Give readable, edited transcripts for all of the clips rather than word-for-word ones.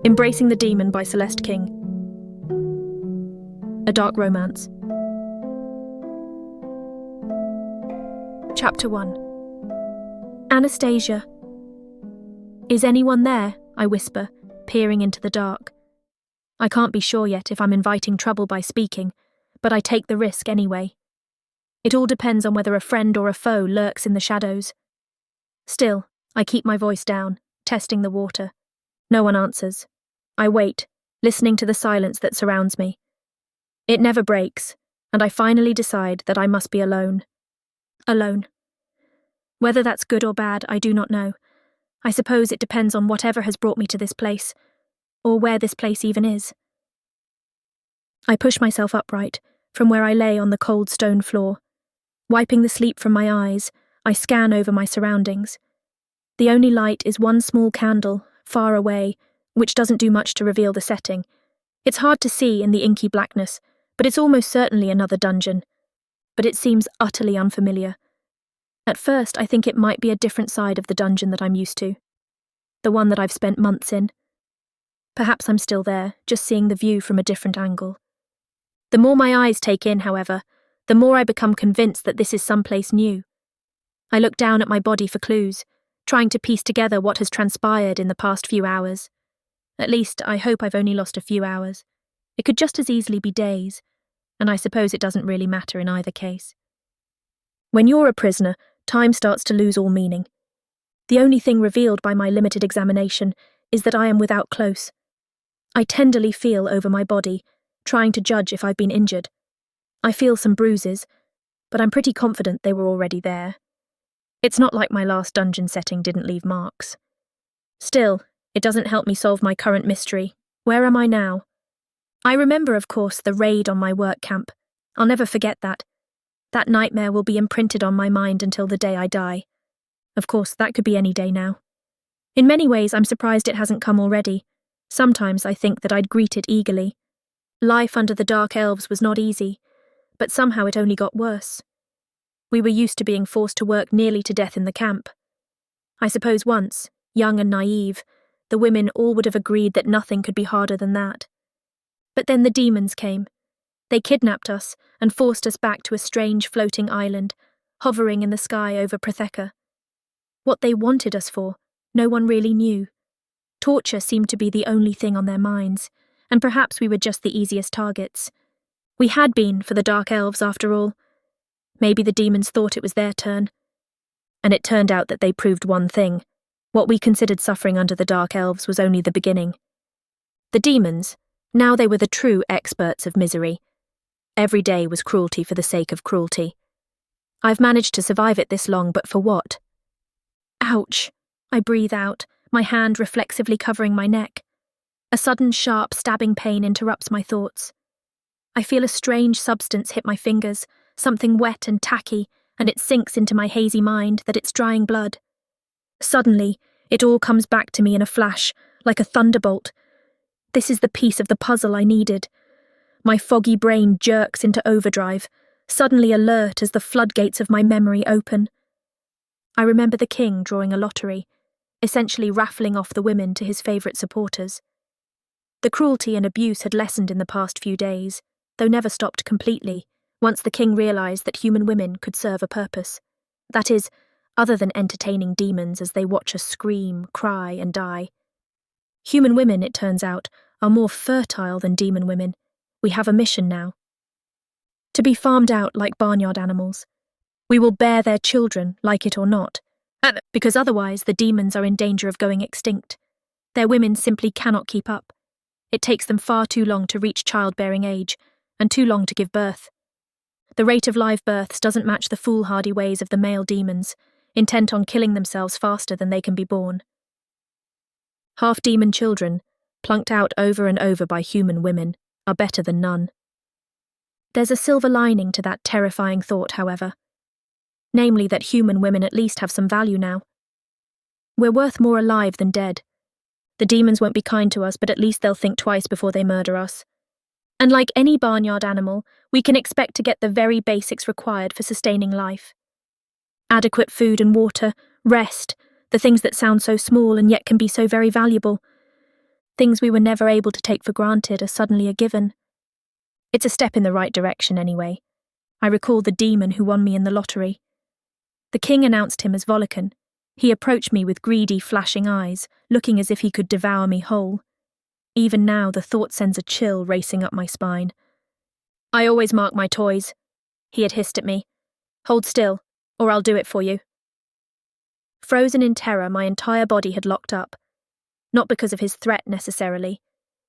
Embracing the Demon by Celeste King. A dark romance. Chapter 1. Anastasia. Is anyone there? I whisper, peering into the dark. I can't be sure yet if I'm inviting trouble by speaking, but I take the risk anyway. It all depends on whether a friend or a foe lurks in the shadows. Still, I keep my voice down, testing the water. No one answers. I wait, listening to the silence that surrounds me. It never breaks, and I finally decide that I must be alone. Alone. Whether that's good or bad, I do not know. I suppose it depends on whatever has brought me to this place, or where this place even is. I push myself upright, from where I lay on the cold stone floor. Wiping the sleep from my eyes, I scan over my surroundings. The only light is one small candle, far away, which doesn't do much to reveal the setting. It's hard to see in the inky blackness, but it's almost certainly another dungeon. But it seems utterly unfamiliar. At first, I think it might be a different side of the dungeon that I'm used to. The one that I've spent months in. Perhaps I'm still there, just seeing the view from a different angle. The more my eyes take in, however, the more I become convinced that this is someplace new. I look down at my body for clues, trying to piece together what has transpired in the past few hours. At least, I hope I've only lost a few hours. It could just as easily be days, and I suppose it doesn't really matter in either case. When you're a prisoner, time starts to lose all meaning. The only thing revealed by my limited examination is that I am without clothes. I tenderly feel over my body, trying to judge if I've been injured. I feel some bruises, but I'm pretty confident they were already there. It's not like my last dungeon setting didn't leave marks. Still, it doesn't help me solve my current mystery. Where am I now? I remember, of course, the raid on my work camp. I'll never forget that. That nightmare will be imprinted on my mind until the day I die. Of course, that could be any day now. In many ways, I'm surprised it hasn't come already. Sometimes I think that I'd greet it eagerly. Life under the Dark Elves was not easy, but somehow it only got worse. We were used to being forced to work nearly to death in the camp. I suppose once, young and naive, the women all would have agreed that nothing could be harder than that. But then the demons came. They kidnapped us and forced us back to a strange floating island, hovering in the sky over Protheka. What they wanted us for, no one really knew. Torture seemed to be the only thing on their minds, and perhaps we were just the easiest targets. We had been for the Dark Elves, after all. Maybe the demons thought it was their turn. And it turned out that they proved one thing. What we considered suffering under the Dark Elves was only the beginning. The demons, now they were the true experts of misery. Every day was cruelty for the sake of cruelty. I've managed to survive it this long, but for what? Ouch! I breathe out, my hand reflexively covering my neck. A sudden sharp stabbing pain interrupts my thoughts. I feel a strange substance hit my fingers, something wet and tacky, and it sinks into my hazy mind that it's drying blood. Suddenly, it all comes back to me in a flash, like a thunderbolt. This is the piece of the puzzle I needed. My foggy brain jerks into overdrive, suddenly alert as the floodgates of my memory open. I remember the king drawing a lottery, essentially raffling off the women to his favourite supporters. The cruelty and abuse had lessened in the past few days, though never stopped completely, once the king realised that human women could serve a purpose. That is, other than entertaining demons as they watch us scream, cry, and die. Human women, it turns out, are more fertile than demon women. We have a mission now. To be farmed out like barnyard animals. We will bear their children, like it or not, because otherwise the demons are in danger of going extinct. Their women simply cannot keep up. It takes them far too long to reach childbearing age, and too long to give birth. The rate of live births doesn't match the foolhardy ways of the male demons, intent on killing themselves faster than they can be born. Half-demon children, plunked out over and over by human women, are better than none. There's a silver lining to that terrifying thought, however. Namely that human women at least have some value now. We're worth more alive than dead. The demons won't be kind to us, but at least they'll think twice before they murder us. And like any barnyard animal, we can expect to get the very basics required for sustaining life. Adequate food and water, rest, the things that sound so small and yet can be so very valuable. Things we were never able to take for granted are suddenly a given. It's a step in the right direction anyway. I recall the demon who won me in the lottery. The king announced him as Volikan. He approached me with greedy, flashing eyes, looking as if he could devour me whole. Even now, the thought sends a chill racing up my spine. "I always mark my toys," he had hissed at me. "Hold still, or I'll do it for you." Frozen in terror, my entire body had locked up. Not because of his threat necessarily.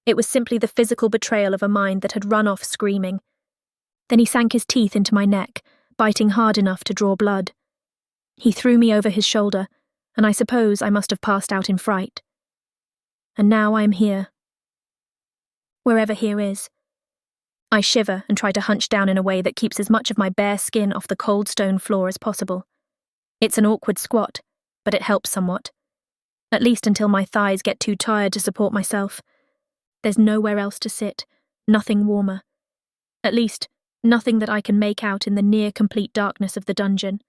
It was simply the physical betrayal of a mind that had run off screaming. Then he sank his teeth into my neck, biting hard enough to draw blood. He threw me over his shoulder, and I suppose I must have passed out in fright. And now I am here. Wherever here is. I shiver and try to hunch down in a way that keeps as much of my bare skin off the cold stone floor as possible. It's an awkward squat, but it helps somewhat. At least until my thighs get too tired to support myself. There's nowhere else to sit, nothing warmer. At least, nothing that I can make out in the near-complete darkness of the dungeon.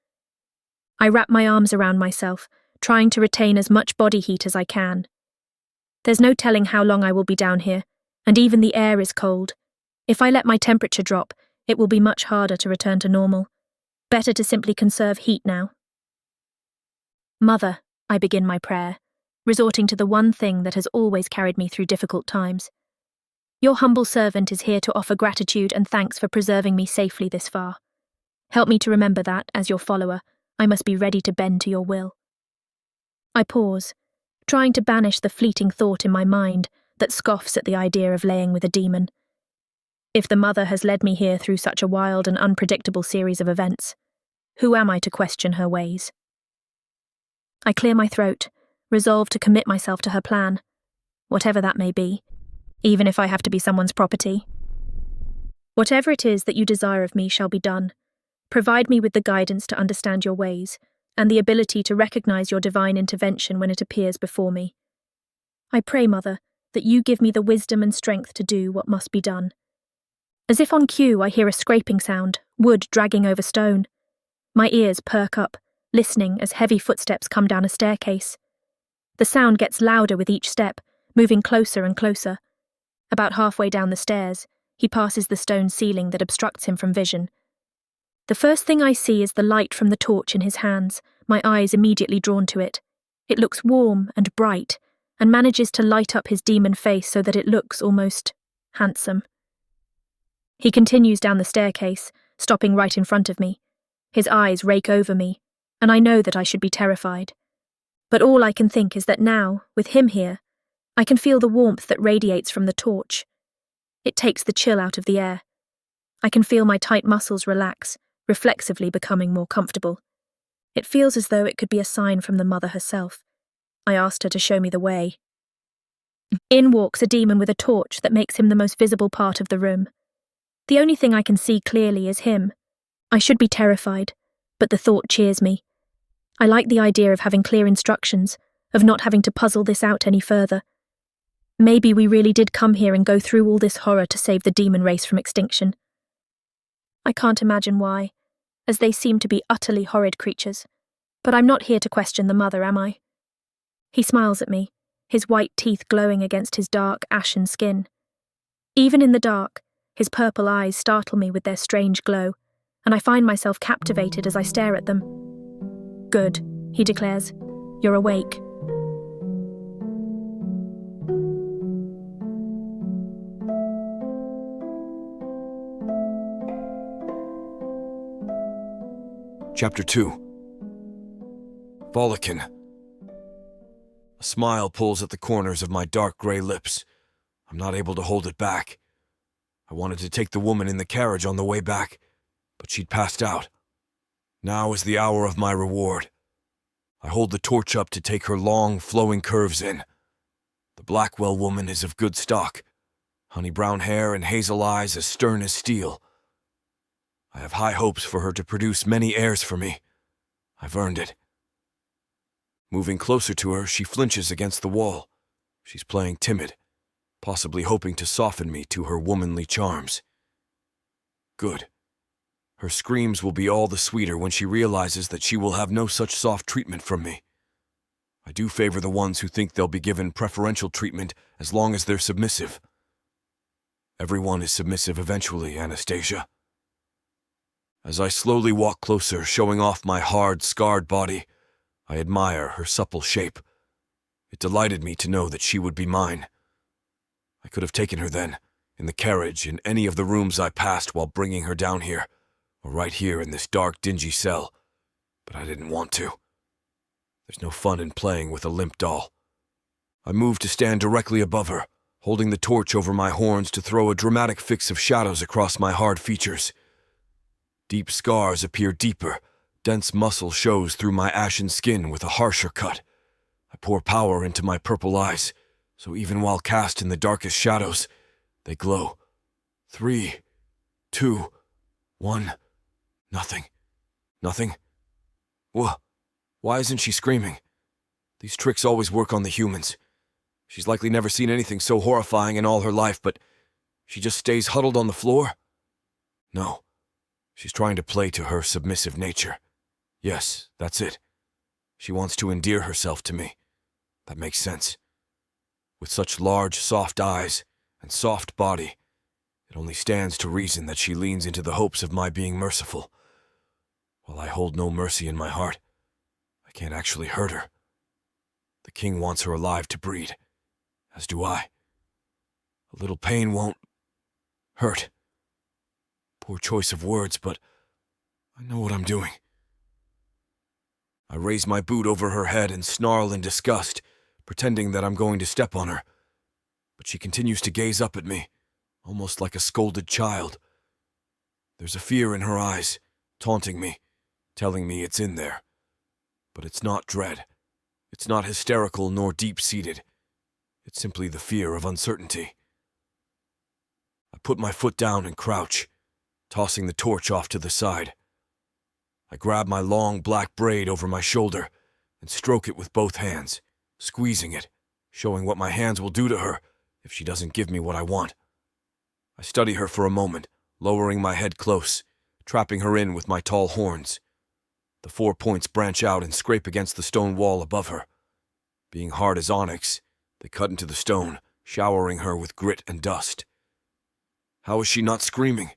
I wrap my arms around myself, trying to retain as much body heat as I can. There's no telling how long I will be down here, and even the air is cold. If I let my temperature drop, it will be much harder to return to normal. Better to simply conserve heat now. Mother, I begin my prayer, resorting to the one thing that has always carried me through difficult times. Your humble servant is here to offer gratitude and thanks for preserving me safely this far. Help me to remember that, as your follower, I must be ready to bend to your will. I pause, trying to banish the fleeting thought in my mind that scoffs at the idea of laying with a demon. If the mother has led me here through such a wild and unpredictable series of events, who am I to question her ways? I clear my throat, resolved to commit myself to her plan, whatever that may be, even if I have to be someone's property. Whatever it is that you desire of me shall be done. Provide me with the guidance to understand your ways, and the ability to recognize your divine intervention when it appears before me. I pray, Mother, that you give me the wisdom and strength to do what must be done. As if on cue, I hear a scraping sound, wood dragging over stone. My ears perk up, listening as heavy footsteps come down a staircase. The sound gets louder with each step, moving closer and closer. About halfway down the stairs, he passes the stone ceiling that obstructs him from vision. The first thing I see is the light from the torch in his hands, my eyes immediately drawn to it. It looks warm and bright, and manages to light up his demon face so that it looks almost handsome. He continues down the staircase, stopping right in front of me. His eyes rake over me, and I know that I should be terrified. But all I can think is that now, with him here, I can feel the warmth that radiates from the torch. It takes the chill out of the air. I can feel my tight muscles relax, reflexively becoming more comfortable. It feels as though it could be a sign from the mother herself. I asked her to show me the way. In walks a demon with a torch that makes him the most visible part of the room. The only thing I can see clearly is him. I should be terrified, but the thought cheers me. I like the idea of having clear instructions, of not having to puzzle this out any further. Maybe we really did come here and go through all this horror to save the demon race from extinction. I can't imagine why, as they seem to be utterly horrid creatures. But I'm not here to question the mother, am I? He smiles at me, his white teeth glowing against his dark, ashen skin. Even in the dark, his purple eyes startle me with their strange glow, and I find myself captivated as I stare at them. "Good," he declares. "You're awake." Chapter 2. Volikan. A smile pulls at the corners of my dark gray lips. I'm not able to hold it back. I wanted to take the woman in the carriage on the way back, but she'd passed out. Now is the hour of my reward. I hold the torch up to take her long, flowing curves in. The Blackwell woman is of good stock. Honey brown hair and hazel eyes as stern as steel. I have high hopes for her to produce many heirs for me. I've earned it. Moving closer to her, she flinches against the wall. She's playing timid, possibly hoping to soften me to her womanly charms. Good. Her screams will be all the sweeter when she realizes that she will have no such soft treatment from me. I do favor the ones who think they'll be given preferential treatment as long as they're submissive. Everyone is submissive eventually, Anastasia. As I slowly walk closer, showing off my hard, scarred body, I admire her supple shape. It delighted me to know that she would be mine. I could have taken her then, in the carriage, in any of the rooms I passed while bringing her down here, or right here in this dark, dingy cell, but I didn't want to. There's no fun in playing with a limp doll. I moved to stand directly above her, holding the torch over my horns to throw a dramatic fix of shadows across my hard features. Deep scars appear deeper, dense muscle shows through my ashen skin with a harsher cut. I pour power into my purple eyes, so even while cast in the darkest shadows, they glow. 3, 2, 1, nothing. Nothing? Why isn't she screaming? These tricks always work on the humans. She's likely never seen anything so horrifying in all her life, but she just stays huddled on the floor? No. She's trying to play to her submissive nature. Yes, that's it. She wants to endear herself to me. That makes sense. With such large, soft eyes and soft body, it only stands to reason that she leans into the hopes of my being merciful. While I hold no mercy in my heart, I can't actually hurt her. The king wants her alive to breed, as do I. A little pain won't hurt. Poor choice of words, but I know what I'm doing. I raise my boot over her head and snarl in disgust, pretending that I'm going to step on her. But she continues to gaze up at me, almost like a scolded child. There's a fear in her eyes, taunting me, telling me it's in there. But it's not dread. It's not hysterical nor deep-seated. It's simply the fear of uncertainty. I put my foot down and crouch, tossing the torch off to the side. I grab my long black braid over my shoulder and stroke it with both hands, squeezing it, showing what my hands will do to her if she doesn't give me what I want. I study her for a moment, lowering my head close, trapping her in with my tall horns. The 4 points branch out and scrape against the stone wall above her. Being hard as onyx, they cut into the stone, showering her with grit and dust. How is she not screaming?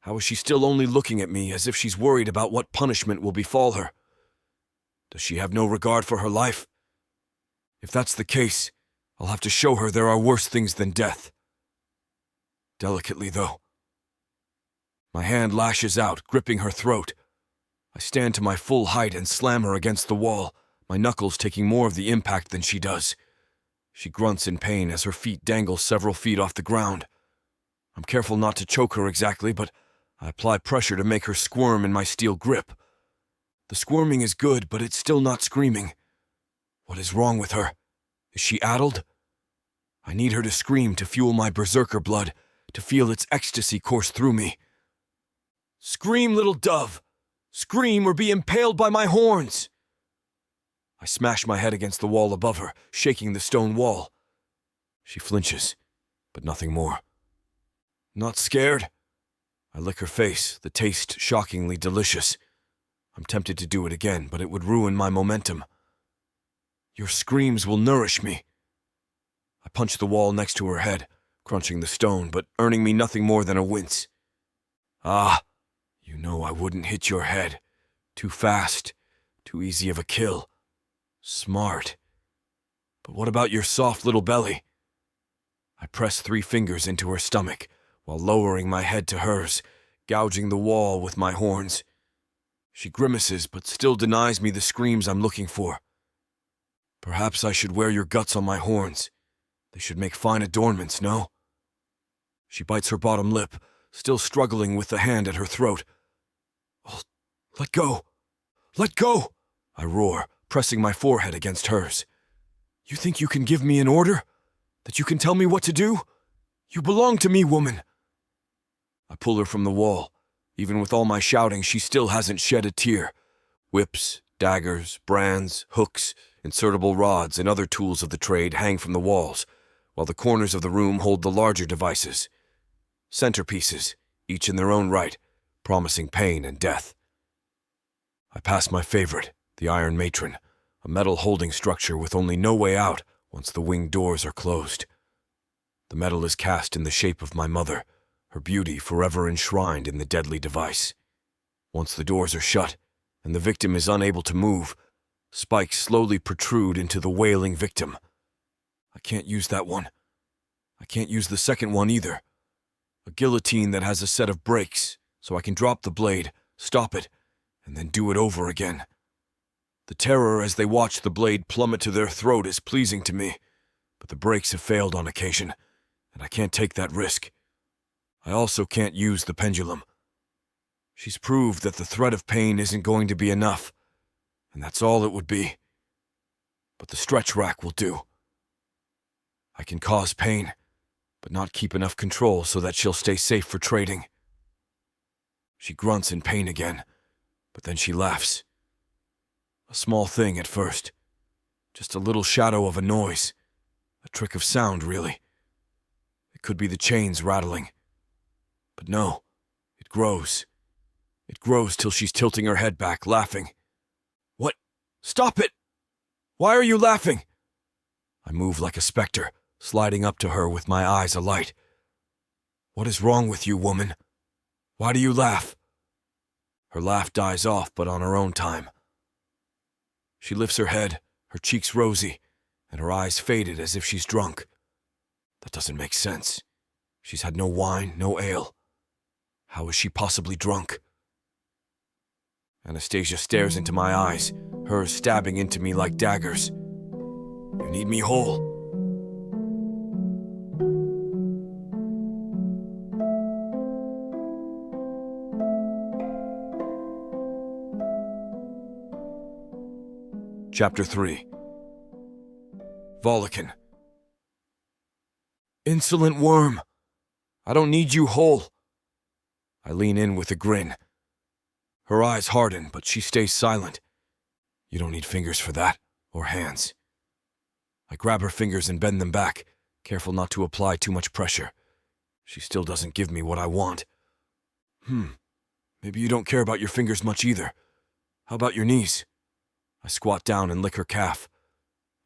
How is she still only looking at me as if she's worried about what punishment will befall her? Does she have no regard for her life? If that's the case, I'll have to show her there are worse things than death. Delicately, though. My hand lashes out, gripping her throat. I stand to my full height and slam her against the wall, my knuckles taking more of the impact than she does. She grunts in pain as her feet dangle several feet off the ground. I'm careful not to choke her exactly, but I apply pressure to make her squirm in my steel grip. The squirming is good, but it's still not screaming. What is wrong with her? Is she addled? I need her to scream to fuel my berserker blood, to feel its ecstasy course through me. Scream, little dove! Scream or be impaled by my horns! I smash my head against the wall above her, shaking the stone wall. She flinches, but nothing more. Not scared? I lick her face, the taste shockingly delicious. I'm tempted to do it again, but it would ruin my momentum. Your screams will nourish me. I punch the wall next to her head, crunching the stone, but earning me nothing more than a wince. Ah, you know I wouldn't hit your head. Too fast, too easy of a kill. Smart. But what about your soft little belly? I press 3 fingers into her stomach, while lowering my head to hers, gouging the wall with my horns. She grimaces, but still denies me the screams I'm looking for. Perhaps I should wear your guts on my horns. They should make fine adornments, no? She bites her bottom lip, still struggling with the hand at her throat. Oh, let go! Let go! I roar, pressing my forehead against hers. You think you can give me an order? That you can tell me what to do? You belong to me, woman! I pull her from the wall. Even with all my shouting, she still hasn't shed a tear. Whips, daggers, brands, hooks, insertable rods, and other tools of the trade hang from the walls, while the corners of the room hold the larger devices. Centerpieces, each in their own right, promising pain and death. I pass my favorite, the Iron Matron, a metal holding structure with only no way out once the wing doors are closed. The metal is cast in the shape of my mother, her beauty forever enshrined in the deadly device. Once the doors are shut, and the victim is unable to move, spikes slowly protrude into the wailing victim. I can't use that one. I can't use the second one either. A guillotine that has a set of brakes, so I can drop the blade, stop it, and then do it over again. The terror as they watch the blade plummet to their throat is pleasing to me, but the brakes have failed on occasion, and I can't take that risk. I also can't use the pendulum. She's proved that the threat of pain isn't going to be enough, and that's all it would be. But the stretch rack will do. I can cause pain, but not keep enough control so that she'll stay safe for trading. She grunts in pain again, but then she laughs. A small thing at first. Just a little shadow of a noise. A trick of sound, really. It could be the chains rattling. But no, it grows. It grows till she's tilting her head back, laughing. What? Stop it! Why are you laughing? I move like a specter, sliding up to her with my eyes alight. What is wrong with you, woman? Why do you laugh? Her laugh dies off, but on her own time. She lifts her head, her cheeks rosy, and her eyes faded as if she's drunk. That doesn't make sense. She's had no wine, no ale. How is she possibly drunk? Anastasia stares into my eyes, hers stabbing into me like daggers. You need me whole. Chapter 3. Volikan. Insolent worm! I don't need you whole. I lean in with a grin. Her eyes harden, but she stays silent. You don't need fingers for that, or hands. I grab her fingers and bend them back, careful not to apply too much pressure. She still doesn't give me what I want. Maybe you don't care about your fingers much either. How about your knees? I squat down and lick her calf.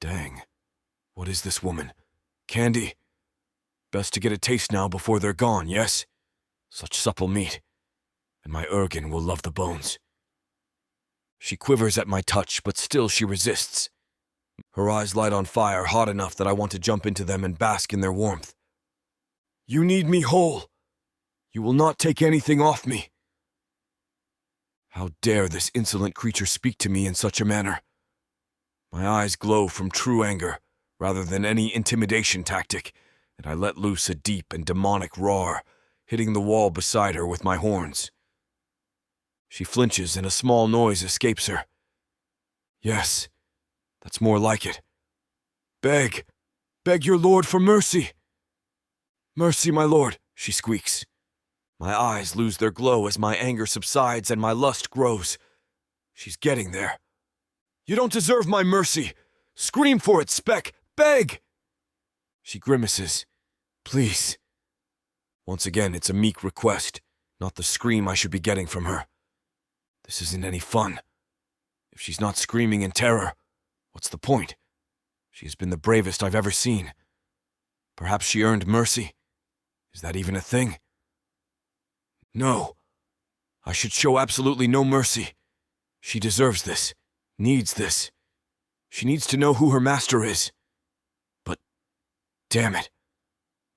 Dang. What is this woman? Candy? Best to get a taste now before they're gone, yes? Such supple meat. And my Ergen will love the bones. She quivers at my touch, but still she resists. Her eyes light on fire, hot enough that I want to jump into them and bask in their warmth. You need me whole. You will not take anything off me. How dare this insolent creature speak to me in such a manner? My eyes glow from true anger, rather than any intimidation tactic, and I let loose a deep and demonic roar, hitting the wall beside her with my horns. She flinches and a small noise escapes her. Yes, that's more like it. Beg your lord for mercy. Mercy, my lord, she squeaks. My eyes lose their glow as my anger subsides and my lust grows. She's getting there. You don't deserve my mercy. Scream for it, Speck. Beg! She grimaces. Please. Once again, it's a meek request, not the scream I should be getting from her. This isn't any fun. If she's not screaming in terror, what's the point? She has been the bravest I've ever seen. Perhaps she earned mercy. Is that even a thing? No. I should show absolutely no mercy. She deserves this, needs this. She needs to know who her master is. But, damn it,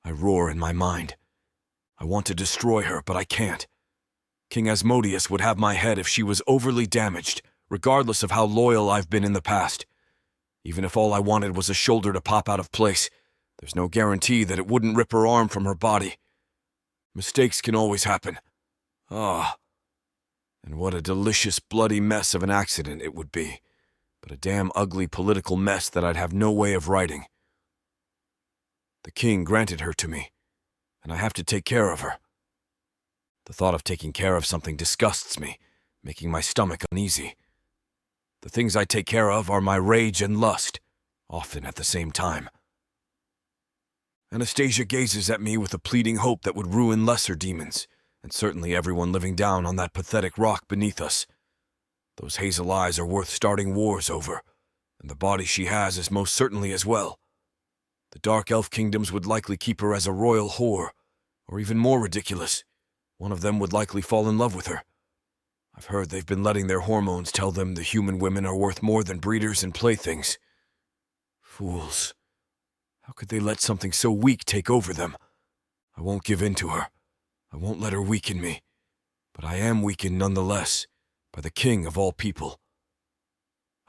I roar in my mind. I want to destroy her, but I can't. King Asmodeus would have my head if she was overly damaged, regardless of how loyal I've been in the past. Even if all I wanted was a shoulder to pop out of place, there's no guarantee that it wouldn't rip her arm from her body. Mistakes can always happen. And what a delicious bloody mess of an accident it would be, but a damn ugly political mess that I'd have no way of righting. The king granted her to me, and I have to take care of her. The thought of taking care of something disgusts me, making my stomach uneasy. The things I take care of are my rage and lust, often at the same time. Anastasia gazes at me with a pleading hope that would ruin lesser demons, and certainly everyone living down on that pathetic rock beneath us. Those hazel eyes are worth starting wars over, And the body she has is most certainly as well. The Dark Elf Kingdoms would likely keep her as a royal whore, or even more ridiculous, one of them would likely fall in love with her. I've heard they've been letting their hormones tell them the human women are worth more than breeders and playthings. Fools. How could they let something so weak take over them? I won't give in to her. I won't let her weaken me. But I am weakened nonetheless, by the king of all people.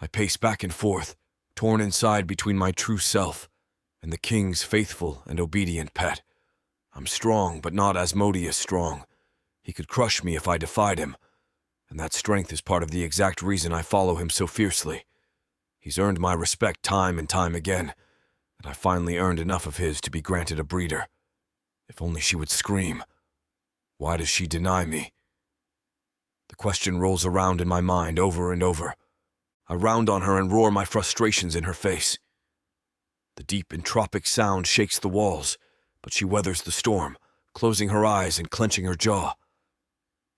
I pace back and forth, torn inside between my true self and the king's faithful and obedient pet. I'm strong, but not Asmodeus strong. He could crush me if I defied him, and that strength is part of the exact reason I follow him so fiercely. He's earned my respect time and time again, and I finally earned enough of his to be granted a breeder. If only she would scream. Why does she deny me? The question rolls around in my mind over and over. I round on her and roar my frustrations in her face. The deep entropic sound shakes the walls, but she weathers the storm, closing her eyes and clenching her jaw.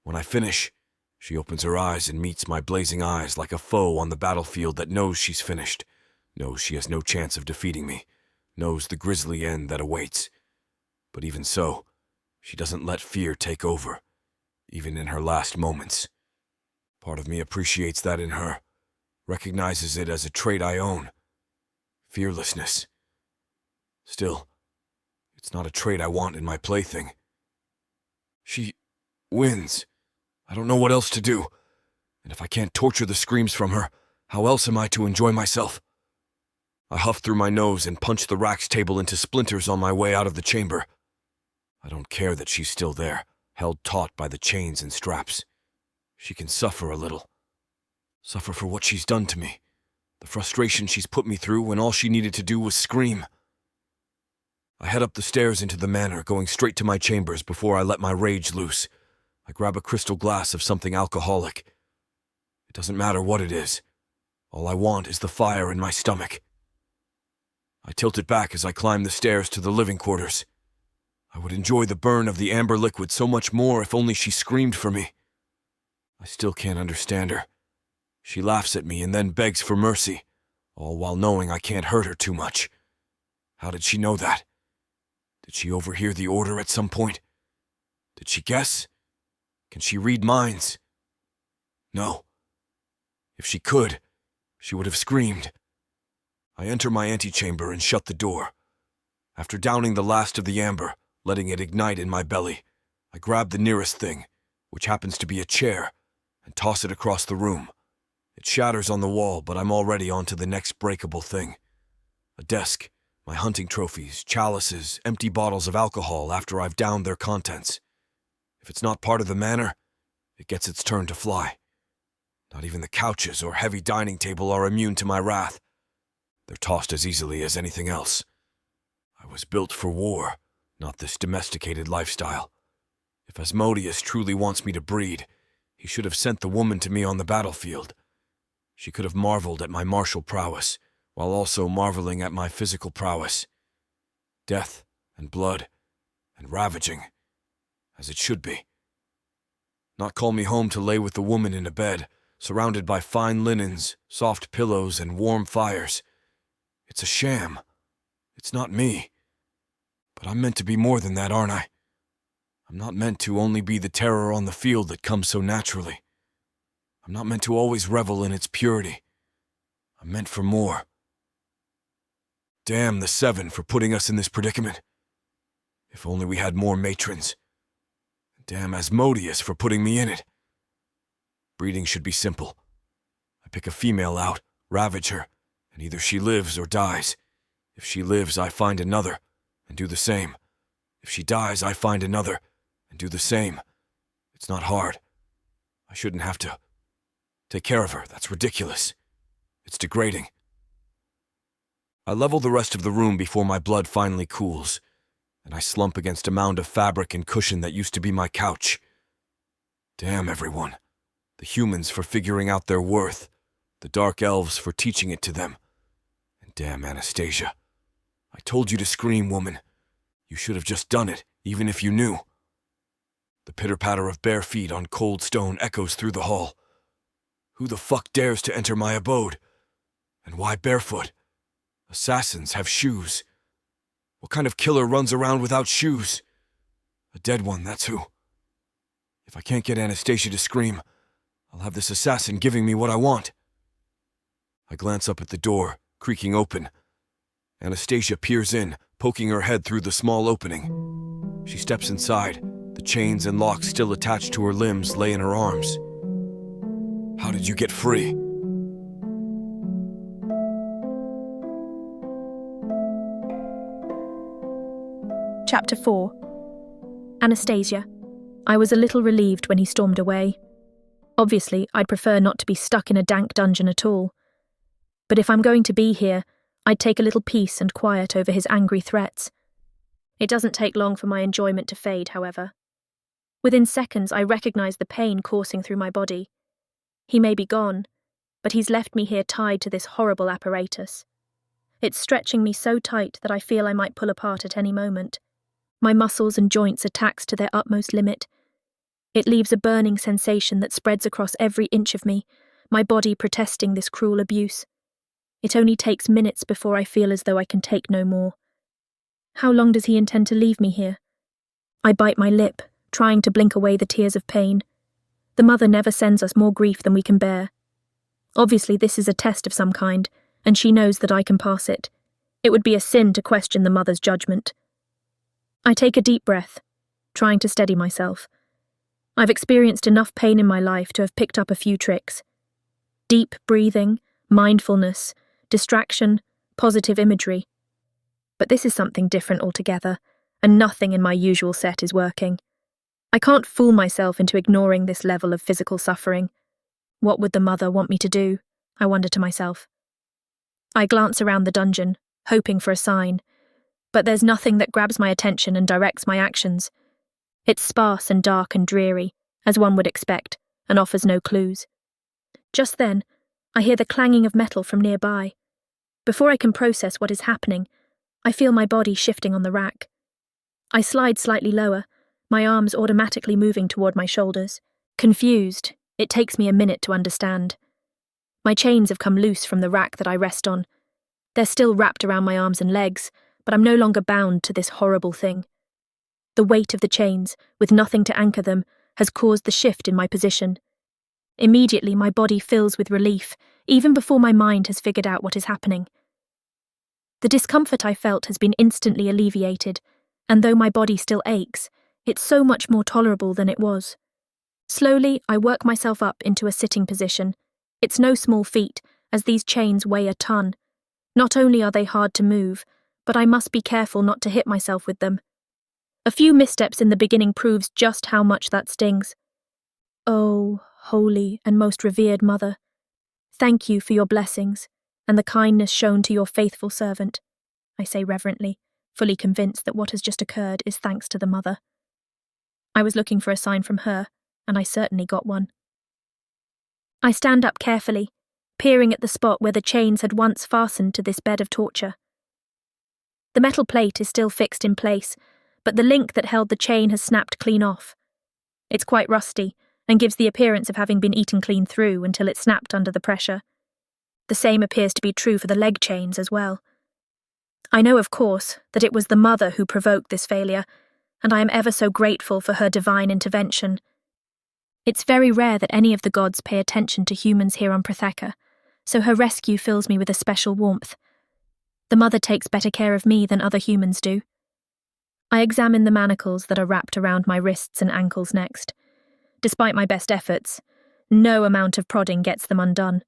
When I finish, she opens her eyes and meets my blazing eyes like a foe on the battlefield that knows she's finished, knows she has no chance of defeating me, knows the grisly end that awaits. But even so, she doesn't let fear take over, even in her last moments. Part of me appreciates that in her, recognizes it as a trait I own. Fearlessness. Still, it's not a trait I want in my plaything. She wins. I don't know what else to do. And if I can't torture the screams from her, how else am I to enjoy myself? I huff through my nose and punch the rack's table into splinters on my way out of the chamber. I don't care that she's still there, held taut by the chains and straps. She can suffer a little. Suffer for what she's done to me. The frustration she's put me through when all she needed to do was scream. I head up the stairs into the manor, going straight to my chambers before I let my rage loose. I grab a crystal glass of something alcoholic. It doesn't matter what it is. All I want is the fire in my stomach. I tilt it back as I climb the stairs to the living quarters. I would enjoy the burn of the amber liquid so much more if only she screamed for me. I still can't understand her. She laughs at me and then begs for mercy, all while knowing I can't hurt her too much. How did she know that? Did she overhear the order at some point? Did she guess? Can she read minds? No. If she could, she would have screamed. I enter my antechamber and shut the door. After downing the last of the amber, letting it ignite in my belly, I grab the nearest thing, which happens to be a chair, and toss it across the room. It shatters on the wall, but I'm already on to the next breakable thing. A desk, my hunting trophies, chalices, empty bottles of alcohol after I've downed their contents. If it's not part of the manor, it gets its turn to fly. Not even the couches or heavy dining table are immune to my wrath. They're tossed as easily as anything else. I was built for war, not this domesticated lifestyle. If Asmodeus truly wants me to breed, he should have sent the woman to me on the battlefield. She could have marveled at my martial prowess, while also marveling at my physical prowess. Death and blood and ravaging, as it should be. Not call me home to lay with the woman in a bed, surrounded by fine linens, soft pillows, and warm fires. It's a sham. It's not me. But I'm meant to be more than that, aren't I? I'm not meant to only be the terror on the field that comes so naturally. I'm not meant to always revel in its purity. I'm meant for more. Damn the Seven for putting us in this predicament. If only we had more matrons. Damn Asmodeus for putting me in it. Breeding should be simple. I pick a female out, ravage her, and either she lives or dies. If she lives, I find another, and do the same. If she dies, I find another, and do the same. It's not hard. I shouldn't have to take care of her. That's ridiculous. It's degrading. I level the rest of the room before my blood finally cools, and I slump against a mound of fabric and cushion that used to be my couch. Damn everyone. The humans for figuring out their worth, the dark elves for teaching it to them, and damn Anastasia. I told you to scream, woman. You should have just done it, even if you knew. The pitter-patter of bare feet on cold stone echoes through the hall. Who the fuck dares to enter my abode? And why barefoot? Assassins have shoes. What kind of killer runs around without shoes? A dead one, that's who. If I can't get Anastasia to scream, I'll have this assassin giving me what I want. I glance up at the door, creaking open. Anastasia peers in, poking her head through the small opening. She steps inside. The chains and locks still attached to her limbs lay in her arms. How did you get free? Chapter 4. Anastasia. I was a little relieved when he stormed away. Obviously, I'd prefer not to be stuck in a dank dungeon at all. But if I'm going to be here, I'd take a little peace and quiet over his angry threats. It doesn't take long for my enjoyment to fade, however. Within seconds, I recognize the pain coursing through my body. He may be gone, but he's left me here tied to this horrible apparatus. It's stretching me so tight that I feel I might pull apart at any moment. My muscles and joints are taxed to their utmost limit. It leaves a burning sensation that spreads across every inch of me, my body protesting this cruel abuse. It only takes minutes before I feel as though I can take no more. How long does he intend to leave me here? I bite my lip, trying to blink away the tears of pain. The mother never sends us more grief than we can bear. Obviously, this is a test of some kind, and she knows that I can pass it. It would be a sin to question the mother's judgment. I take a deep breath, trying to steady myself. I've experienced enough pain in my life to have picked up a few tricks. Deep breathing, mindfulness, distraction, positive imagery. But this is something different altogether, and nothing in my usual set is working. I can't fool myself into ignoring this level of physical suffering. What would the mother want me to do? I wonder to myself. I glance around the dungeon, hoping for a sign, but there's nothing that grabs my attention and directs my actions. It's sparse and dark and dreary, as one would expect, and offers no clues. Just then, I hear the clanging of metal from nearby. Before I can process what is happening, I feel my body shifting on the rack. I slide slightly lower, my arms automatically moving toward my shoulders. Confused, it takes me a minute to understand. My chains have come loose from the rack that I rest on. They're still wrapped around my arms and legs, but I'm no longer bound to this horrible thing. The weight of the chains, with nothing to anchor them, has caused the shift in my position. Immediately, my body fills with relief, even before my mind has figured out what is happening. The discomfort I felt has been instantly alleviated, and though my body still aches, it's so much more tolerable than it was. Slowly, I work myself up into a sitting position. It's no small feat, as these chains weigh a ton. Not only are they hard to move, but I must be careful not to hit myself with them. A few missteps in the beginning proves just how much that stings. Oh, holy and most revered Mother, thank you for your blessings and the kindness shown to your faithful servant, I say reverently, fully convinced that what has just occurred is thanks to the Mother. I was looking for a sign from her, and I certainly got one. I stand up carefully, peering at the spot where the chains had once fastened to this bed of torture. The metal plate is still fixed in place, but the link that held the chain has snapped clean off. It's quite rusty, and gives the appearance of having been eaten clean through until it snapped under the pressure. The same appears to be true for the leg chains as well. I know, of course, that it was the Mother who provoked this failure, and I am ever so grateful for her divine intervention. It's very rare that any of the gods pay attention to humans here on Protheka, so her rescue fills me with a special warmth. The Mother takes better care of me than other humans do. I examine the manacles that are wrapped around my wrists and ankles next. Despite my best efforts, no amount of prodding gets them undone.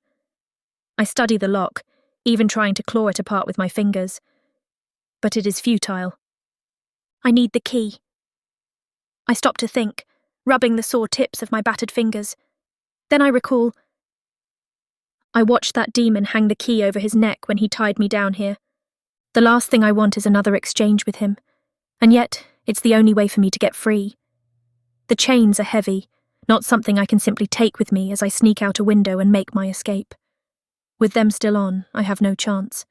I study the lock, even trying to claw it apart with my fingers. But it is futile. I need the key. I stop to think, rubbing the sore tips of my battered fingers. Then I recall. I watched that demon hang the key over his neck when he tied me down here. The last thing I want is another exchange with him, and yet it's the only way for me to get free. The chains are heavy, not something I can simply take with me as I sneak out a window and make my escape. With them still on, I have no chance.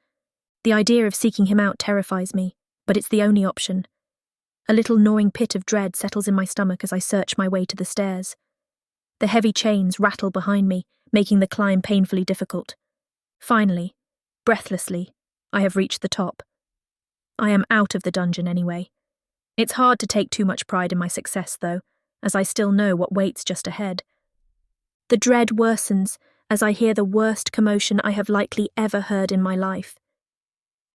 The idea of seeking him out terrifies me, but it's the only option. A little gnawing pit of dread settles in my stomach as I search my way to the stairs. The heavy chains rattle behind me, making the climb painfully difficult. Finally, Breathlessly, I have reached the top. I am out of the dungeon anyway. It's hard to take too much pride in my success, though, as I still know what waits just ahead. The dread worsens as I hear the worst commotion I have likely ever heard in my life.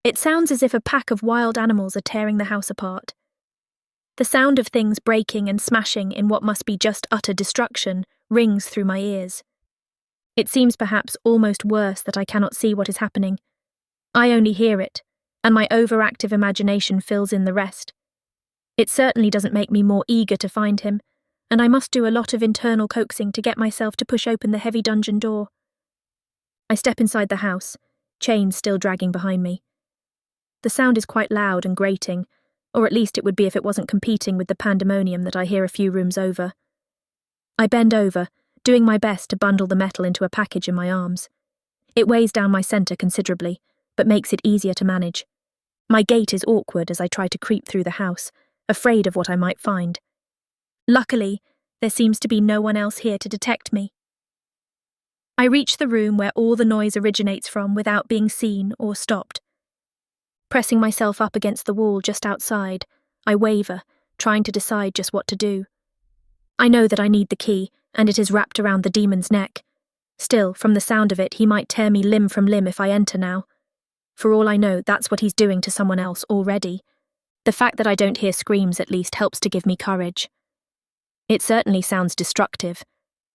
It sounds as if a pack of wild animals are tearing the house apart. The sound of things breaking and smashing in what must be just utter destruction rings through my ears. It seems perhaps almost worse that I cannot see what is happening. I only hear it, and my overactive imagination fills in the rest. It certainly doesn't make me more eager to find him, and I must do a lot of internal coaxing to get myself to push open the heavy dungeon door. I step inside the house, chains still dragging behind me. The sound is quite loud and grating, or at least it would be if it wasn't competing with the pandemonium that I hear a few rooms over. I bend over, doing my best to bundle the metal into a package in my arms. It weighs down my centre considerably, but makes it easier to manage. My gait is awkward as I try to creep through the house, afraid of what I might find. Luckily, there seems to be no one else here to detect me. I reach the room where all the noise originates from without being seen or stopped. Pressing myself up against the wall just outside, I waver, trying to decide just what to do. I know that I need the key, and it is wrapped around the demon's neck. Still, from the sound of it, he might tear me limb from limb if I enter now. For all I know, that's what he's doing to someone else already. The fact that I don't hear screams at least helps to give me courage. It certainly sounds destructive,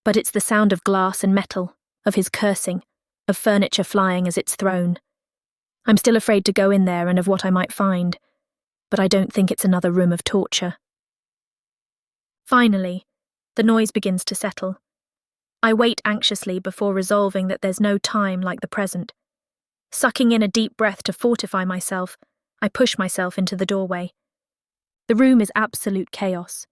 but it's the sound of glass and metal, of his cursing, of furniture flying as it's thrown. I'm still afraid to go in there and of what I might find, but I don't think it's another room of torture. Finally, the noise begins to settle. I wait anxiously before resolving that there's no time like the present. Sucking in a deep breath to fortify myself, I push myself into the doorway. The room is absolute chaos.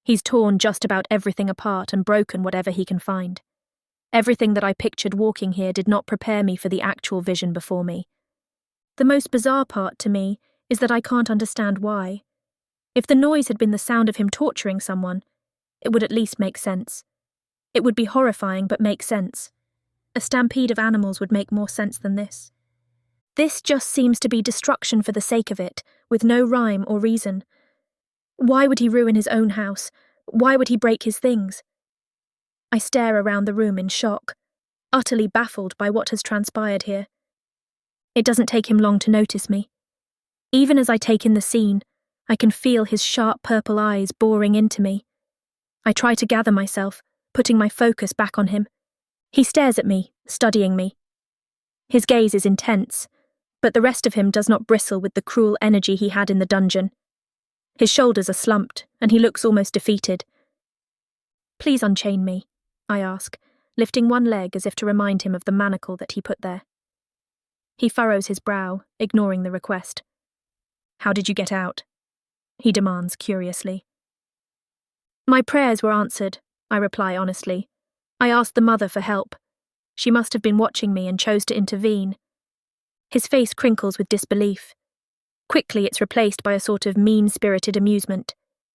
He's torn just about everything apart and broken whatever he can find. Everything that I pictured walking here did not prepare me for the actual vision before me. The most bizarre part to me is that I can't understand why. If the noise had been the sound of him torturing someone, it would at least make sense. It would be horrifying but make sense. A stampede of animals would make more sense than this. This just seems to be destruction for the sake of it, with no rhyme or reason. Why would he ruin his own house? Why would he break his things? I stare around the room in shock, utterly baffled by what has transpired here. It doesn't take him long to notice me. Even as I take in the scene, I can feel his sharp purple eyes boring into me. I try to gather myself, putting my focus back on him. He stares at me, studying me. His gaze is intense, but the rest of him does not bristle with the cruel energy he had in the dungeon. His shoulders are slumped, and he looks almost defeated. "Please unchain me," I ask, lifting one leg as if to remind him of the manacle that he put there. He furrows his brow, ignoring the request. "How did you get out?" he demands curiously. "My prayers were answered," I reply honestly. "I asked the mother for help. She must have been watching me and chose to intervene." His face crinkles with disbelief. Quickly it's replaced by a sort of mean-spirited amusement.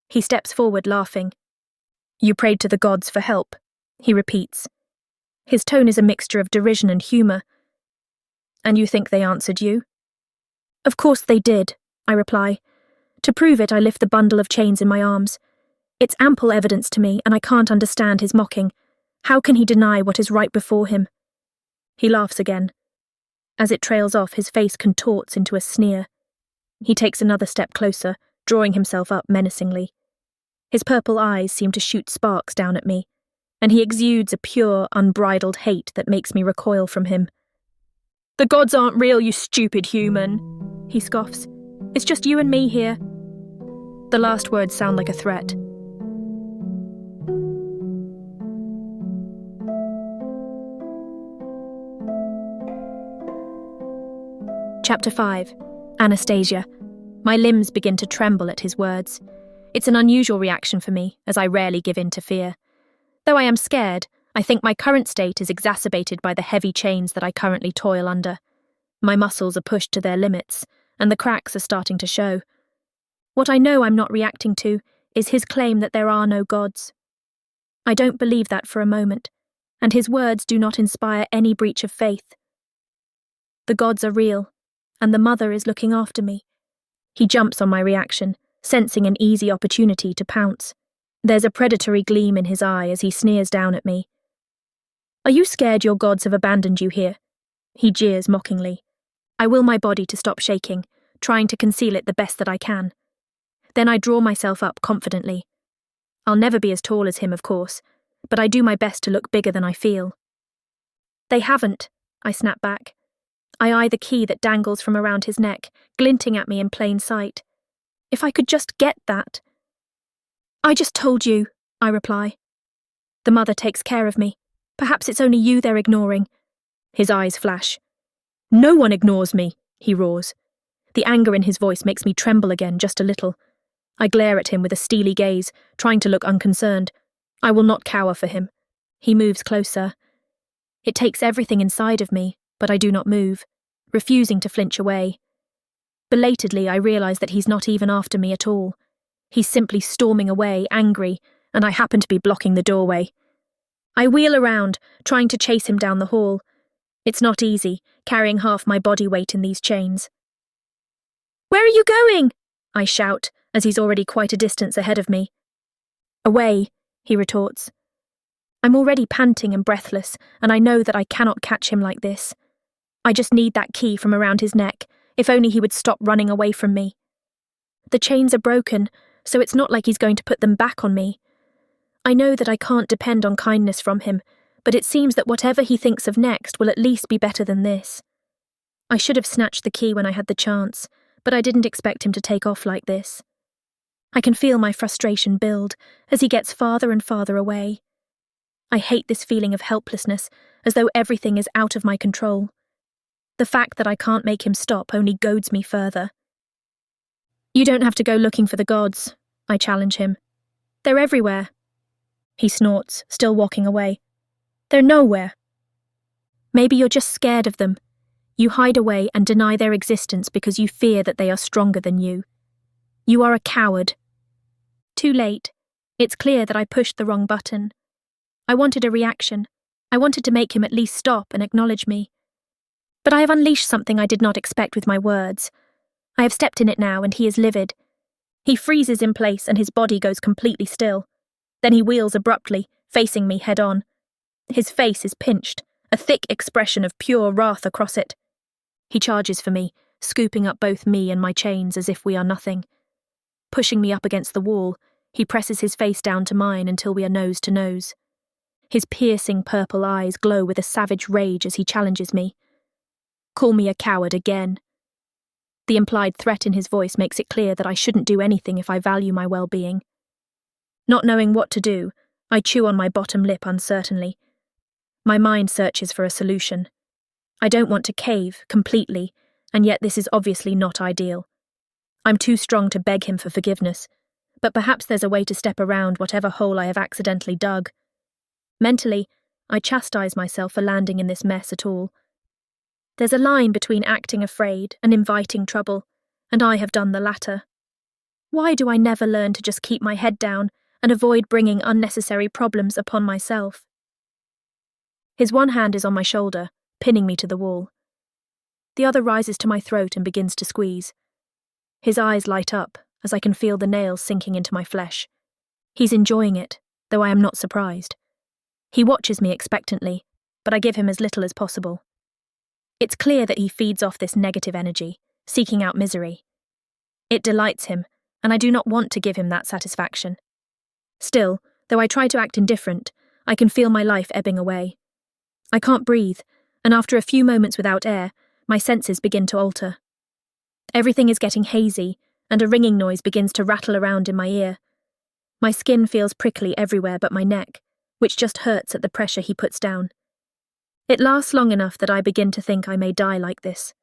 He steps forward laughing. "You prayed to the gods for help," he repeats. His tone is a mixture of derision and humour. "And you think they answered you?" "Of course they did," I reply. To prove it, I lift the bundle of chains in my arms. It's ample evidence to me, and I can't understand his mocking. How can he deny what is right before him? He laughs again. As it trails off, his face contorts into a sneer. He takes another step closer, drawing himself up menacingly. His purple eyes seem to shoot sparks down at me, and he exudes a pure, unbridled hate that makes me recoil from him. "The gods aren't real, you stupid human," he scoffs. "It's just you and me here." The last words sound like a threat. Chapter 5. Anastasia. My limbs begin to tremble at his words. It's an unusual reaction for me, as I rarely give in to fear. Though I am scared, I think my current state is exacerbated by the heavy chains that I currently toil under. My muscles are pushed to their limits, and the cracks are starting to show. What I know I'm not reacting to is his claim that there are no gods. I don't believe that for a moment, and his words do not inspire any breach of faith. The gods are real, and the mother is looking after me. He jumps on my reaction, sensing an easy opportunity to pounce. There's a predatory gleam in his eye as he sneers down at me. Are you scared your gods have abandoned you here? He jeers mockingly. I will my body to stop shaking, trying to conceal it the best that I can. Then I draw myself up confidently. I'll never be as tall as him, of course, but I do my best to look bigger than I feel. They haven't, I snap back. I eye the key that dangles from around his neck, glinting at me in plain sight. If I could just get that. I just told you, I reply. The mother takes care of me. Perhaps it's only you they're ignoring. His eyes flash. No one ignores me, he roars. The anger in his voice makes me tremble again just a little. I glare at him with a steely gaze, trying to look unconcerned. I will not cower for him. He moves closer. It takes everything inside of me, but I do not move, refusing to flinch away. Belatedly, I realize that he's not even after me at all. He's simply storming away, angry, and I happen to be blocking the doorway. I wheel around, trying to chase him down the hall. It's not easy, carrying half my body weight in these chains. Where are you going? I shout, as he's already quite a distance ahead of me. Away, he retorts. I'm already panting and breathless, and I know that I cannot catch him like this. I just need that key from around his neck, if only he would stop running away from me. The chains are broken, so it's not like he's going to put them back on me. I know that I can't depend on kindness from him, but it seems that whatever he thinks of next will at least be better than this. I should have snatched the key when I had the chance, but I didn't expect him to take off like this. I can feel my frustration build as he gets farther and farther away. I hate this feeling of helplessness, as though everything is out of my control. The fact that I can't make him stop only goads me further. You don't have to go looking for the gods, I challenge him. They're everywhere. He snorts, still walking away. They're nowhere. Maybe you're just scared of them. You hide away and deny their existence because you fear that they are stronger than you. You are a coward. Too late. It's clear that I pushed the wrong button. I wanted a reaction. I wanted to make him at least stop and acknowledge me. But I have unleashed something I did not expect with my words. I have stepped in it now, and he is livid. He freezes in place and his body goes completely still. Then he wheels abruptly, facing me head-on. His face is pinched, a thick expression of pure wrath across it. He charges for me, scooping up both me and my chains as if we are nothing. Pushing me up against the wall, he presses his face down to mine until we are nose to nose. His piercing purple eyes glow with a savage rage as he challenges me. Call me a coward again. The implied threat in his voice makes it clear that I shouldn't do anything if I value my well-being. Not knowing what to do, I chew on my bottom lip uncertainly. My mind searches for a solution. I don't want to cave completely, and yet this is obviously not ideal. I'm too strong to beg him for forgiveness, but perhaps there's a way to step around whatever hole I have accidentally dug. Mentally, I chastise myself for landing in this mess at all. There's a line between acting afraid and inviting trouble, and I have done the latter. Why do I never learn to just keep my head down and avoid bringing unnecessary problems upon myself? His one hand is on my shoulder, pinning me to the wall. The other rises to my throat and begins to squeeze. His eyes light up as I can feel the nails sinking into my flesh. He's enjoying it, though I am not surprised. He watches me expectantly, but I give him as little as possible. It's clear that he feeds off this negative energy, seeking out misery. It delights him, and I do not want to give him that satisfaction. Still, though I try to act indifferent, I can feel my life ebbing away. I can't breathe, and after a few moments without air, my senses begin to alter. Everything is getting hazy, and a ringing noise begins to rattle around in my ear. My skin feels prickly everywhere but my neck, which just hurts at the pressure he puts down. It lasts long enough that I begin to think I may die like this.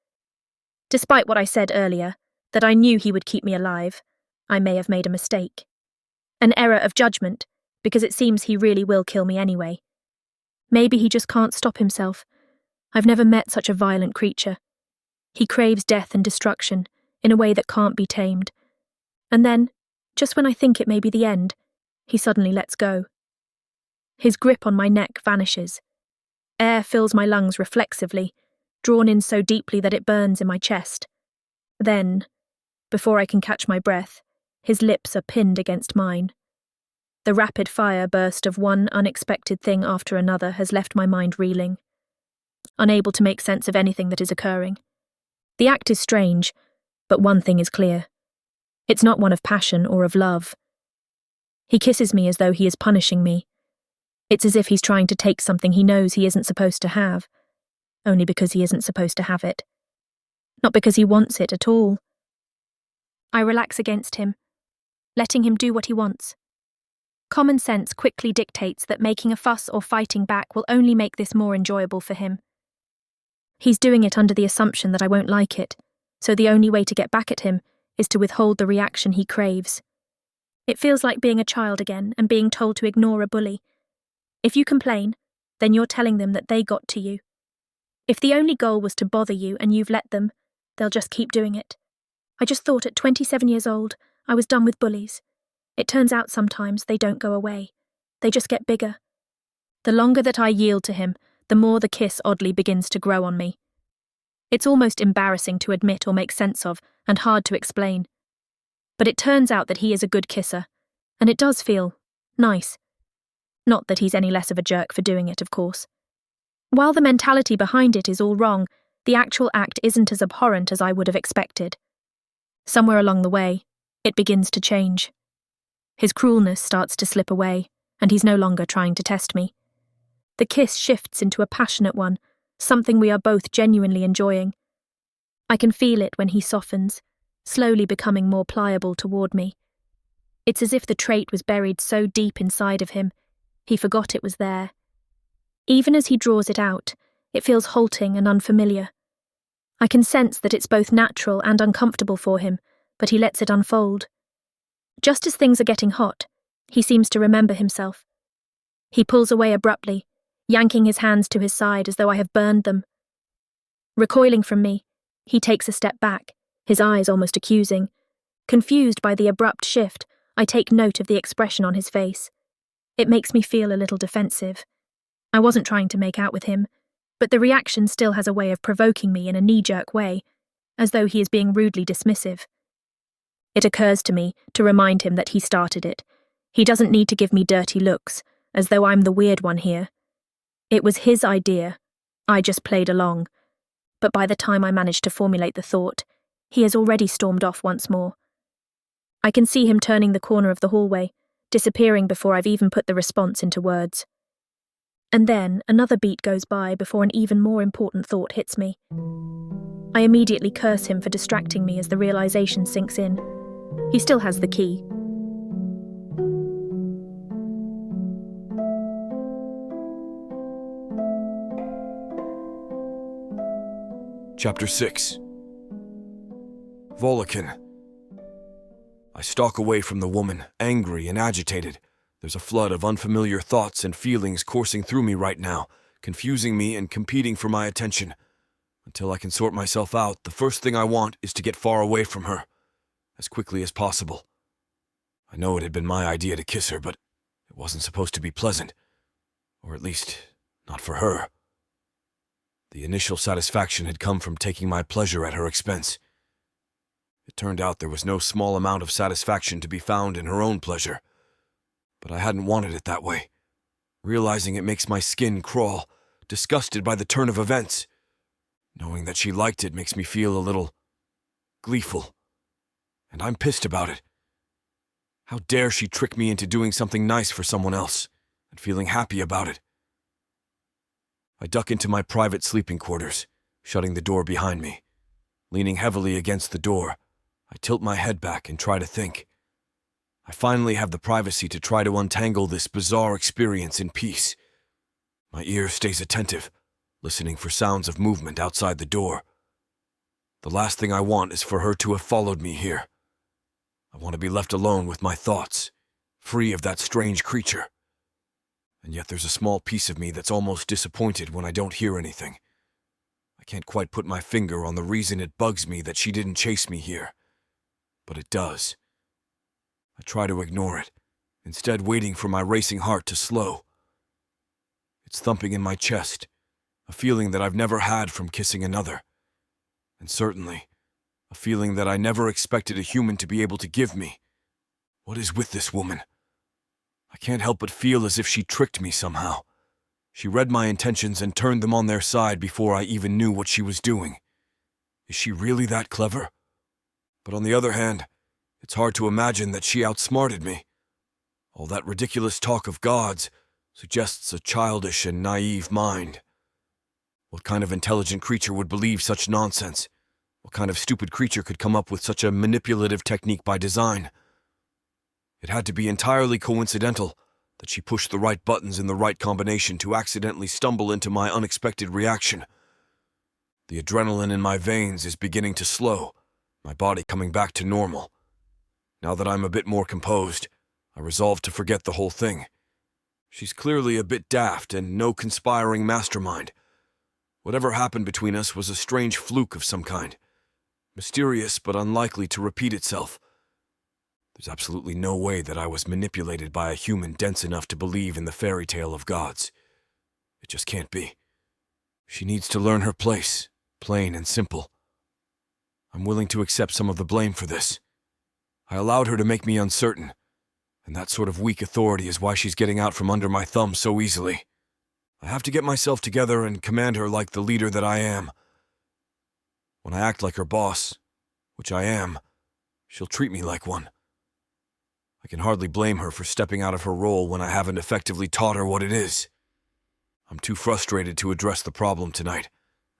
Despite what I said earlier, that I knew he would keep me alive, I may have made a mistake. An error of judgment, because it seems he really will kill me anyway. Maybe he just can't stop himself. I've never met such a violent creature. He craves death and destruction in a way that can't be tamed. And then, just when I think it may be the end, he suddenly lets go. His grip on my neck vanishes. Air fills my lungs reflexively, drawn in so deeply that it burns in my chest. Then, before I can catch my breath, his lips are pinned against mine. The rapid-fire burst of one unexpected thing after another has left my mind reeling, unable to make sense of anything that is occurring. The act is strange, but one thing is clear. It's not one of passion or of love. He kisses me as though he is punishing me. It's as if he's trying to take something he knows he isn't supposed to have, only because he isn't supposed to have it. Not because he wants it at all. I relax against him, letting him do what he wants. Common sense quickly dictates that making a fuss or fighting back will only make this more enjoyable for him. He's doing it under the assumption that I won't like it, so the only way to get back at him is to withhold the reaction he craves. It feels like being a child again and being told to ignore a bully. If you complain, then you're telling them that they got to you. If the only goal was to bother you and you've let them, they'll just keep doing it. I just thought at 27 years old, I was done with bullies. It turns out sometimes they don't go away. They just get bigger. The longer that I yield to him, the more the kiss oddly begins to grow on me. It's almost embarrassing to admit or make sense of, and hard to explain. But it turns out that he is a good kisser, and it does feel nice. Not that he's any less of a jerk for doing it, of course. While the mentality behind it is all wrong, the actual act isn't as abhorrent as I would have expected. Somewhere along the way, it begins to change. His cruelness starts to slip away, and he's no longer trying to test me. The kiss shifts into a passionate one, something we are both genuinely enjoying. I can feel it when he softens, slowly becoming more pliable toward me. It's as if the trait was buried so deep inside of him, he forgot it was there. Even as he draws it out, it feels halting and unfamiliar. I can sense that it's both natural and uncomfortable for him, but he lets it unfold. Just as things are getting hot, he seems to remember himself. He pulls away abruptly, yanking his hands to his side as though I have burned them. Recoiling from me, he takes a step back, his eyes almost accusing. Confused by the abrupt shift, I take note of the expression on his face. It makes me feel a little defensive. I wasn't trying to make out with him, but the reaction still has a way of provoking me in a knee-jerk way, as though he is being rudely dismissive. It occurs to me to remind him that he started it. He doesn't need to give me dirty looks, as though I'm the weird one here. It was his idea. I just played along. But by the time I managed to formulate the thought, he has already stormed off once more. I can see him turning the corner of the hallway, disappearing before I've even put the response into words. And then another beat goes by before an even more important thought hits me. I immediately curse him for distracting me as the realization sinks in. He still has the key. Chapter 6. Volikan. I stalk away from the woman, angry and agitated. There's a flood of unfamiliar thoughts and feelings coursing through me right now, confusing me and competing for my attention. Until I can sort myself out, the first thing I want is to get far away from her, as quickly as possible. I know it had been my idea to kiss her, but it wasn't supposed to be pleasant. Or at least, not for her. The initial satisfaction had come from taking my pleasure at her expense. It turned out there was no small amount of satisfaction to be found in her own pleasure. But I hadn't wanted it that way. Realizing it makes my skin crawl, disgusted by the turn of events. Knowing that she liked it makes me feel a little gleeful. And I'm pissed about it. How dare she trick me into doing something nice for someone else, and feeling happy about it. I duck into my private sleeping quarters, shutting the door behind me. Leaning heavily against the door, I tilt my head back and try to think. I finally have the privacy to try to untangle this bizarre experience in peace. My ear stays attentive, listening for sounds of movement outside the door. The last thing I want is for her to have followed me here. I want to be left alone with my thoughts, free of that strange creature. And yet there's a small piece of me that's almost disappointed when I don't hear anything. I can't quite put my finger on the reason it bugs me that she didn't chase me here. But it does. I try to ignore it, instead waiting for my racing heart to slow. It's thumping in my chest, a feeling that I've never had from kissing another, and certainly a feeling that I never expected a human to be able to give me. What is with this woman? I can't help but feel as if she tricked me somehow. She read my intentions and turned them on their side before I even knew what she was doing. Is she really that clever? But on the other hand, it's hard to imagine that she outsmarted me. All that ridiculous talk of gods suggests a childish and naive mind. What kind of intelligent creature would believe such nonsense? What kind of stupid creature could come up with such a manipulative technique by design? It had to be entirely coincidental that she pushed the right buttons in the right combination to accidentally stumble into my unexpected reaction. The adrenaline in my veins is beginning to slow, my body coming back to normal. Now that I'm a bit more composed, I resolve to forget the whole thing. She's clearly a bit daft and no conspiring mastermind. Whatever happened between us was a strange fluke of some kind, mysterious but unlikely to repeat itself. There's absolutely no way that I was manipulated by a human dense enough to believe in the fairy tale of gods. It just can't be. She needs to learn her place, plain and simple. I'm willing to accept some of the blame for this. I allowed her to make me uncertain, and that sort of weak authority is why she's getting out from under my thumb so easily. I have to get myself together and command her like the leader that I am. When I act like her boss, which I am, she'll treat me like one. I can hardly blame her for stepping out of her role when I haven't effectively taught her what it is. I'm too frustrated to address the problem tonight,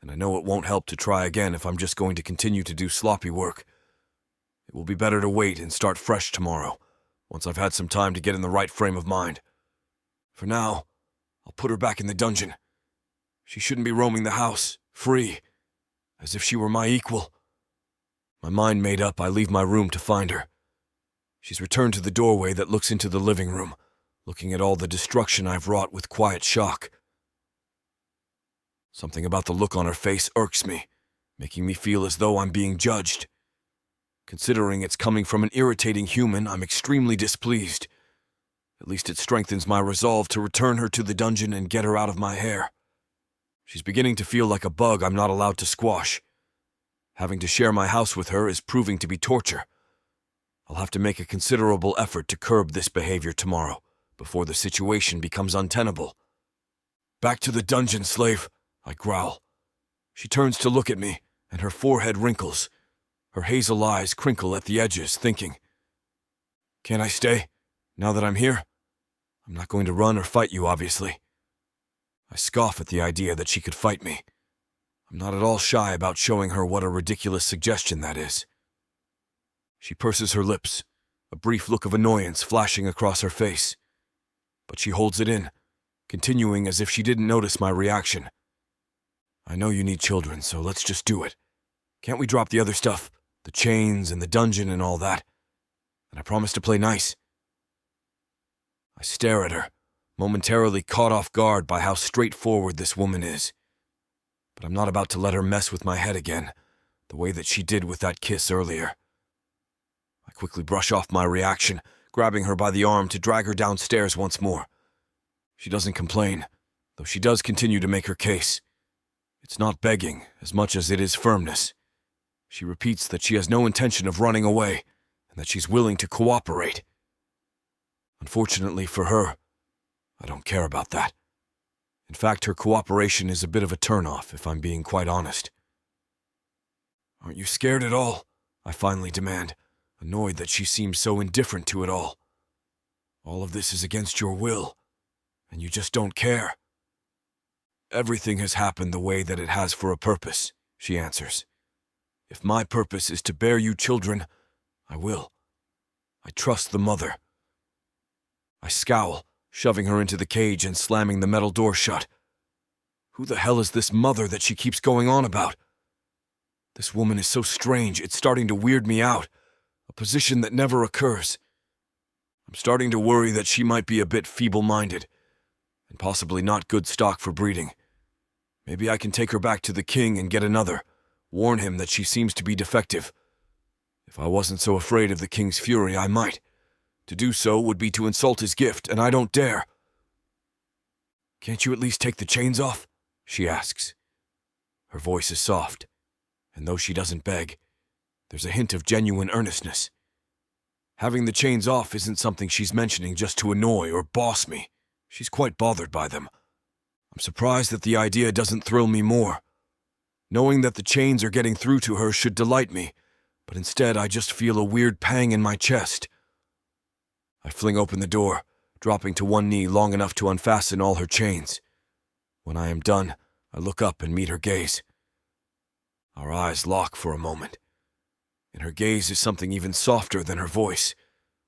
and I know it won't help to try again if I'm just going to continue to do sloppy work. It will be better to wait and start fresh tomorrow, once I've had some time to get in the right frame of mind. For now, I'll put her back in the dungeon. She shouldn't be roaming the house, free, as if she were my equal. My mind made up, I leave my room to find her. She's returned to the doorway that looks into the living room, looking at all the destruction I've wrought with quiet shock. Something about the look on her face irks me, making me feel as though I'm being judged. Considering it's coming from an irritating human, I'm extremely displeased. At least it strengthens my resolve to return her to the dungeon and get her out of my hair. She's beginning to feel like a bug I'm not allowed to squash. Having to share my house with her is proving to be torture. I'll have to make a considerable effort to curb this behavior tomorrow, before the situation becomes untenable. Back to the dungeon, slave, I growl. She turns to look at me, and her forehead wrinkles. Her hazel eyes crinkle at the edges, thinking, "Can't I stay, now that I'm here? I'm not going to run or fight you, obviously." I scoff at the idea that she could fight me. I'm not at all shy about showing her what a ridiculous suggestion that is. She purses her lips, a brief look of annoyance flashing across her face. But she holds it in, continuing as if she didn't notice my reaction. "I know you need children, so let's just do it. Can't we drop the other stuff, the chains and the dungeon and all that? And I promise to play nice." I stare at her, momentarily caught off guard by how straightforward this woman is. But I'm not about to let her mess with my head again, the way that she did with that kiss earlier. I quickly brush off my reaction, grabbing her by the arm to drag her downstairs once more. She doesn't complain, though she does continue to make her case. It's not begging as much as it is firmness. She repeats that she has no intention of running away, and that she's willing to cooperate. Unfortunately for her, I don't care about that. In fact, her cooperation is a bit of a turn-off, if I'm being quite honest. "Aren't you scared at all?" I finally demand, annoyed that she seems so indifferent to it all. "All of this is against your will, and you just don't care." "Everything has happened the way that it has for a purpose," she answers. "If my purpose is to bear you children, I will. I trust the mother." I scowl, shoving her into the cage and slamming the metal door shut. Who the hell is this mother that she keeps going on about? This woman is so strange, it's starting to weird me out, a position that never occurs. I'm starting to worry that she might be a bit feeble-minded, and possibly not good stock for breeding. Maybe I can take her back to the king and get another, warn him that she seems to be defective. If I wasn't so afraid of the king's fury, I might. To do so would be to insult his gift, and I don't dare. "Can't you at least take the chains off?" she asks. Her voice is soft, and though she doesn't beg, there's a hint of genuine earnestness. Having the chains off isn't something she's mentioning just to annoy or boss me. She's quite bothered by them. I'm surprised that the idea doesn't thrill me more. Knowing that the chains are getting through to her should delight me, but instead I just feel a weird pang in my chest. I fling open the door, dropping to one knee long enough to unfasten all her chains. When I am done, I look up and meet her gaze. Our eyes lock for a moment. In her gaze is something even softer than her voice,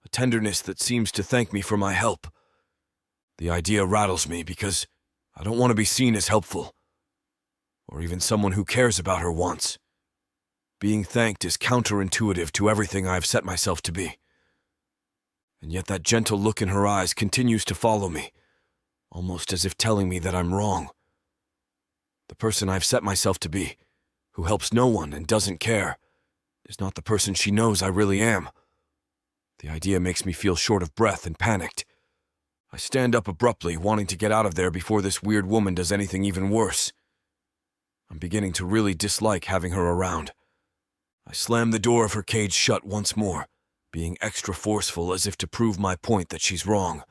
a tenderness that seems to thank me for my help. The idea rattles me because I don't want to be seen as helpful, or even someone who cares about her once. Being thanked is counterintuitive to everything I have set myself to be. And yet that gentle look in her eyes continues to follow me, almost as if telling me that I'm wrong. The person I've set myself to be, who helps no one and doesn't care, is not the person she knows I really am. The idea makes me feel short of breath and panicked. I stand up abruptly, wanting to get out of there before this weird woman does anything even worse. I'm beginning to really dislike having her around. I slam the door of her cage shut once more, being extra forceful as if to prove my point that she's wrong.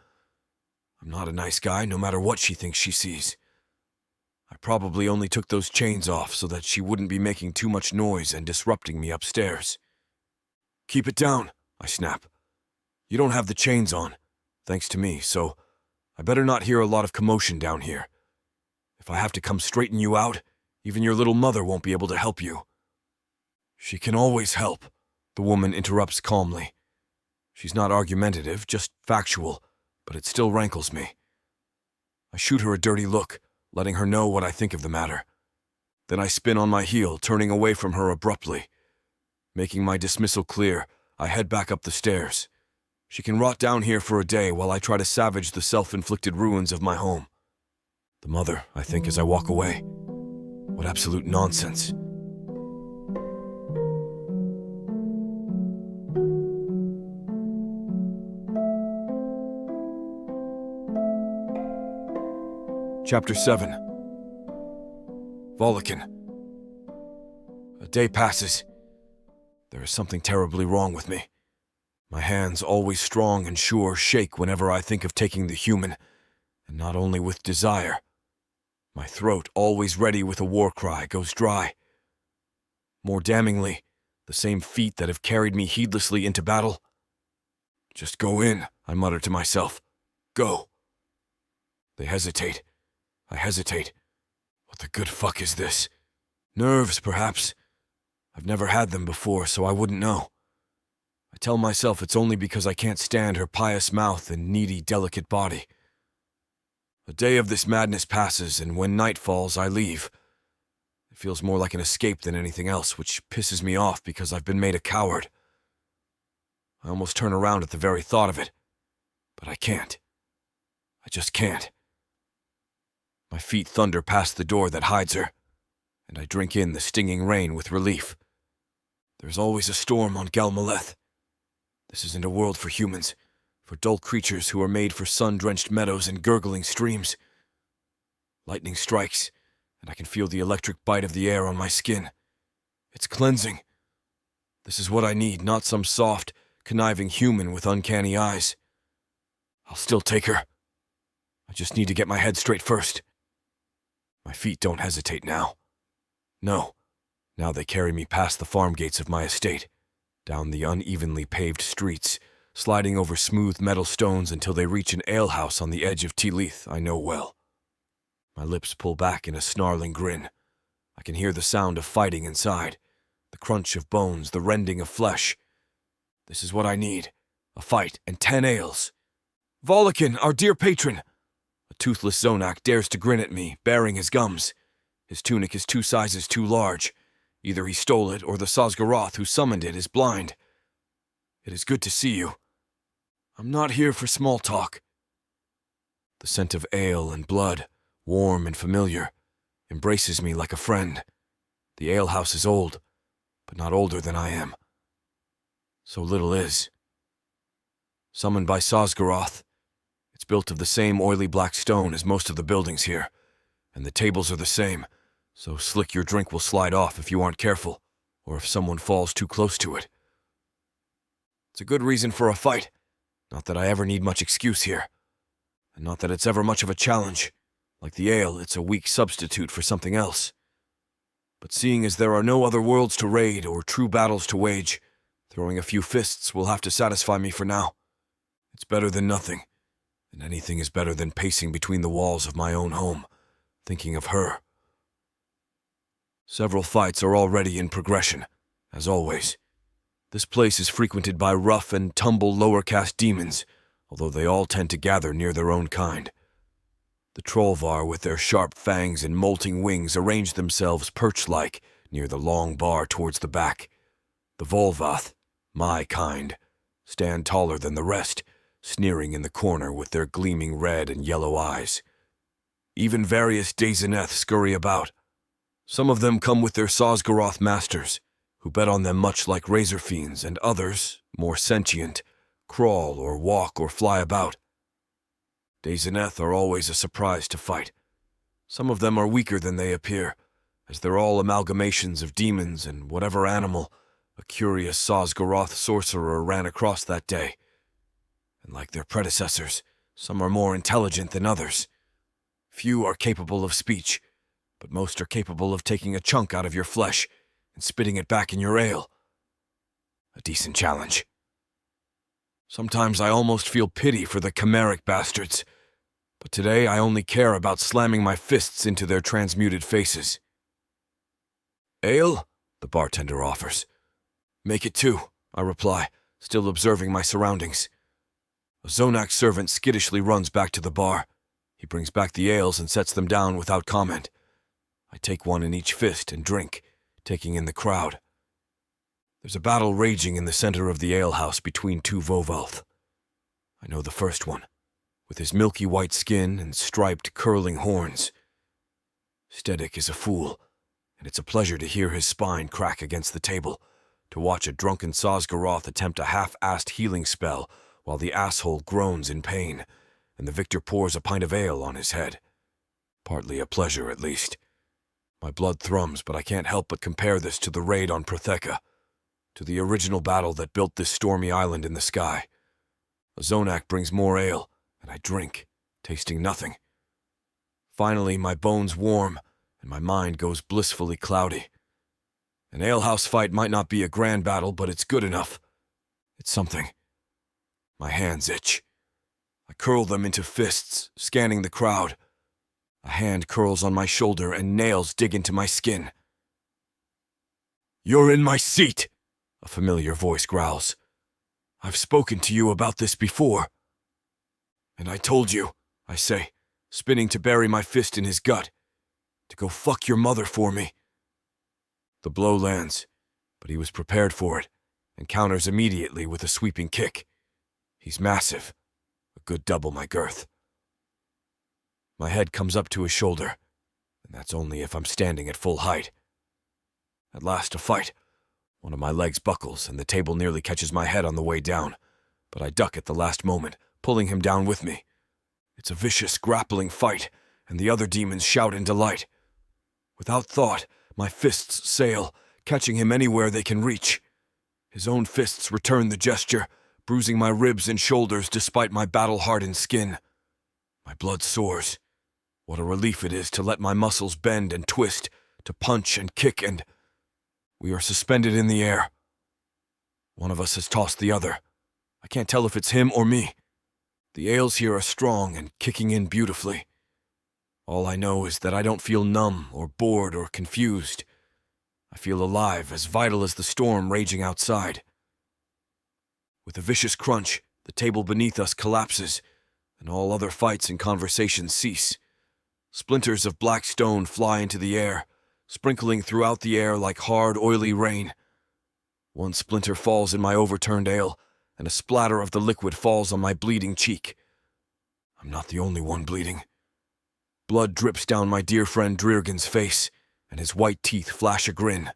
I'm not a nice guy, no matter what she thinks she sees. I probably only took those chains off so that she wouldn't be making too much noise and disrupting me upstairs. "Keep it down," I snap. "You don't have the chains on, thanks to me, so I better not hear a lot of commotion down here. If I have to come straighten you out, even your little mother won't be able to help you." "She can always help," the woman interrupts calmly. She's not argumentative, just factual, but it still rankles me. I shoot her a dirty look, letting her know what I think of the matter. Then I spin on my heel, turning away from her abruptly. Making my dismissal clear, I head back up the stairs. She can rot down here for a day while I try to salvage the self-inflicted ruins of my home. The mother, I think, as I walk away. What absolute nonsense. Chapter 7. Volikan. A day passes. There is something terribly wrong with me. My hands, always strong and sure, shake whenever I think of taking the human, and not only with desire. My throat, always ready with a war cry, goes dry. More damningly, the same feet that have carried me heedlessly into battle. "Just go in," I mutter to myself. "Go." They hesitate. I hesitate. What the good fuck is this? Nerves, perhaps. I've never had them before, so I wouldn't know. I tell myself it's only because I can't stand her pious mouth and needy, delicate body. A day of this madness passes, and when night falls, I leave. It feels more like an escape than anything else, which pisses me off because I've been made a coward. I almost turn around at the very thought of it, but I can't. I just can't. My feet thunder past the door that hides her, and I drink in the stinging rain with relief. There's always a storm on Galmaleth. This isn't a world for humans, for dull creatures who are made for sun-drenched meadows and gurgling streams. Lightning strikes, and I can feel the electric bite of the air on my skin. It's cleansing. This is what I need, not some soft, conniving human with uncanny eyes. I'll still take her. I just need to get my head straight first. My feet don't hesitate now. No, now they carry me past the farm gates of my estate, down the unevenly paved streets, sliding over smooth metal stones until they reach an alehouse on the edge of Tilith I know well. My lips pull back in a snarling grin. I can hear the sound of fighting inside, the crunch of bones, the rending of flesh. This is what I need, a fight and 10 ales. "Volikan, our dear patron!" A toothless Zonak dares to grin at me, baring his gums. His tunic is 2 sizes too large. Either he stole it, or the Sazgarath who summoned it is blind. "It is good to see you. I'm not here for small talk." The scent of ale and blood, warm and familiar, embraces me like a friend. The alehouse is old, but not older than I am. So little is. Summoned by Sazgarath, it's built of the same oily black stone as most of the buildings here, and the tables are the same, so slick your drink will slide off if you aren't careful, or if someone falls too close to it. It's a good reason for a fight, not that I ever need much excuse here, and not that it's ever much of a challenge. Like the ale, it's a weak substitute for something else. But seeing as there are no other worlds to raid or true battles to wage, throwing a few fists will have to satisfy me for now. It's better than nothing, and anything is better than pacing between the walls of my own home, thinking of her. Several fights are already in progression, as always. This place is frequented by rough and tumble lower caste demons, although they all tend to gather near their own kind. The Trollvar with their sharp fangs and molting wings arrange themselves perch-like near the long bar towards the back. The Volvath, my kind, stand taller than the rest, sneering in the corner with their gleaming red and yellow eyes. Even various Dazeneth scurry about. Some of them come with their Sazgoroth masters, who bet on them much like razor fiends, and others, more sentient, crawl or walk or fly about. Dazeneth are always a surprise to fight. Some of them are weaker than they appear, as they're all amalgamations of demons and whatever animal a curious Sazgoroth sorcerer ran across that day. And like their predecessors, some are more intelligent than others. Few are capable of speech, but most are capable of taking a chunk out of your flesh and spitting it back in your ale. A decent challenge. Sometimes I almost feel pity for the chimeric bastards, but today I only care about slamming my fists into their transmuted faces. Ale? The bartender offers. Make it two, I reply, still observing my surroundings. A Zonak servant skittishly runs back to the bar. He brings back the ales and sets them down without comment. I take one in each fist and drink, taking in the crowd. There's a battle raging in the center of the alehouse between two Vovalth. I know the first one, with his milky white skin and striped, curling horns. Stedik is a fool, and it's a pleasure to hear his spine crack against the table, to watch a drunken Sazgoroth attempt a half-assed healing spell while the asshole groans in pain, and the victor pours a pint of ale on his head. Partly a pleasure, at least. My blood thrums, but I can't help but compare this to the raid on Protheka, to the original battle that built this stormy island in the sky. A Zonak brings more ale, and I drink, tasting nothing. Finally, my bones warm, and my mind goes blissfully cloudy. An alehouse fight might not be a grand battle, but it's good enough. It's something. My hands itch. I curl them into fists, scanning the crowd. A hand curls on my shoulder and nails dig into my skin. "You're in my seat," a familiar voice growls. "I've spoken to you about this before." "And I told you," I say, spinning to bury my fist in his gut, "to go fuck your mother for me." The blow lands, but he was prepared for it, and counters immediately with a sweeping kick. He's massive, a good double my girth. My head comes up to his shoulder, and that's only if I'm standing at full height. At last, a fight. One of my legs buckles, and the table nearly catches my head on the way down, but I duck at the last moment, pulling him down with me. It's a vicious, grappling fight, and the other demons shout in delight. Without thought, my fists sail, catching him anywhere they can reach. His own fists return the gesture, bruising my ribs and shoulders despite my battle-hardened skin. My blood soars. What a relief it is to let my muscles bend and twist, to punch and kick and... We are suspended in the air. One of us has tossed the other. I can't tell if it's him or me. The ales here are strong and kicking in beautifully. All I know is that I don't feel numb or bored or confused. I feel alive, as vital as the storm raging outside. With a vicious crunch, the table beneath us collapses, and all other fights and conversations cease. Splinters of black stone fly into the air, sprinkling throughout the air like hard, oily rain. One splinter falls in my overturned ale, and a splatter of the liquid falls on my bleeding cheek. I'm not the only one bleeding. Blood drips down my dear friend Dreergan's face, and his white teeth flash a grin.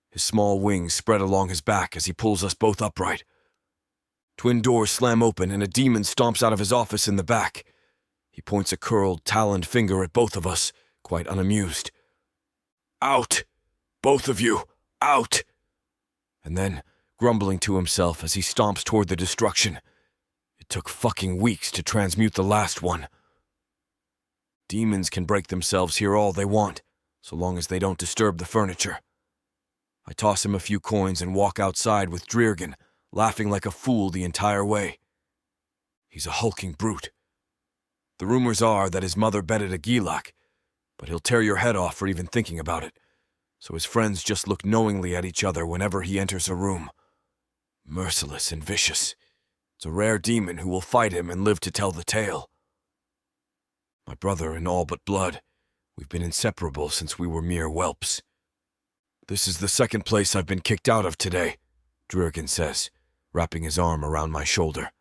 His small wings spread along his back as he pulls us both upright. Twin doors slam open, and a demon stomps out of his office in the back. He points a curled, taloned finger at both of us, quite unamused. "Out! Both of you! Out!" And then, grumbling to himself as he stomps toward the destruction, "It took fucking weeks to transmute the last one." Demons can break themselves here all they want, so long as they don't disturb the furniture. I toss him a few coins and walk outside with Dreergen, laughing like a fool the entire way. He's a hulking brute. The rumors are that his mother bedded a Gilak, but he'll tear your head off for even thinking about it, so his friends just look knowingly at each other whenever he enters a room. Merciless and vicious. It's a rare demon who will fight him and live to tell the tale. My brother in all but blood, we've been inseparable since we were mere whelps. "This is the second place I've been kicked out of today," Dreergen says, wrapping his arm around my shoulder.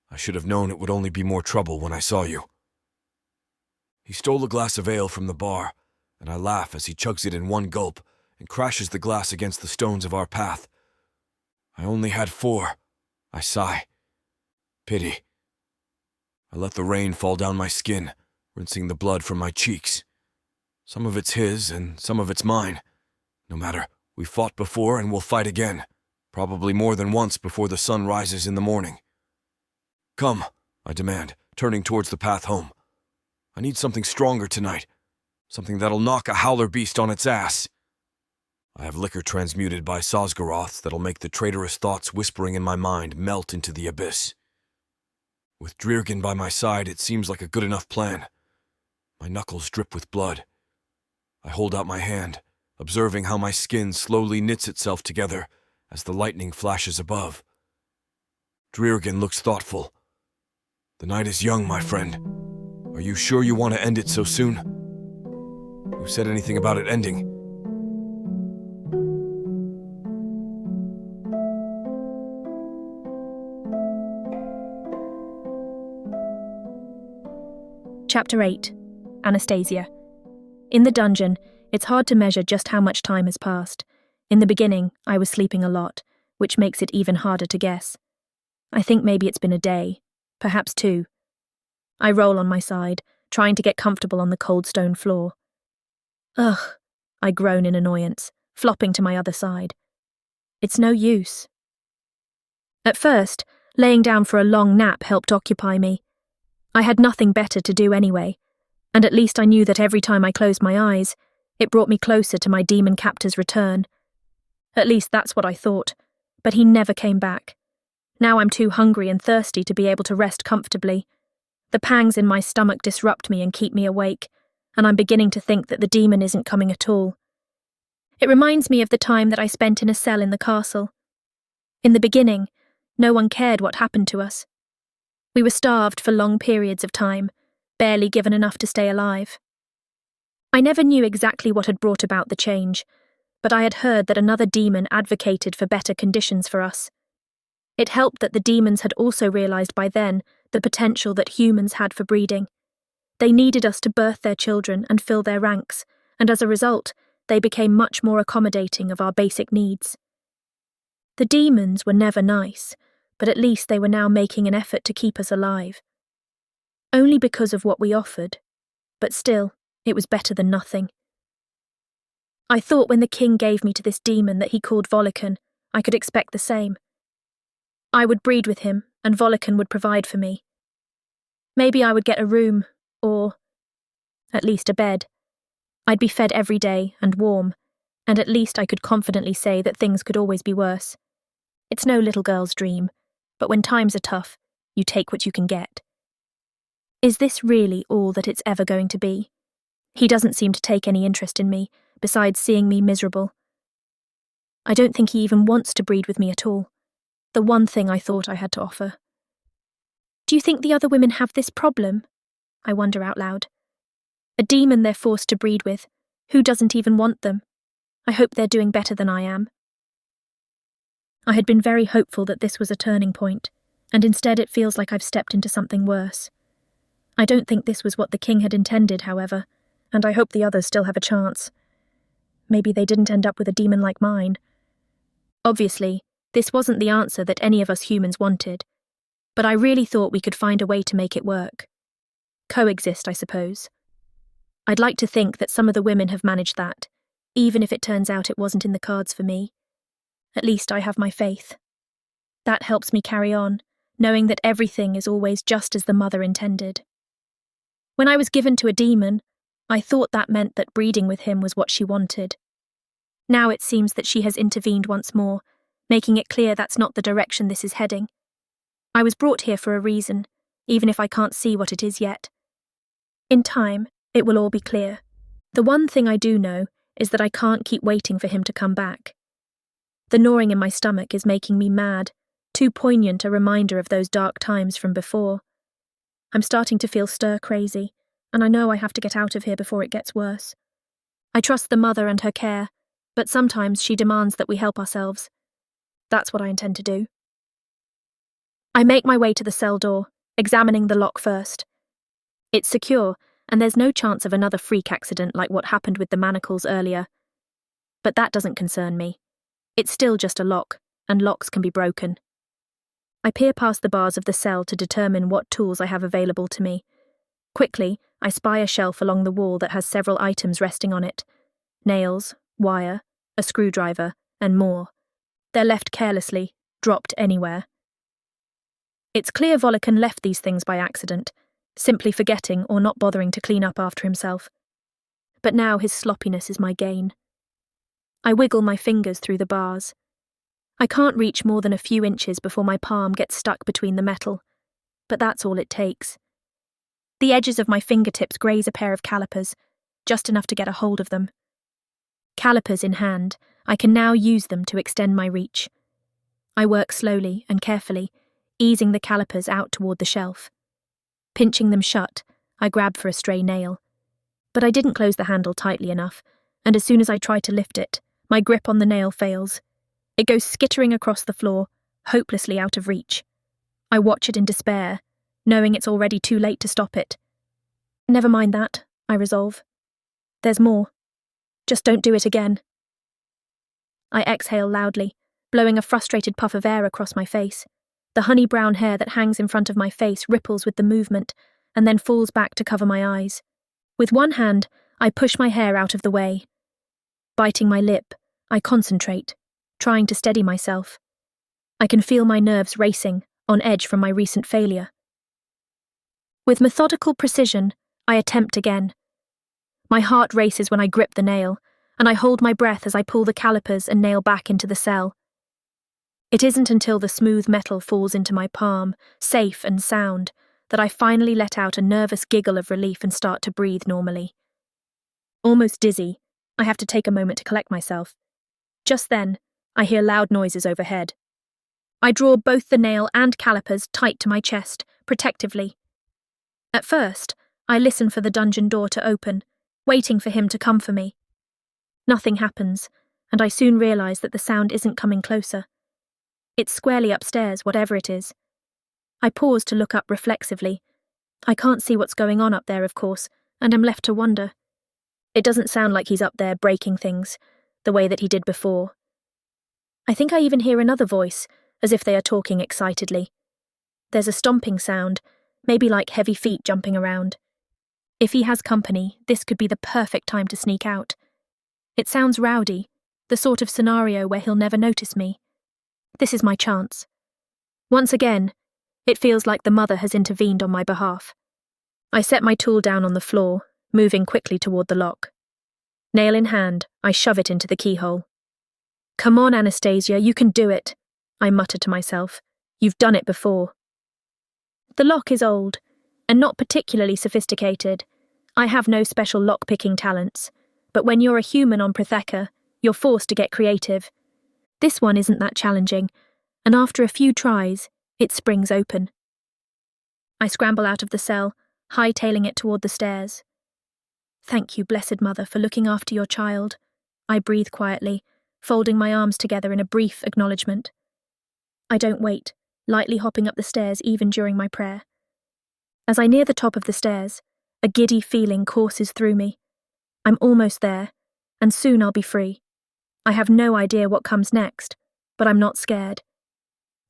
"I should have known it would only be more trouble when I saw you." He stole a glass of ale from the bar, and I laugh as he chugs it in one gulp and crashes the glass against the stones of our path. "I only had 4. I sigh. Pity. I let the rain fall down my skin, rinsing the blood from my cheeks. Some of it's his and some of it's mine. No matter, we fought before and we'll fight again, probably more than once before the sun rises in the morning." "Come," I demand, turning towards the path home. "I need something stronger tonight, something that'll knock a howler beast on its ass. I have liquor transmuted by Sosgaroth that'll make the traitorous thoughts whispering in my mind melt into the abyss. With Dreergen by my side, it seems like a good enough plan. My knuckles drip with blood. I hold out my hand, observing how my skin slowly knits itself together as the lightning flashes above. Dreergen looks thoughtful. "The night is young, my friend. Are you sure you want to end it so soon? Who said anything about it ending?" Chapter 8. Anastasia. In the dungeon, it's hard to measure just how much time has passed. In the beginning, I was sleeping a lot, which makes it even harder to guess. I think maybe it's been a day, perhaps 2. I roll on my side, trying to get comfortable on the cold stone floor. Ugh, I groan in annoyance, flopping to my other side. It's no use. At first, laying down for a long nap helped occupy me. I had nothing better to do anyway, and at least I knew that every time I closed my eyes, it brought me closer to my demon captor's return. At least that's what I thought, but he never came back. Now I'm too hungry and thirsty to be able to rest comfortably. The pangs in my stomach disrupt me and keep me awake, and I'm beginning to think that the demon isn't coming at all. It reminds me of the time that I spent in a cell in the castle. In the beginning, no one cared what happened to us. We were starved for long periods of time, barely given enough to stay alive. I never knew exactly what had brought about the change, but I had heard that another demon advocated for better conditions for us. It helped that the demons had also realized by then the potential that humans had for breeding. They needed us to birth their children and fill their ranks, and as a result, they became much more accommodating of our basic needs. The demons were never nice, but at least they were now making an effort to keep us alive. Only because of what we offered, but still, it was better than nothing. I thought when the king gave me to this demon that he called Volikan, I could expect the same. I would breed with him, and Volikan would provide for me. Maybe I would get a room, or at least a bed. I'd be fed every day and warm, and at least I could confidently say that things could always be worse. It's no little girl's dream, but when times are tough, you take what you can get. Is this really all that it's ever going to be? He doesn't seem to take any interest in me, besides seeing me miserable. I don't think he even wants to breed with me at all. The one thing I thought I had to offer. Do you think the other women have this problem? I wonder out loud. A demon they're forced to breed with, who doesn't even want them. I hope they're doing better than I am. I had been very hopeful that this was a turning point, and instead it feels like I've stepped into something worse. I don't think this was what the king had intended, however, and I hope the others still have a chance. Maybe they didn't end up with a demon like mine. Obviously, this wasn't the answer that any of us humans wanted, but I really thought we could find a way to make it work. Coexist, I suppose. I'd like to think that some of the women have managed that, even if it turns out it wasn't in the cards for me. At least I have my faith. That helps me carry on, knowing that everything is always just as the mother intended. When I was given to a demon, I thought that meant that breeding with him was what she wanted. Now it seems that she has intervened once more, making it clear that's not the direction this is heading. I was brought here for a reason, even if I can't see what it is yet. In time, it will all be clear. The one thing I do know is that I can't keep waiting for him to come back. The gnawing in my stomach is making me mad, too poignant a reminder of those dark times from before. I'm starting to feel stir-crazy, and I know I have to get out of here before it gets worse. I trust the mother and her care, but sometimes she demands that we help ourselves. That's what I intend to do. I make my way to the cell door, examining the lock first. It's secure, and there's no chance of another freak accident like what happened with the manacles earlier. But that doesn't concern me. It's still just a lock, and locks can be broken. I peer past the bars of the cell to determine what tools I have available to me. Quickly, I spy a shelf along the wall that has several items resting on it. Nails, wire, a screwdriver, and more. They're left carelessly, dropped anywhere. It's clear Volikan left these things by accident, simply forgetting or not bothering to clean up after himself. But now his sloppiness is my gain. I wiggle my fingers through the bars. I can't reach more than a few inches before my palm gets stuck between the metal, but that's all it takes. The edges of my fingertips graze a pair of calipers, just enough to get a hold of them. Calipers in hand, I can now use them to extend my reach. I work slowly and carefully, easing the calipers out toward the shelf. Pinching them shut, I grab for a stray nail. But I didn't close the handle tightly enough, and as soon as I try to lift it, my grip on the nail fails. It goes skittering across the floor, hopelessly out of reach. I watch it in despair, knowing it's already too late to stop it. Never mind that, I resolve. There's more. Just don't do it again. I exhale loudly, blowing a frustrated puff of air across my face. The honey-brown hair that hangs in front of my face ripples with the movement, and then falls back to cover my eyes. With one hand, I push my hair out of the way. Biting my lip, I concentrate, trying to steady myself. I can feel my nerves racing, on edge from my recent failure. With methodical precision, I attempt again. My heart races when I grip the nail, and I hold my breath as I pull the calipers and nail back into the cell. It isn't until the smooth metal falls into my palm, safe and sound, that I finally let out a nervous giggle of relief and start to breathe normally. Almost dizzy, I have to take a moment to collect myself. Just then, I hear loud noises overhead. I draw both the nail and calipers tight to my chest, protectively. At first, I listen for the dungeon door to open, waiting for him to come for me. Nothing happens, and I soon realise that the sound isn't coming closer. It's squarely upstairs, whatever it is. I pause to look up reflexively. I can't see what's going on up there, of course, and I'm left to wonder. It doesn't sound like he's up there breaking things, the way that he did before. I think I even hear another voice, as if they are talking excitedly. There's a stomping sound, maybe like heavy feet jumping around. If he has company, this could be the perfect time to sneak out. It sounds rowdy, the sort of scenario where he'll never notice me. This is my chance. Once again, it feels like the mother has intervened on my behalf. I set my tool down on the floor, moving quickly toward the lock. Nail in hand, I shove it into the keyhole. "Come on, Anastasia, you can do it," I mutter to myself. "You've done it before." The lock is old, and not particularly sophisticated. I have no special lock-picking talents, but when you're a human on Protheka, you're forced to get creative. This one isn't that challenging, and after a few tries, it springs open. I scramble out of the cell, hightailing it toward the stairs. "Thank you, Blessed Mother, for looking after your child," I breathe quietly, folding my arms together in a brief acknowledgement. I don't wait, lightly hopping up the stairs even during my prayer. As I near the top of the stairs, a giddy feeling courses through me. I'm almost there, and soon I'll be free. I have no idea what comes next, but I'm not scared.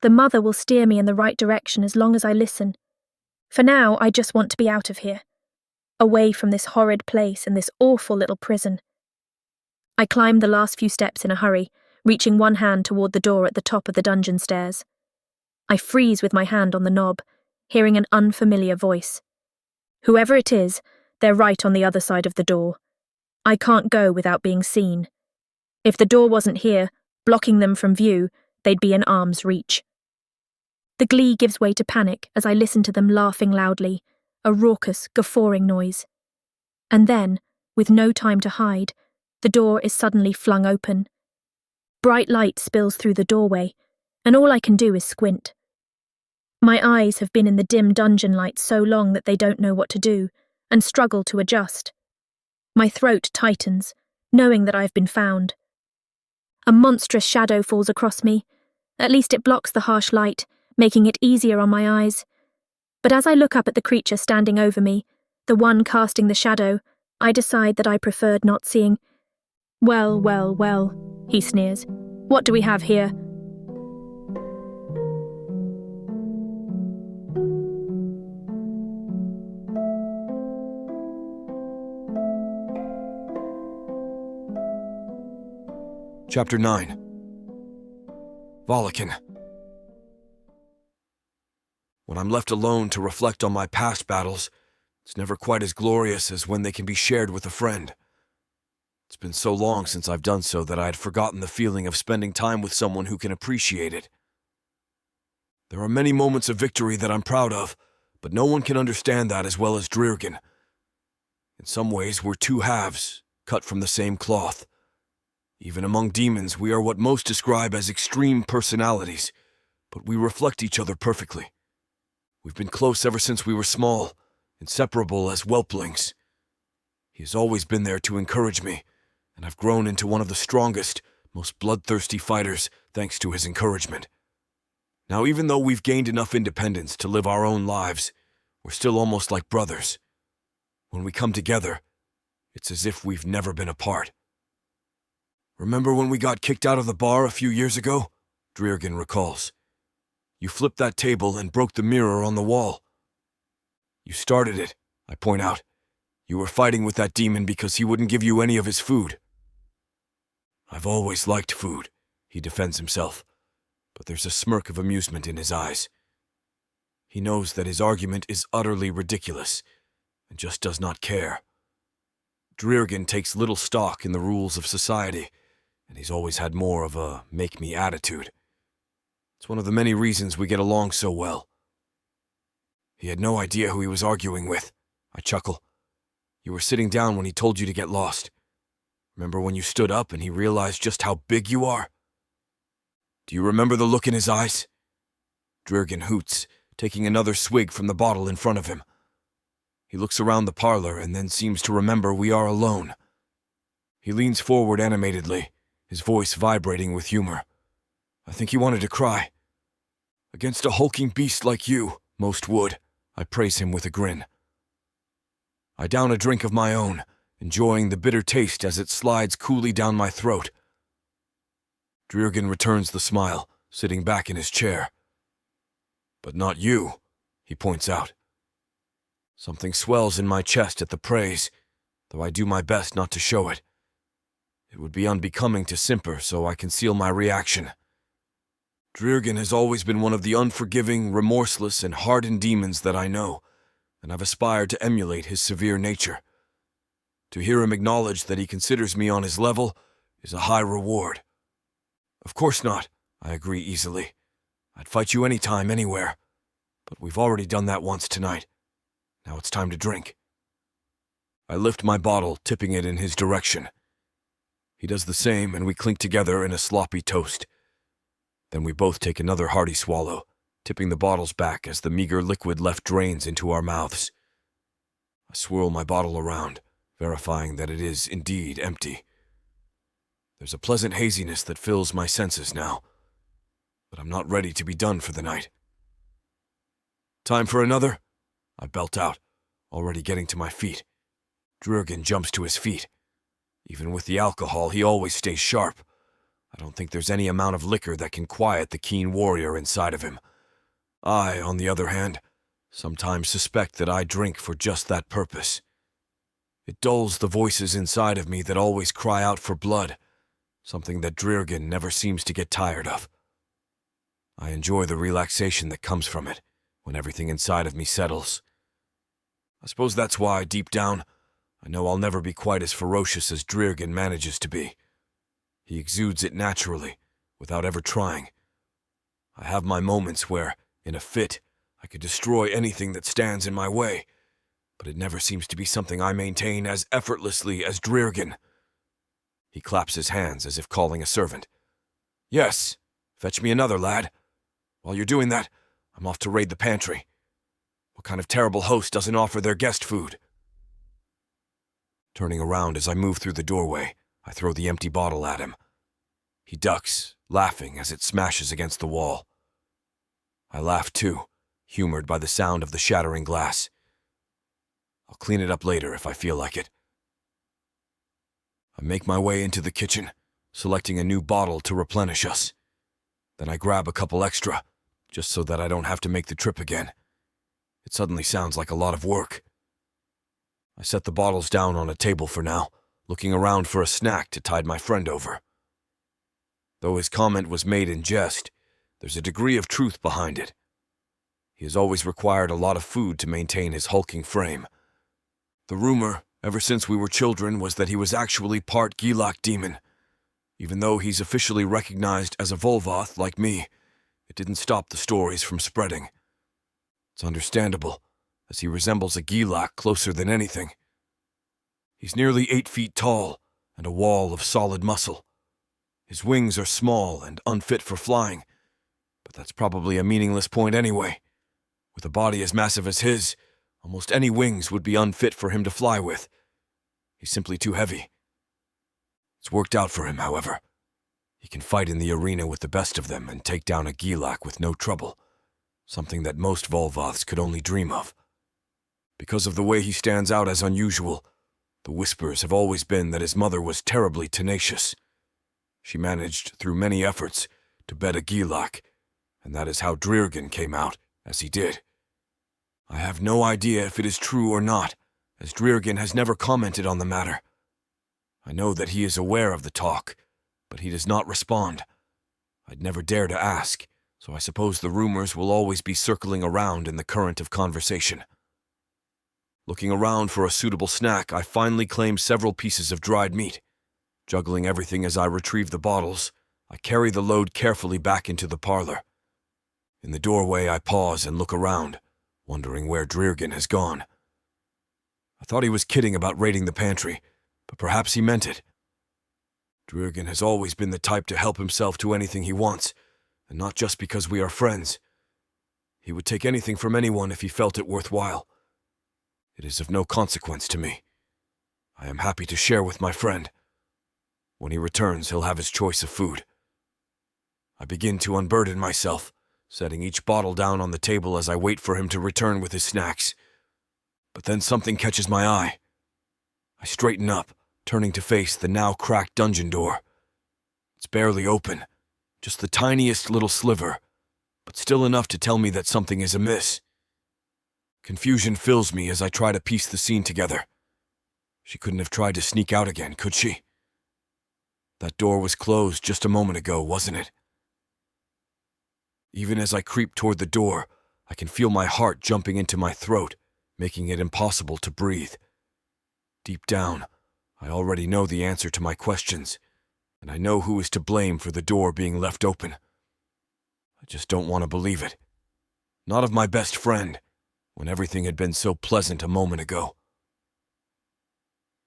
The mother will steer me in the right direction as long as I listen. For now, I just want to be out of here. away from this horrid place and this awful little prison. I climbed the last few steps in a hurry, reaching one hand toward the door at the top of the dungeon stairs. I freeze with my hand on the knob, hearing an unfamiliar voice. Whoever it is, they're right on the other side of the door. I can't go without being seen. If the door wasn't here, blocking them from view, they'd be in arm's reach. The glee gives way to panic as I listen to them laughing loudly, a raucous, guffawing noise. And then, with no time to hide, the door is suddenly flung open. Bright light spills through the doorway, and all I can do is squint. My eyes have been in the dim dungeon light so long that they don't know what to do, and struggle to adjust. My throat tightens, knowing that I've been found. A monstrous shadow falls across me. At least it blocks the harsh light, making it easier on my eyes. But as I look up at the creature standing over me, the one casting the shadow, I decide that I preferred not seeing. Well, well, well, he sneers. What do we have here? Chapter 9. Volikan. When I'm left alone to reflect on my past battles, it's never quite as glorious as when they can be shared with a friend. It's been so long since I've done so that I had forgotten the feeling of spending time with someone who can appreciate it. There are many moments of victory that I'm proud of, but no one can understand that as well as Drirgan. In some ways, we're two halves, cut from the same cloth. Even among demons, we are what most describe as extreme personalities, but we reflect each other perfectly. We've been close ever since we were small, inseparable as whelplings. He has always been there to encourage me, and I've grown into one of the strongest, most bloodthirsty fighters thanks to his encouragement. Now, even though we've gained enough independence to live our own lives, we're still almost like brothers. When we come together, it's as if we've never been apart. Remember when we got kicked out of the bar a few years ago? Drirgan recalls. You flipped that table and broke the mirror on the wall. You started it, I point out. You were fighting with that demon because he wouldn't give you any of his food. I've always liked food, he defends himself, but there's a smirk of amusement in his eyes. He knows that his argument is utterly ridiculous, and just does not care. Drirgan takes little stock in the rules of society, and he's always had more of a make-me attitude. It's one of the many reasons we get along so well. He had no idea who he was arguing with, I chuckle. You were sitting down when he told you to get lost. Remember when you stood up and he realized just how big you are? Do you remember the look in his eyes? Drirgan hoots, taking another swig from the bottle in front of him. He looks around the parlor and then seems to remember we are alone. He leans forward animatedly, his voice vibrating with humor. I think he wanted to cry. Against a hulking beast like you, most would, I praise him with a grin. I down a drink of my own, enjoying the bitter taste as it slides coolly down my throat. Drirgan returns the smile, sitting back in his chair. But not you, he points out. Something swells in my chest at the praise, though I do my best not to show it. It would be unbecoming to simper, so I conceal my reaction. Drirgan has always been one of the unforgiving, remorseless, and hardened demons that I know, and I've aspired to emulate his severe nature. To hear him acknowledge that he considers me on his level is a high reward. Of course not, I agree easily. I'd fight you anytime, anywhere. But we've already done that once tonight. Now it's time to drink. I lift my bottle, tipping it in his direction. He does the same, and we clink together in a sloppy toast. Then we both take another hearty swallow, tipping the bottles back as the meager liquid left drains into our mouths. I swirl my bottle around, verifying that it is indeed empty. There's a pleasant haziness that fills my senses now, but I'm not ready to be done for the night. Time for another? I belt out, already getting to my feet. Drirgan jumps to his feet. Even with the alcohol, he always stays sharp. I don't think there's any amount of liquor that can quiet the keen warrior inside of him. I, on the other hand, sometimes suspect that I drink for just that purpose, It dulls the voices inside of me that always cry out for blood, something that Drirgen never seems to get tired of. I enjoy the relaxation that comes from it when everything inside of me settles. I suppose that's why, deep down, I know I'll never be quite as ferocious as Drirgen manages to be. He exudes it naturally, without ever trying. I have my moments where, in a fit, I could destroy anything that stands in my way, but it never seems to be something I maintain as effortlessly as Drirgen. He claps his hands as if calling a servant. Yes, fetch me another, lad. While you're doing that, I'm off to raid the pantry. What kind of terrible host doesn't offer their guest food? Turning around as I move through the doorway, I throw the empty bottle at him. He ducks, laughing as it smashes against the wall. I laugh too, humored by the sound of the shattering glass. I'll clean it up later if I feel like it. I make my way into the kitchen, selecting a new bottle to replenish us. Then I grab a couple extra, just so that I don't have to make the trip again. It suddenly sounds like a lot of work. I set the bottles down on a table for now, looking around for a snack to tide my friend over. Though his comment was made in jest, there's a degree of truth behind it. He has always required a lot of food to maintain his hulking frame. The rumor, ever since we were children, was that he was actually part Gilak demon. Even though he's officially recognized as a Volvoth like me, it didn't stop the stories from spreading. It's understandable, as he resembles a Gilak closer than anything. He's nearly 8 feet tall and a wall of solid muscle. His wings are small and unfit for flying, but that's probably a meaningless point anyway. With a body as massive as his, almost any wings would be unfit for him to fly with. He's simply too heavy. It's worked out for him, however. He can fight in the arena with the best of them and take down a Gilak with no trouble, something that most Volvoths could only dream of. Because of the way he stands out as unusual, the whispers have always been that his mother was terribly tenacious. She managed, through many efforts, to bed a Gilak, and that is how Drirgen came out, as he did. I have no idea if it is true or not, as Drirgen has never commented on the matter. I know that he is aware of the talk, but he does not respond. I'd never dare to ask, so I suppose the rumors will always be circling around in the current of conversation. Looking around for a suitable snack, I finally claim several pieces of dried meat. Juggling everything as I retrieve the bottles, I carry the load carefully back into the parlor. In the doorway, I pause and look around, wondering where Drirgen has gone. I thought he was kidding about raiding the pantry, but perhaps he meant it. Drirgen has always been the type to help himself to anything he wants, and not just because we are friends. He would take anything from anyone if he felt it worthwhile. It is of no consequence to me. I am happy to share with my friend. When he returns, he'll have his choice of food. I begin to unburden myself, setting each bottle down on the table as I wait for him to return with his snacks. But then something catches my eye. I straighten up, turning to face the now cracked dungeon door. It's barely open, just the tiniest little sliver, but still enough to tell me that something is amiss. Confusion fills me as I try to piece the scene together. She couldn't have tried to sneak out again, could she? That door was closed just a moment ago, wasn't it? Even as I creep toward the door, I can feel my heart jumping into my throat, making it impossible to breathe. Deep down, I already know the answer to my questions, and I know who is to blame for the door being left open. I just don't want to believe it. Not of my best friend, when everything had been so pleasant a moment ago.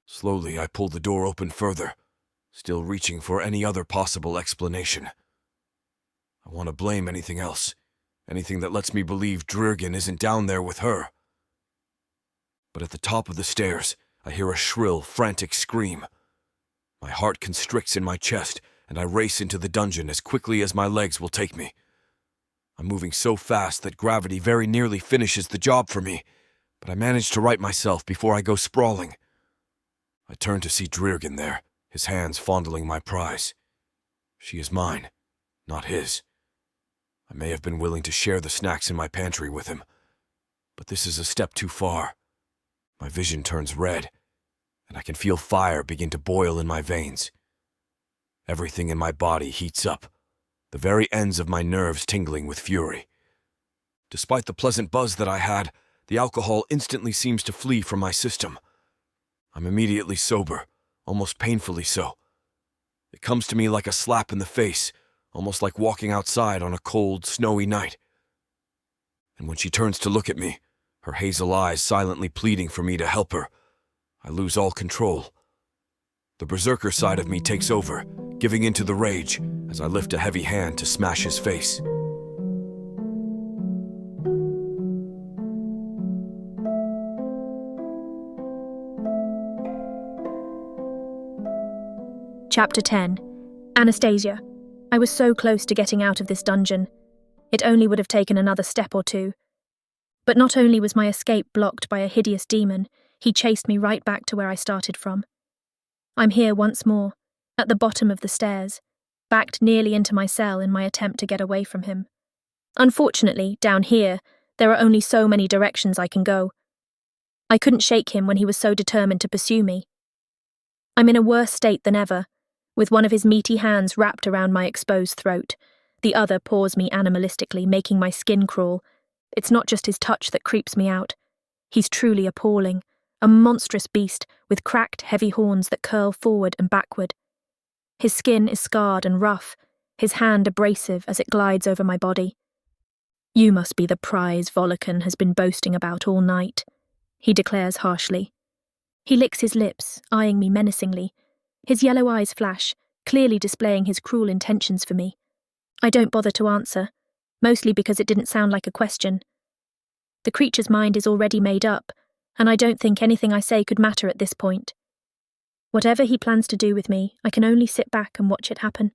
Slowly, I pull the door open further, still reaching for any other possible explanation. I want to blame anything else, anything that lets me believe Drirgen isn't down there with her. But at the top of the stairs, I hear a shrill, frantic scream. My heart constricts in my chest, and I race into the dungeon as quickly as my legs will take me. I'm moving so fast that gravity very nearly finishes the job for me, but I manage to right myself before I go sprawling. I turn to see Drirgen there, his hands fondling my prize. She is mine, not his. I may have been willing to share the snacks in my pantry with him, but this is a step too far. My vision turns red, and I can feel fire begin to boil in my veins. Everything in my body heats up, the very ends of my nerves tingling with fury. Despite the pleasant buzz that I had, the alcohol instantly seems to flee from my system. I'm immediately sober, almost painfully so. It comes to me like a slap in the face, almost like walking outside on a cold, snowy night. And when she turns to look at me, her hazel eyes silently pleading for me to help her, I lose all control. The berserker side of me takes over, giving in to the rage as I lift a heavy hand to smash his face. Chapter 10. Anastasia. I was so close to getting out of this dungeon. It only would have taken another step or two. But not only was my escape blocked by a hideous demon, he chased me right back to where I started from. I'm here once more, at the bottom of the stairs, backed nearly into my cell in my attempt to get away from him. Unfortunately, down here, there are only so many directions I can go. I couldn't shake him when he was so determined to pursue me. I'm in a worse state than ever, with one of his meaty hands wrapped around my exposed throat. The other paws me animalistically, making my skin crawl. It's not just his touch that creeps me out. He's truly appalling, a monstrous beast with cracked, heavy horns that curl forward and backward. His skin is scarred and rough, his hand abrasive as it glides over my body. "You must be the prize Volikan has been boasting about all night," he declares harshly. He licks his lips, eyeing me menacingly. His yellow eyes flash, clearly displaying his cruel intentions for me. I don't bother to answer, mostly because it didn't sound like a question. The creature's mind is already made up, and I don't think anything I say could matter at this point. Whatever he plans to do with me, I can only sit back and watch it happen.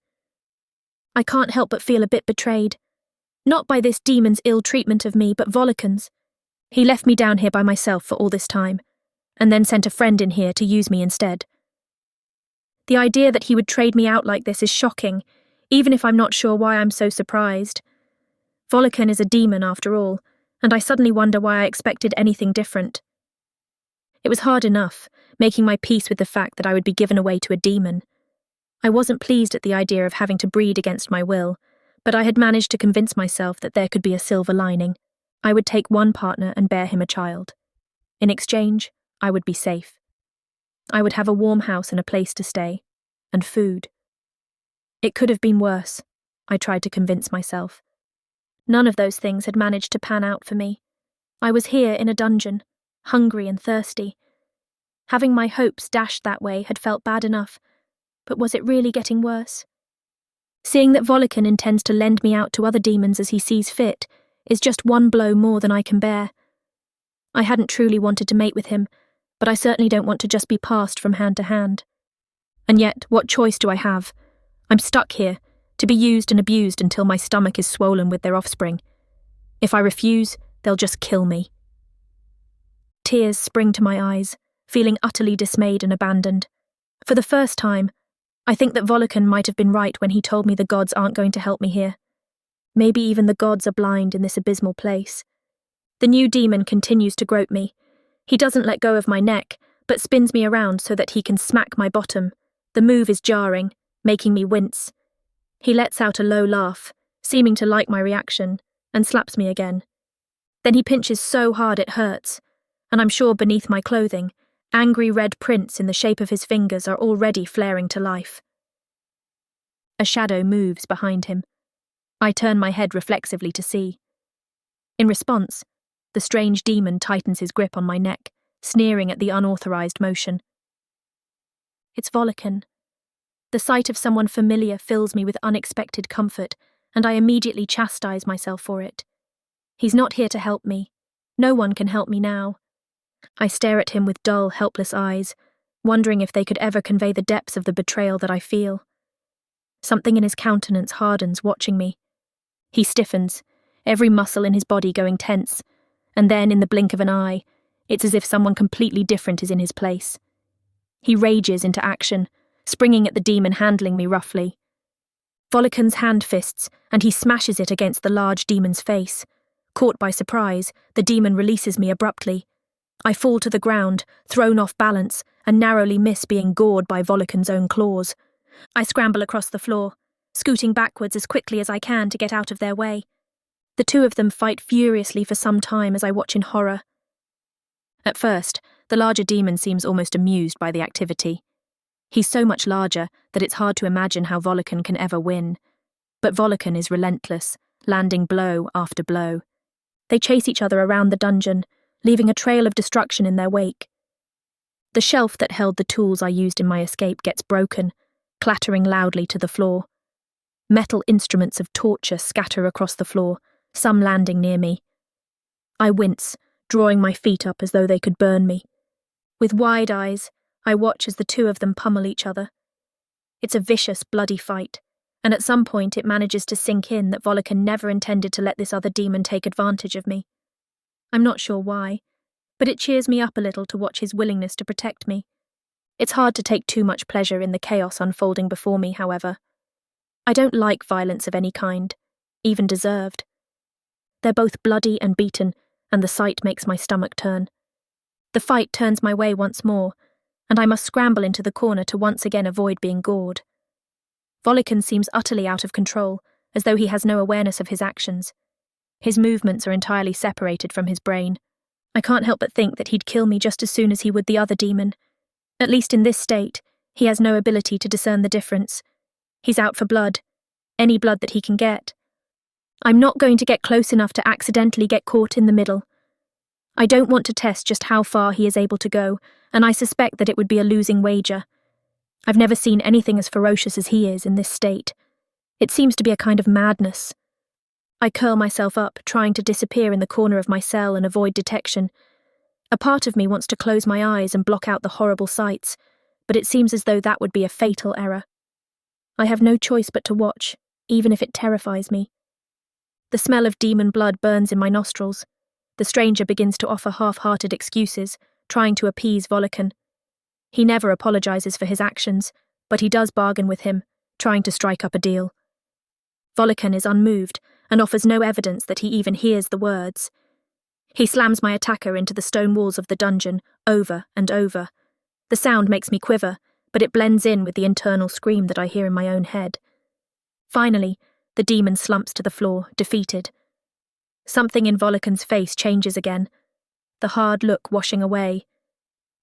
I can't help but feel a bit betrayed. Not by this demon's ill treatment of me, but Volikan's. He left me down here by myself for all this time, and then sent a friend in here to use me instead. The idea that he would trade me out like this is shocking, even if I'm not sure why I'm so surprised. Volikan is a demon after all, and I suddenly wonder why I expected anything different. It was hard enough, making my peace with the fact that I would be given away to a demon. I wasn't pleased at the idea of having to breed against my will, but I had managed to convince myself that there could be a silver lining. I would take one partner and bear him a child. In exchange, I would be safe. I would have a warm house and a place to stay, and food. It could have been worse, I tried to convince myself. None of those things had managed to pan out for me. I was here in a dungeon, hungry and thirsty. Having my hopes dashed that way had felt bad enough, but was it really getting worse? Seeing that Volikan intends to lend me out to other demons as he sees fit is just one blow more than I can bear. I hadn't truly wanted to mate with him, but I certainly don't want to just be passed from hand to hand. And yet, what choice do I have? I'm stuck here, to be used and abused until my stomach is swollen with their offspring. If I refuse, they'll just kill me. Tears spring to my eyes, feeling utterly dismayed and abandoned. For the first time, I think that Volikan might have been right when he told me the gods aren't going to help me here. Maybe even the gods are blind in this abysmal place. The new demon continues to grope me. He doesn't let go of my neck, but spins me around so that he can smack my bottom. The move is jarring, making me wince. He lets out a low laugh, seeming to like my reaction, and slaps me again. Then he pinches so hard it hurts, and I'm sure beneath my clothing, angry red prints in the shape of his fingers are already flaring to life. A shadow moves behind him. I turn my head reflexively to see. In response, the strange demon tightens his grip on my neck, sneering at the unauthorized motion. It's Volikan. The sight of someone familiar fills me with unexpected comfort, and I immediately chastise myself for it. He's not here to help me. No one can help me now. I stare at him with dull, helpless eyes, wondering if they could ever convey the depths of the betrayal that I feel. Something in his countenance hardens watching me. He stiffens, every muscle in his body going tense, and then in the blink of an eye, it's as if someone completely different is in his place. He rages into action, springing at the demon handling me roughly. Volikan's hand fists, and he smashes it against the large demon's face. Caught by surprise, the demon releases me abruptly. I fall to the ground, thrown off balance, and narrowly miss being gored by Volikan's own claws. I scramble across the floor, scooting backwards as quickly as I can to get out of their way. The two of them fight furiously for some time as I watch in horror. At first, the larger demon seems almost amused by the activity. He's so much larger that it's hard to imagine how Volikan can ever win. But Volikan is relentless, landing blow after blow. They chase each other around the dungeon, leaving a trail of destruction in their wake. The shelf that held the tools I used in my escape gets broken, clattering loudly to the floor. Metal instruments of torture scatter across the floor, some landing near me. I wince, drawing my feet up as though they could burn me. With wide eyes, I watch as the two of them pummel each other. It's a vicious, bloody fight, and at some point it manages to sink in that Volikan never intended to let this other demon take advantage of me. I'm not sure why, but it cheers me up a little to watch his willingness to protect me. It's hard to take too much pleasure in the chaos unfolding before me, however. I don't like violence of any kind, even deserved. They're both bloody and beaten, and the sight makes my stomach turn. The fight turns my way once more, and I must scramble into the corner to once again avoid being gored. Volikan seems utterly out of control, as though he has no awareness of his actions. His movements are entirely separated from his brain. I can't help but think that he'd kill me just as soon as he would the other demon. At least in this state, he has no ability to discern the difference. He's out for blood, any blood that he can get. I'm not going to get close enough to accidentally get caught in the middle. I don't want to test just how far he is able to go, and I suspect that it would be a losing wager. I've never seen anything as ferocious as he is in this state. It seems to be a kind of madness. I curl myself up, trying to disappear in the corner of my cell and avoid detection. A part of me wants to close my eyes and block out the horrible sights, but it seems as though that would be a fatal error. I have no choice but to watch, even if it terrifies me. The smell of demon blood burns in my nostrils. The stranger begins to offer half-hearted excuses, trying to appease Volikan. He never apologizes for his actions, but he does bargain with him, trying to strike up a deal. Volikan is unmoved and offers no evidence that he even hears the words. He slams my attacker into the stone walls of the dungeon, over and over. The sound makes me quiver, but it blends in with the internal scream that I hear in my own head. Finally, the demon slumps to the floor, defeated. Something in Volikan's face changes again, the hard look washing away.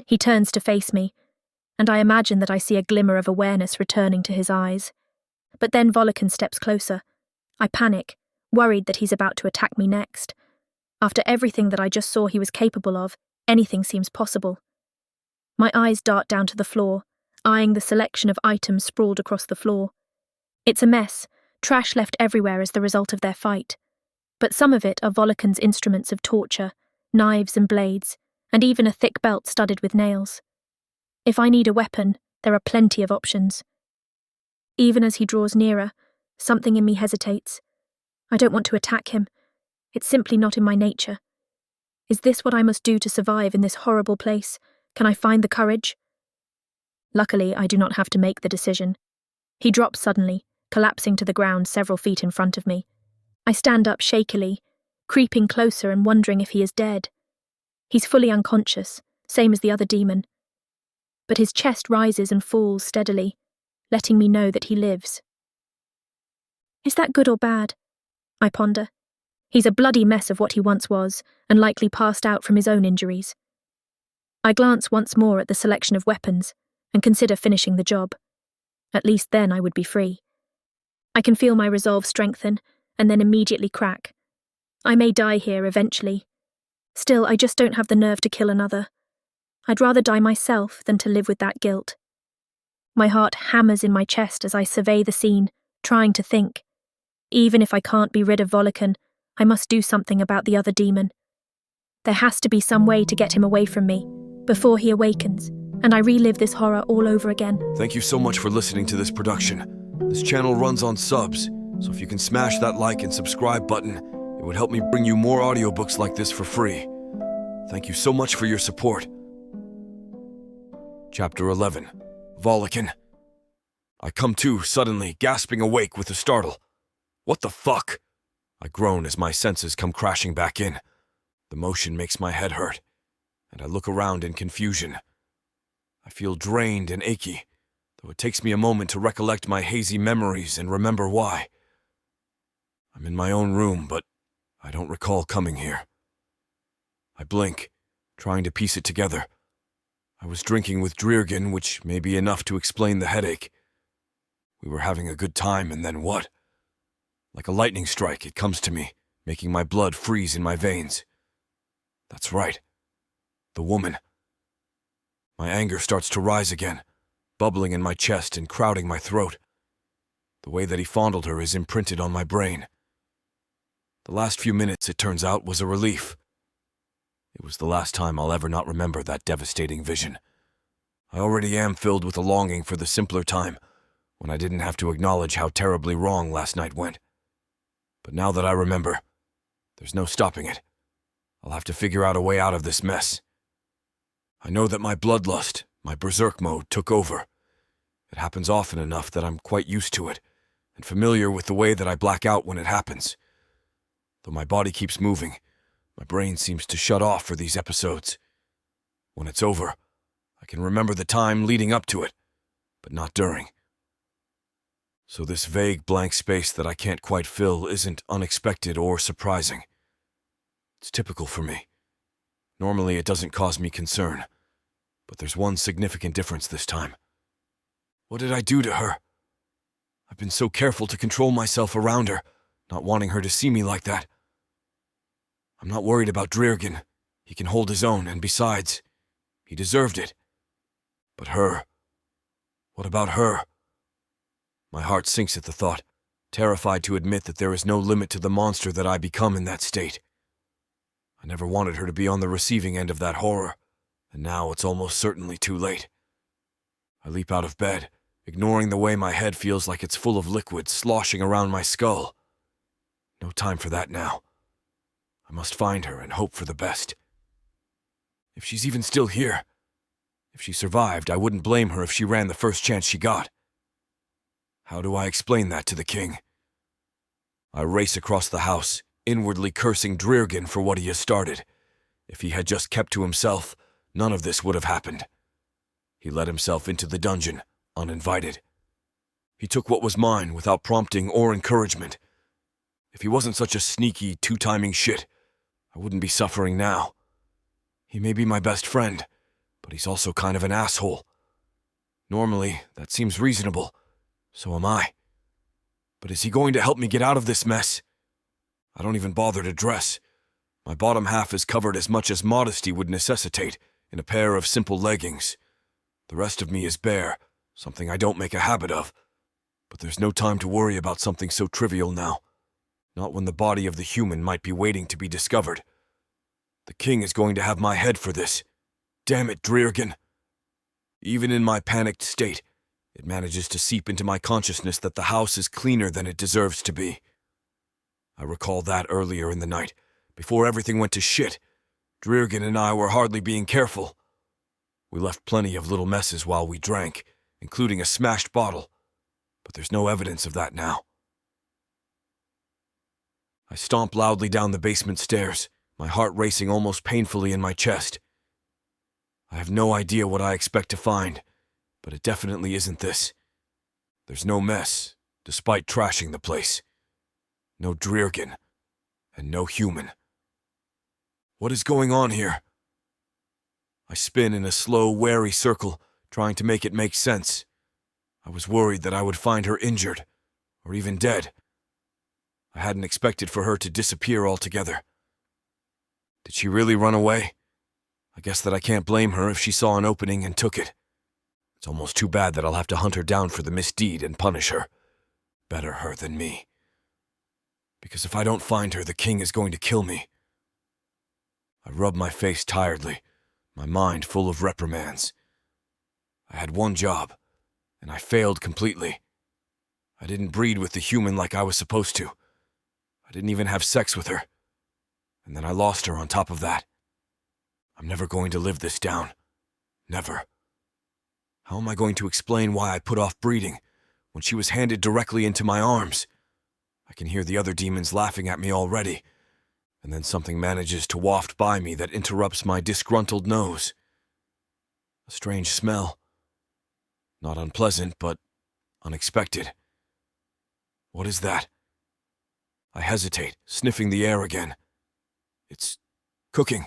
He turns to face me, and I imagine that I see a glimmer of awareness returning to his eyes. But then Volikan steps closer. I panic, worried that he's about to attack me next. After everything that I just saw he was capable of, anything seems possible. My eyes dart down to the floor, eyeing the selection of items sprawled across the floor. It's a mess, trash left everywhere as the result of their fight. But some of it are Volikan's instruments of torture, knives and blades, and even a thick belt studded with nails. If I need a weapon, there are plenty of options. Even as he draws nearer, something in me hesitates. I don't want to attack him. It's simply not in my nature. Is this what I must do to survive in this horrible place? Can I find the courage? Luckily, I do not have to make the decision. He drops suddenly, collapsing to the ground several feet in front of me. I stand up shakily, creeping closer and wondering if he is dead. He's fully unconscious, same as the other demon. But his chest rises and falls steadily, letting me know that he lives. Is that good or bad? I ponder. He's a bloody mess of what he once was, and likely passed out from his own injuries. I glance once more at the selection of weapons, and consider finishing the job. At least then I would be free. I can feel my resolve strengthen, and then immediately crack. I may die here eventually. Still, I just don't have the nerve to kill another. I'd rather die myself than to live with that guilt. My heart hammers in my chest as I survey the scene, trying to think. Even if I can't be rid of Volikan, I must do something about the other demon. There has to be some way to get him away from me, before he awakens, and I relive this horror all over again. Thank you so much for listening to this production. This channel runs on subs, so if you can smash that like and subscribe button, it would help me bring you more audiobooks like this for free. Thank you so much for your support. Chapter 11. Volikan. I come to, suddenly, gasping awake with a startle. What the fuck? I groan as my senses come crashing back in. The motion makes my head hurt, and I look around in confusion. I feel drained and achy, though it takes me a moment to recollect my hazy memories and remember why. I'm in my own room, but I don't recall coming here. I blink, trying to piece it together. I was drinking with Dreergen, which may be enough to explain the headache. We were having a good time, and then what? Like a lightning strike, it comes to me, making my blood freeze in my veins. That's right. The woman. My anger starts to rise again, bubbling in my chest and crowding my throat. The way that he fondled her is imprinted on my brain. The last few minutes, it turns out, was a relief. It was the last time I'll ever not remember that devastating vision. I already am filled with a longing for the simpler time, when I didn't have to acknowledge how terribly wrong last night went. But now that I remember, there's no stopping it. I'll have to figure out a way out of this mess. I know that my bloodlust, my berserk mode, took over. It happens often enough that I'm quite used to it, and familiar with the way that I black out when it happens. Though my body keeps moving, my brain seems to shut off for these episodes. When it's over, I can remember the time leading up to it, but not during. So this vague blank space that I can't quite fill isn't unexpected or surprising. It's typical for me. Normally it doesn't cause me concern, but there's one significant difference this time. What did I do to her? I've been so careful to control myself around her, not wanting her to see me like that. I'm not worried about Dreergen. He can hold his own, and besides, he deserved it. But her. What about her? My heart sinks at the thought, terrified to admit that there is no limit to the monster that I become in that state. I never wanted her to be on the receiving end of that horror, and now it's almost certainly too late. I leap out of bed, ignoring the way my head feels like it's full of liquid sloshing around my skull. No time for that now. I must find her and hope for the best. If she's even still here. If she survived, I wouldn't blame her if she ran the first chance she got. How do I explain that to the king? I race across the house, inwardly cursing Dreergen for what he has started. If he had just kept to himself, none of this would have happened. He let himself into the dungeon, uninvited. He took what was mine without prompting or encouragement. If he wasn't such a sneaky, two-timing shit, I wouldn't be suffering now. He may be my best friend, but he's also kind of an asshole. Normally, that seems reasonable. So am I. But is he going to help me get out of this mess? I don't even bother to dress. My bottom half is covered as much as modesty would necessitate in a pair of simple leggings. The rest of me is bare, something I don't make a habit of. But there's no time to worry about something so trivial now. Not when the body of the human might be waiting to be discovered. The king is going to have my head for this. Damn it, Dreergen. Even in my panicked state, it manages to seep into my consciousness that the house is cleaner than it deserves to be. I recall that earlier in the night, before everything went to shit. Dreergen and I were hardly being careful. We left plenty of little messes while we drank, including a smashed bottle, but there's no evidence of that now. I stomp loudly down the basement stairs, my heart racing almost painfully in my chest. I have no idea what I expect to find, but it definitely isn't this. There's no mess, despite trashing the place. No Dreergen, and no human. What is going on here? I spin in a slow, wary circle, trying to make it make sense. I was worried that I would find her injured, or even dead. I hadn't expected for her to disappear altogether. Did she really run away? I guess that I can't blame her if she saw an opening and took it. It's almost too bad that I'll have to hunt her down for the misdeed and punish her. Better her than me. Because if I don't find her, the king is going to kill me. I rub my face tiredly, my mind full of reprimands. I had one job, and I failed completely. I didn't breed with the human like I was supposed to. I didn't even have sex with her. And then I lost her on top of that. I'm never going to live this down. Never. How am I going to explain why I put off breeding when she was handed directly into my arms? I can hear the other demons laughing at me already, and then something manages to waft by me that interrupts my disgruntled nose. A strange smell. Not unpleasant, but unexpected. What is that? I hesitate, sniffing the air again. It's cooking.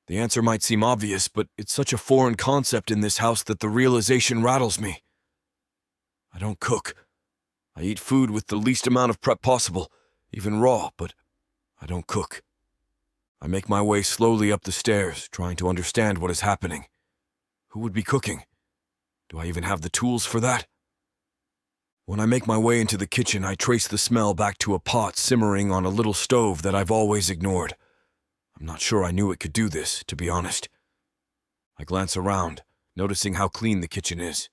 The answer might seem obvious, but it's such a foreign concept in this house that the realization rattles me. I don't cook. I eat food with the least amount of prep possible, even raw, but I don't cook. I make my way slowly up the stairs, trying to understand what is happening. Who would be cooking? Do I even have the tools for that? When I make my way into the kitchen, I trace the smell back to a pot simmering on a little stove that I've always ignored. I'm not sure I knew it could do this, to be honest. I glance around, noticing how clean the kitchen is.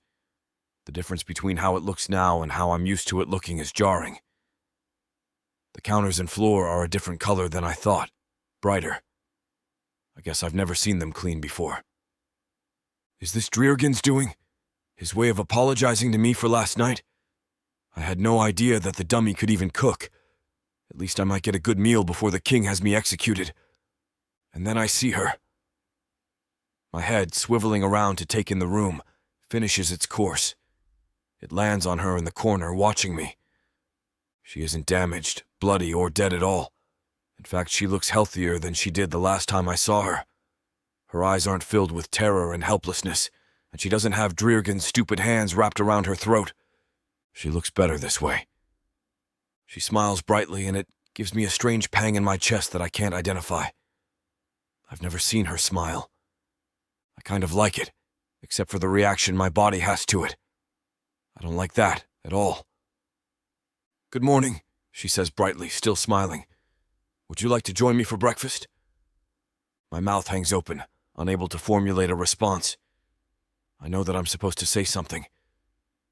The difference between how it looks now and how I'm used to it looking is jarring. The counters and floor are a different color than I thought, brighter. I guess I've never seen them clean before. Is this Dreergan's doing? His way of apologizing to me for last night? I had no idea that the dummy could even cook. At least I might get a good meal before the king has me executed. And then I see her. My head, swiveling around to take in the room, finishes its course. It lands on her in the corner, watching me. She isn't damaged, bloody, or dead at all. In fact, she looks healthier than she did the last time I saw her. Her eyes aren't filled with terror and helplessness, and she doesn't have Dreergan's stupid hands wrapped around her throat. She looks better this way. She smiles brightly, and it gives me a strange pang in my chest that I can't identify. I've never seen her smile. I kind of like it, except for the reaction my body has to it. I don't like that at all. "Good morning," she says brightly, still smiling. "Would you like to join me for breakfast?" My mouth hangs open, unable to formulate a response. I know that I'm supposed to say something,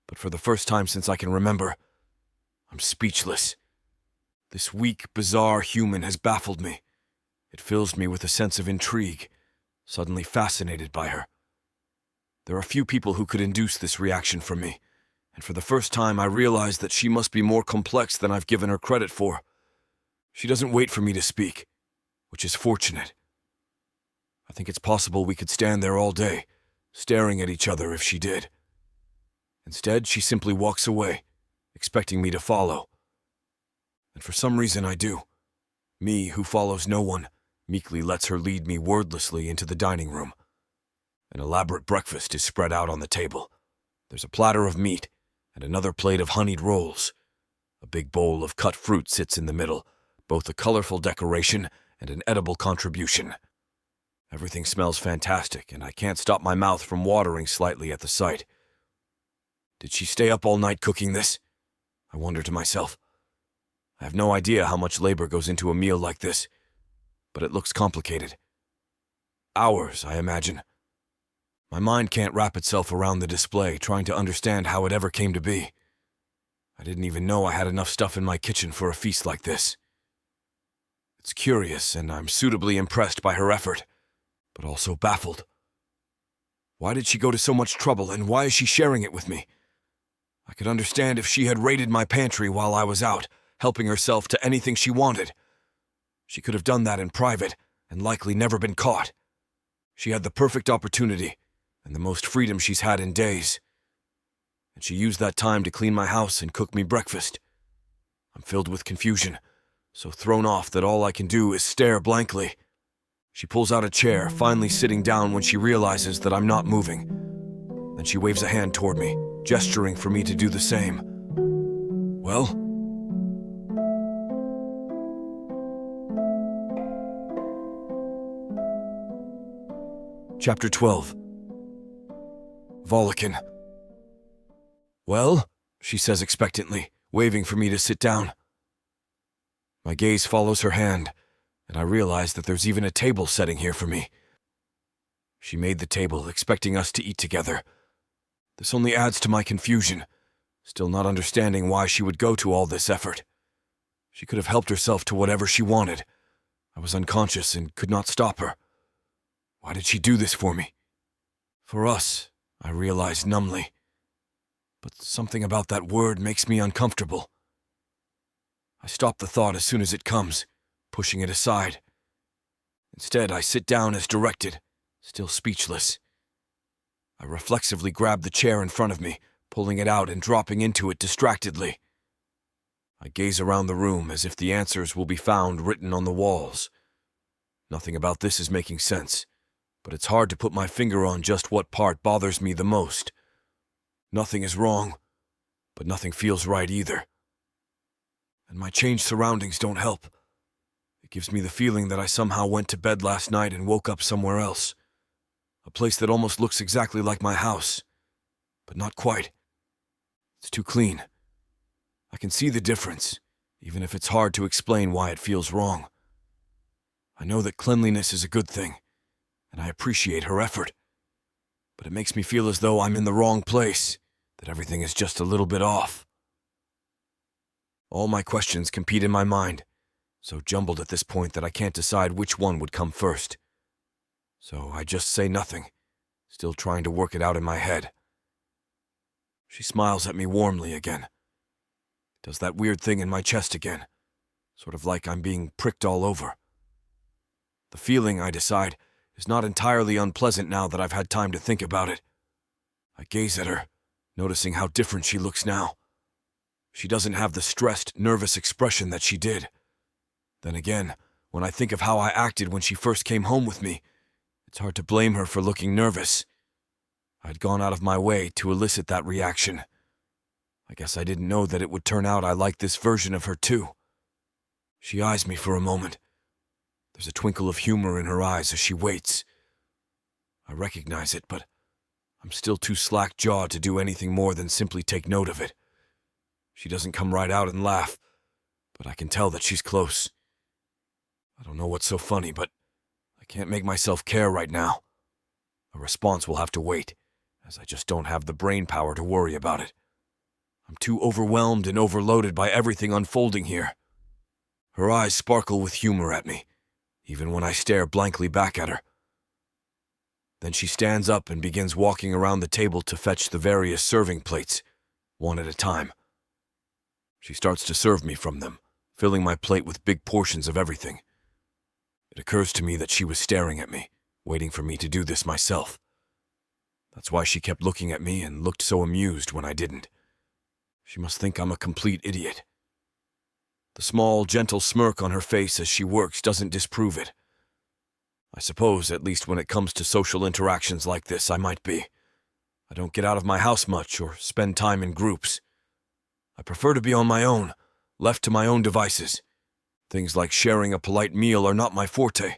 but for the first time since I can remember, I'm speechless. This weak, bizarre human has baffled me. It fills me with a sense of intrigue, suddenly fascinated by her. There are few people who could induce this reaction from me, and for the first time I realize that she must be more complex than I've given her credit for. She doesn't wait for me to speak, which is fortunate. I think it's possible we could stand there all day, staring at each other if she did. Instead, she simply walks away, expecting me to follow. And for some reason I do. Me, who follows no one, meekly lets her lead me wordlessly into the dining room. An elaborate breakfast is spread out on the table. There's a platter of meat and another plate of honeyed rolls. A big bowl of cut fruit sits in the middle, both a colorful decoration and an edible contribution. Everything smells fantastic, and I can't stop my mouth from watering slightly at the sight. Did she stay up all night cooking this? I wonder to myself. I have no idea how much labor goes into a meal like this, but it looks complicated. Hours, I imagine. My mind can't wrap itself around the display, trying to understand how it ever came to be. I didn't even know I had enough stuff in my kitchen for a feast like this. It's curious, and I'm suitably impressed by her effort, but also baffled. Why did she go to so much trouble, and why is she sharing it with me? I could understand if she had raided my pantry while I was out, helping herself to anything she wanted. She could have done that in private, and likely never been caught. She had the perfect opportunity, and the most freedom she's had in days. And she used that time to clean my house and cook me breakfast. I'm filled with confusion, so thrown off that all I can do is stare blankly. She pulls out a chair, finally sitting down when she realizes that I'm not moving. Then she waves a hand toward me, gesturing for me to do the same. Well? Chapter 12. Volikan. Well? She says expectantly, waving for me to sit down. My gaze follows her hand, and I realize that there's even a table setting here for me. She made the table, expecting us to eat together. This only adds to my confusion, still not understanding why she would go to all this effort. She could have helped herself to whatever she wanted. I was unconscious and could not stop her. Why did she do this for me? For us, I realized numbly. But something about that word makes me uncomfortable. I stop the thought as soon as it comes, pushing it aside. Instead, I sit down as directed, still speechless. I reflexively grab the chair in front of me, pulling it out and dropping into it distractedly. I gaze around the room as if the answers will be found written on the walls. Nothing about this is making sense, but it's hard to put my finger on just what part bothers me the most. Nothing is wrong, but nothing feels right either. And my changed surroundings don't help. It gives me the feeling that I somehow went to bed last night and woke up somewhere else. A place that almost looks exactly like my house, but not quite. It's too clean. I can see the difference, even if it's hard to explain why it feels wrong. I know that cleanliness is a good thing, and I appreciate her effort. But it makes me feel as though I'm in the wrong place, that everything is just a little bit off. All my questions compete in my mind, so jumbled at this point that I can't decide which one would come first. So I just say nothing, still trying to work it out in my head. She smiles at me warmly again. Does that weird thing in my chest again, sort of like I'm being pricked all over. The feeling, I decide, is not entirely unpleasant now that I've had time to think about it. I gaze at her, noticing how different she looks now. She doesn't have the stressed, nervous expression that she did. Then again, when I think of how I acted when she first came home with me, it's hard to blame her for looking nervous. I'd gone out of my way to elicit that reaction. I guess I didn't know that it would turn out I liked this version of her too. She eyes me for a moment. There's a twinkle of humor in her eyes as she waits. I recognize it, but I'm still too slack-jawed to do anything more than simply take note of it. She doesn't come right out and laugh, but I can tell that she's close. I don't know what's so funny, but I can't make myself care right now. A response will have to wait, as I just don't have the brain power to worry about it. I'm too overwhelmed and overloaded by everything unfolding here. Her eyes sparkle with humor at me, even when I stare blankly back at her. Then she stands up and begins walking around the table to fetch the various serving plates, one at a time. She starts to serve me from them, filling my plate with big portions of everything. It occurs to me that she was staring at me, waiting for me to do this myself. That's why she kept looking at me and looked so amused when I didn't. She must think I'm a complete idiot. The small, gentle smirk on her face as she works doesn't disprove it. I suppose, at least when it comes to social interactions like this, I might be. I don't get out of my house much or spend time in groups. I prefer to be on my own, left to my own devices. Things like sharing a polite meal are not my forte,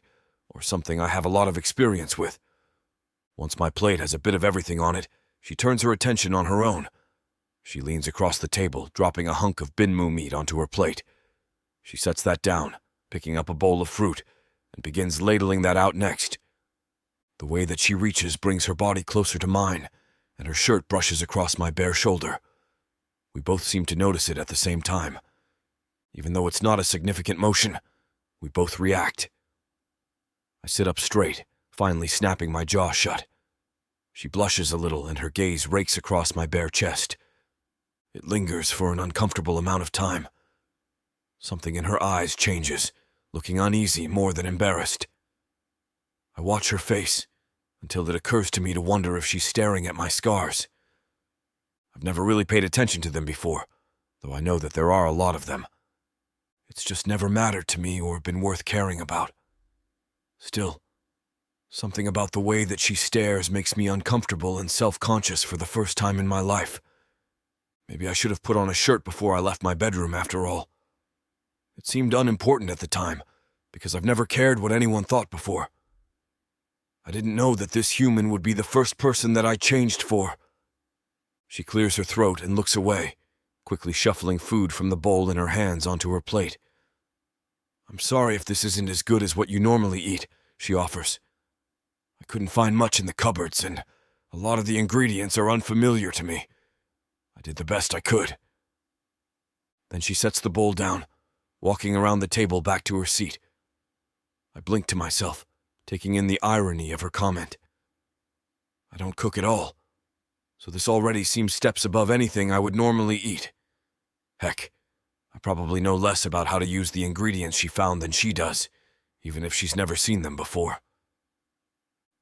or something I have a lot of experience with. Once my plate has a bit of everything on it, she turns her attention on her own. She leans across the table, dropping a hunk of binmu meat onto her plate. She sets that down, picking up a bowl of fruit, and begins ladling that out next. The way that she reaches brings her body closer to mine, and her shirt brushes across my bare shoulder. We both seem to notice it at the same time. Even though it's not a significant motion, we both react. I sit up straight, finally snapping my jaw shut. She blushes a little and her gaze rakes across my bare chest. It lingers for an uncomfortable amount of time. Something in her eyes changes, looking uneasy more than embarrassed. I watch her face until it occurs to me to wonder if she's staring at my scars. I've never really paid attention to them before, though I know that there are a lot of them. It's just never mattered to me or been worth caring about. Still, something about the way that she stares makes me uncomfortable and self-conscious for the first time in my life. Maybe I should have put on a shirt before I left my bedroom after all. It seemed unimportant at the time, because I've never cared what anyone thought before. I didn't know that this human would be the first person that I changed for. She clears her throat and looks away, quickly shuffling food from the bowl in her hands onto her plate. "I'm sorry if this isn't as good as what you normally eat," she offers. "I couldn't find much in the cupboards, and a lot of the ingredients are unfamiliar to me. I did the best I could." Then she sets the bowl down, walking around the table back to her seat. I blink to myself, taking in the irony of her comment. I don't cook at all, so this already seems steps above anything I would normally eat. Heck, I probably know less about how to use the ingredients she found than she does, even if she's never seen them before.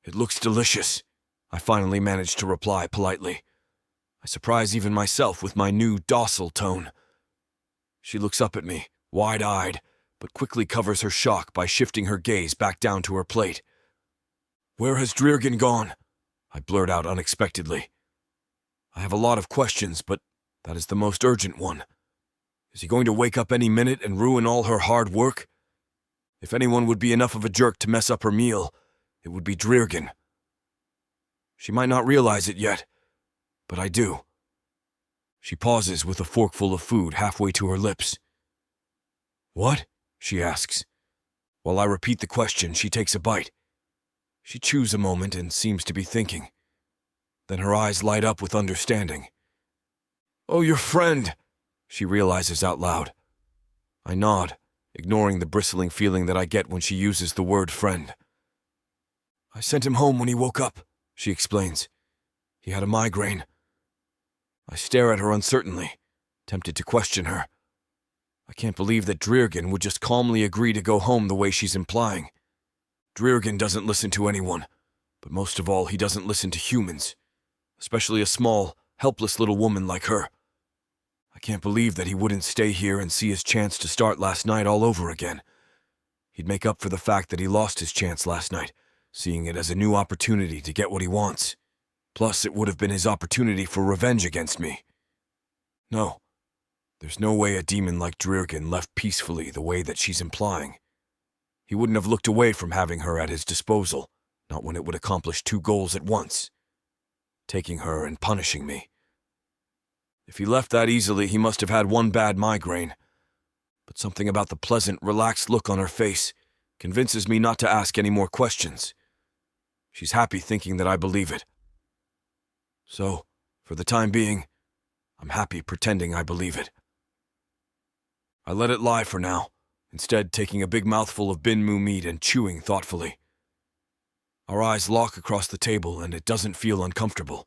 "It looks delicious," I finally managed to reply politely. I surprise even myself with my new docile tone. She looks up at me, wide-eyed, but quickly covers her shock by shifting her gaze back down to her plate. "Where has Dreergen gone?" I blurt out unexpectedly. I have a lot of questions, but that is the most urgent one. Is he going to wake up any minute and ruin all her hard work? If anyone would be enough of a jerk to mess up her meal, it would be Dreergen. She might not realize it yet, but I do. She pauses with a forkful of food halfway to her lips. "What?" she asks. While I repeat the question, she takes a bite. She chews a moment and seems to be thinking. Then her eyes light up with understanding. "Oh, your friend," she realizes out loud. I nod, ignoring the bristling feeling that I get when she uses the word friend. "I sent him home when he woke up," she explains. "He had a migraine." I stare at her uncertainly, tempted to question her. I can't believe that Dreergen would just calmly agree to go home the way she's implying. Dreergen doesn't listen to anyone, but most of all, he doesn't listen to humans, especially a small, helpless little woman like her. I can't believe that he wouldn't stay here and see his chance to start last night all over again. He'd make up for the fact that he lost his chance last night, seeing it as a new opportunity to get what he wants. Plus, it would have been his opportunity for revenge against me. No, there's no way a demon like Dreergen left peacefully the way that she's implying. He wouldn't have looked away from having her at his disposal, not when it would accomplish two goals at once, taking her and punishing me. If he left that easily, he must have had one bad migraine. But something about the pleasant, relaxed look on her face convinces me not to ask any more questions. She's happy thinking that I believe it. So, for the time being, I'm happy pretending I believe it. I let it lie for now, instead taking a big mouthful of binmu meat and chewing thoughtfully. Our eyes lock across the table and it doesn't feel uncomfortable.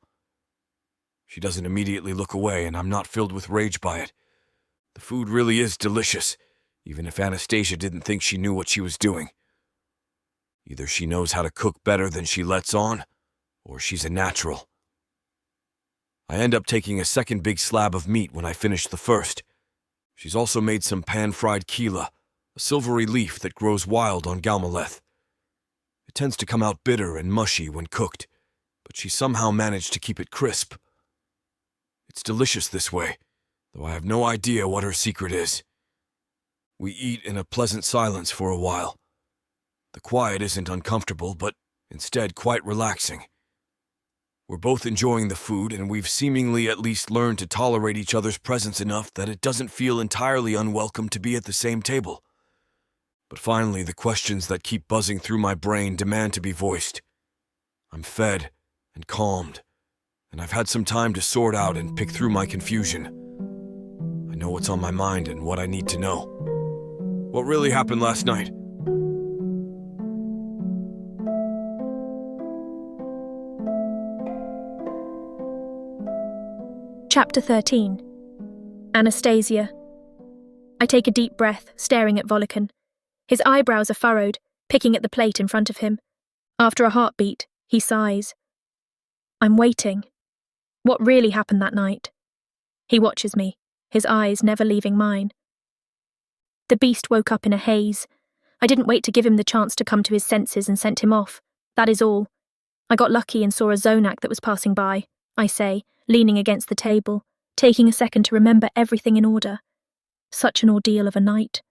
She doesn't immediately look away and I'm not filled with rage by it. The food really is delicious, even if Anastasia didn't think she knew what she was doing. Either she knows how to cook better than she lets on, or she's a natural. I end up taking a second big slab of meat when I finish the first. She's also made some pan-fried keela, a silvery leaf that grows wild on Galmaleth. It tends to come out bitter and mushy when cooked, but she somehow managed to keep it crisp. It's delicious this way, though I have no idea what her secret is. We eat in a pleasant silence for a while. The quiet isn't uncomfortable, but instead quite relaxing. We're both enjoying the food, and we've seemingly at least learned to tolerate each other's presence enough that it doesn't feel entirely unwelcome to be at the same table. But finally, the questions that keep buzzing through my brain demand to be voiced. I'm fed and calmed, and I've had some time to sort out and pick through my confusion. I know what's on my mind and what I need to know. What really happened last night? Chapter 13. Anastasia. I take a deep breath, staring at Volikan. His eyebrows are furrowed, picking at the plate in front of him. After a heartbeat, he sighs. I'm waiting. What really happened that night? He watches me, his eyes never leaving mine. The beast woke up in a haze. I didn't wait to give him the chance to come to his senses and sent him off. That is all. I got lucky and saw a Zonac that was passing by, I say, leaning against the table, taking a second to remember everything in order. Such an ordeal of a night.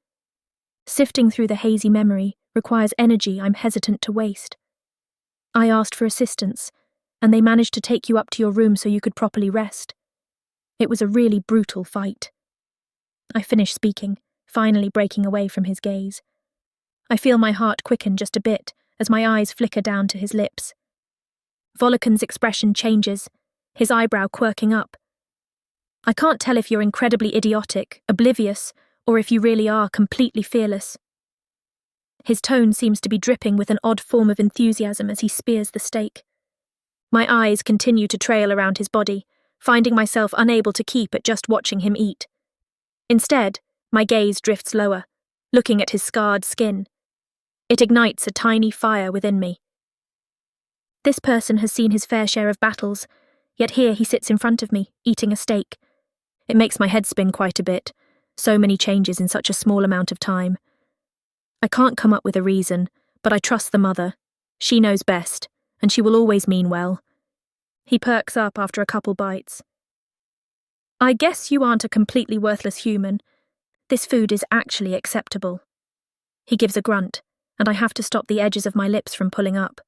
Sifting through the hazy memory requires energy I'm hesitant to waste. I asked for assistance, and they managed to take you up to your room so you could properly rest. It was a really brutal fight. I finish speaking, finally breaking away from his gaze. I feel my heart quicken just a bit as my eyes flicker down to his lips. Volikan's expression changes, his eyebrow quirking up. I can't tell if you're incredibly idiotic, oblivious, or if you really are completely fearless. His tone seems to be dripping with an odd form of enthusiasm as he spears the steak. My eyes continue to trail around his body, finding myself unable to keep at just watching him eat. Instead, my gaze drifts lower, looking at his scarred skin. It ignites a tiny fire within me. This person has seen his fair share of battles, yet here he sits in front of me, eating a steak. It makes my head spin quite a bit, so many changes in such a small amount of time. I can't come up with a reason, but I trust the mother. She knows best, and she will always mean well. He perks up after a couple bites. I guess you aren't a completely worthless human. This food is actually acceptable. He gives a grunt, and I have to stop the edges of my lips from pulling up.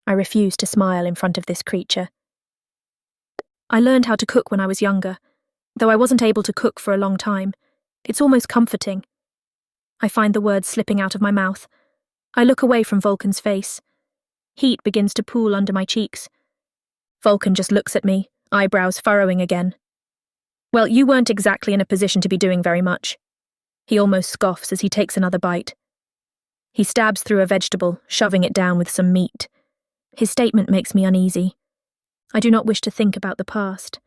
I refuse to smile in front of this creature. I learned how to cook when I was younger, though I wasn't able to cook for a long time. It's almost comforting. I find the words slipping out of my mouth. I look away from Volkan's face. Heat begins to pool under my cheeks. Volkan just looks at me, eyebrows furrowing again. Well, you weren't exactly in a position to be doing very much. He almost scoffs as he takes another bite. He stabs through a vegetable, shoving it down with some meat. His statement makes me uneasy. I do not wish to think about the past.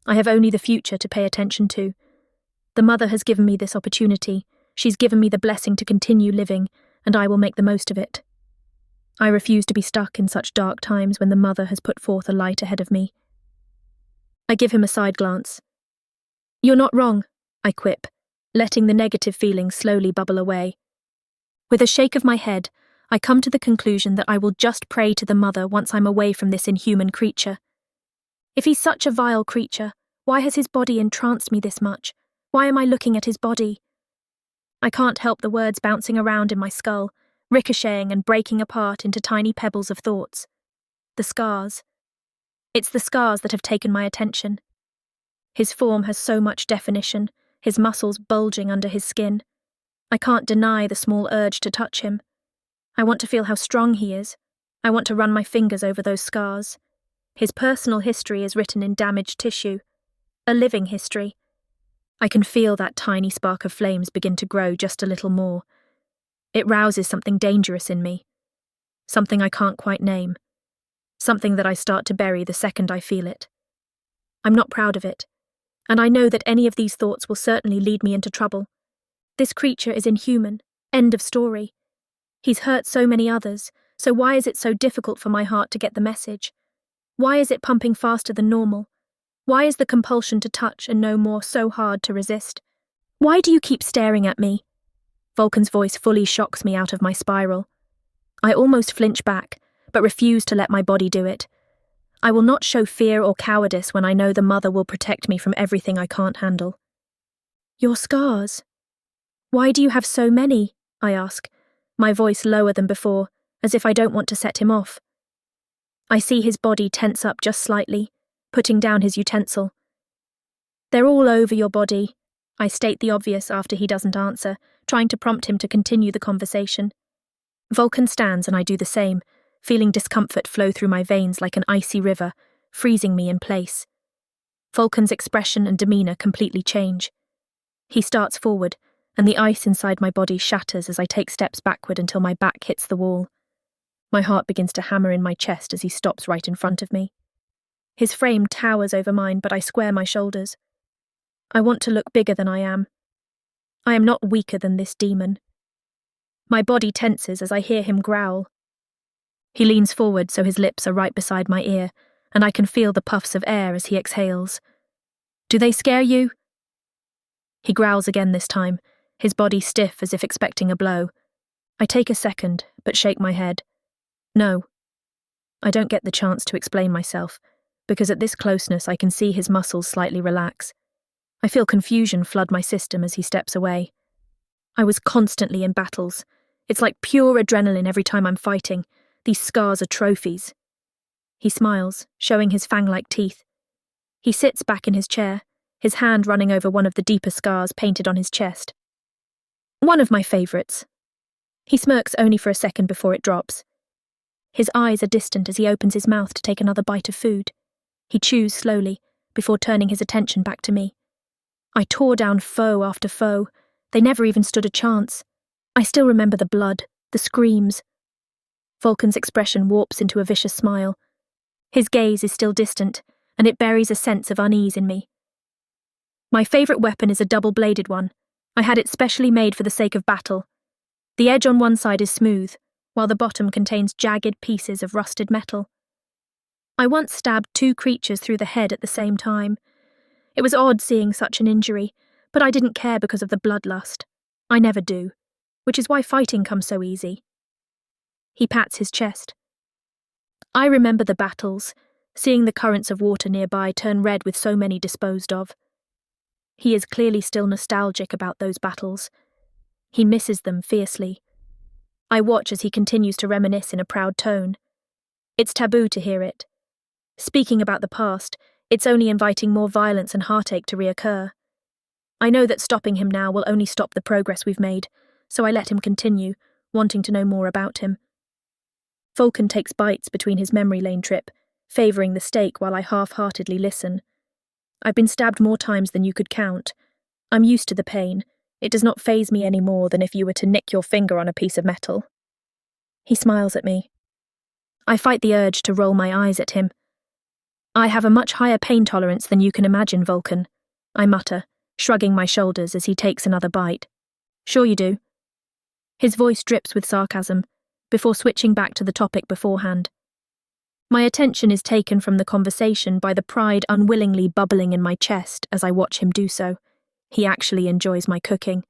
I have only the future to pay attention to. The mother has given me this opportunity. She's given me the blessing to continue living, and I will make the most of it. I refuse to be stuck in such dark times when the mother has put forth a light ahead of me. I give him a side glance. You're not wrong, I quip, letting the negative feelings slowly bubble away. With a shake of my head, I come to the conclusion that I will just pray to the mother once I'm away from this inhuman creature. If he's such a vile creature, why has his body entranced me this much? Why am I looking at his body? I can't help the words bouncing around in my skull, ricocheting and breaking apart into tiny pebbles of thoughts. The scars. It's the scars that have taken my attention. His form has so much definition, his muscles bulging under his skin. I can't deny the small urge to touch him. I want to feel how strong he is. I want to run my fingers over those scars. His personal history is written in damaged tissue. A living history. I can feel that tiny spark of flames begin to grow just a little more. It rouses something dangerous in me. Something I can't quite name. Something that I start to bury the second I feel it. I'm not proud of it, and I know that any of these thoughts will certainly lead me into trouble. This creature is inhuman. End of story. He's hurt so many others, so why is it so difficult for my heart to get the message? Why is it pumping faster than normal? Why is the compulsion to touch and know more so hard to resist? Why do you keep staring at me? Volkan's voice fully shocks me out of my spiral. I almost flinch back, but refuse to let my body do it. I will not show fear or cowardice when I know the mother will protect me from everything I can't handle. Your scars. Why do you have so many? I ask, my voice lower than before, as if I don't want to set him off. I see his body tense up just slightly, putting down his utensil. They're all over your body, I state the obvious after he doesn't answer, trying to prompt him to continue the conversation. Volkan stands and I do the same, feeling discomfort flow through my veins like an icy river, freezing me in place. Volkan's expression and demeanour completely change. He starts forward, and the ice inside my body shatters as I take steps backward until my back hits the wall. My heart begins to hammer in my chest as he stops right in front of me. His frame towers over mine, but I square my shoulders. I want to look bigger than I am. I am not weaker than this demon. My body tenses as I hear him growl. He leans forward so his lips are right beside my ear, and I can feel the puffs of air as he exhales. Do they scare you? He growls again this time, his body stiff as if expecting a blow. I take a second, but shake my head. No. I don't get the chance to explain myself, because at this closeness I can see his muscles slightly relax. I feel confusion flood my system as he steps away. I was constantly in battles. It's like pure adrenaline every time I'm fighting. These scars are trophies. He smiles, showing his fang-like teeth. He sits back in his chair, his hand running over one of the deeper scars painted on his chest. One of my favourites. He smirks only for a second before it drops. His eyes are distant as he opens his mouth to take another bite of food. He chews slowly, before turning his attention back to me. I tore down foe after foe. They never even stood a chance. I still remember the blood, the screams. Volkan's expression warps into a vicious smile. His gaze is still distant, and it buries a sense of unease in me. My favourite weapon is a double-bladed one. I had it specially made for the sake of battle. The edge on one side is smooth, while the bottom contains jagged pieces of rusted metal. I once stabbed 2 creatures through the head at the same time. It was odd seeing such an injury, but I didn't care because of the bloodlust. I never do, which is why fighting comes so easy. He pats his chest. I remember the battles, seeing the currents of water nearby turn red with so many disposed of. He is clearly still nostalgic about those battles. He misses them fiercely. I watch as he continues to reminisce in a proud tone. It's taboo to hear it. Speaking about the past, it's only inviting more violence and heartache to reoccur. I know that stopping him now will only stop the progress we've made, so I let him continue, wanting to know more about him. Volikan takes bites between his memory lane trip, favouring the steak while I half-heartedly listen. I've been stabbed more times than you could count. I'm used to the pain. It does not faze me any more than if you were to nick your finger on a piece of metal. He smiles at me. I fight the urge to roll my eyes at him. I have a much higher pain tolerance than you can imagine, Volikan, I mutter, shrugging my shoulders as he takes another bite. Sure you do. His voice drips with sarcasm, before switching back to the topic beforehand. My attention is taken from the conversation by the pride unwillingly bubbling in my chest as I watch him do so. He actually enjoys my cooking.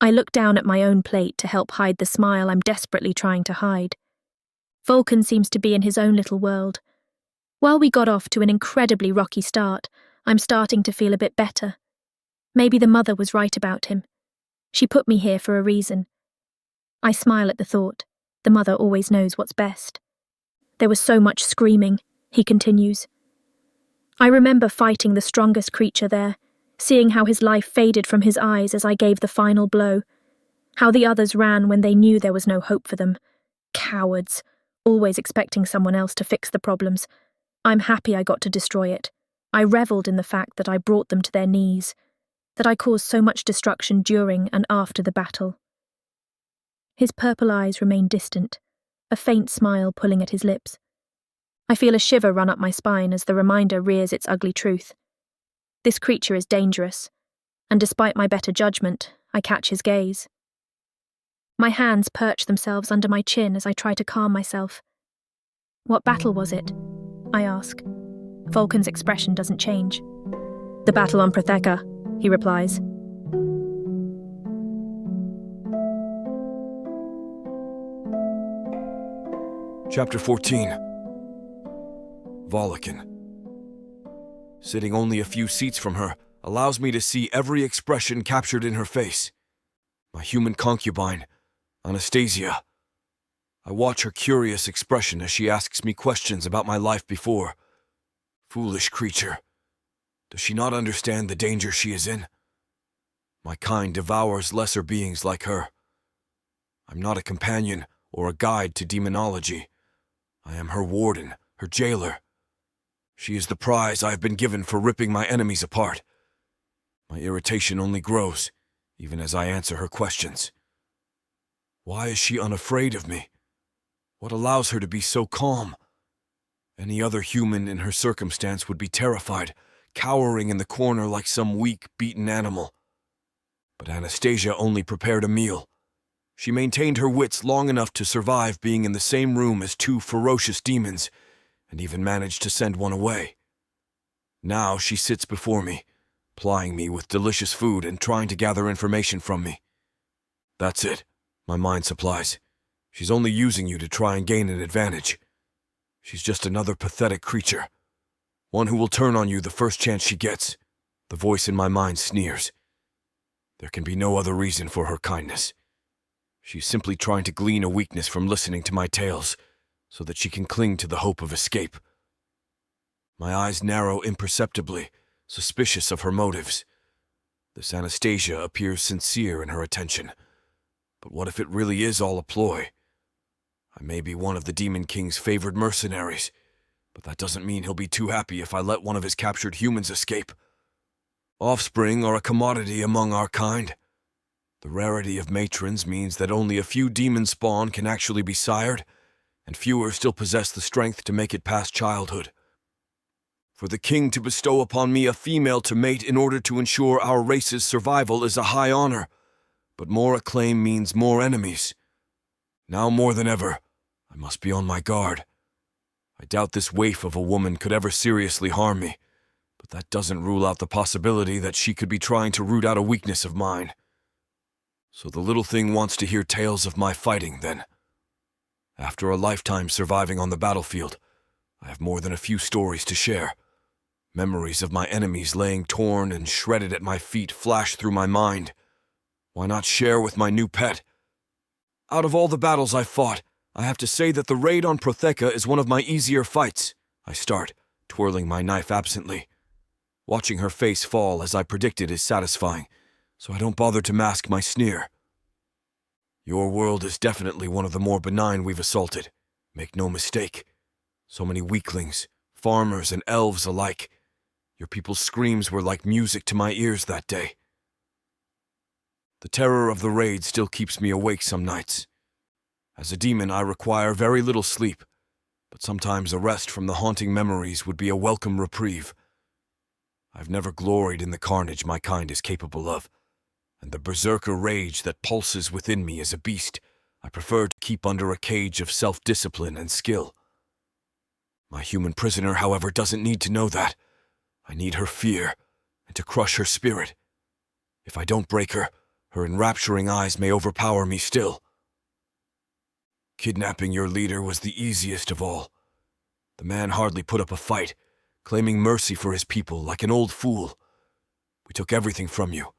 I look down at my own plate to help hide the smile I'm desperately trying to hide. Volikan seems to be in his own little world. While we got off to an incredibly rocky start, I'm starting to feel a bit better. Maybe the mother was right about him. She put me here for a reason. I smile at the thought. The mother always knows what's best. There was so much screaming, he continues. I remember fighting the strongest creature there, seeing how his life faded from his eyes as I gave the final blow, how the others ran when they knew there was no hope for them. Cowards, always expecting someone else to fix the problems. I'm happy I got to destroy it. I revelled in the fact that I brought them to their knees, that I caused so much destruction during and after the battle. His purple eyes remain distant, a faint smile pulling at his lips. I feel a shiver run up my spine as the reminder rears its ugly truth. This creature is dangerous, and despite my better judgment, I catch his gaze. My hands perch themselves under my chin as I try to calm myself. What battle was it? I ask. Volikan's expression doesn't change. The battle on Protheka, he replies. Chapter 14. Volikan. Sitting only a few seats from her allows me to see every expression captured in her face. My human concubine, Anastasia. I watch her curious expression as she asks me questions about my life before. Foolish creature. Does she not understand the danger she is in? My kind devours lesser beings like her. I'm not a companion or a guide to demonology. I am her warden, her jailer. She is the prize I have been given for ripping my enemies apart. My irritation only grows, even as I answer her questions. Why is she unafraid of me? What allows her to be so calm? Any other human in her circumstance would be terrified, cowering in the corner like some weak, beaten animal. But Anastasia only prepared a meal. She maintained her wits long enough to survive being in the same room as 2 ferocious demons, and even managed to send one away. Now she sits before me, plying me with delicious food and trying to gather information from me. That's it, my mind supplies. She's only using you to try and gain an advantage. She's just another pathetic creature. One who will turn on you the first chance she gets. The voice in my mind sneers. There can be no other reason for her kindness. She's simply trying to glean a weakness from listening to my tales, so that she can cling to the hope of escape. My eyes narrow imperceptibly, suspicious of her motives. This Anastasia appears sincere in her attention. But what if it really is all a ploy? I may be one of the Demon King's favored mercenaries, but that doesn't mean he'll be too happy if I let one of his captured humans escape. Offspring are a commodity among our kind. The rarity of matrons means that only a few demon spawn can actually be sired, and fewer still possess the strength to make it past childhood. For the king to bestow upon me a female to mate in order to ensure our race's survival is a high honor, but more acclaim means more enemies. Now more than ever, I must be on my guard. I doubt this waif of a woman could ever seriously harm me, but that doesn't rule out the possibility that she could be trying to root out a weakness of mine. So the little thing wants to hear tales of my fighting, then. After a lifetime surviving on the battlefield, I have more than a few stories to share. Memories of my enemies laying torn and shredded at my feet flash through my mind. Why not share with my new pet? Out of all the battles I've fought, I have to say that the raid on Protheka is one of my easier fights. I start, twirling my knife absently. Watching her face fall as I predicted is satisfying, so I don't bother to mask my sneer. Your world is definitely one of the more benign we've assaulted. Make no mistake. So many weaklings, farmers and elves alike. Your people's screams were like music to my ears that day. The terror of the raid still keeps me awake some nights. As a demon, I require very little sleep, but sometimes a rest from the haunting memories would be a welcome reprieve. I've never gloried in the carnage my kind is capable of, and the berserker rage that pulses within me as a beast I prefer to keep under a cage of self-discipline and skill. My human prisoner, however, doesn't need to know that. I need her fear, and to crush her spirit. If I don't break her, her enrapturing eyes may overpower me still. Kidnapping your leader was the easiest of all. The man hardly put up a fight, claiming mercy for his people like an old fool. We took everything from you,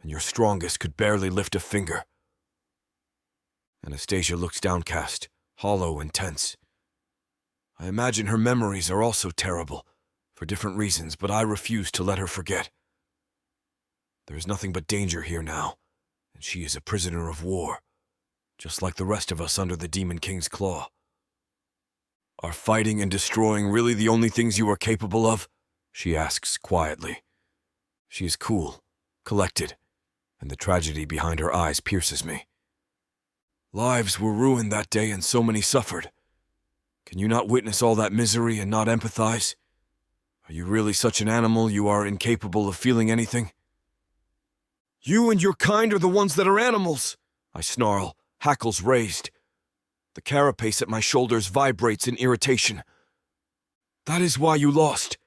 and your strongest could barely lift a finger. Anastasia looks downcast, hollow and tense. I imagine her memories are also terrible, for different reasons, but I refuse to let her forget. There is nothing but danger here now, and she is a prisoner of war, just like the rest of us under the Demon King's claw. Are fighting and destroying really the only things you are capable of? She asks quietly. She is cool, collected, and the tragedy behind her eyes pierces me. Lives were ruined that day and so many suffered. Can you not witness all that misery and not empathize? Are you really such an animal you are incapable of feeling anything? You and your kind are the ones that are animals, I snarl, hackles raised. The carapace at my shoulders vibrates in irritation. That is why you lost.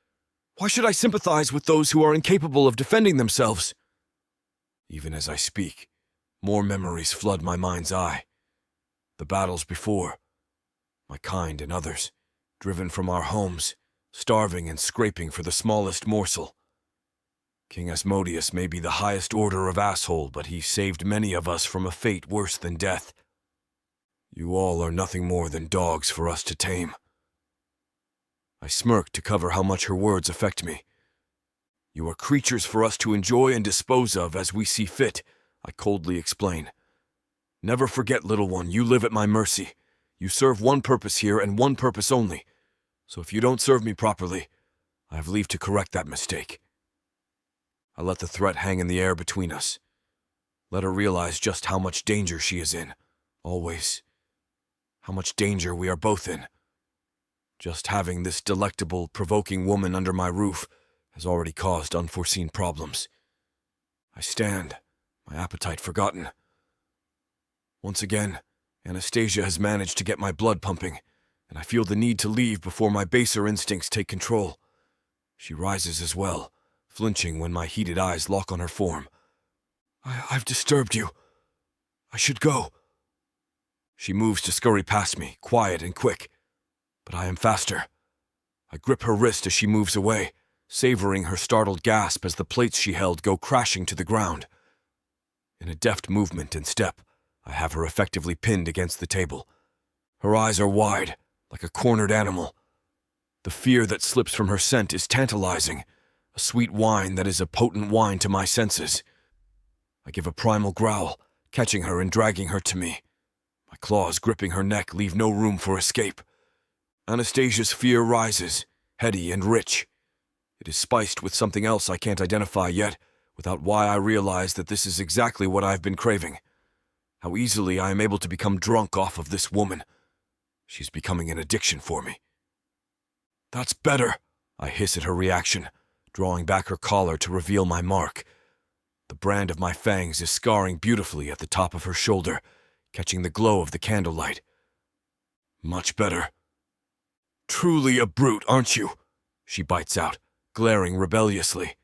Why should I sympathize with those who are incapable of defending themselves? Even as I speak, more memories flood my mind's eye. The battles before, my kind and others, driven from our homes, starving and scraping for the smallest morsel. King Asmodeus may be the highest order of asshole, but he saved many of us from a fate worse than death. You all are nothing more than dogs for us to tame. I smirk to cover how much her words affect me. You are creatures for us to enjoy and dispose of as we see fit, I coldly explain. Never forget, little one, you live at my mercy. You serve one purpose here and one purpose only. So if you don't serve me properly, I have leave to correct that mistake. I let the threat hang in the air between us. Let her realize just how much danger she is in, always. How much danger we are both in. Just having this delectable, provoking woman under my roof has already caused unforeseen problems. I stand, my appetite forgotten. Once again, Anastasia has managed to get my blood pumping, and I feel the need to leave before my baser instincts take control. She rises as well, flinching when my heated eyes lock on her form. I've disturbed you. I should go. She moves to scurry past me, quiet and quick, but I am faster. I grip her wrist as she moves away, savoring her startled gasp as the plates she held go crashing to the ground. In a deft movement and step, I have her effectively pinned against the table. Her eyes are wide, like a cornered animal. The fear that slips from her scent is tantalizing, a sweet wine that is a potent wine to my senses. I give a primal growl, catching her and dragging her to me. My claws gripping her neck leave no room for escape. Anastasia's fear rises, heady and rich. It is spiced with something else I can't identify yet, without why I realize that this is exactly what I've been craving. How easily I am able to become drunk off of this woman. She's becoming an addiction for me. That's better, I hiss at her reaction, drawing back her collar to reveal my mark. The brand of my fangs is scarring beautifully at the top of her shoulder, catching the glow of the candlelight. Much better. Truly a brute, aren't you? She bites out, glaring rebelliously.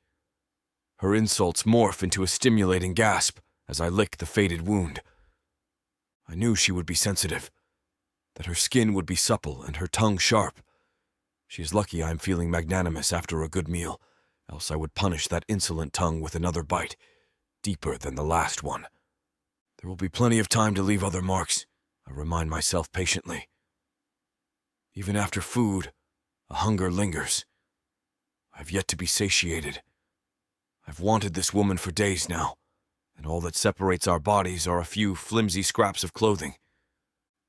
Her insults morph into a stimulating gasp as I lick the faded wound. I knew she would be sensitive, that her skin would be supple and her tongue sharp. She is lucky I am feeling magnanimous after a good meal, else I would punish that insolent tongue with another bite, deeper than the last one. There will be plenty of time to leave other marks, I remind myself patiently. Even after food, a hunger lingers. I have yet to be satiated. I've wanted this woman for days now, and all that separates our bodies are a few flimsy scraps of clothing.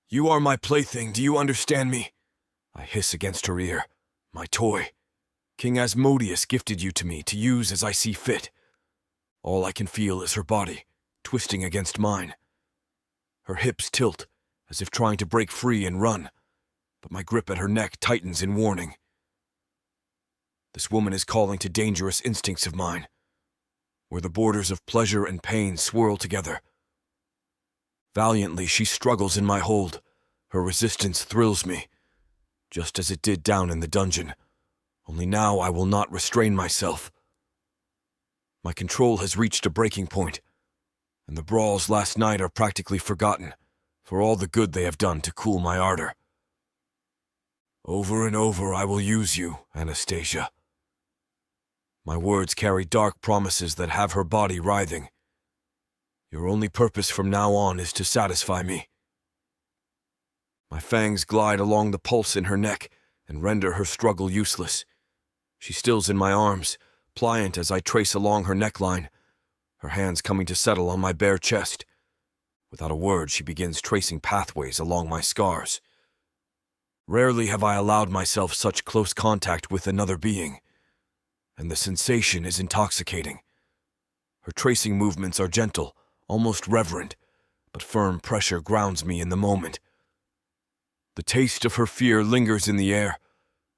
You are my plaything, do you understand me? I hiss against her ear. My toy. King Asmodeus gifted you to me to use as I see fit. All I can feel is her body, twisting against mine. Her hips tilt, as if trying to break free and run, but my grip at her neck tightens in warning. This woman is calling to dangerous instincts of mine, where the borders of pleasure and pain swirl together. Valiantly, she struggles in my hold. Her resistance thrills me, just as it did down in the dungeon. Only now I will not restrain myself. My control has reached a breaking point, and the brawls last night are practically forgotten, for all the good they have done to cool my ardor. Over and over I will use you, Anastasia. My words carry dark promises that have her body writhing. Your only purpose from now on is to satisfy me. My fangs glide along the pulse in her neck and render her struggle useless. She stills in my arms, pliant as I trace along her neckline, her hands coming to settle on my bare chest. Without a word, she begins tracing pathways along my scars. Rarely have I allowed myself such close contact with another being, and the sensation is intoxicating. Her tracing movements are gentle, almost reverent, but firm pressure grounds me in the moment. The taste of her fear lingers in the air,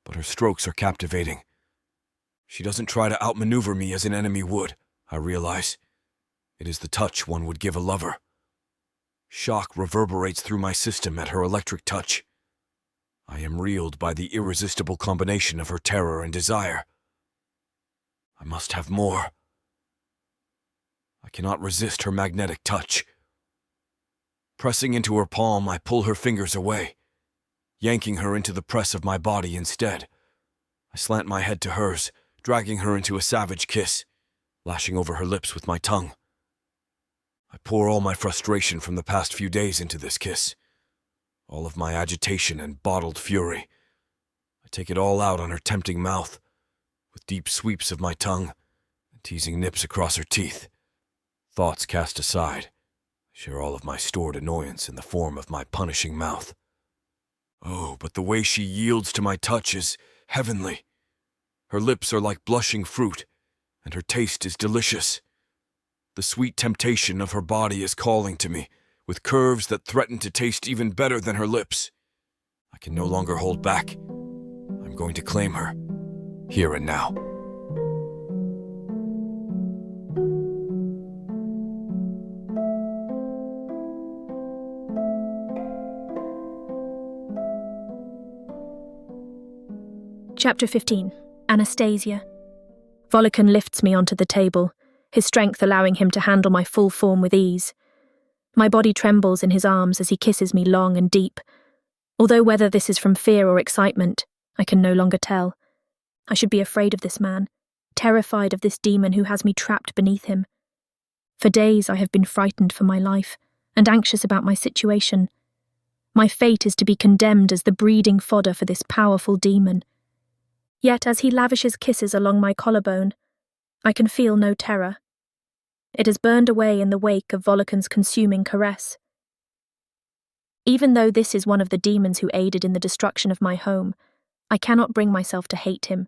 but her strokes are captivating. She doesn't try to outmaneuver me as an enemy would, I realize. It is the touch one would give a lover. Shock reverberates through my system at her electric touch. I am reeled by the irresistible combination of her terror and desire. I must have more. I cannot resist her magnetic touch. Pressing into her palm, I pull her fingers away, yanking her into the press of my body instead. I slant my head to hers, dragging her into a savage kiss, lashing over her lips with my tongue. I pour all my frustration from the past few days into this kiss, all of my agitation and bottled fury. I take it all out on her tempting mouth, with deep sweeps of my tongue and teasing nips across her teeth. Thoughts cast aside, I share all of my stored annoyance in the form of my punishing mouth. Oh, but the way she yields to my touch is heavenly. Her lips are like blushing fruit, and her taste is delicious. The sweet temptation of her body is calling to me, with curves that threaten to taste even better than her lips. I can no longer hold back. I'm going to claim her, here and now. Chapter 15. Anastasia. Volikan lifts me onto the table, his strength allowing him to handle my full form with ease. My body trembles in his arms as he kisses me long and deep, although whether this is from fear or excitement, I can no longer tell. I should be afraid of this man, terrified of this demon who has me trapped beneath him. For days I have been frightened for my life, and anxious about my situation. My fate is to be condemned as the breeding fodder for this powerful demon. Yet as he lavishes kisses along my collarbone, I can feel no terror. It has burned away in the wake of Volikan's consuming caress. Even though this is one of the demons who aided in the destruction of my home, I cannot bring myself to hate him.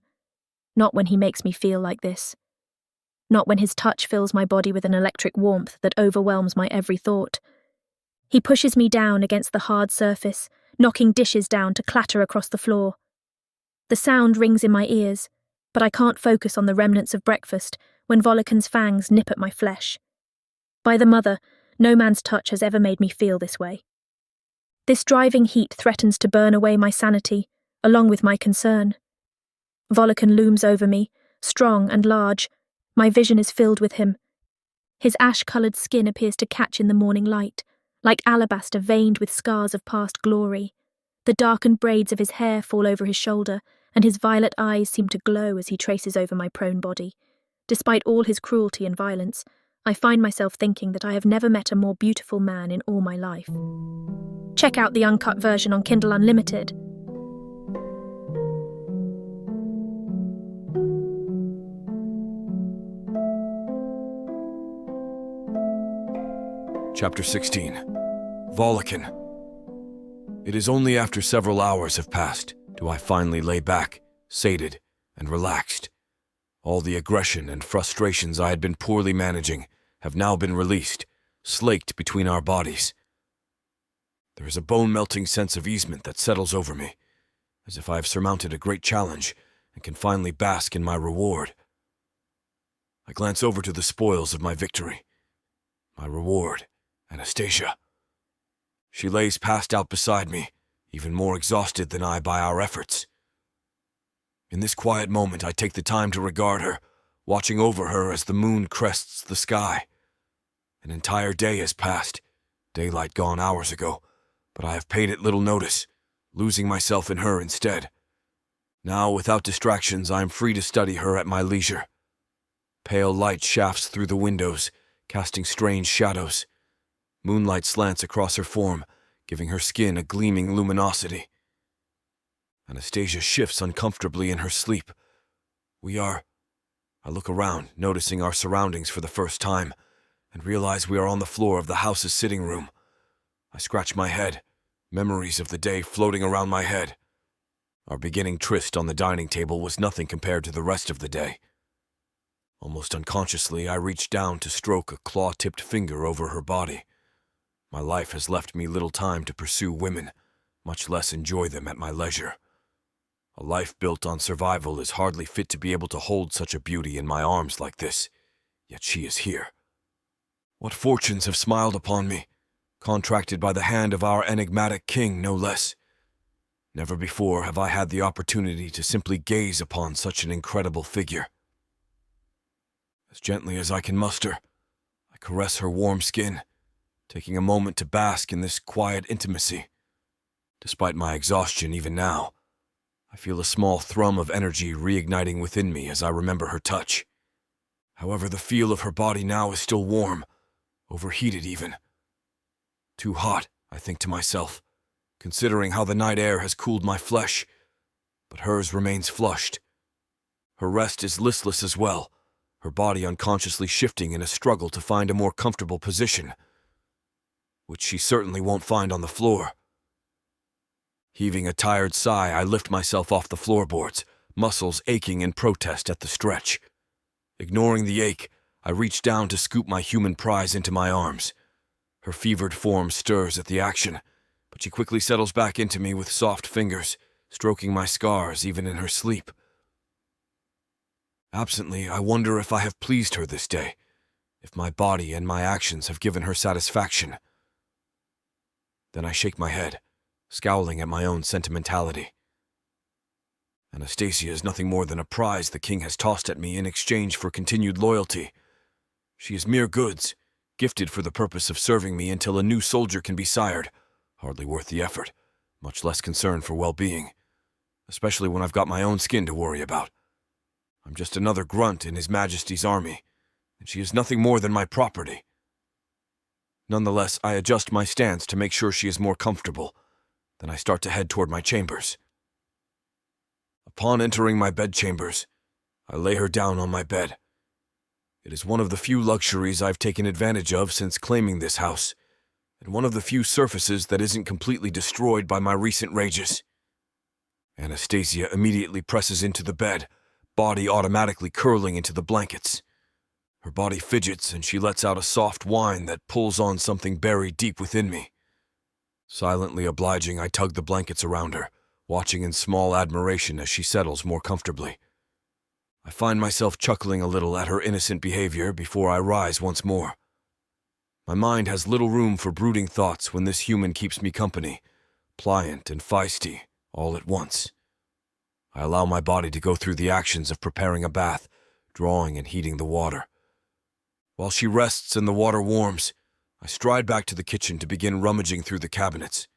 Not when he makes me feel like this. Not when his touch fills my body with an electric warmth that overwhelms my every thought. He pushes me down against the hard surface, knocking dishes down to clatter across the floor. The sound rings in my ears, but I can't focus on the remnants of breakfast when Volikan's fangs nip at my flesh. By the mother, No man's touch has ever made me feel this way. This driving heat threatens to burn away my sanity, along with my concern. Volikan looms over me, strong and large. My vision is filled with him. His ash-coloured skin appears to catch in the morning light, like alabaster veined with scars of past glory. The darkened braids of his hair fall over his shoulder, and his violet eyes seem to glow as he traces over my prone body. Despite all his cruelty and violence, I find myself thinking that I have never met a more beautiful man in all my life. Check out the uncut version on Kindle Unlimited. Chapter 16. Volikan. It is only after several hours have passed do I finally lay back, sated and relaxed. All the aggression and frustrations I had been poorly managing have now been released, slaked between our bodies. There is a bone-melting sense of easement that settles over me, as if I have surmounted a great challenge and can finally bask in my reward. I glance over to the spoils of my victory. My reward, Anastasia. She lays passed out beside me, even more exhausted than I by our efforts. In this quiet moment, I take the time to regard her, watching over her as the moon crests the sky. An entire day has passed, daylight gone hours ago, but I have paid it little notice, losing myself in her instead. Now, without distractions, I am free to study her at my leisure. Pale light shafts through the windows, casting strange shadows. Moonlight slants across her form, giving her skin a gleaming luminosity. Anastasia shifts uncomfortably in her sleep. I look around, noticing our surroundings for the first time, and realize we are on the floor of the house's sitting room. I scratch my head, memories of the day floating around my head. Our beginning tryst on the dining table was nothing compared to the rest of the day. Almost unconsciously, I reach down to stroke a claw-tipped finger over her body. My life has left me little time to pursue women, much less enjoy them at my leisure. A life built on survival is hardly fit to be able to hold such a beauty in my arms like this, yet she is here. What fortunes have smiled upon me, contracted by the hand of our enigmatic king, no less. Never before have I had the opportunity to simply gaze upon such an incredible figure. As gently as I can muster, I caress her warm skin, taking a moment to bask in this quiet intimacy. Despite my exhaustion even now, I feel a small thrum of energy reigniting within me as I remember her touch. However, the feel of her body now is still warm, overheated even. Too hot, I think to myself, considering how the night air has cooled my flesh, but hers remains flushed. Her rest is listless as well, her body unconsciously shifting in a struggle to find a more comfortable position, which she certainly won't find on the floor. Heaving a tired sigh, I lift myself off the floorboards, muscles aching in protest at the stretch. Ignoring the ache, I reach down to scoop my human prize into my arms. Her fevered form stirs at the action, but she quickly settles back into me with soft fingers, stroking my scars even in her sleep. Absently, I wonder if I have pleased her this day, if my body and my actions have given her satisfaction. Then I shake my head, scowling at my own sentimentality. Anastasia is nothing more than a prize the king has tossed at me in exchange for continued loyalty. She is mere goods, gifted for the purpose of serving me until a new soldier can be sired, hardly worth the effort, much less concern for well-being, especially when I've got my own skin to worry about. I'm just another grunt in His Majesty's army, and she is nothing more than my property. Nonetheless, I adjust my stance to make sure she is more comfortable. Then I start to head toward my chambers. Upon entering my bedchambers, I lay her down on my bed. It is one of the few luxuries I've taken advantage of since claiming this house, and one of the few surfaces that isn't completely destroyed by my recent rages. Anastasia immediately presses into the bed, body automatically curling into the blankets. Her body fidgets and she lets out a soft whine that pulls on something buried deep within me. Silently obliging, I tug the blankets around her, watching in small admiration as she settles more comfortably. I find myself chuckling a little at her innocent behavior before I rise once more. My mind has little room for brooding thoughts when this human keeps me company, pliant and feisty, all at once. I allow my body to go through the actions of preparing a bath, drawing and heating the water. While she rests and the water warms, I stride back to the kitchen to begin rummaging through the cabinets.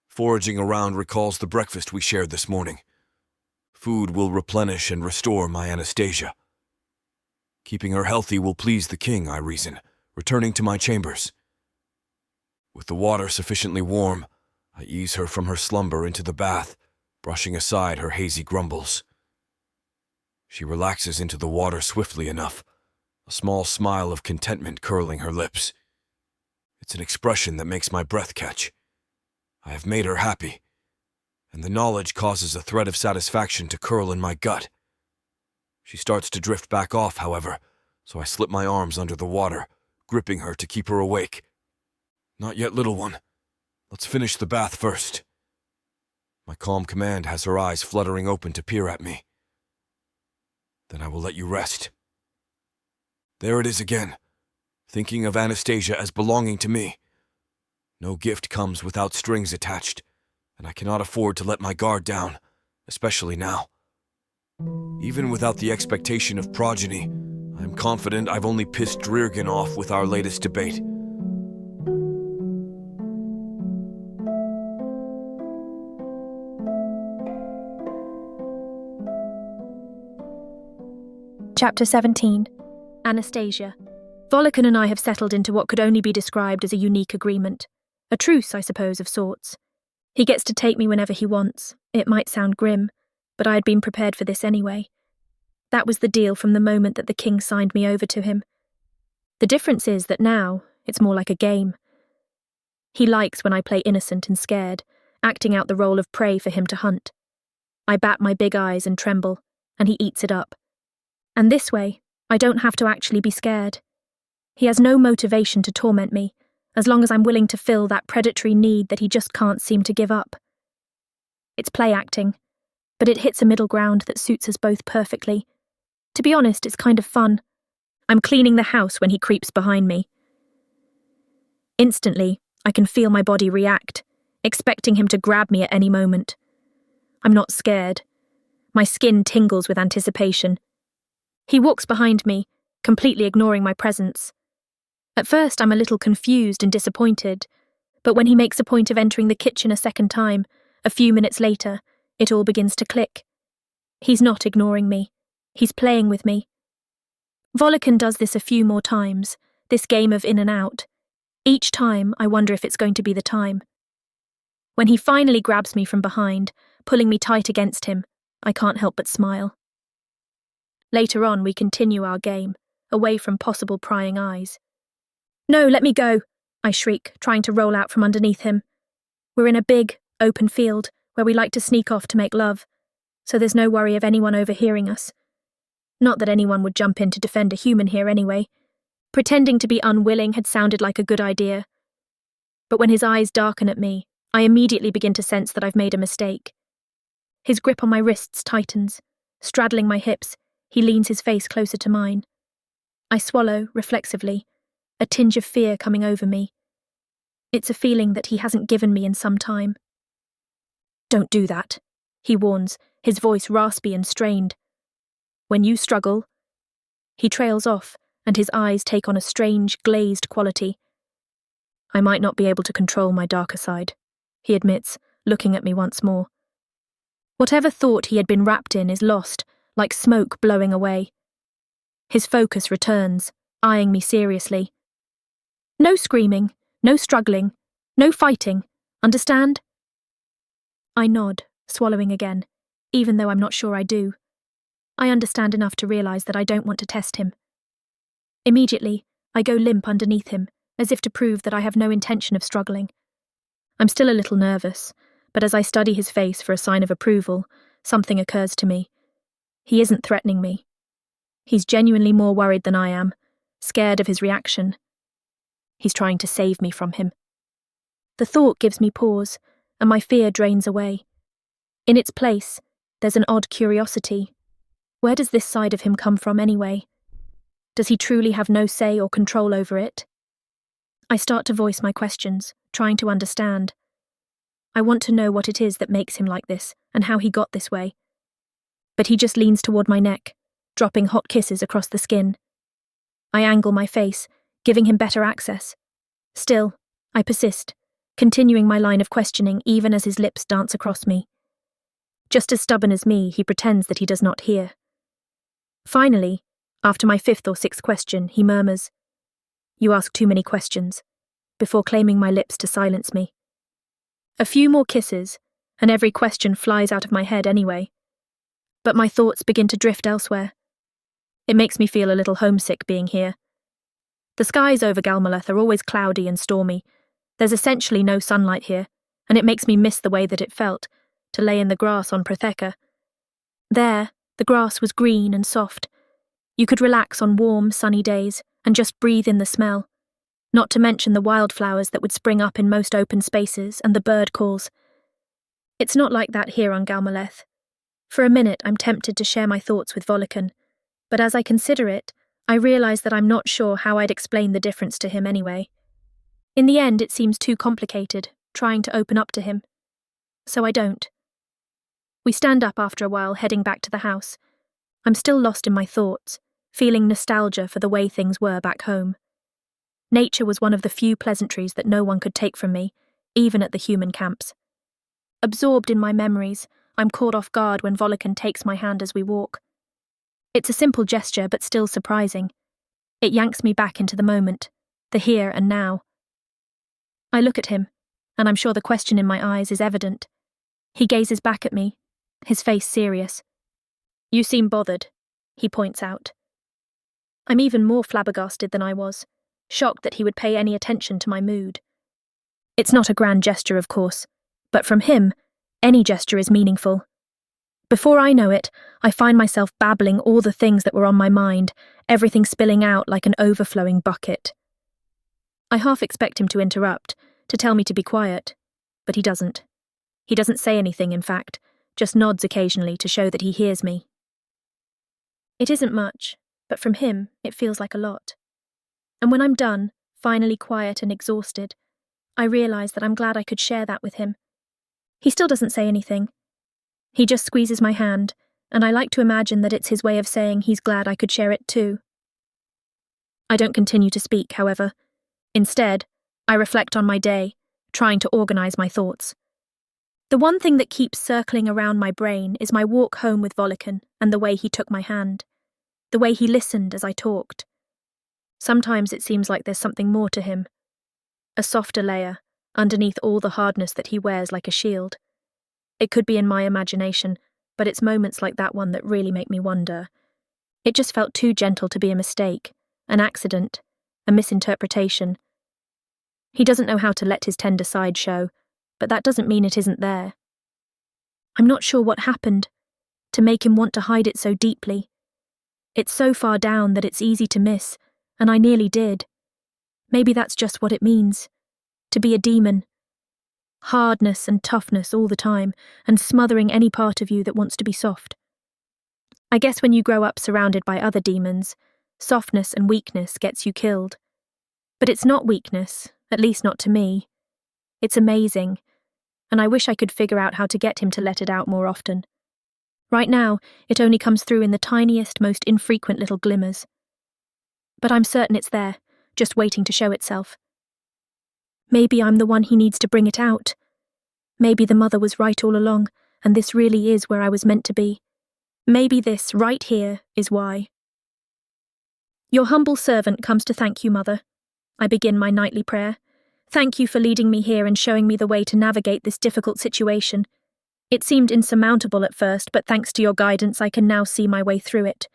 Foraging around recalls the breakfast we shared this morning. Food will replenish and restore my Anastasia. Keeping her healthy will please the king, I reason, returning to my chambers. With the water sufficiently warm, I ease her from her slumber into the bath, brushing aside her hazy grumbles. She relaxes into the water swiftly enough, a small smile of contentment curling her lips. It's an expression that makes my breath catch. I have made her happy, and the knowledge causes a thread of satisfaction to curl in my gut. She starts to drift back off, however, so I slip my arms under the water, gripping her to keep her awake. Not yet, little one. Let's finish the bath first. My calm command has her eyes fluttering open to peer at me. Then I will let you rest. There it is again, thinking of Anastasia as belonging to me. No gift comes without strings attached, and I cannot afford to let my guard down, especially now. Even without the expectation of progeny, I am confident I've only pissed Drirgan off with our latest debate. Chapter 17. Anastasia. Volikan and I have settled into what could only be described as a unique agreement. A truce, I suppose, of sorts. He gets to take me whenever he wants. It might sound grim, but I had been prepared for this anyway. That was the deal from the moment that the king signed me over to him. The difference is that now, it's more like a game. He likes when I play innocent and scared, acting out the role of prey for him to hunt. I bat my big eyes and tremble, and he eats it up. And this way, I don't have to actually be scared. He has no motivation to torment me, as long as I'm willing to fill that predatory need that he just can't seem to give up. It's play acting, but it hits a middle ground that suits us both perfectly. To be honest, it's kind of fun. I'm cleaning the house when he creeps behind me. Instantly, I can feel my body react, expecting him to grab me at any moment. I'm not scared. My skin tingles with anticipation. He walks behind me, completely ignoring my presence. At first, I'm a little confused and disappointed, but when he makes a point of entering the kitchen a second time, a few minutes later, it all begins to click. He's not ignoring me. He's playing with me. Volikan does this a few more times, this game of in and out. Each time, I wonder if it's going to be the time. When he finally grabs me from behind, pulling me tight against him, I can't help but smile. Later on, we continue our game, away from possible prying eyes. "No, let me go," I shriek, trying to roll out from underneath him. We're in a big, open field, where we like to sneak off to make love, so there's no worry of anyone overhearing us. Not that anyone would jump in to defend a human here anyway. Pretending to be unwilling had sounded like a good idea. But when his eyes darken at me, I immediately begin to sense that I've made a mistake. His grip on my wrists tightens. Straddling my hips, he leans his face closer to mine. I swallow, reflexively, a tinge of fear coming over me. It's a feeling that he hasn't given me in some time. "Don't do that," he warns, his voice raspy and strained. "When you struggle..." He trails off, and his eyes take on a strange, glazed quality. "I might not be able to control my darker side," he admits, looking at me once more. Whatever thought he had been wrapped in is lost, like smoke blowing away. His focus returns, eyeing me seriously. "No screaming, no struggling, no fighting, understand?" I nod, swallowing again, even though I'm not sure I do. I understand enough to realize that I don't want to test him. Immediately, I go limp underneath him, as if to prove that I have no intention of struggling. I'm still a little nervous, but as I study his face for a sign of approval, something occurs to me. He isn't threatening me. He's genuinely more worried than I am, scared of his reaction. He's trying to save me from him. The thought gives me pause, and my fear drains away. In its place, there's an odd curiosity. Where does this side of him come from anyway? Does he truly have no say or control over it? I start to voice my questions, trying to understand. I want to know what it is that makes him like this, and how he got this way. But he just leans toward my neck, dropping hot kisses across the skin. I angle my face, giving him better access. Still, I persist, continuing my line of questioning even as his lips dance across me. Just as stubborn as me, he pretends that he does not hear. Finally, after my 5th or 6th question, he murmurs, "You ask too many questions," before claiming my lips to silence me. A few more kisses, and every question flies out of my head anyway. But my thoughts begin to drift elsewhere. It makes me feel a little homesick being here. The skies over Galmaleth are always cloudy and stormy. There's essentially no sunlight here, and it makes me miss the way that it felt to lay in the grass on Protheka. There, the grass was green and soft. You could relax on warm, sunny days and just breathe in the smell, not to mention the wildflowers that would spring up in most open spaces and the bird calls. It's not like that here on Galmaleth. For a minute, I'm tempted to share my thoughts with Volikan, but as I consider it, I realise that I'm not sure how I'd explain the difference to him anyway. In the end, it seems too complicated, trying to open up to him. So I don't. We stand up after a while, heading back to the house. I'm still lost in my thoughts, feeling nostalgia for the way things were back home. Nature was one of the few pleasantries that no one could take from me, even at the human camps. Absorbed in my memories, I'm caught off guard when Volikan takes my hand as we walk. It's a simple gesture, but still surprising. It yanks me back into the moment, the here and now. I look at him, and I'm sure the question in my eyes is evident. He gazes back at me, his face serious. "You seem bothered," he points out. I'm even more flabbergasted than I was, shocked that he would pay any attention to my mood. It's not a grand gesture, of course, but from him, any gesture is meaningful. Before I know it, I find myself babbling all the things that were on my mind, everything spilling out like an overflowing bucket. I half expect him to interrupt, to tell me to be quiet, but he doesn't. He doesn't say anything, in fact, just nods occasionally to show that he hears me. It isn't much, but from him, it feels like a lot. And when I'm done, finally quiet and exhausted, I realise that I'm glad I could share that with him. He still doesn't say anything. He just squeezes my hand, and I like to imagine that it's his way of saying he's glad I could share it too. I don't continue to speak, however. Instead, I reflect on my day, trying to organise my thoughts. The one thing that keeps circling around my brain is my walk home with Volikan and the way he took my hand, the way he listened as I talked. Sometimes it seems like there's something more to him, a softer layer, underneath all the hardness that he wears like a shield. It could be in my imagination, but it's moments like that one that really make me wonder. It just felt too gentle to be a mistake, an accident, a misinterpretation. He doesn't know how to let his tender side show, but that doesn't mean it isn't there. I'm not sure what happened to make him want to hide it so deeply. It's so far down that it's easy to miss, and I nearly did. Maybe that's just what it means, to be a demon. Hardness and toughness all the time, and smothering any part of you that wants to be soft. I guess when you grow up surrounded by other demons, softness and weakness gets you killed. But it's not weakness, at least not to me. It's amazing, and I wish I could figure out how to get him to let it out more often. Right now, it only comes through in the tiniest, most infrequent little glimmers. But I'm certain it's there, just waiting to show itself. Maybe I'm the one he needs to bring it out. Maybe the mother was right all along, and this really is where I was meant to be. Maybe this, right here, is why. Your humble servant comes to thank you, Mother. I begin my nightly prayer. Thank you for leading me here and showing me the way to navigate this difficult situation. It seemed insurmountable at first, but thanks to your guidance, I can now see my way through it.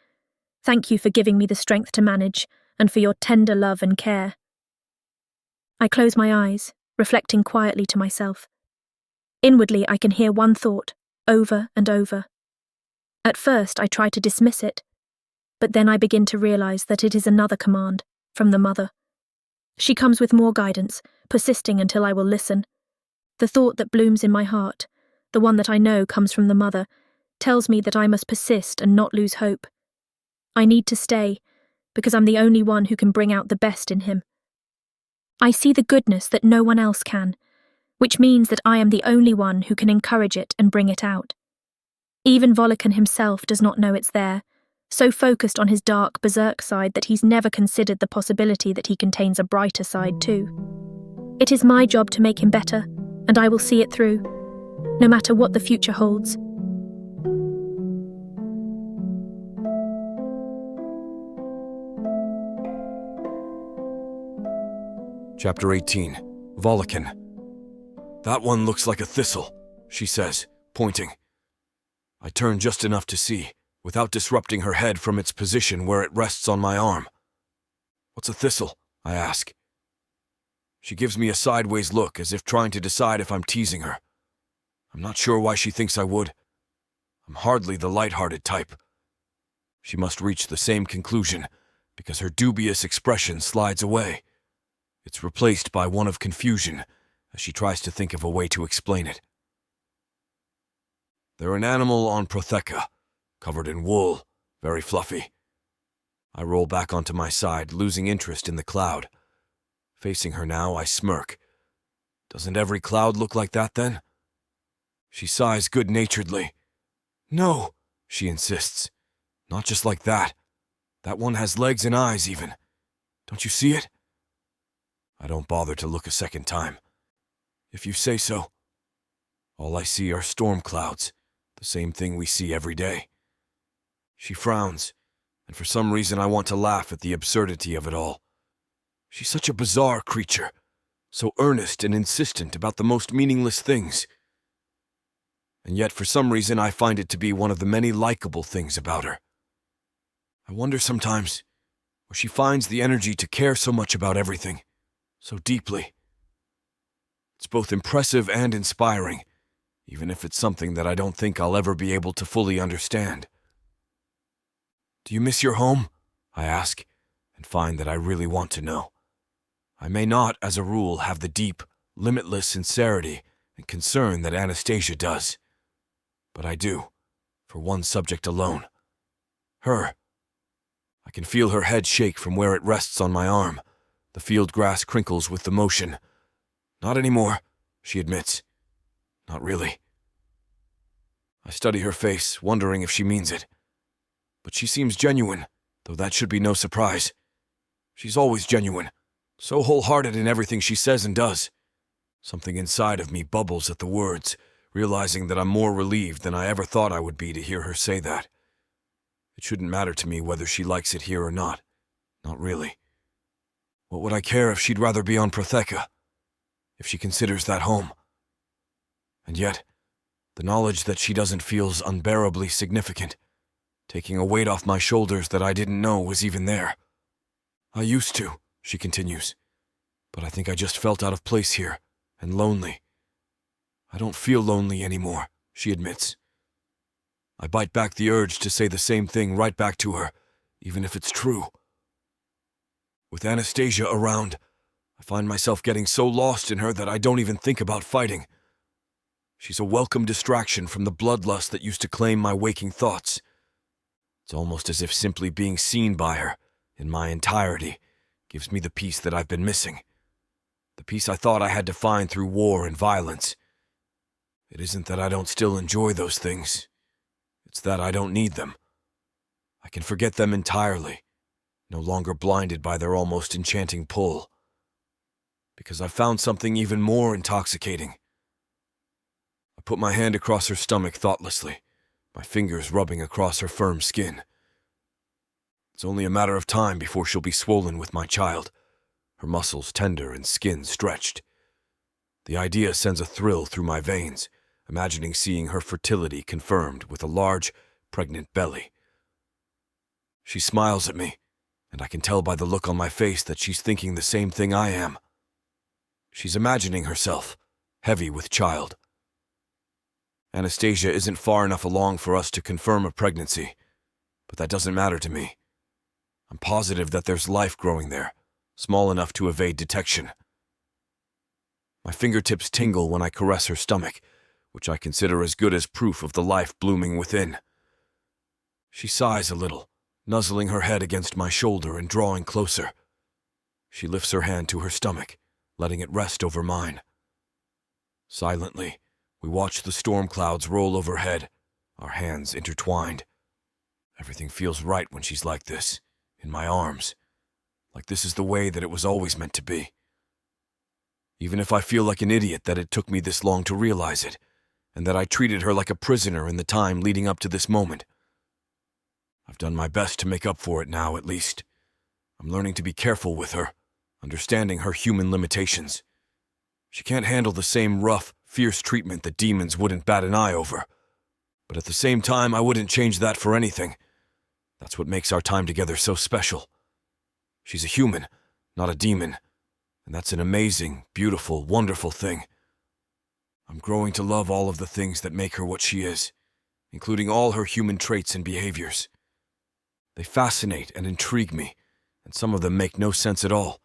Thank you for giving me the strength to manage, and for your tender love and care. I close my eyes, reflecting quietly to myself. Inwardly, I can hear one thought, over and over. At first, I try to dismiss it, but then I begin to realise that it is another command, from the mother. She comes with more guidance, persisting until I will listen. The thought that blooms in my heart, the one that I know comes from the mother, tells me that I must persist and not lose hope. I need to stay, because I'm the only one who can bring out the best in him. I see the goodness that no one else can, which means that I am the only one who can encourage it and bring it out. Even Volikan himself does not know it's there, so focused on his dark berserk side that he's never considered the possibility that he contains a brighter side too. It is my job to make him better, and I will see it through, no matter what the future holds. Chapter 18. Volikan. "That one looks like a thistle," she says, pointing. I turn just enough to see, without disrupting her head from its position where it rests on my arm. "What's a thistle?" I ask. She gives me a sideways look as if trying to decide if I'm teasing her. I'm not sure why she thinks I would. I'm hardly the light-hearted type. She must reach the same conclusion, because her dubious expression slides away. It's replaced by one of confusion, as she tries to think of a way to explain it. "They're an animal on Protheka, covered in wool, very fluffy." I roll back onto my side, losing interest in the cloud. Facing her now, I smirk. "Doesn't every cloud look like that, then?" She sighs good-naturedly. "No," she insists. "Not just like that. That one has legs and eyes, even. Don't you see it?" I don't bother to look a second time. "If you say so." All I see are storm clouds, the same thing we see every day. She frowns, and for some reason I want to laugh at the absurdity of it all. She's such a bizarre creature, so earnest and insistent about the most meaningless things. And yet for some reason I find it to be one of the many likable things about her. I wonder sometimes where she finds the energy to care so much about everything, so deeply. It's both impressive and inspiring, even if it's something that I don't think I'll ever be able to fully understand. "Do you miss your home?" I ask, and find that I really want to know. I may not, as a rule, have the deep, limitless sincerity and concern that Anastasia does. But I do, for one subject alone. Her. I can feel her head shake from where it rests on my arm. The field grass crinkles with the motion. "Not anymore," she admits. "Not really." I study her face, wondering if she means it. But she seems genuine, though that should be no surprise. She's always genuine, so wholehearted in everything she says and does. Something inside of me bubbles at the words, realizing that I'm more relieved than I ever thought I would be to hear her say that. It shouldn't matter to me whether she likes it here or not. Not really. What would I care if she'd rather be on Protheka? If she considers that home? And yet, the knowledge that she doesn't feels unbearably significant, taking a weight off my shoulders that I didn't know was even there. "I used to," she continues, "but I think I just felt out of place here, and lonely." "I don't feel lonely anymore," she admits. I bite back the urge to say the same thing right back to her, even if it's true. With Anastasia around, I find myself getting so lost in her that I don't even think about fighting. She's a welcome distraction from the bloodlust that used to claim my waking thoughts. It's almost as if simply being seen by her, in my entirety, gives me the peace that I've been missing. The peace I thought I had to find through war and violence. It isn't that I don't still enjoy those things. It's that I don't need them. I can forget them entirely, no longer blinded by their almost enchanting pull. Because I've found something even more intoxicating. I put my hand across her stomach thoughtlessly, my fingers rubbing across her firm skin. It's only a matter of time before she'll be swollen with my child, her muscles tender and skin stretched. The idea sends a thrill through my veins, imagining seeing her fertility confirmed with a large, pregnant belly. She smiles at me, and I can tell by the look on my face that she's thinking the same thing I am. She's imagining herself, heavy with child. Anastasia isn't far enough along for us to confirm a pregnancy, but that doesn't matter to me. I'm positive that there's life growing there, small enough to evade detection. My fingertips tingle when I caress her stomach, which I consider as good as proof of the life blooming within. She sighs a little, nuzzling her head against my shoulder and drawing closer. She lifts her hand to her stomach, letting it rest over mine. Silently, we watch the storm clouds roll overhead, our hands intertwined. Everything feels right when she's like this, in my arms, like this is the way that it was always meant to be. Even if I feel like an idiot that it took me this long to realize it, and that I treated her like a prisoner in the time leading up to this moment. I've done my best to make up for it now, at least. I'm learning to be careful with her, understanding her human limitations. She can't handle the same rough, fierce treatment that demons wouldn't bat an eye over. But at the same time, I wouldn't change that for anything. That's what makes our time together so special. She's a human, not a demon, and that's an amazing, beautiful, wonderful thing. I'm growing to love all of the things that make her what she is, including all her human traits and behaviors. They fascinate and intrigue me, and some of them make no sense at all,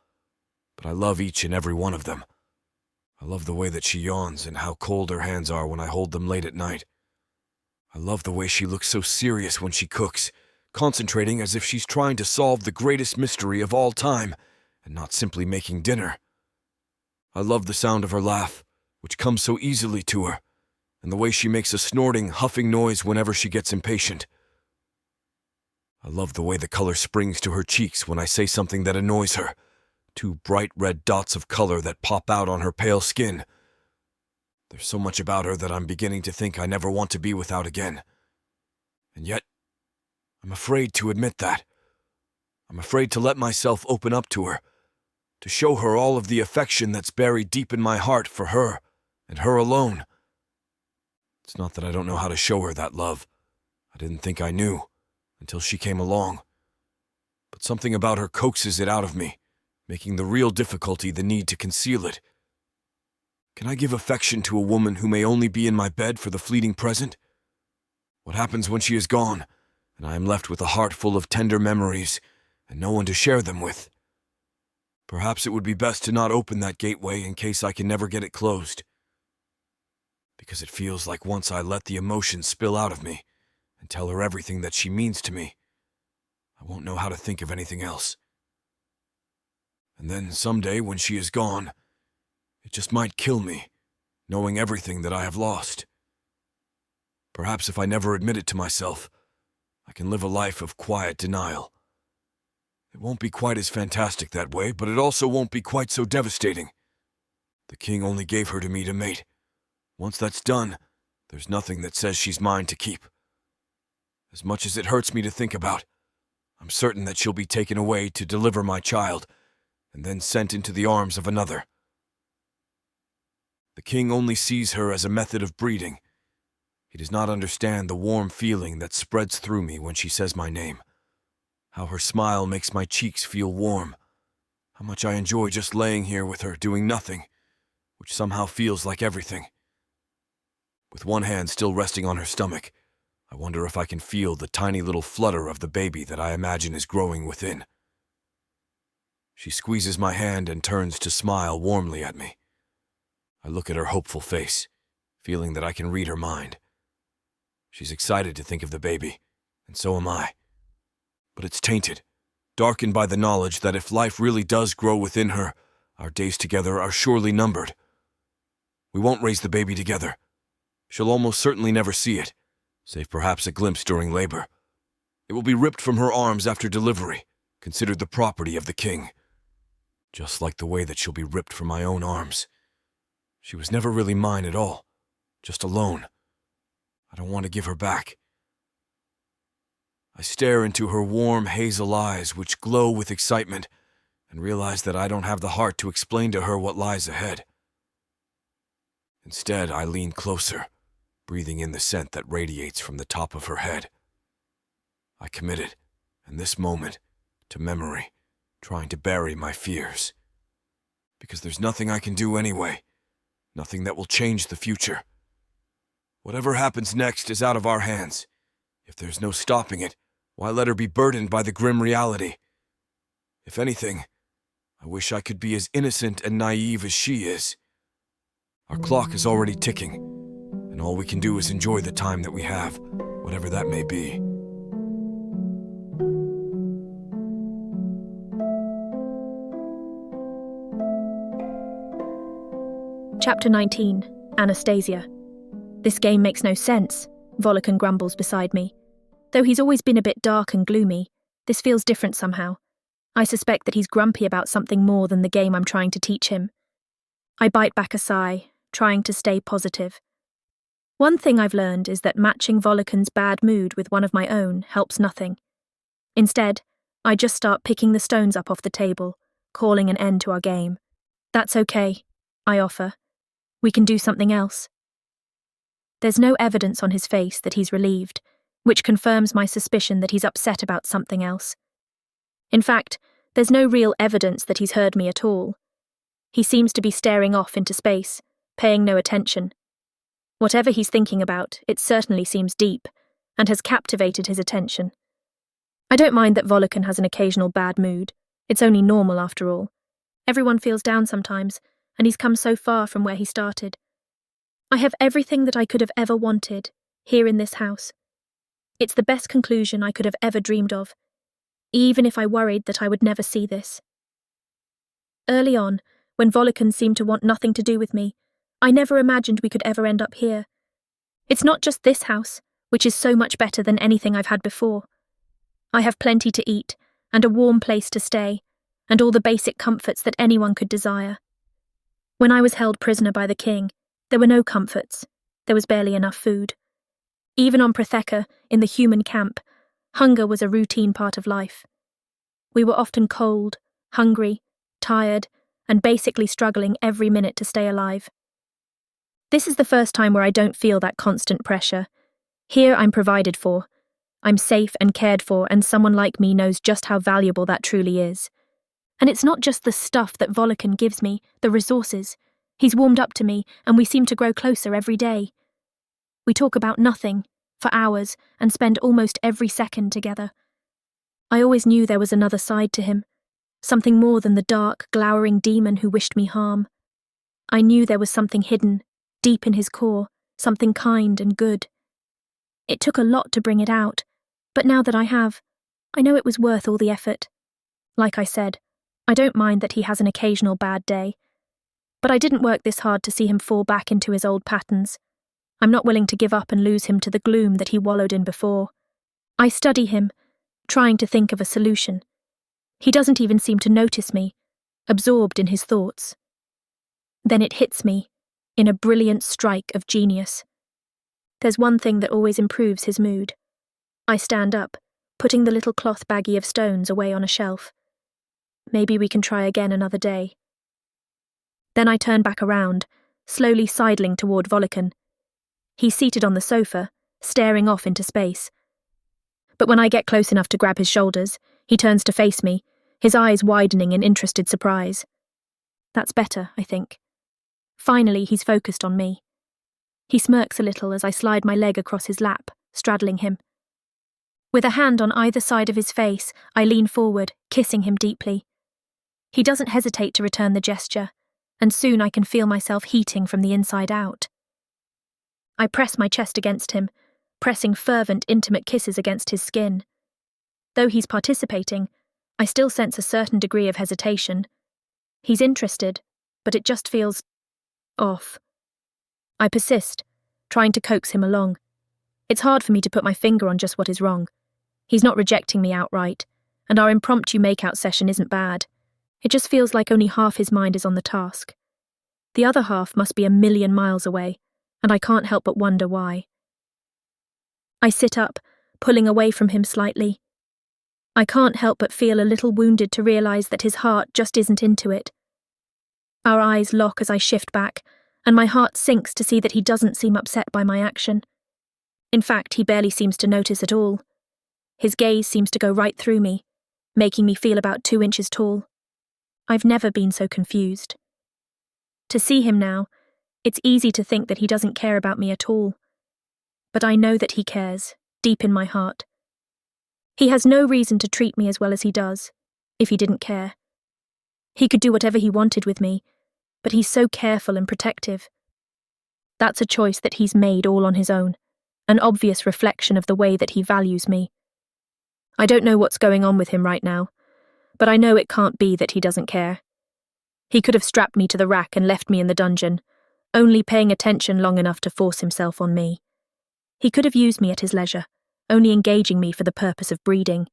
but I love each and every one of them. I love the way that she yawns and how cold her hands are when I hold them late at night. I love the way she looks so serious when she cooks, concentrating as if she's trying to solve the greatest mystery of all time, and not simply making dinner. I love the sound of her laugh, which comes so easily to her, and the way she makes a snorting, huffing noise whenever she gets impatient. I love the way the color springs to her cheeks when I say something that annoys her, two bright red dots of color that pop out on her pale skin. There's so much about her that I'm beginning to think I never want to be without again. And yet, I'm afraid to admit that. I'm afraid to let myself open up to her, to show her all of the affection that's buried deep in my heart for her, and her alone. It's not that I don't know how to show her that love. I didn't think I knew, until she came along. But something about her coaxes it out of me, making the real difficulty the need to conceal it. Can I give affection to a woman who may only be in my bed for the fleeting present? What happens when she is gone, and I am left with a heart full of tender memories, and no one to share them with? Perhaps it would be best to not open that gateway in case I can never get it closed. Because it feels like once I let the emotions spill out of me, and tell her everything that she means to me, I won't know how to think of anything else. And then someday when she is gone, it just might kill me, knowing everything that I have lost. Perhaps if I never admit it to myself, I can live a life of quiet denial. It won't be quite as fantastic that way, but it also won't be quite so devastating. The king only gave her to me to mate. Once that's done, there's nothing that says she's mine to keep. As much as it hurts me to think about, I'm certain that she'll be taken away to deliver my child, and then sent into the arms of another. The king only sees her as a method of breeding. He does not understand the warm feeling that spreads through me when she says my name, how her smile makes my cheeks feel warm, how much I enjoy just laying here with her doing nothing, which somehow feels like everything. With one hand still resting on her stomach, I wonder if I can feel the tiny little flutter of the baby that I imagine is growing within. She squeezes my hand and turns to smile warmly at me. I look at her hopeful face, feeling that I can read her mind. She's excited to think of the baby, and so am I. But it's tainted, darkened by the knowledge that if life really does grow within her, our days together are surely numbered. We won't raise the baby together. She'll almost certainly never see it, save perhaps a glimpse during labor. It will be ripped from her arms after delivery, considered the property of the king. Just like the way that she'll be ripped from my own arms. She was never really mine at all, just a loan. I don't want to give her back. I stare into her warm hazel eyes, which glow with excitement, and realize that I don't have the heart to explain to her what lies ahead. Instead, I lean closer, breathing in the scent that radiates from the top of her head. I committed, in this moment, to memory, trying to bury my fears. Because there's nothing I can do anyway, nothing that will change the future. Whatever happens next is out of our hands. If there's no stopping it, why let her be burdened by the grim reality? If anything, I wish I could be as innocent and naive as she is. Our clock is already ticking, and all we can do is enjoy the time that we have, whatever that may be. Chapter 19, Anastasia. This game makes no sense, Volikan grumbles beside me. Though he's always been a bit dark and gloomy, this feels different somehow. I suspect that he's grumpy about something more than the game I'm trying to teach him. I bite back a sigh, trying to stay positive. One thing I've learned is that matching Volikan's bad mood with one of my own helps nothing. Instead, I just start picking the stones up off the table, calling an end to our game. That's okay, I offer. We can do something else. There's no evidence on his face that he's relieved, which confirms my suspicion that he's upset about something else. In fact, there's no real evidence that he's heard me at all. He seems to be staring off into space, paying no attention. Whatever he's thinking about, it certainly seems deep, and has captivated his attention. I don't mind that Volikan has an occasional bad mood. It's only normal after all. Everyone feels down sometimes, and he's come so far from where he started. I have everything that I could have ever wanted, here in this house. It's the best conclusion I could have ever dreamed of, even if I worried that I would never see this. Early on, when Volikan seemed to want nothing to do with me, I never imagined we could ever end up here. It's not just this house, which is so much better than anything I've had before. I have plenty to eat, and a warm place to stay, and all the basic comforts that anyone could desire. When I was held prisoner by the king, there were no comforts. There was barely enough food. Even on Protheka, in the human camp, hunger was a routine part of life. We were often cold, hungry, tired, and basically struggling every minute to stay alive. This is the first time where I don't feel that constant pressure. Here I'm provided for. I'm safe and cared for, and someone like me knows just how valuable that truly is. And it's not just the stuff that Volikan gives me, the resources. He's warmed up to me, and we seem to grow closer every day. We talk about nothing, for hours, and spend almost every second together. I always knew there was another side to him, something more than the dark, glowering demon who wished me harm. I knew there was something hidden, deep in his core, something kind and good. It took a lot to bring it out, but now that I have, I know it was worth all the effort. Like I said, I don't mind that he has an occasional bad day, but I didn't work this hard to see him fall back into his old patterns. I'm not willing to give up and lose him to the gloom that he wallowed in before. I study him, trying to think of a solution. He doesn't even seem to notice me, absorbed in his thoughts. Then it hits me, in a brilliant strike of genius. There's one thing that always improves his mood. I stand up, putting the little cloth baggie of stones away on a shelf. Maybe we can try again another day. Then I turn back around, slowly sidling toward Volikan. He's seated on the sofa, staring off into space. But when I get close enough to grab his shoulders, he turns to face me, his eyes widening in interested surprise. That's better, I think. Finally, he's focused on me. He smirks a little as I slide my leg across his lap, straddling him. With a hand on either side of his face, I lean forward, kissing him deeply. He doesn't hesitate to return the gesture, and soon I can feel myself heating from the inside out. I press my chest against him, pressing fervent, intimate kisses against his skin. Though he's participating, I still sense a certain degree of hesitation. He's interested, but it just feels off. I persist, trying to coax him along. It's hard for me to put my finger on just what is wrong. He's not rejecting me outright, and our impromptu make-out session isn't bad. It just feels like only half his mind is on the task. The other half must be 1,000,000 miles away, and I can't help but wonder why. I sit up, pulling away from him slightly. I can't help but feel a little wounded to realize that his heart just isn't into it. Our eyes lock as I shift back, and my heart sinks to see that he doesn't seem upset by my action. In fact, he barely seems to notice at all. His gaze seems to go right through me, making me feel about 2 inches tall. I've never been so confused. To see him now, it's easy to think that he doesn't care about me at all. But I know that he cares, deep in my heart. He has no reason to treat me as well as he does, if he didn't care. He could do whatever he wanted with me, but he's so careful and protective. That's a choice that he's made all on his own, an obvious reflection of the way that he values me. I don't know what's going on with him right now, but I know it can't be that he doesn't care. He could have strapped me to the rack and left me in the dungeon, only paying attention long enough to force himself on me. He could have used me at his leisure, only engaging me for the purpose of breeding.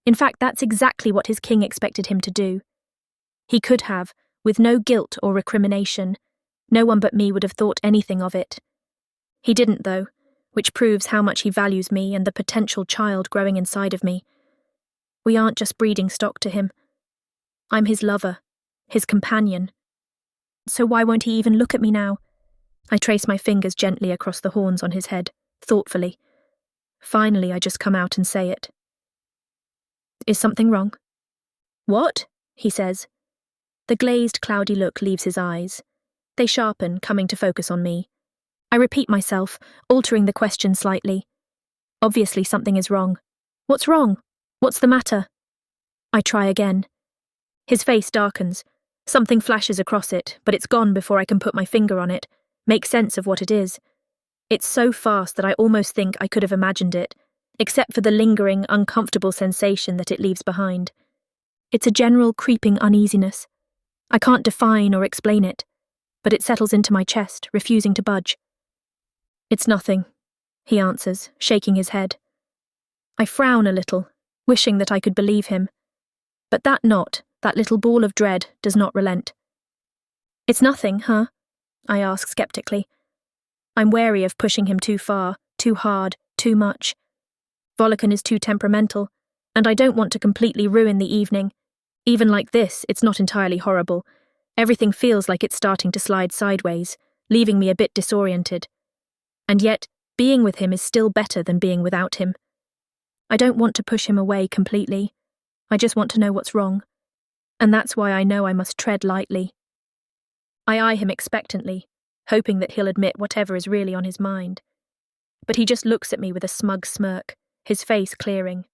In fact, that's exactly what his king expected him to do. He could have, with no guilt or recrimination. No one but me would have thought anything of it. He didn't, though, which proves how much he values me and the potential child growing inside of me. We aren't just breeding stock to him. I'm his lover, his companion. So why won't he even look at me now? I trace my fingers gently across the horns on his head, thoughtfully. Finally, I just come out and say it. Is something wrong? What? He says. The glazed, cloudy look leaves his eyes. They sharpen, coming to focus on me. I repeat myself, altering the question slightly. Obviously something is wrong. What's wrong? What's the matter? I try again. His face darkens. Something flashes across it, but it's gone before I can put my finger on it, make sense of what it is. It's so fast that I almost think I could have imagined it, except for the lingering, uncomfortable sensation that it leaves behind. It's a general creeping uneasiness. I can't define or explain it, but it settles into my chest, refusing to budge. It's nothing, he answers, shaking his head. I frown a little, wishing that I could believe him. But that knot, that little ball of dread, does not relent. It's nothing, huh? I ask skeptically. I'm wary of pushing him too far, too hard, too much. Volikan is too temperamental, and I don't want to completely ruin the evening. Even like this, it's not entirely horrible. Everything feels like it's starting to slide sideways, leaving me a bit disoriented. And yet, being with him is still better than being without him. I don't want to push him away completely. I just want to know what's wrong. And that's why I know I must tread lightly. I eye him expectantly, hoping that he'll admit whatever is really on his mind. But he just looks at me with a smug smirk, his face clearing.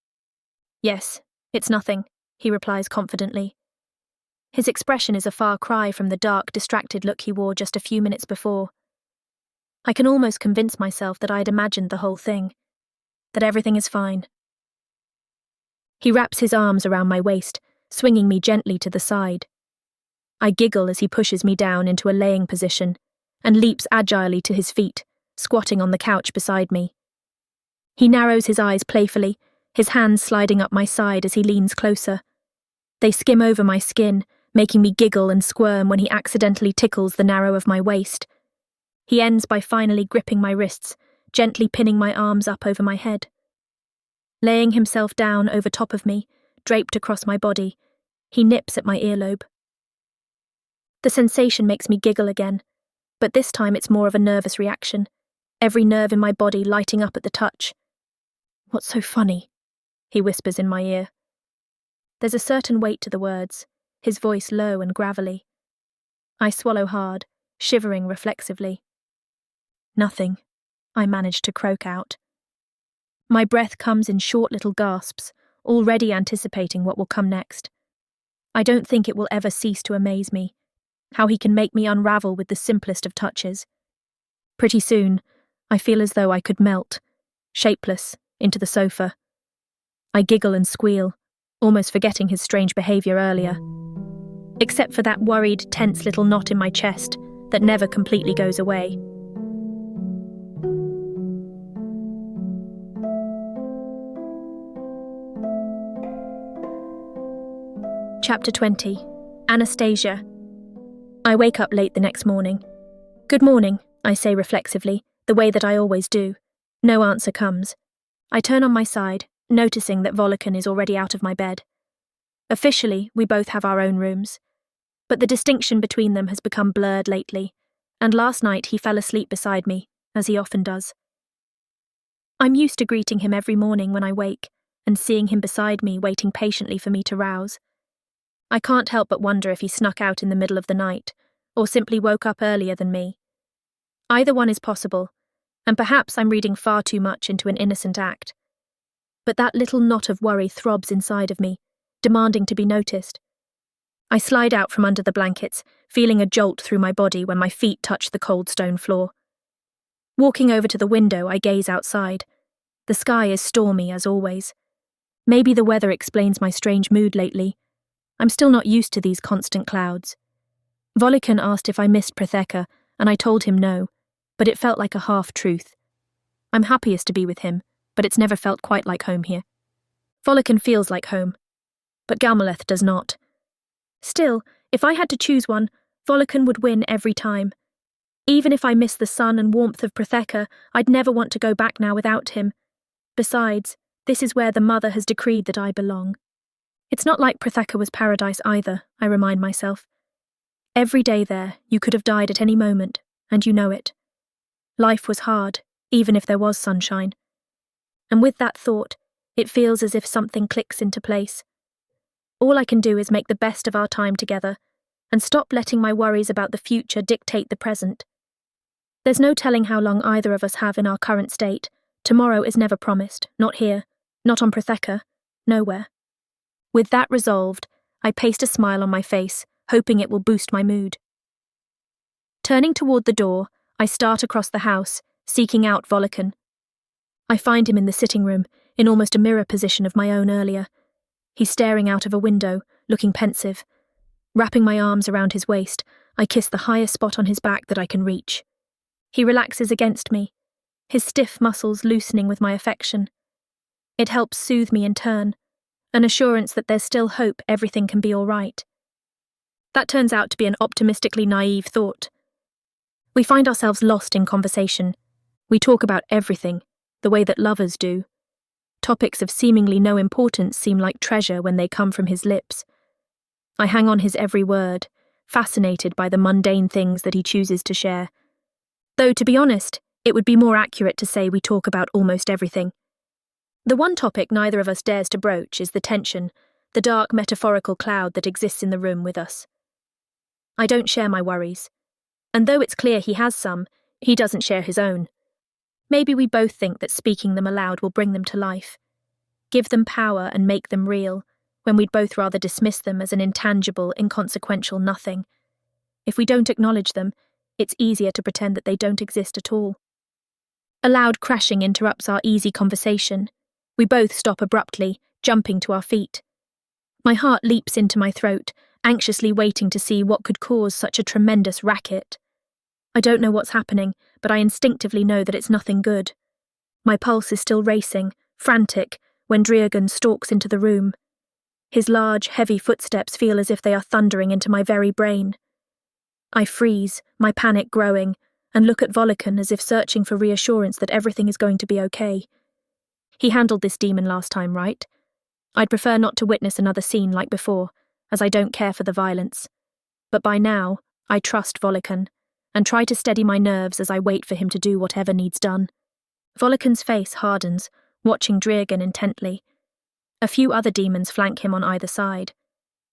Yes, it's nothing, he replies confidently. His expression is a far cry from the dark, distracted look he wore just a few minutes before. I can almost convince myself that I had imagined the whole thing, that everything is fine. He wraps his arms around my waist, swinging me gently to the side. I giggle as he pushes me down into a laying position and leaps agilely to his feet, squatting on the couch beside me. He narrows his eyes playfully, his hands sliding up my side as he leans closer. They skim over my skin, making me giggle and squirm when he accidentally tickles the narrow of my waist. He ends by finally gripping my wrists, gently pinning my arms up over my head. Laying himself down over top of me, draped across my body, he nips at my earlobe. The sensation makes me giggle again, but this time it's more of a nervous reaction, every nerve in my body lighting up at the touch. What's so funny? He whispers in my ear. There's a certain weight to the words, his voice low and gravelly. I swallow hard, shivering reflexively. Nothing, I manage to croak out. My breath comes in short little gasps, already anticipating what will come next. I don't think it will ever cease to amaze me, how he can make me unravel with the simplest of touches. Pretty soon, I feel as though I could melt, shapeless, into the sofa. I giggle and squeal, almost forgetting his strange behaviour earlier. Except for that worried, tense little knot in my chest that never completely goes away. Chapter 20. Anastasia. I wake up late the next morning. Good morning, I say reflexively, the way that I always do. No answer comes. I turn on my side, noticing that Volikan is already out of my bed. Officially, we both have our own rooms. But the distinction between them has become blurred lately, and last night he fell asleep beside me, as he often does. I'm used to greeting him every morning when I wake, and seeing him beside me waiting patiently for me to rouse. I can't help but wonder if he snuck out in the middle of the night, or simply woke up earlier than me. Either one is possible, and perhaps I'm reading far too much into an innocent act. But that little knot of worry throbs inside of me, demanding to be noticed. I slide out from under the blankets, feeling a jolt through my body when my feet touch the cold stone floor. Walking over to the window, I gaze outside. The sky is stormy, as always. Maybe the weather explains my strange mood lately. I'm still not used to these constant clouds. Volikan asked if I missed Protheka, and I told him no, but it felt like a half-truth. I'm happiest to be with him, but it's never felt quite like home here. Volikan feels like home, but Galmaleth does not. Still, if I had to choose one, Volikan would win every time. Even if I miss the sun and warmth of Protheka, I'd never want to go back now without him. Besides, this is where the mother has decreed that I belong. It's not like Protheka was paradise either, I remind myself. Every day there, you could have died at any moment, and you know it. Life was hard, even if there was sunshine. And with that thought, it feels as if something clicks into place. All I can do is make the best of our time together, and stop letting my worries about the future dictate the present. There's no telling how long either of us have in our current state. Tomorrow is never promised, not here, not on Protheka, nowhere. With that resolved, I paste a smile on my face, hoping it will boost my mood. Turning toward the door, I start across the house, seeking out Volikan. I find him in the sitting room, in almost a mirror position of my own earlier. He's staring out of a window, looking pensive. Wrapping my arms around his waist, I kiss the highest spot on his back that I can reach. He relaxes against me, his stiff muscles loosening with my affection. It helps soothe me in turn, an assurance that there's still hope everything can be all right. That turns out to be an optimistically naive thought. We find ourselves lost in conversation. We talk about everything, the way that lovers do. Topics of seemingly no importance seem like treasure when they come from his lips. I hang on his every word, fascinated by the mundane things that he chooses to share. Though, to be honest, it would be more accurate to say we talk about almost everything. The one topic neither of us dares to broach is the tension, the dark metaphorical cloud that exists in the room with us. I don't share my worries, and though it's clear he has some, he doesn't share his own. Maybe we both think that speaking them aloud will bring them to life, give them power and make them real, when we'd both rather dismiss them as an intangible, inconsequential nothing. If we don't acknowledge them, it's easier to pretend that they don't exist at all. A loud crashing interrupts our easy conversation. We both stop abruptly, jumping to our feet. My heart leaps into my throat, anxiously waiting to see what could cause such a tremendous racket. I don't know what's happening, but I instinctively know that it's nothing good. My pulse is still racing, frantic, when Driogan stalks into the room. His large, heavy footsteps feel as if they are thundering into my very brain. I freeze, my panic growing, and look at Volikan as if searching for reassurance that everything is going to be okay. He handled this demon last time, right? I'd prefer not to witness another scene like before, as I don't care for the violence. But by now, I trust Volikan, and try to steady my nerves as I wait for him to do whatever needs done. Volikan's face hardens, watching Driogan intently. A few other demons flank him on either side.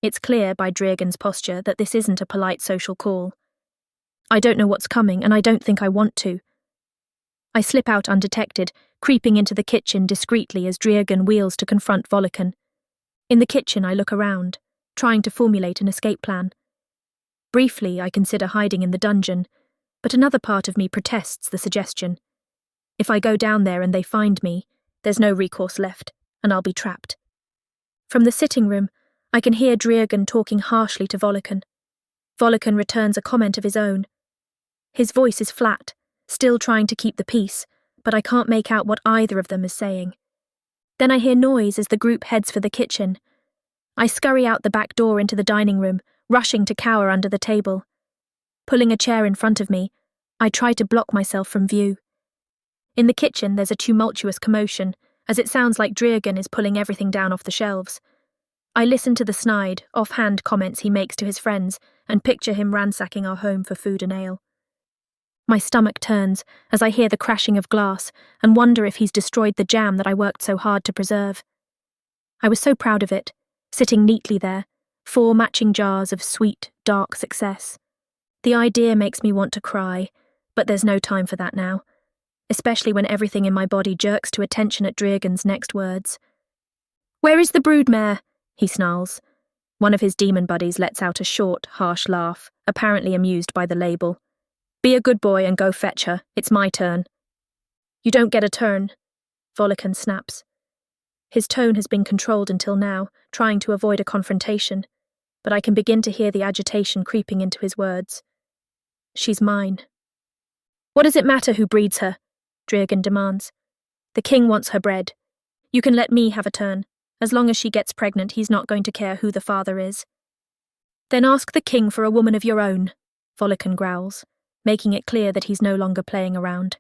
It's clear by Driogan's posture that this isn't a polite social call. I don't know what's coming, and I don't think I want to. I slip out undetected, creeping into the kitchen discreetly as Driogan wheels to confront Volikan. In the kitchen, I look around, trying to formulate an escape plan. Briefly, I consider hiding in the dungeon, but another part of me protests the suggestion. If I go down there and they find me, there's no recourse left, and I'll be trapped. From the sitting room, I can hear Driogan talking harshly to Volikan. Volikan returns a comment of his own. His voice is flat, still trying to keep the peace, but I can't make out what either of them is saying. Then I hear noise as the group heads for the kitchen. I scurry out the back door into the dining room, rushing to cower under the table. Pulling a chair in front of me, I try to block myself from view. In the kitchen, there's a tumultuous commotion, as it sounds like Driogan is pulling everything down off the shelves. I listen to the snide, offhand comments he makes to his friends and picture him ransacking our home for food and ale. My stomach turns as I hear the crashing of glass and wonder if he's destroyed the jam that I worked so hard to preserve. I was so proud of it, sitting neatly there, 4 matching jars of sweet, dark success. The idea makes me want to cry, but there's no time for that now, especially when everything in my body jerks to attention at Driogan's next words. "Where is the broodmare?" he snarls. One of his demon buddies lets out a short, harsh laugh, apparently amused by the label. "Be a good boy and go fetch her. It's my turn." "You don't get a turn," Volikan snaps. His tone has been controlled until now, trying to avoid a confrontation, but I can begin to hear the agitation creeping into his words. "She's mine," What does it matter who breeds her? Driegan demands. The king wants her bred. You can let me have a turn. As long as she gets pregnant, he's not going to care who the father is. Then ask the king for a woman of your own, Volikan growls, making it clear that he's no longer playing around.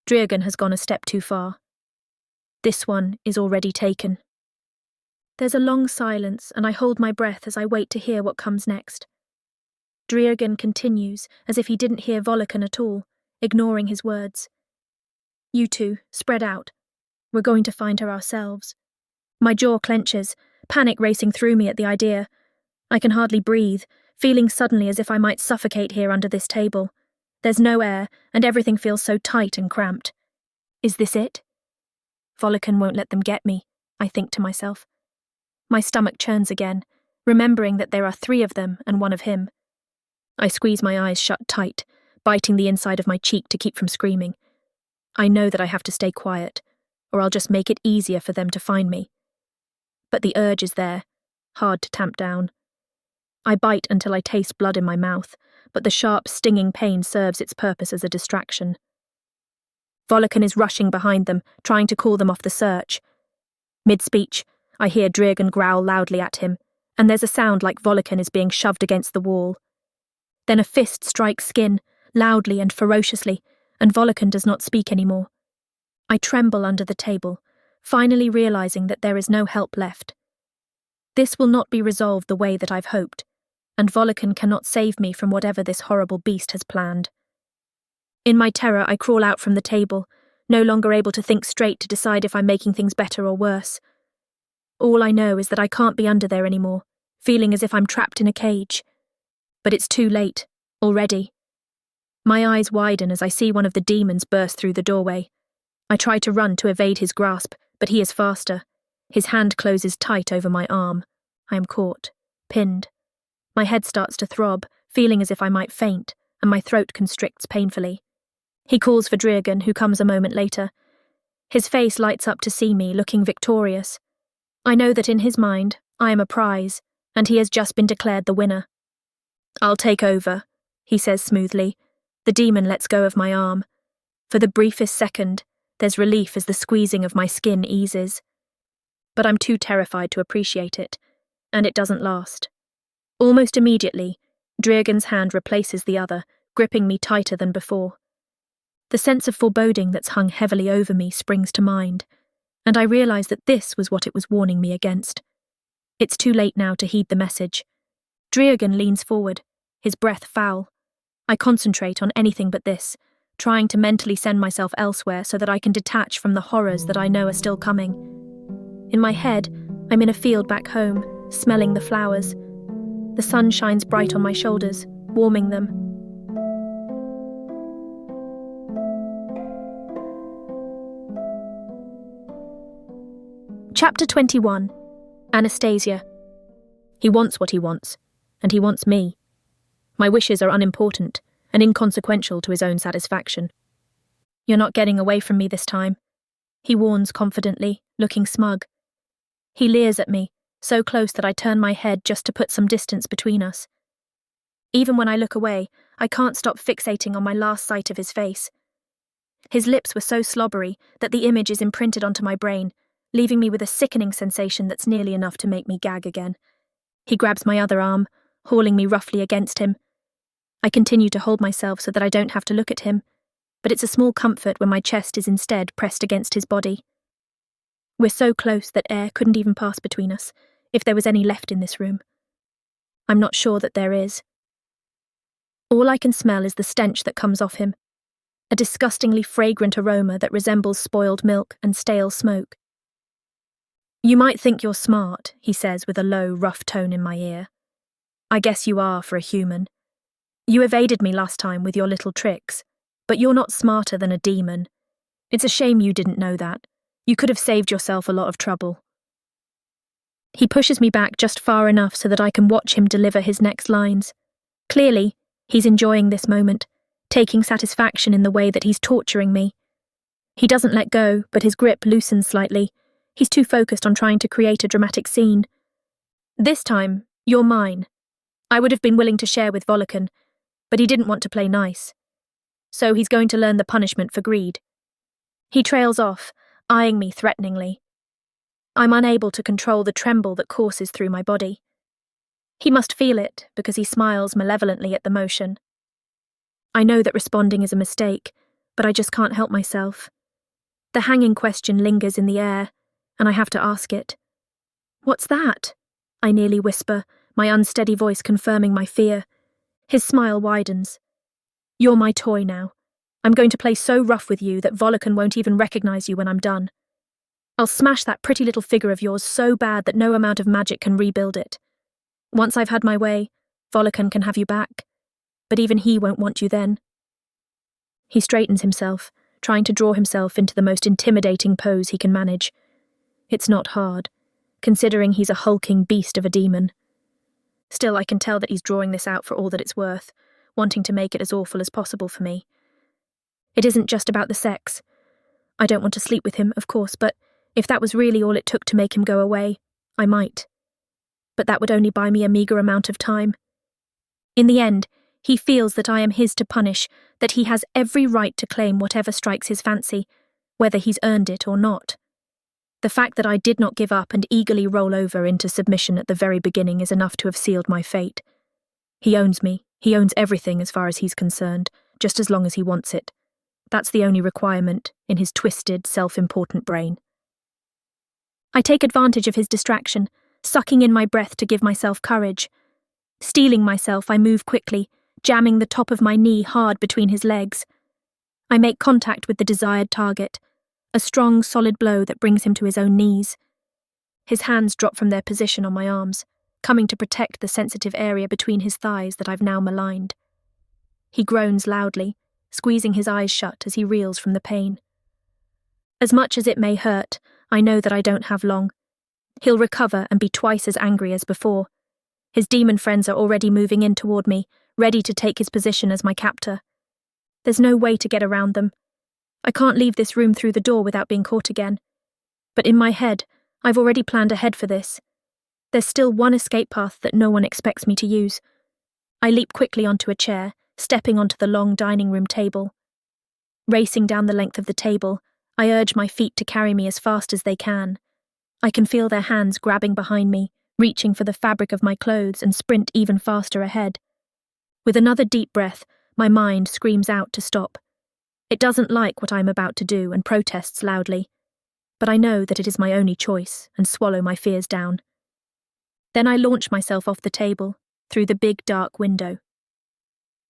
Driegan has gone a step too far. This one is already taken. There's a long silence, and I hold my breath as I wait to hear what comes next. Driegan continues, as if he didn't hear Volikan at all, ignoring his words. You two, spread out. We're going to find her ourselves. My jaw clenches, panic racing through me at the idea. I can hardly breathe, feeling suddenly as if I might suffocate here under this table. There's no air, and everything feels so tight and cramped. Is this it? Volikan won't let them get me, I think to myself. My stomach churns again, remembering that there are 3 of them and 1 of him. I squeeze my eyes shut tight, biting the inside of my cheek to keep from screaming. I know that I have to stay quiet, or I'll just make it easier for them to find me. But the urge is there, hard to tamp down. I bite until I taste blood in my mouth, but the sharp, stinging pain serves its purpose as a distraction. Volikan is rushing behind them, trying to call them off the search. Mid-speech, I hear Driegan growl loudly at him, and there's a sound like Volikan is being shoved against the wall. Then a fist strikes skin, loudly and ferociously, and Volikan does not speak anymore. I tremble under the table, finally realizing that there is no help left. This will not be resolved the way that I've hoped, and Volikan cannot save me from whatever this horrible beast has planned. In my terror, I crawl out from the table, no longer able to think straight to decide if I'm making things better or worse. All I know is that I can't be under there anymore, feeling as if I'm trapped in a cage. But it's too late, already. My eyes widen as I see one of the demons burst through the doorway. I try to run to evade his grasp, but he is faster. His hand closes tight over my arm. I am caught, pinned. My head starts to throb, feeling as if I might faint, and my throat constricts painfully. He calls for Driegan, who comes a moment later. His face lights up to see me, looking victorious. I know that in his mind, I am a prize, and he has just been declared the winner. I'll take over, he says smoothly. The demon lets go of my arm. For the briefest second, there's relief as the squeezing of my skin eases. But I'm too terrified to appreciate it, and it doesn't last. Almost immediately, Driegan's hand replaces the other, gripping me tighter than before. The sense of foreboding that's hung heavily over me springs to mind, and I realise that this was what it was warning me against. It's too late now to heed the message. Driegan leans forward, his breath foul. I concentrate on anything but this, trying to mentally send myself elsewhere so that I can detach from the horrors that I know are still coming. In my head, I'm in a field back home, smelling the flowers. The sun shines bright on my shoulders, warming them. Chapter 21. Anastasia. He wants what he wants, and he wants me. My wishes are unimportant and inconsequential to his own satisfaction. You're not getting away from me this time, he warns confidently, looking smug. He leers at me, so close that I turn my head just to put some distance between us. Even when I look away, I can't stop fixating on my last sight of his face. His lips were so slobbery that the image is imprinted onto my brain, leaving me with a sickening sensation that's nearly enough to make me gag again. He grabs my other arm, hauling me roughly against him. I continue to hold myself so that I don't have to look at him, but it's a small comfort when my chest is instead pressed against his body. We're so close that air couldn't even pass between us, if there was any left in this room. I'm not sure that there is. All I can smell is the stench that comes off him, a disgustingly fragrant aroma that resembles spoiled milk and stale smoke. You might think you're smart, he says with a low, rough tone in my ear. I guess you are for a human. You evaded me last time with your little tricks, but you're not smarter than a demon. It's a shame you didn't know that. You could have saved yourself a lot of trouble. He pushes me back just far enough so that I can watch him deliver his next lines. Clearly, he's enjoying this moment, taking satisfaction in the way that he's torturing me. He doesn't let go, but his grip loosens slightly. He's too focused on trying to create a dramatic scene. This time, you're mine. I would have been willing to share with Volikan, but he didn't want to play nice. So he's going to learn the punishment for greed. He trails off, eyeing me threateningly. I'm unable to control the tremble that courses through my body. He must feel it, because he smiles malevolently at the motion. I know that responding is a mistake, but I just can't help myself. The hanging question lingers in the air, and I have to ask it. "What's that?" I nearly whisper, my unsteady voice confirming my fear. His smile widens. "You're my toy now. I'm going to play so rough with you that Volikan won't even recognize you when I'm done. I'll smash that pretty little figure of yours so bad that no amount of magic can rebuild it. Once I've had my way, Volikan can have you back, but even he won't want you then." He straightens himself, trying to draw himself into the most intimidating pose he can manage. It's not hard, considering he's a hulking beast of a demon. Still, I can tell that he's drawing this out for all that it's worth, wanting to make it as awful as possible for me. It isn't just about the sex. I don't want to sleep with him, of course, but if that was really all it took to make him go away, I might. But that would only buy me a meagre amount of time. In the end, he feels that I am his to punish, that he has every right to claim whatever strikes his fancy, whether he's earned it or not. The fact that I did not give up and eagerly roll over into submission at the very beginning is enough to have sealed my fate. He owns me, he owns everything as far as he's concerned, just as long as he wants it. That's the only requirement in his twisted, self-important brain. I take advantage of his distraction, sucking in my breath to give myself courage. Steeling myself, I move quickly, jamming the top of my knee hard between his legs. I make contact with the desired target, a strong, solid blow that brings him to his own knees. His hands drop from their position on my arms, coming to protect the sensitive area between his thighs that I've now maligned. He groans loudly, squeezing his eyes shut as he reels from the pain. As much as it may hurt, I know that I don't have long. He'll recover and be twice as angry as before. His demon friends are already moving in toward me, ready to take his position as my captor. There's no way to get around them. I can't leave this room through the door without being caught again. But in my head, I've already planned ahead for this. There's still one escape path that no one expects me to use. I leap quickly onto a chair, stepping onto the long dining room table. Racing down the length of the table, I urge my feet to carry me as fast as they can. I can feel their hands grabbing behind me, reaching for the fabric of my clothes and sprint even faster ahead. With another deep breath, my mind screams out to stop. It doesn't like what I'm about to do and protests loudly, but I know that it is my only choice and swallow my fears down. Then I launch myself off the table, through the big dark window.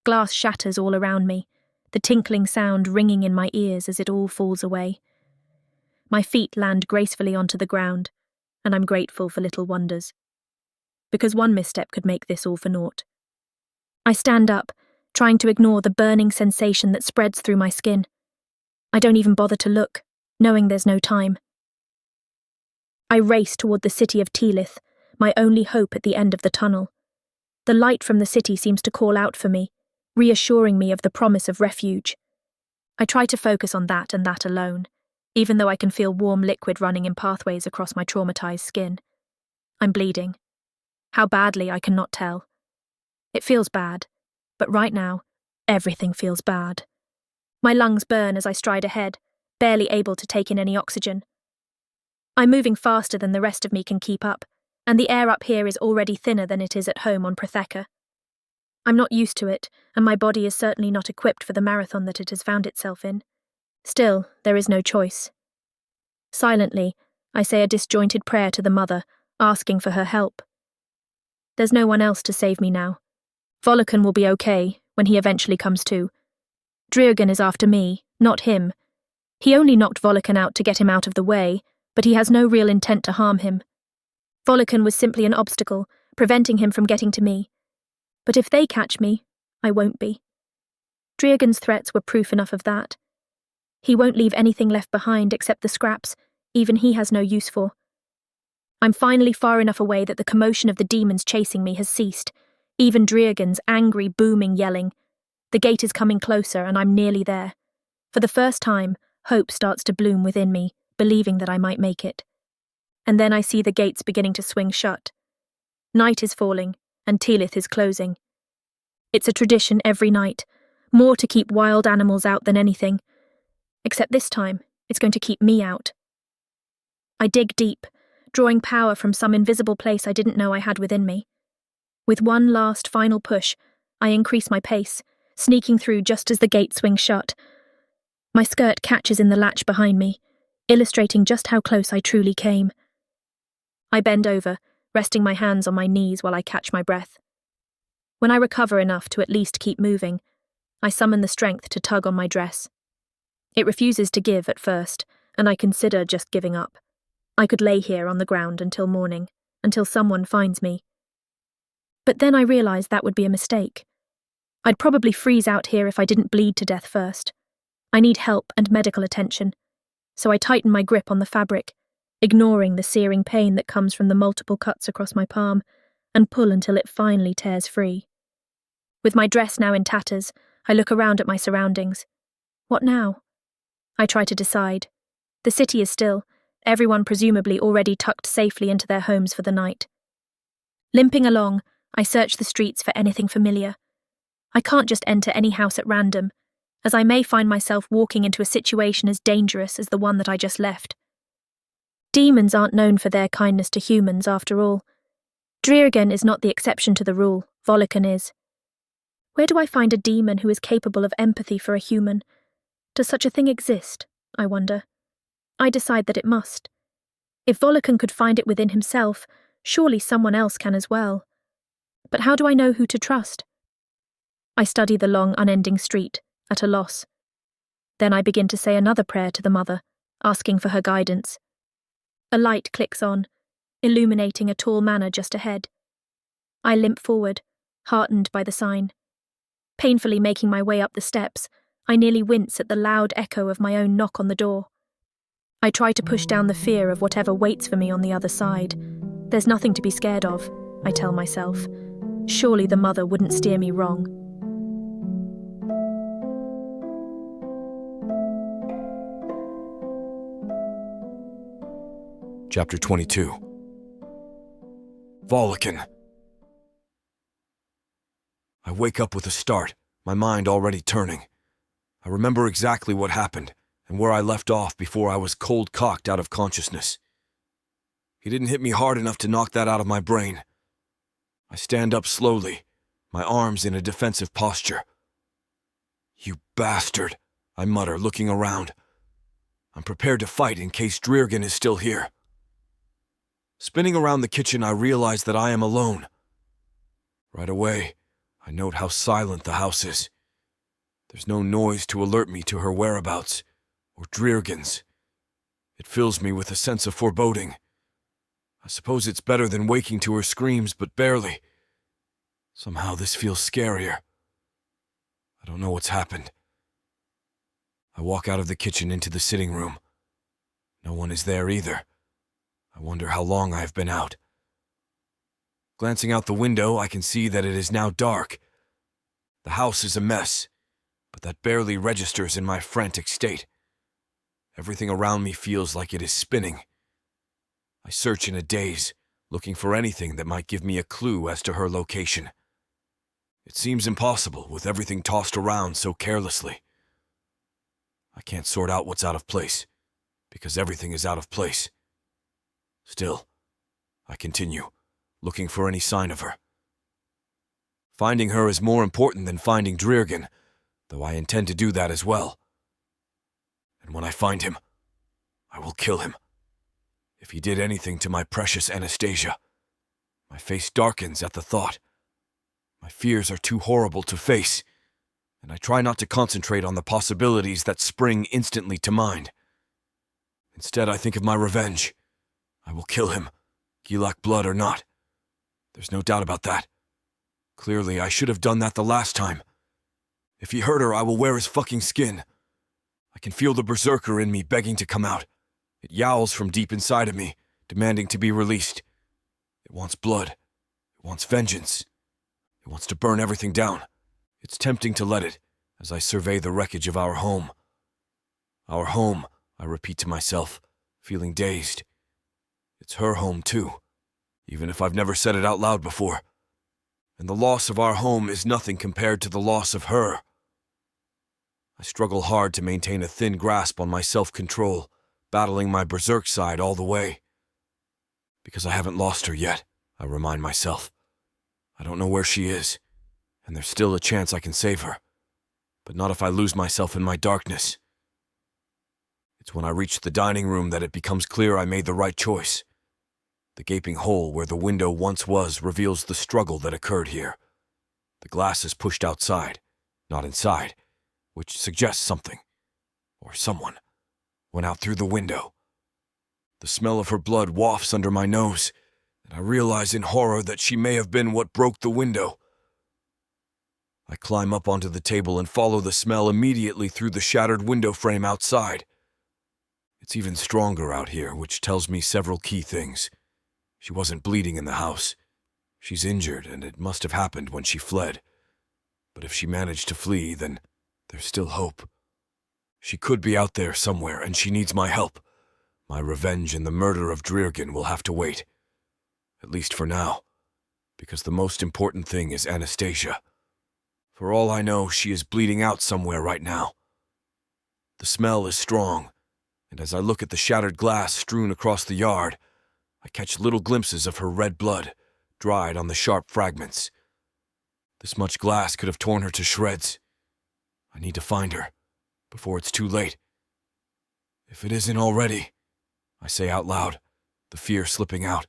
Glass shatters all around me, the tinkling sound ringing in my ears as it all falls away. My feet land gracefully onto the ground, and I'm grateful for little wonders. Because one misstep could make this all for naught. I stand up, trying to ignore the burning sensation that spreads through my skin. I don't even bother to look, knowing there's no time. I race toward the city of Teelith, my only hope at the end of the tunnel. The light from the city seems to call out for me, reassuring me of the promise of refuge. I try to focus on that and that alone, even though I can feel warm liquid running in pathways across my traumatized skin. I'm bleeding. How badly, I cannot tell. It feels bad, but right now, everything feels bad. My lungs burn as I stride ahead, barely able to take in any oxygen. I'm moving faster than the rest of me can keep up, and the air up here is already thinner than it is at home on Protheka. I'm not used to it, and my body is certainly not equipped for the marathon that it has found itself in. Still, there is no choice. Silently, I say a disjointed prayer to the mother, asking for her help. There's no one else to save me now. Volikan will be okay when he eventually comes to. Driogan is after me, not him. He only knocked Volikan out to get him out of the way, but he has no real intent to harm him. Volikan was simply an obstacle, preventing him from getting to me. But if they catch me, I won't be. Driogan's threats were proof enough of that. He won't leave anything left behind except the scraps, even he has no use for. I'm finally far enough away that the commotion of the demons chasing me has ceased, even Driogan's angry, booming yelling. The gate is coming closer, and I'm nearly there. For the first time, hope starts to bloom within me, believing that I might make it. And then I see the gates beginning to swing shut. Night is falling, and Teelith is closing. It's a tradition every night. more to keep wild animals out than anything. Except this time, it's going to keep me out. I dig deep, drawing power from some invisible place I didn't know I had within me. With one last final push, I increase my pace, sneaking through just as the gate swings shut. My skirt catches in the latch behind me, illustrating just how close I truly came. I bend over, resting my hands on my knees while I catch my breath. When I recover enough to at least keep moving, I summon the strength to tug on my dress. It refuses to give at first, and I consider just giving up. I could lay here on the ground until morning, until someone finds me. But then I realized that would be a mistake. I'd probably freeze out here if I didn't bleed to death first. I need help and medical attention, so I tighten my grip on the fabric, ignoring the searing pain that comes from the multiple cuts across my palm, and pull until it finally tears free. With my dress now in tatters, I look around at my surroundings. What now? I try to decide. The city is still, everyone presumably already tucked safely into their homes for the night. Limping along, I search the streets for anything familiar. I can't just enter any house at random, as I may find myself walking into a situation as dangerous as the one that I just left. Demons aren't known for their kindness to humans, after all. Driergen is not the exception to the rule, Volikan is. Where do I find a demon who is capable of empathy for a human? Does such a thing exist, I wonder? I decide that it must. If Volikan could find it within himself, surely someone else can as well. But how do I know who to trust? I study the long, unending street, at a loss. Then I begin to say another prayer to the Mother, asking for her guidance. A light clicks on, illuminating a tall manor just ahead. I limp forward, heartened by the sign. Painfully making my way up the steps, I nearly wince at the loud echo of my own knock on the door. I try to push down the fear of whatever waits for me on the other side. There's nothing to be scared of, I tell myself. Surely the Mother wouldn't steer me wrong. Chapter 22. Volikan. I wake up with a start, my mind already turning. I remember exactly what happened and where I left off before I was cold-cocked out of consciousness. He didn't hit me hard enough to knock that out of my brain. I stand up slowly, my arms in a defensive posture. "You bastard," I mutter, looking around. I'm prepared to fight in case Driergen is still here. Spinning around the kitchen, I realize that I am alone. Right away, I note how silent the house is. There's no noise to alert me to her whereabouts, or Driergen's. It fills me with a sense of foreboding. I suppose it's better than waking to her screams, but barely. Somehow this feels scarier. I don't know what's happened. I walk out of the kitchen into the sitting room. No one is there either. I wonder how long I have been out. Glancing out the window, I can see that it is now dark. The house is a mess, but that barely registers in my frantic state. Everything around me feels like it is spinning. I search in a daze, looking for anything that might give me a clue as to her location. It seems impossible with everything tossed around so carelessly. I can't sort out what's out of place, because everything is out of place. Still, I continue, looking for any sign of her. Finding her is more important than finding Driergen, though I intend to do that as well. And when I find him, I will kill him. If he did anything to my precious Anastasia, my face darkens at the thought. My fears are too horrible to face, and I try not to concentrate on the possibilities that spring instantly to mind. Instead, I think of my revenge. I will kill him, Gilak blood or not. There's no doubt about that. Clearly, I should have done that the last time. If he hurt her, I will wear his fucking skin. I can feel the berserker in me begging to come out. It yowls from deep inside of me, demanding to be released. It wants blood. It wants vengeance. It wants to burn everything down. It's tempting to let it, as I survey the wreckage of our home. Our home, I repeat to myself, feeling dazed. It's her home too, even if I've never said it out loud before. And the loss of our home is nothing compared to the loss of her. I struggle hard to maintain a thin grasp on my self-control, battling my berserk side all the way. Because I haven't lost her yet, I remind myself. I don't know where she is, and there's still a chance I can save her. But not if I lose myself in my darkness. It's when I reach the dining room that it becomes clear I made the right choice. The gaping hole where the window once was reveals the struggle that occurred here. The glass is pushed outside, not inside, which suggests something, or someone, went out through the window. The smell of her blood wafts under my nose, and I realize in horror that she may have been what broke the window. I climb up onto the table and follow the smell immediately through the shattered window frame outside. It's even stronger out here, which tells me several key things. She wasn't bleeding in the house. She's injured, and it must have happened when she fled. But if she managed to flee, then there's still hope. She could be out there somewhere, and she needs my help. My revenge and the murder of Dreergen will have to wait. At least for now. Because the most important thing is Anastasia. For all I know, she is bleeding out somewhere right now. The smell is strong, and as I look at the shattered glass strewn across the yard, I catch little glimpses of her red blood, dried on the sharp fragments. This much glass could have torn her to shreds. I need to find her, before it's too late. If it isn't already, I say out loud, the fear slipping out.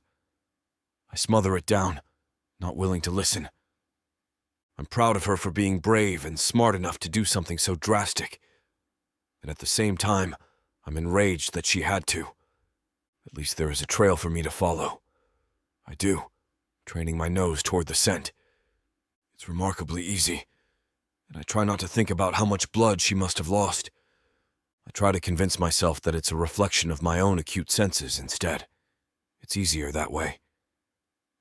I smother it down, not willing to listen. I'm proud of her for being brave and smart enough to do something so drastic. And at the same time, I'm enraged that she had to. At least there is a trail for me to follow. I do, training my nose toward the scent. It's remarkably easy, and I try not to think about how much blood she must have lost. I try to convince myself that it's a reflection of my own acute senses instead. It's easier that way.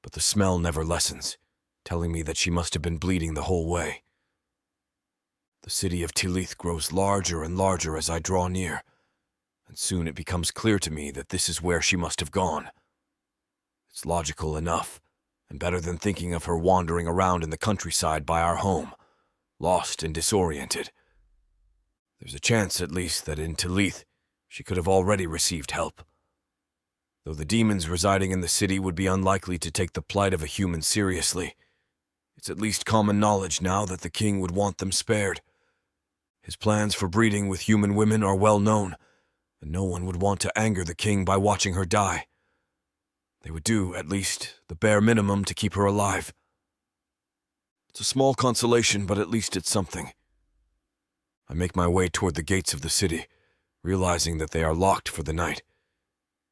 But the smell never lessens, telling me that she must have been bleeding the whole way. The city of Tilith grows larger and larger as I draw near, and soon it becomes clear to me that this is where she must have gone. It's logical enough, and better than thinking of her wandering around in the countryside by our home, lost and disoriented. There's a chance, at least, that in Tilith she could have already received help. Though the demons residing in the city would be unlikely to take the plight of a human seriously, it's at least common knowledge now that the king would want them spared. His plans for breeding with human women are well known, and no one would want to anger the king by watching her die. They would do, at least, the bare minimum to keep her alive. It's a small consolation, but at least it's something. I make my way toward the gates of the city, realizing that they are locked for the night.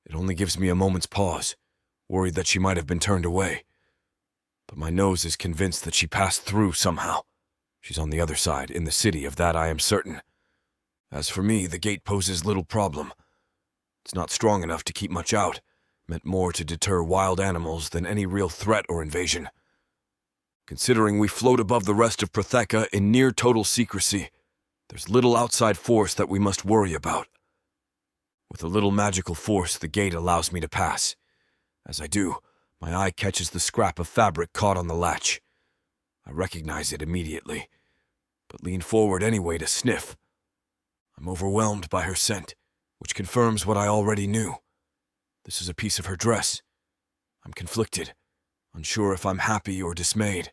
It only gives me a moment's pause, worried that she might have been turned away. But my nose is convinced that she passed through somehow. She's on the other side, in the city, of that I am certain. As for me, the gate poses little problem. It's not strong enough to keep much out, meant more to deter wild animals than any real threat or invasion. Considering we float above the rest of Protheka in near total secrecy, there's little outside force that we must worry about. With a little magical force, the gate allows me to pass. As I do, my eye catches the scrap of fabric caught on the latch. I recognize it immediately, but lean forward anyway to sniff. I'm overwhelmed by her scent, which confirms what I already knew. This is a piece of her dress. I'm conflicted, unsure if I'm happy or dismayed.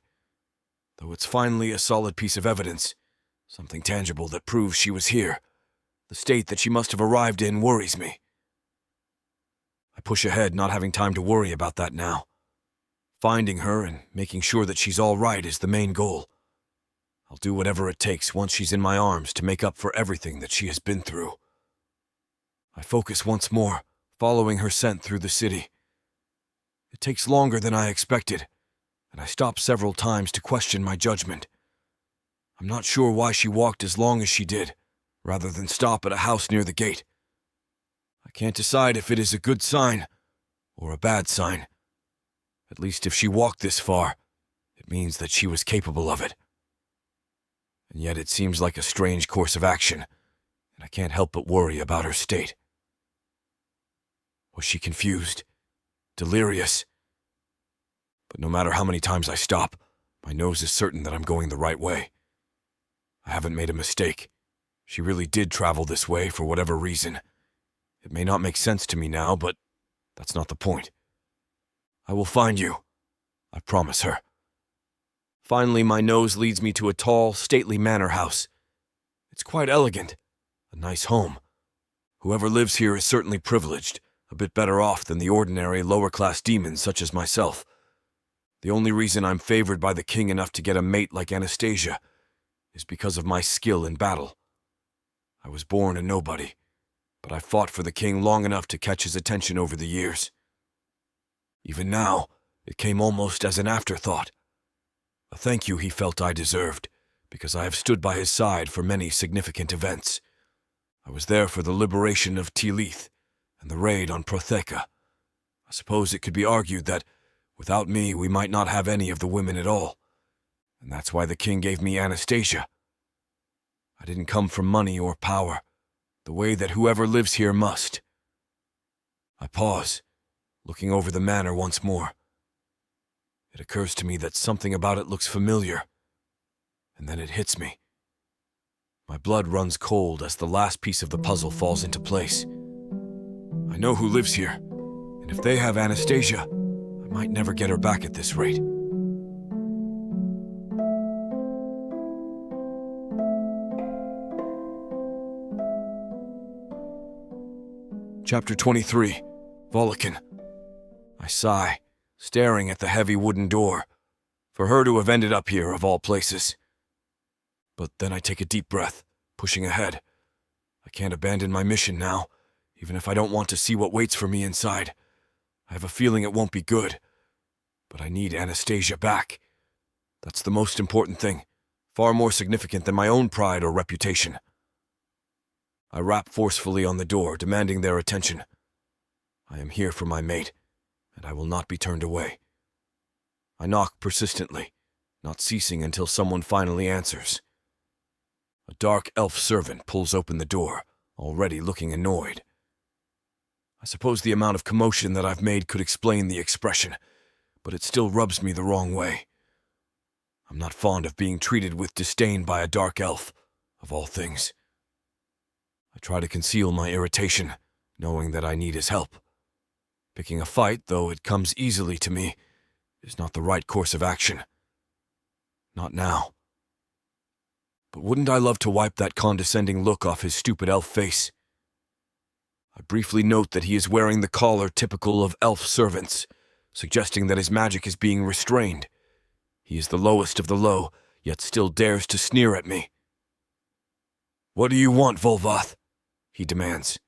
Though it's finally a solid piece of evidence, something tangible that proves she was here. The state that she must have arrived in worries me. I push ahead, not having time to worry about that now. Finding her and making sure that she's all right is the main goal. I'll do whatever it takes once she's in my arms to make up for everything that she has been through. I focus once more, following her scent through the city. It takes longer than I expected, and I stop several times to question my judgment. I'm not sure why she walked as long as she did, rather than stop at a house near the gate. I can't decide if it is a good sign or a bad sign. At least if she walked this far, it means that she was capable of it. And yet it seems like a strange course of action, and I can't help but worry about her state. Was she confused? Delirious? But no matter how many times I stop, my nose is certain that I'm going the right way. I haven't made a mistake. She really did travel this way for whatever reason. It may not make sense to me now, but that's not the point. I will find you, I promise her. Finally, my nose leads me to a tall, stately manor house. It's quite elegant, a nice home. Whoever lives here is certainly privileged, a bit better off than the ordinary lower-class demons such as myself. The only reason I'm favored by the king enough to get a mate like Anastasia is because of my skill in battle. I was born a nobody, but I fought for the king long enough to catch his attention over the years. Even now, it came almost as an afterthought. A thank you he felt I deserved, because I have stood by his side for many significant events. I was there for the liberation of Tilith and the raid on Protheka. I suppose it could be argued that, without me, we might not have any of the women at all, and that's why the king gave me Anastasia. I didn't come for money or power, the way that whoever lives here must. I pause, looking over the manor once more. It occurs to me that something about it looks familiar, and then it hits me. My blood runs cold as the last piece of the puzzle falls into place. I know who lives here, and if they have Anastasia, I might never get her back at this rate. Chapter 23, Volikan. I sigh, staring at the heavy wooden door. For her to have ended up here, of all places. But then I take a deep breath, pushing ahead. I can't abandon my mission now, even if I don't want to see what waits for me inside. I have a feeling it won't be good. But I need Anastasia back. That's the most important thing, far more significant than my own pride or reputation. I rap forcefully on the door, demanding their attention. I am here for my mate, and I will not be turned away. I knock persistently, not ceasing until someone finally answers. A dark elf servant pulls open the door, already looking annoyed. I suppose the amount of commotion that I've made could explain the expression, but it still rubs me the wrong way. I'm not fond of being treated with disdain by a dark elf, of all things. I try to conceal my irritation, knowing that I need his help. Picking a fight, though it comes easily to me, is not the right course of action. Not now. But wouldn't I love to wipe that condescending look off his stupid elf face? I briefly note that he is wearing the collar typical of elf servants, suggesting that his magic is being restrained. He is the lowest of the low, yet still dares to sneer at me. "What do you want, Volvath?" he demands.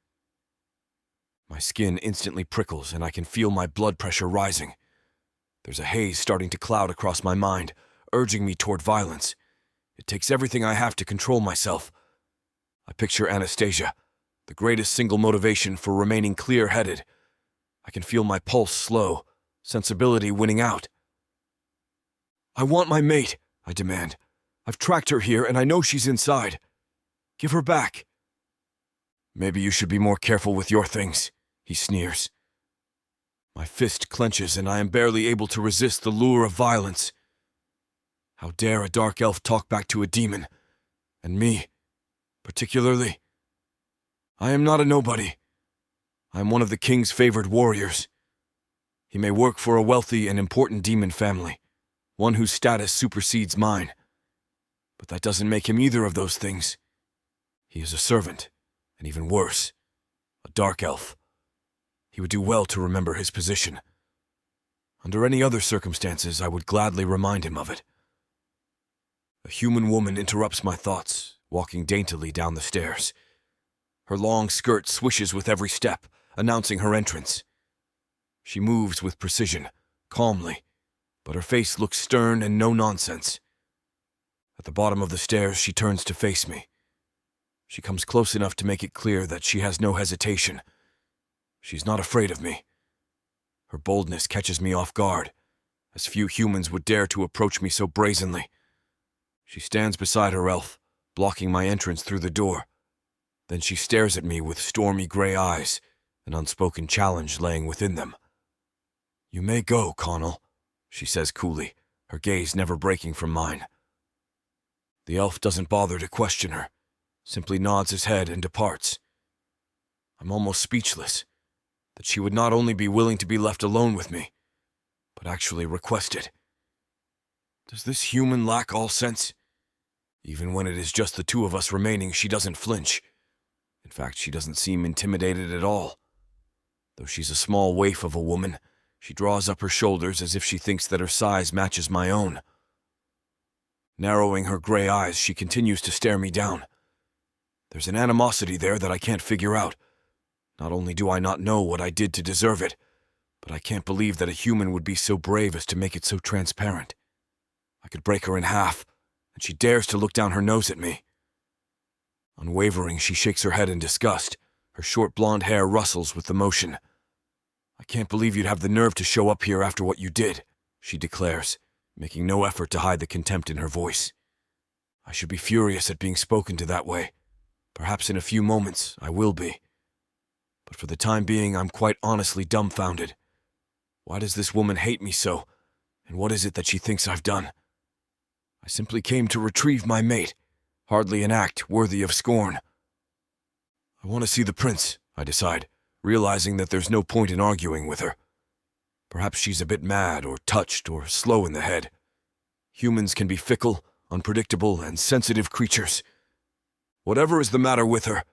My skin instantly prickles, and I can feel my blood pressure rising. There's a haze starting to cloud across my mind, urging me toward violence. It takes everything I have to control myself. I picture Anastasia, the greatest single motivation for remaining clear-headed. I can feel my pulse slow, sensibility winning out. "I want my mate," I demand. "I've tracked her here, and I know she's inside. Give her back." "Maybe you should be more careful with your things," he sneers. My fist clenches, and I am barely able to resist the lure of violence. How dare a dark elf talk back to a demon? And me, particularly? I am not a nobody. I am one of the king's favored warriors. He may work for a wealthy and important demon family, one whose status supersedes mine. But that doesn't make him either of those things. He is a servant, and even worse, a dark elf. He would do well to remember his position. Under any other circumstances, I would gladly remind him of it. A human woman interrupts my thoughts, walking daintily down the stairs. Her long skirt swishes with every step, announcing her entrance. She moves with precision, calmly, but her face looks stern and no-nonsense. At the bottom of the stairs, she turns to face me. She comes close enough to make it clear that she has no hesitation. She's not afraid of me. Her boldness catches me off guard, as few humans would dare to approach me so brazenly. She stands beside her elf, blocking my entrance through the door. Then she stares at me with stormy gray eyes, an unspoken challenge laying within them. "You may go, Connell," she says coolly, her gaze never breaking from mine. The elf doesn't bother to question her, simply nods his head and departs. I'm almost speechless that she would not only be willing to be left alone with me, but actually request it. Does this human lack all sense? Even when it is just the two of us remaining, she doesn't flinch. In fact, she doesn't seem intimidated at all. Though she's a small waif of a woman, she draws up her shoulders as if she thinks that her size matches my own. Narrowing her gray eyes, she continues to stare me down. There's an animosity there that I can't figure out. Not only do I not know what I did to deserve it, but I can't believe that a human would be so brave as to make it so transparent. I could break her in half, and she dares to look down her nose at me. Unwavering, she shakes her head in disgust. Her short blonde hair rustles with the motion. I can't believe you'd have the nerve to show up here after what you did, she declares, making no effort to hide the contempt in her voice. I should be furious at being spoken to that way. Perhaps in a few moments I will be. But for the time being, I'm quite honestly dumbfounded. Why does this woman hate me so, and what is it that she thinks I've done? I simply came to retrieve my mate, hardly an act worthy of scorn. I want to see the prince, I decide, realizing that there's no point in arguing with her. Perhaps she's a bit mad or touched or slow in the head. Humans can be fickle, unpredictable, and sensitive creatures. Whatever is the matter with her,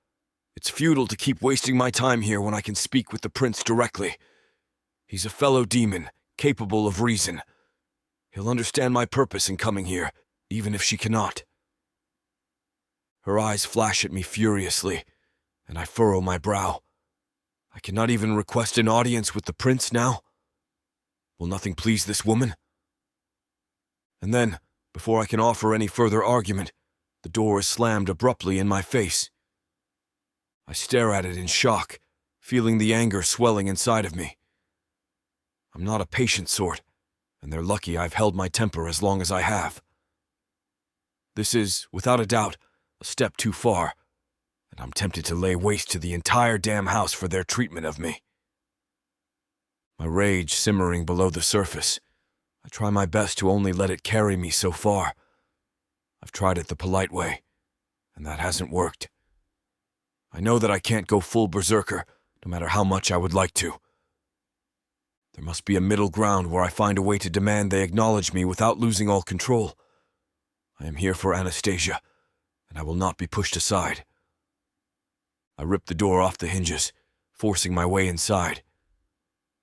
it's futile to keep wasting my time here when I can speak with the prince directly. He's a fellow demon, capable of reason. He'll understand my purpose in coming here, even if she cannot. Her eyes flash at me furiously, and I furrow my brow. I cannot even request an audience with the prince now? Will nothing please this woman? And then, before I can offer any further argument, the door is slammed abruptly in my face. I stare at it in shock, feeling the anger swelling inside of me. I'm not a patient sort, and they're lucky I've held my temper as long as I have. This is, without a doubt, a step too far, and I'm tempted to lay waste to the entire damn house for their treatment of me. My rage simmering below the surface, I try my best to only let it carry me so far. I've tried it the polite way, and that hasn't worked. I know that I can't go full berserker, no matter how much I would like to. There must be a middle ground where I find a way to demand they acknowledge me without losing all control. I am here for Anastasia, and I will not be pushed aside. I rip the door off the hinges, forcing my way inside.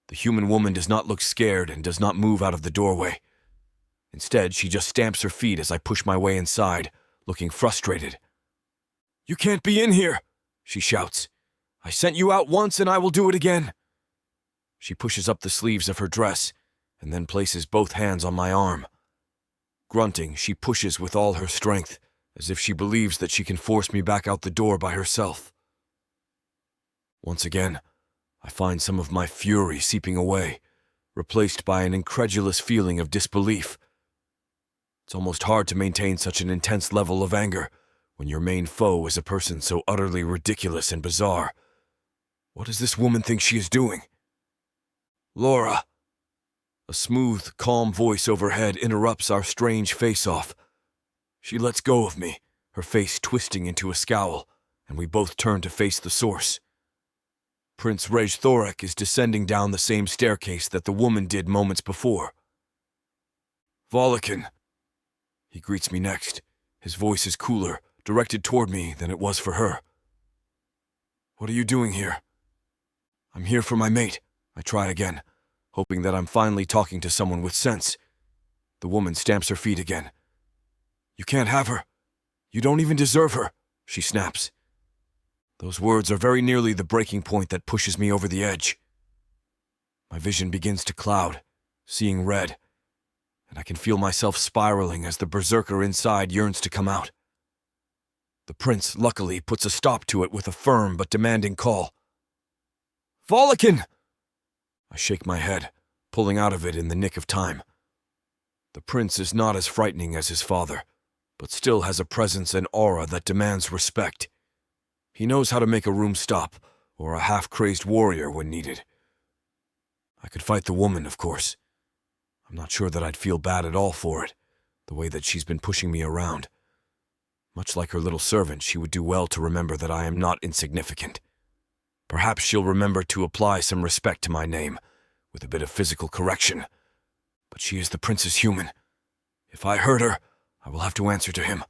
The human woman does not look scared and does not move out of the doorway. Instead, she just stamps her feet as I push my way inside, looking frustrated. "You can't be in here!" she shouts. "I sent you out once and I will do it again." She pushes up the sleeves of her dress and then places both hands on my arm. Grunting, she pushes with all her strength, as if she believes that she can force me back out the door by herself. Once again, I find some of my fury seeping away, replaced by an incredulous feeling of disbelief. It's almost hard to maintain such an intense level of anger when your main foe is a person so utterly ridiculous and bizarre. What does this woman think she is doing? "Laura!" A smooth, calm voice overhead interrupts our strange face-off. She lets go of me, her face twisting into a scowl, and we both turn to face the source. Prince Thorek is descending down the same staircase that the woman did moments before. "Volikan," he greets me next. His voice is cooler, directed toward me than it was for her. "What are you doing here?" "I'm here for my mate," I try again, hoping that I'm finally talking to someone with sense. The woman stamps her feet again. "You can't have her. You don't even deserve her," she snaps. Those words are very nearly the breaking point that pushes me over the edge. My vision begins to cloud, seeing red, and I can feel myself spiraling as the berserker inside yearns to come out. The prince, luckily, puts a stop to it with a firm but demanding call. "Volikan!" I shake my head, pulling out of it in the nick of time. The prince is not as frightening as his father, but still has a presence and aura that demands respect. He knows how to make a room stop, or a half-crazed warrior when needed. I could fight the woman, of course. I'm not sure that I'd feel bad at all for it, the way that she's been pushing me around. Much like her little servant, she would do well to remember that I am not insignificant. Perhaps she'll remember to apply some respect to my name, with a bit of physical correction. But she is the prince's human. If I hurt her, I will have to answer to him.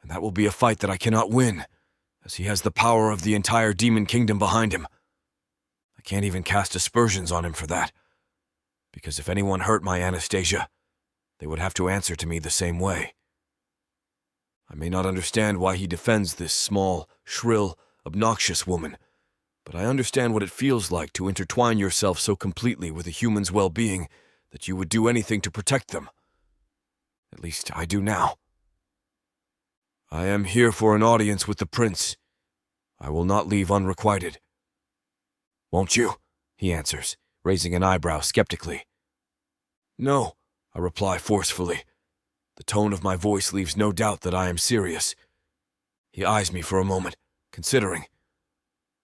And that will be a fight that I cannot win, as he has the power of the entire demon kingdom behind him. I can't even cast aspersions on him for that, because if anyone hurt my Anastasia, they would have to answer to me the same way. I may not understand why he defends this small, shrill, obnoxious woman, but I understand what it feels like to intertwine yourself so completely with a human's well-being that you would do anything to protect them. At least I do now. I am here for an audience with the prince. I will not leave unrequited. Won't you? He answers, raising an eyebrow skeptically. No, I reply forcefully. The tone of my voice leaves no doubt that I am serious. He eyes me for a moment, considering.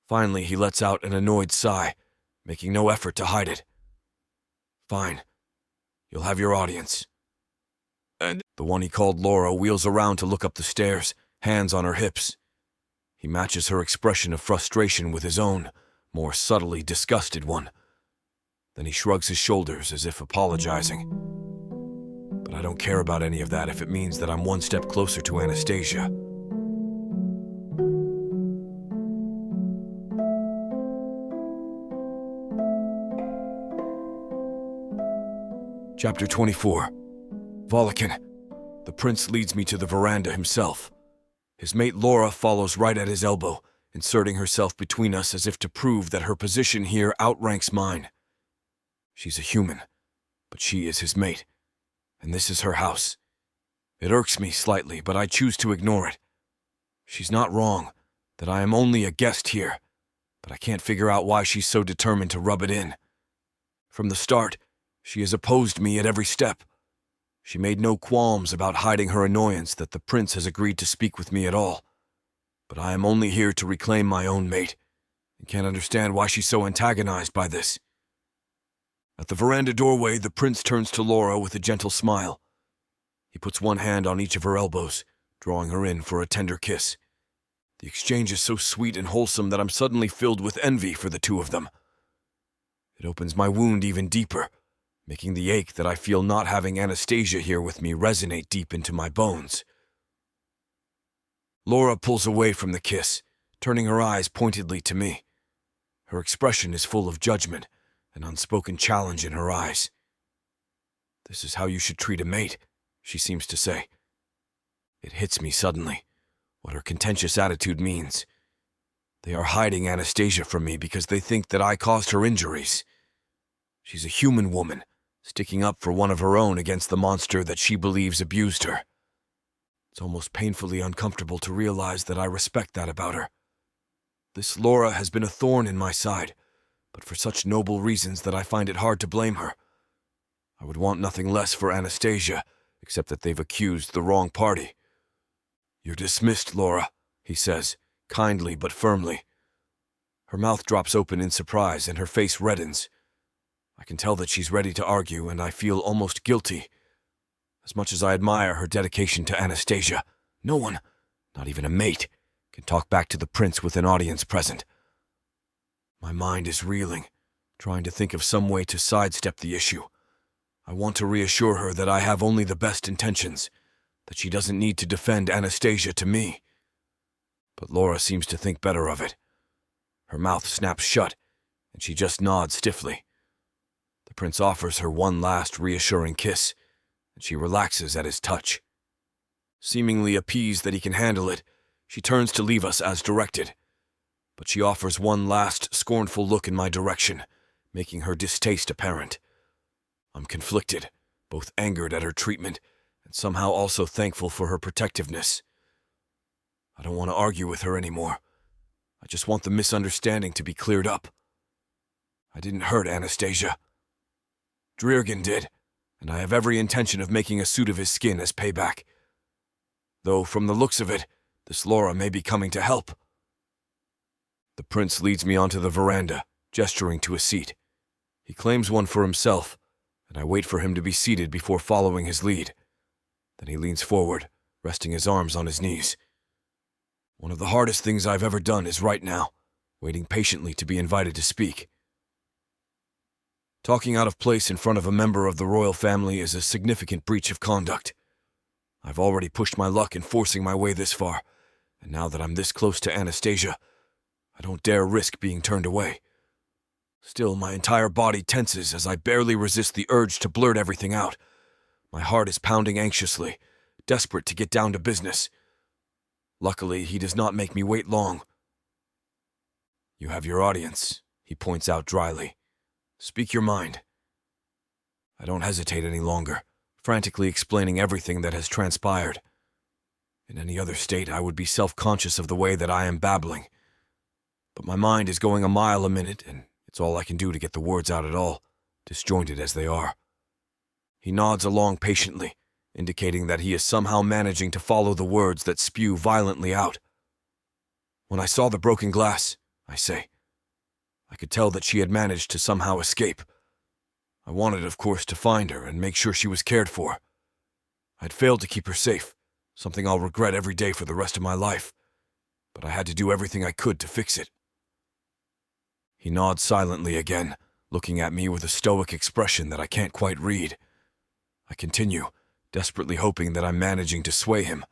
Finally, he lets out an annoyed sigh, making no effort to hide it. Fine. You'll have your audience. And the one he called Laura wheels around to look up the stairs, hands on her hips. He matches her expression of frustration with his own, more subtly disgusted one. Then he shrugs his shoulders as if apologizing. But I don't care about any of that if it means that I'm one step closer to Anastasia. Chapter 24. Volikan. The prince leads me to the veranda himself. His mate Laura follows right at his elbow, inserting herself between us as if to prove that her position here outranks mine. She's a human, but she is his mate, and this is her house. It irks me slightly, but I choose to ignore it. She's not wrong, that I am only a guest here, but I can't figure out why she's so determined to rub it in. From the start, she has opposed me at every step. She made no qualms about hiding her annoyance that the prince has agreed to speak with me at all. But I am only here to reclaim my own mate, and can't understand why she's so antagonized by this. At the veranda doorway, the prince turns to Laura with a gentle smile. He puts one hand on each of her elbows, drawing her in for a tender kiss. The exchange is so sweet and wholesome that I'm suddenly filled with envy for the two of them. It opens my wound even deeper, making the ache that I feel not having Anastasia here with me resonate deep into my bones. Laura pulls away from the kiss, turning her eyes pointedly to me. Her expression is full of judgment, an unspoken challenge in her eyes. "This is how you should treat a mate," she seems to say. It hits me suddenly, what her contentious attitude means. They are hiding Anastasia from me because they think that I caused her injuries. She's a human woman, sticking up for one of her own against the monster that she believes abused her. It's almost painfully uncomfortable to realize that I respect that about her. This Laura has been a thorn in my side, but for such noble reasons that I find it hard to blame her. I would want nothing less for Anastasia, except that they've accused the wrong party. "You're dismissed, Laura," he says, kindly but firmly. Her mouth drops open in surprise and her face reddens. I can tell that she's ready to argue, and I feel almost guilty. As much as I admire her dedication to Anastasia, no one, not even a mate, can talk back to the prince with an audience present. My mind is reeling, trying to think of some way to sidestep the issue. I want to reassure her that I have only the best intentions, that she doesn't need to defend Anastasia to me. But Laura seems to think better of it. Her mouth snaps shut, and she just nods stiffly. The prince offers her one last reassuring kiss, and she relaxes at his touch. Seemingly appeased that he can handle it, she turns to leave us as directed. But she offers one last scornful look in my direction, making her distaste apparent. I'm conflicted, both angered at her treatment and somehow also thankful for her protectiveness. I don't want to argue with her anymore. I just want the misunderstanding to be cleared up. I didn't hurt Anastasia. Dreargan did, and I have every intention of making a suit of his skin as payback. Though, from the looks of it, this Laura may be coming to help. The prince leads me onto the veranda, gesturing to a seat. He claims one for himself, and I wait for him to be seated before following his lead. Then he leans forward, resting his arms on his knees. One of the hardest things I've ever done is right now, waiting patiently to be invited to speak. Talking out of place in front of a member of the royal family is a significant breach of conduct. I've already pushed my luck in forcing my way this far, and now that I'm this close to Anastasia, I don't dare risk being turned away. Still, my entire body tenses as I barely resist the urge to blurt everything out. My heart is pounding anxiously, desperate to get down to business. Luckily, he does not make me wait long. "You have your audience," he points out dryly. "Speak your mind." I don't hesitate any longer, frantically explaining everything that has transpired. In any other state, I would be self-conscious of the way that I am babbling. But my mind is going a mile a minute, and it's all I can do to get the words out at all, disjointed as they are. He nods along patiently, indicating that he is somehow managing to follow the words that spew violently out. "When I saw the broken glass," I say, "I could tell that she had managed to somehow escape. I wanted, of course, to find her and make sure she was cared for. I'd failed to keep her safe, something I'll regret every day for the rest of my life, but I had to do everything I could to fix it." He nods silently again, looking at me with a stoic expression that I can't quite read. I continue, desperately hoping that I'm managing to sway him.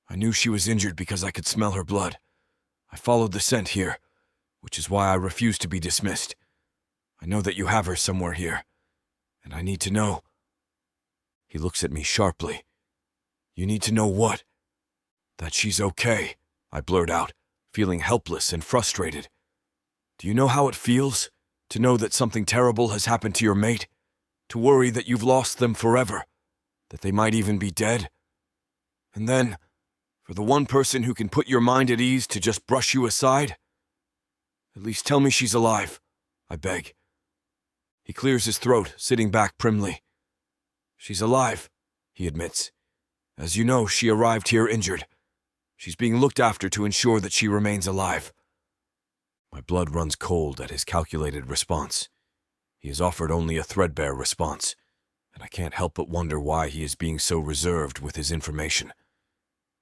"I knew she was injured because I could smell her blood. I followed the scent here, which is why I refuse to be dismissed. I know that you have her somewhere here, and I need to know." He looks at me sharply. "You need to know what?" "That she's okay," I blurt out, feeling helpless and frustrated. "Do you know how it feels to know that something terrible has happened to your mate? To worry that you've lost them forever, that they might even be dead? And then, for the one person who can put your mind at ease to just brush you aside? At least tell me she's alive," I beg. He clears his throat, sitting back primly. "She's alive," he admits. "As you know, she arrived here injured. She's being looked after to ensure that she remains alive." My blood runs cold at his calculated response. He has offered only a threadbare response, and I can't help but wonder why he is being so reserved with his information.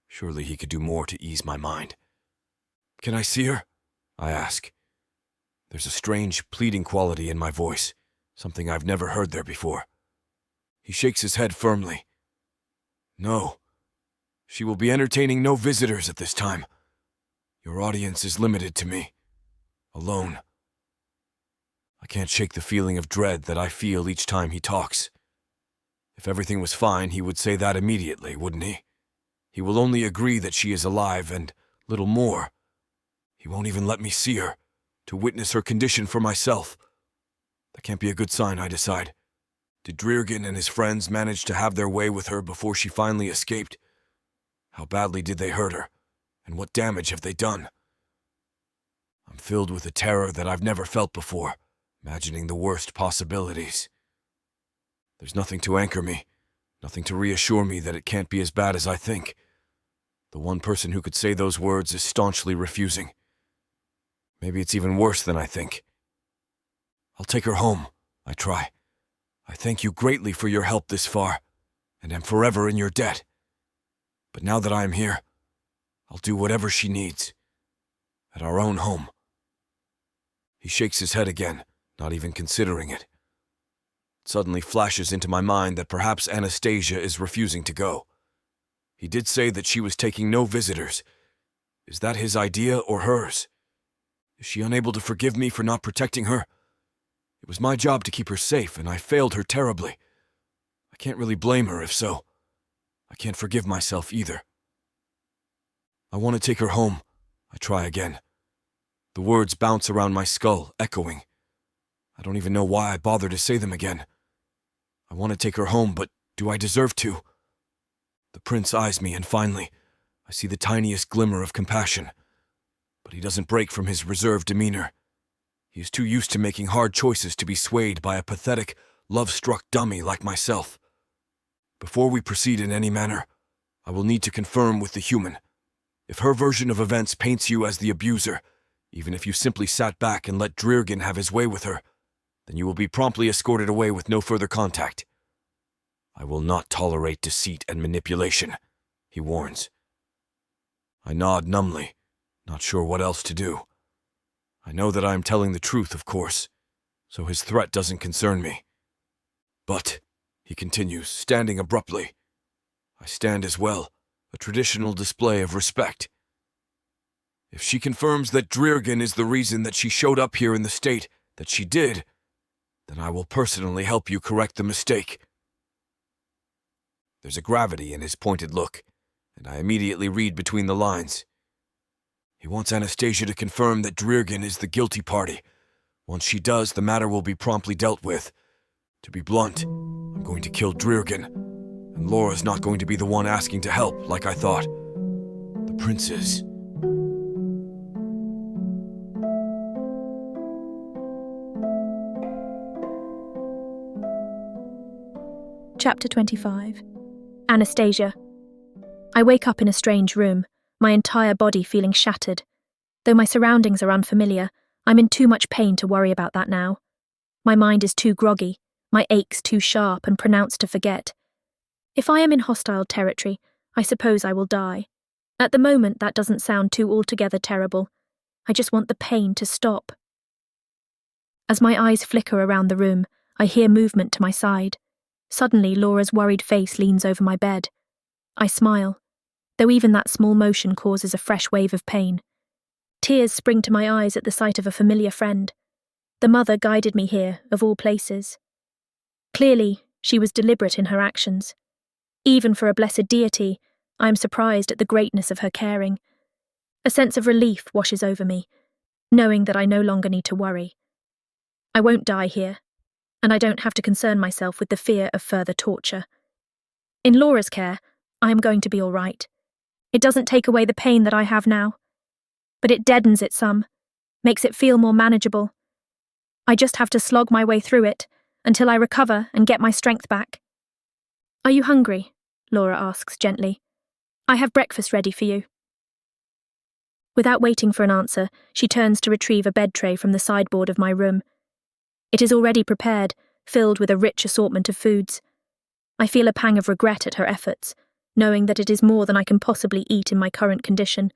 Surely he could do more to ease my mind. "Can I see her?" I ask. There's a strange, pleading quality in my voice, something I've never heard there before. He shakes his head firmly. "No. She will be entertaining no visitors at this time. Your audience is limited to me. Alone." I can't shake the feeling of dread that I feel each time he talks. If everything was fine, he would say that immediately, wouldn't he? He will only agree that she is alive and little more. He won't even let me see her, to witness her condition for myself. That can't be a good sign, I decide. Did Dreargen and his friends manage to have their way with her before she finally escaped? How badly did they hurt her, and what damage have they done? I'm filled with a terror that I've never felt before, imagining the worst possibilities. There's nothing to anchor me, nothing to reassure me that it can't be as bad as I think. The one person who could say those words is staunchly refusing. Maybe it's even worse than I think. "I'll take her home," I try. "I thank you greatly for your help this far, and am forever in your debt. But now that I am here, I'll do whatever she needs. At our own home." He shakes his head again, not even considering it. It suddenly flashes into my mind that perhaps Anastasia is refusing to go. He did say that she was taking no visitors. Is that his idea or hers? Is she unable to forgive me for not protecting her? It was my job to keep her safe, and I failed her terribly. I can't really blame her if so. I can't forgive myself either. "I want to take her home," I try again. The words bounce around my skull, echoing. I don't even know why I bother to say them again. I want to take her home, but do I deserve to? The prince eyes me, and finally, I see the tiniest glimmer of compassion. But he doesn't break from his reserved demeanor. He is too used to making hard choices to be swayed by a pathetic, love-struck dummy like myself. Before we proceed in any manner, I will need to confirm with the human. If her version of events paints you as the abuser, even if you simply sat back and let Dreargen have his way with her, then you will be promptly escorted away with no further contact. I will not tolerate deceit and manipulation. he warns. I nod numbly, not sure what else to do. I know that I am telling the truth, of course, so his threat doesn't concern me. But, he continues, standing abruptly, I stand as well, a traditional display of respect. If she confirms that Drirgan is the reason that she showed up here in the state that she did, then I will personally help you correct the mistake. There's a gravity in his pointed look, and I immediately read between the lines. He wants Anastasia to confirm that Drirgan is the guilty party. Once she does, the matter will be promptly dealt with. To be blunt, I'm going to kill Drirgan, and Laura's not going to be the one asking to help, like I thought. The prince is. Chapter 25. Anastasia. I wake up in a strange room, my entire body feeling shattered. Though my surroundings are unfamiliar, I'm in too much pain to worry about that now. My mind is too groggy, my aches too sharp and pronounced to forget. If I am in hostile territory, I suppose I will die. At the moment, that doesn't sound too altogether terrible. I just want the pain to stop. As my eyes flicker around the room, I hear movement to my side. Suddenly, Laura's worried face leans over my bed. I smile, though even that small motion causes a fresh wave of pain. Tears spring to my eyes at the sight of a familiar friend. The mother guided me here, of all places. Clearly, she was deliberate in her actions. Even for a blessed deity, I am surprised at the greatness of her caring. A sense of relief washes over me, knowing that I no longer need to worry. I won't die here, and I don't have to concern myself with the fear of further torture. In Laura's care, I am going to be all right. It doesn't take away the pain that I have now, but it deadens it some, makes it feel more manageable. I just have to slog my way through it until I recover and get my strength back. Are you hungry? Laura asks gently. I have breakfast ready for you. Without waiting for an answer, she turns to retrieve a bed tray from the sideboard of my room. It is already prepared, filled with a rich assortment of foods. I feel a pang of regret at her efforts, knowing that it is more than I can possibly eat in my current condition.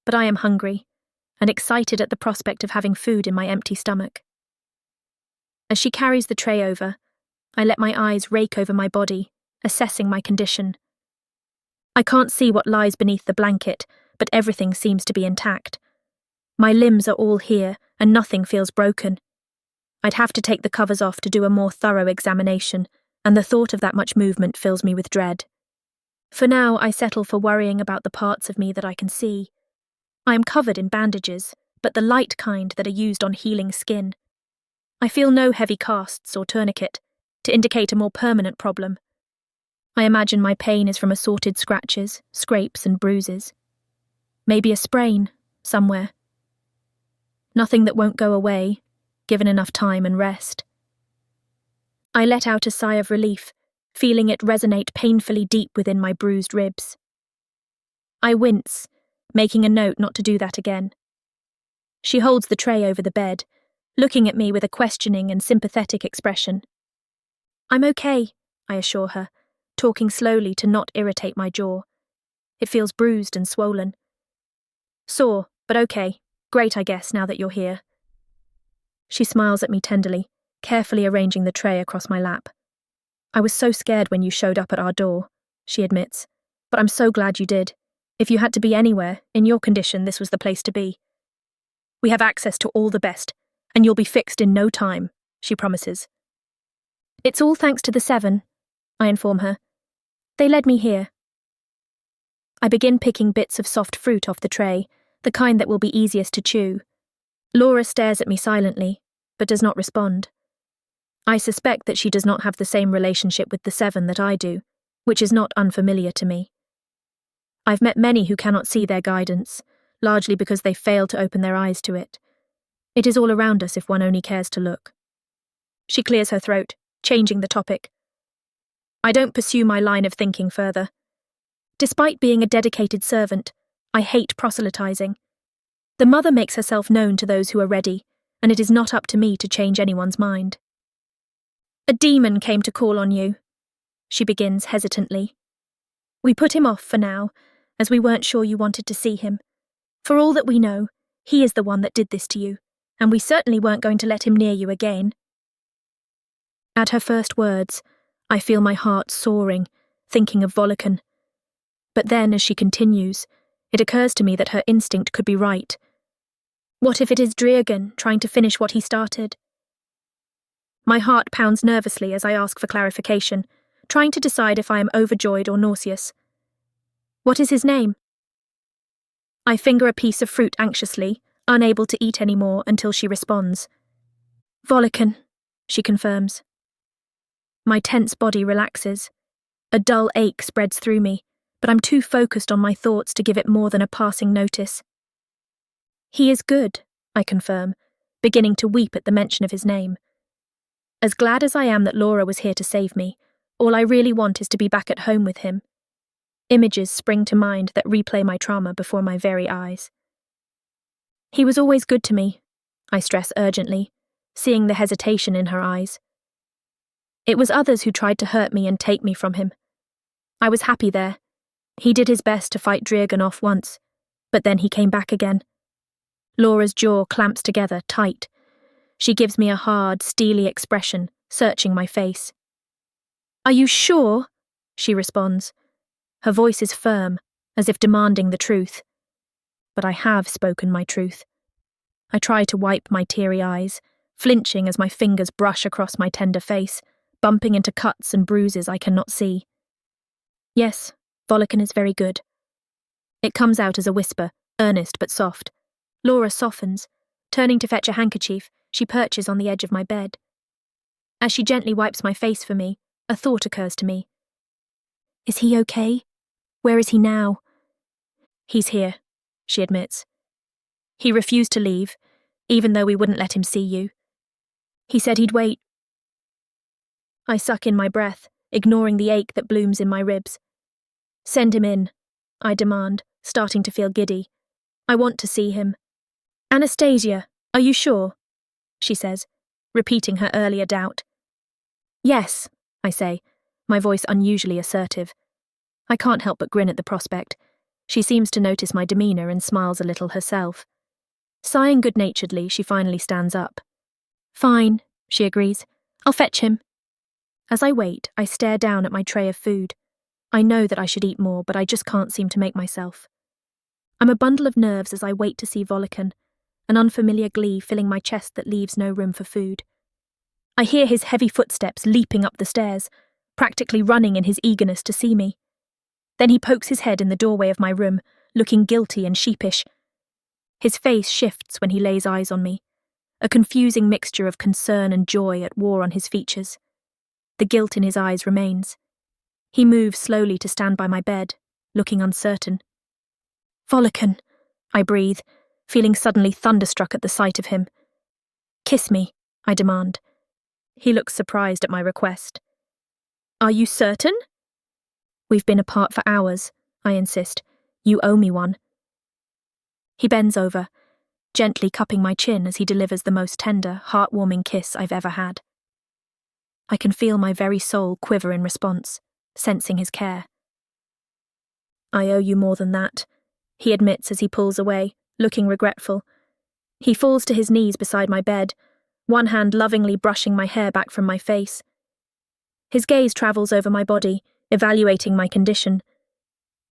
But I am hungry, and excited at the prospect of having food in my empty stomach. As she carries the tray over, I let my eyes rake over my body, assessing my condition. I can't see what lies beneath the blanket, but everything seems to be intact. My limbs are all here, and nothing feels broken. I'd have to take the covers off to do a more thorough examination, and the thought of that much movement fills me with dread. For now, I settle for worrying about the parts of me that I can see. I am covered in bandages, but the light kind that are used on healing skin. I feel no heavy casts or tourniquet, to indicate a more permanent problem. I imagine my pain is from assorted scratches, scrapes and bruises. Maybe a sprain, somewhere. Nothing that won't go away, given enough time and rest. I let out a sigh of relief, feeling it resonate painfully deep within my bruised ribs. I wince, making a note not to do that again. She holds the tray over the bed, looking at me with a questioning and sympathetic expression. I'm okay, I assure her, talking slowly to not irritate my jaw. It feels bruised and swollen. Sore, but okay. Great, I guess, now that you're here. She smiles at me tenderly, carefully arranging the tray across my lap. I was so scared when you showed up at our door, she admits, but I'm so glad you did. If you had to be anywhere, in your condition, this was the place to be. We have access to all the best, and you'll be fixed in no time, she promises. It's all thanks to the 7, I inform her. They led me here. I begin picking bits of soft fruit off the tray, the kind that will be easiest to chew. Laura stares at me silently, but does not respond. I suspect that she does not have the same relationship with the 7 that I do, which is not unfamiliar to me. I've met many who cannot see their guidance, largely because they fail to open their eyes to it. It is all around us if one only cares to look. She clears her throat, changing the topic. I don't pursue my line of thinking further. Despite being a dedicated servant, I hate proselytizing. The mother makes herself known to those who are ready, and it is not up to me to change anyone's mind. A demon came to call on you, she begins hesitantly. We put him off for now, as we weren't sure you wanted to see him. For all that we know, he is the one that did this to you, and we certainly weren't going to let him near you again. At her first words, I feel my heart soaring, thinking of Volikan. But then, as she continues, it occurs to me that her instinct could be right. What if it is Driegan trying to finish what he started? My heart pounds nervously as I ask for clarification, trying to decide if I am overjoyed or nauseous. What is his name? I finger a piece of fruit anxiously, unable to eat any more until she responds. Volikan, she confirms. My tense body relaxes. A dull ache spreads through me, but I'm too focused on my thoughts to give it more than a passing notice. He is good, I confirm, beginning to weep at the mention of his name. As glad as I am that Laura was here to save me, all I really want is to be back at home with him. Images spring to mind that replay my trauma before my very eyes. He was always good to me, I stress urgently, seeing the hesitation in her eyes. It was others who tried to hurt me and take me from him. I was happy there. He did his best to fight Driegan off once, but then he came back again. Laura's jaw clamps together tight. She gives me a hard, steely expression, searching my face. Are you sure? She responds. Her voice is firm, as if demanding the truth. But I have spoken my truth. I try to wipe my teary eyes, flinching as my fingers brush across my tender face, bumping into cuts and bruises I cannot see. Yes, Volikan is very good. It comes out as a whisper, earnest but soft. Laura softens. Turning to fetch a handkerchief, she perches on the edge of my bed. As she gently wipes my face for me, a thought occurs to me. Is he okay? Where is he now? He's here, she admits. He refused to leave, even though we wouldn't let him see you. He said he'd wait. I suck in my breath, ignoring the ache that blooms in my ribs. Send him in, I demand, starting to feel giddy. I want to see him. Anastasia, are you sure? She says, repeating her earlier doubt. Yes, I say, my voice unusually assertive. I can't help but grin at the prospect. She seems to notice my demeanour and smiles a little herself. Sighing good-naturedly, she finally stands up. Fine, she agrees. I'll fetch him. As I wait, I stare down at my tray of food. I know that I should eat more, but I just can't seem to make myself. I'm a bundle of nerves as I wait to see Volikan, an unfamiliar glee filling my chest that leaves no room for food. I hear his heavy footsteps leaping up the stairs, practically running in his eagerness to see me. Then he pokes his head in the doorway of my room, looking guilty and sheepish. His face shifts when he lays eyes on me, a confusing mixture of concern and joy at war on his features. The guilt in his eyes remains. He moves slowly to stand by my bed, looking uncertain. Volikan, I breathe, feeling suddenly thunderstruck at the sight of him. Kiss me, I demand. He looks surprised at my request. Are you certain? We've been apart for hours, I insist. You owe me one. He bends over, gently cupping my chin as he delivers the most tender, heartwarming kiss I've ever had. I can feel my very soul quiver in response, sensing his care. I owe you more than that, he admits as he pulls away, looking regretful. He falls to his knees beside my bed, one hand lovingly brushing my hair back from my face. His gaze travels over my body, evaluating my condition.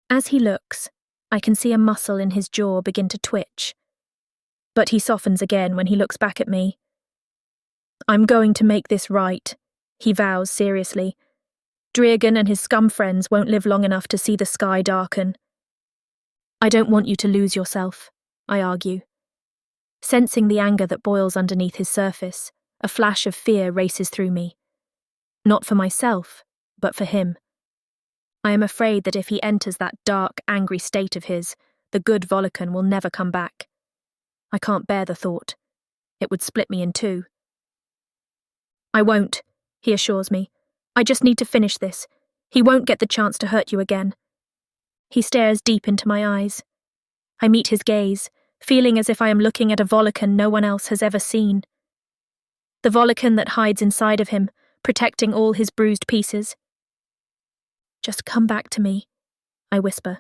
As he looks, I can see a muscle in his jaw begin to twitch. But he softens again when he looks back at me. I'm going to make this right, he vows seriously. Driegan and his scum friends won't live long enough to see the sky darken. I don't want you to lose yourself, I argue. Sensing the anger that boils underneath his surface, a flash of fear races through me. Not for myself, but for him. I am afraid that if he enters that dark, angry state of his, the good Volikan will never come back. I can't bear the thought. It would split me in two. I won't, he assures me. I just need to finish this. He won't get the chance to hurt you again. He stares deep into my eyes. I meet his gaze, feeling as if I am looking at a Volikan no one else has ever seen. The Volikan that hides inside of him, protecting all his bruised pieces. Just come back to me, I whisper,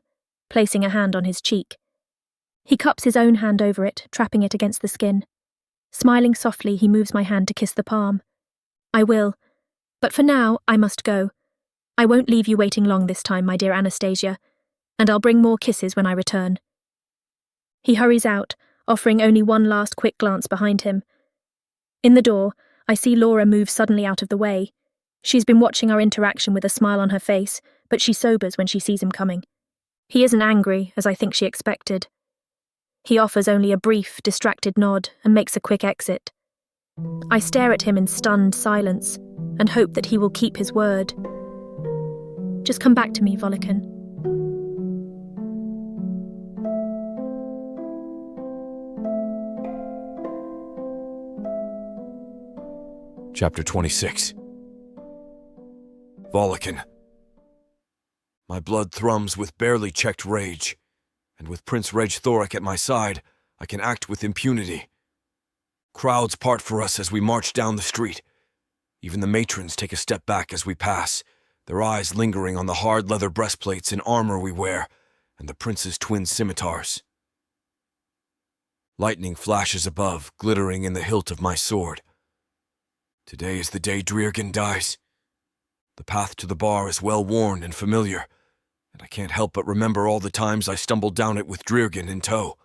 placing a hand on his cheek. He cups his own hand over it, trapping it against the skin. Smiling softly, he moves my hand to kiss the palm. I will, but for now, I must go. I won't leave you waiting long this time, my dear Anastasia, and I'll bring more kisses when I return. He hurries out, offering only one last quick glance behind him. In the door, I see Laura move suddenly out of the way. She's been watching our interaction with a smile on her face, but she sobers when she sees him coming. He isn't angry, as I think she expected. He offers only a brief, distracted nod and makes a quick exit. I stare at him in stunned silence and hope that he will keep his word. Just come back to me, Volikan. Chapter 26. Volikan. My blood thrums with barely checked rage, and with Prince Reg Thorik at my side, I can act with impunity. Crowds part for us as we march down the street. Even the matrons take a step back as we pass, their eyes lingering on the hard leather breastplates and armor we wear, and the prince's twin scimitars. Lightning flashes above, glittering in the hilt of my sword. Today is the day Dreargen dies. The path to the bar is well worn and familiar, and I can't help but remember all the times I stumbled down it with Dreargen in tow.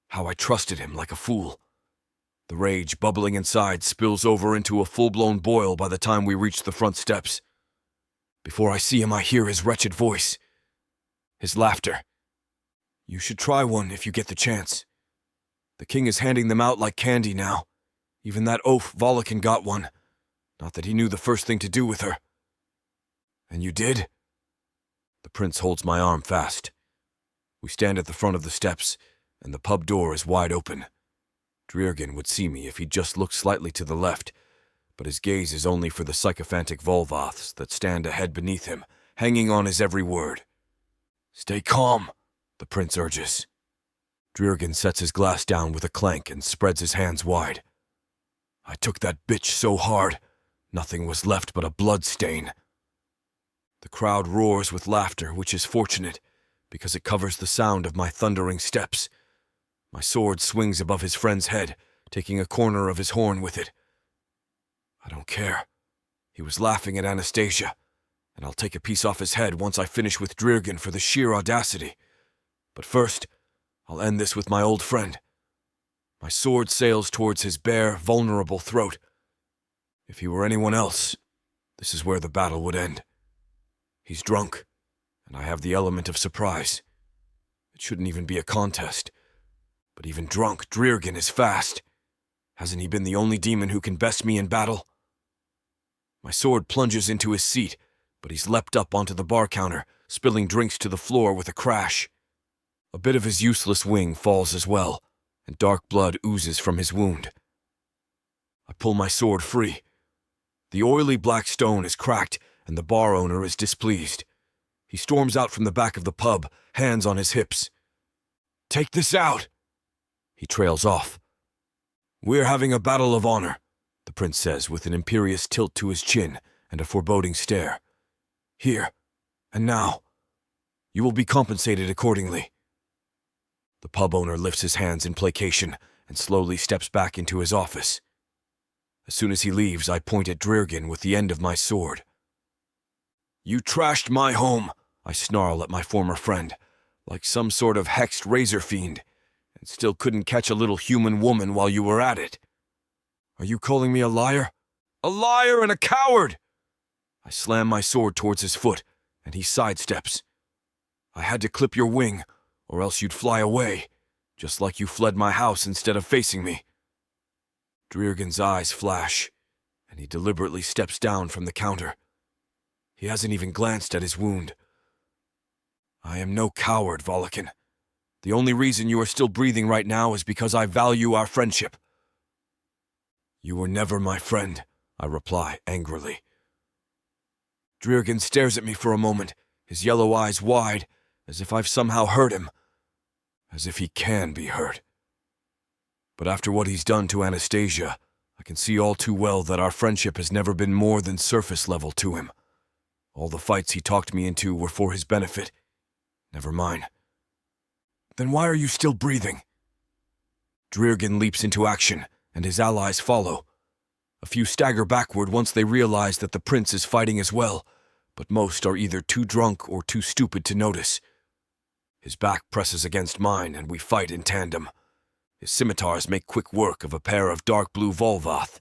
How I trusted him like a fool. The rage bubbling inside spills over into a full-blown boil by the time we reach the front steps. Before I see him, I hear his wretched voice. His laughter. You should try one if you get the chance. The king is handing them out like candy now. Even that oaf Volikan got one. Not that he knew the first thing to do with her. And you did? The prince holds my arm fast. We stand at the front of the steps, and the pub door is wide open. Dreargen would see me if he'd just looked slightly to the left, but his gaze is only for the sycophantic Volvoths that stand ahead beneath him, hanging on his every word. Stay calm, the prince urges. Dreargen sets his glass down with a clank and spreads his hands wide. I took that bitch so hard, nothing was left but a blood stain. The crowd roars with laughter, which is fortunate, because it covers the sound of my thundering steps. My sword swings above his friend's head, taking a corner of his horn with it. I don't care. He was laughing at Anastasia, and I'll take a piece off his head once I finish with Dreargen for the sheer audacity. But first, I'll end this with my old friend. My sword sails towards his bare, vulnerable throat. If he were anyone else, this is where the battle would end. He's drunk, and I have the element of surprise. It shouldn't even be a contest. But even drunk, Dreargen is fast. Hasn't he been the only demon who can best me in battle? My sword plunges into his seat, but he's leapt up onto the bar counter, spilling drinks to the floor with a crash. A bit of his useless wing falls as well, and dark blood oozes from his wound. I pull my sword free. The oily black stone is cracked, and the bar owner is displeased. He storms out from the back of the pub, hands on his hips. Take this out! He trails off. We're having a battle of honor, the prince says with an imperious tilt to his chin and a foreboding stare. Here, and now. You will be compensated accordingly. The pub owner lifts his hands in placation and slowly steps back into his office. As soon as he leaves, I point at Dreargen with the end of my sword. You trashed my home, I snarl at my former friend, like some sort of hexed razor fiend, and still couldn't catch a little human woman while you were at it. Are you calling me a liar? A liar and a coward! I slam my sword towards his foot, and he sidesteps. I had to clip your wing, or else you'd fly away, just like you fled my house instead of facing me. Dreargen's eyes flash, and he deliberately steps down from the counter. He hasn't even glanced at his wound. I am no coward, Volikan. The only reason you are still breathing right now is because I value our friendship. You were never my friend, I reply angrily. Dreargen stares at me for a moment, his yellow eyes wide, as if I've somehow hurt him. As if he can be hurt. But after what he's done to Anastasia, I can see all too well that our friendship has never been more than surface level to him. All the fights he talked me into were for his benefit. Never mind. Then why are you still breathing? Dreargen leaps into action, and his allies follow. A few stagger backward once they realize that the prince is fighting as well, but most are either too drunk or too stupid to notice. His back presses against mine, and we fight in tandem. His scimitars make quick work of a pair of dark blue Volvath.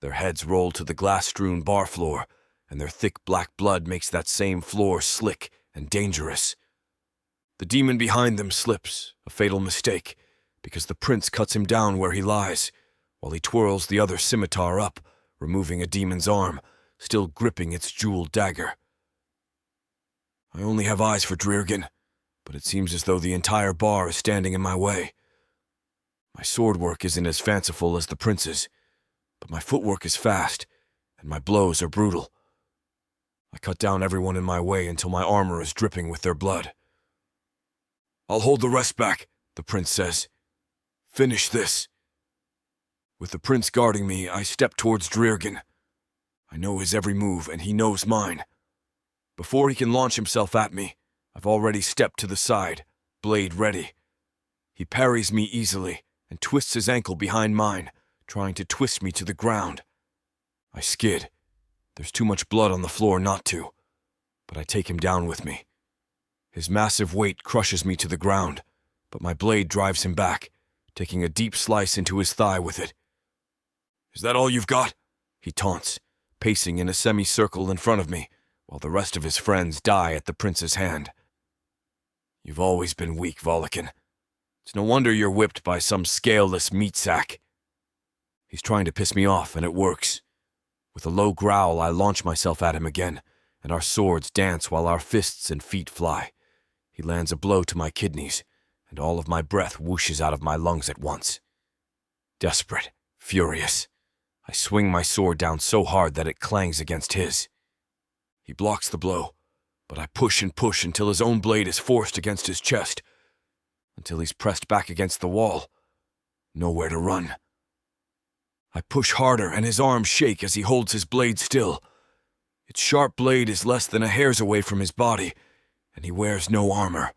Their heads roll to the glass-strewn bar floor, and their thick black blood makes that same floor slick and dangerous. The demon behind them slips, a fatal mistake, because the prince cuts him down where he lies, while he twirls the other scimitar up, removing a demon's arm, still gripping its jeweled dagger. I only have eyes for Dreargen, but it seems as though the entire bar is standing in my way. My sword work isn't as fanciful as the prince's, but my footwork is fast, and my blows are brutal. I cut down everyone in my way until my armor is dripping with their blood. "I'll hold the rest back," the prince says. "Finish this." With the prince guarding me, I step towards Dreargen. I know his every move, and he knows mine. Before he can launch himself at me, I've already stepped to the side, blade ready. He parries me easily and twists his ankle behind mine, trying to twist me to the ground. I skid. There's too much blood on the floor not to, but I take him down with me. His massive weight crushes me to the ground, but my blade drives him back, taking a deep slice into his thigh with it. "Is that all you've got?" he taunts, pacing in a semicircle in front of me, while the rest of his friends die at the prince's hand. "You've always been weak, Volikan. It's no wonder you're whipped by some scaleless meat sack." He's trying to piss me off, and it works. With a low growl, I launch myself at him again, and our swords dance while our fists and feet fly. He lands a blow to my kidneys, and all of my breath whooshes out of my lungs at once. Desperate, furious, I swing my sword down so hard that it clangs against his. He blocks the blow, but I push and push until his own blade is forced against his chest, until he's pressed back against the wall. Nowhere to run. I push harder, and his arms shake as he holds his blade still. Its sharp blade is less than a hair's away from his body, and he wears no armor.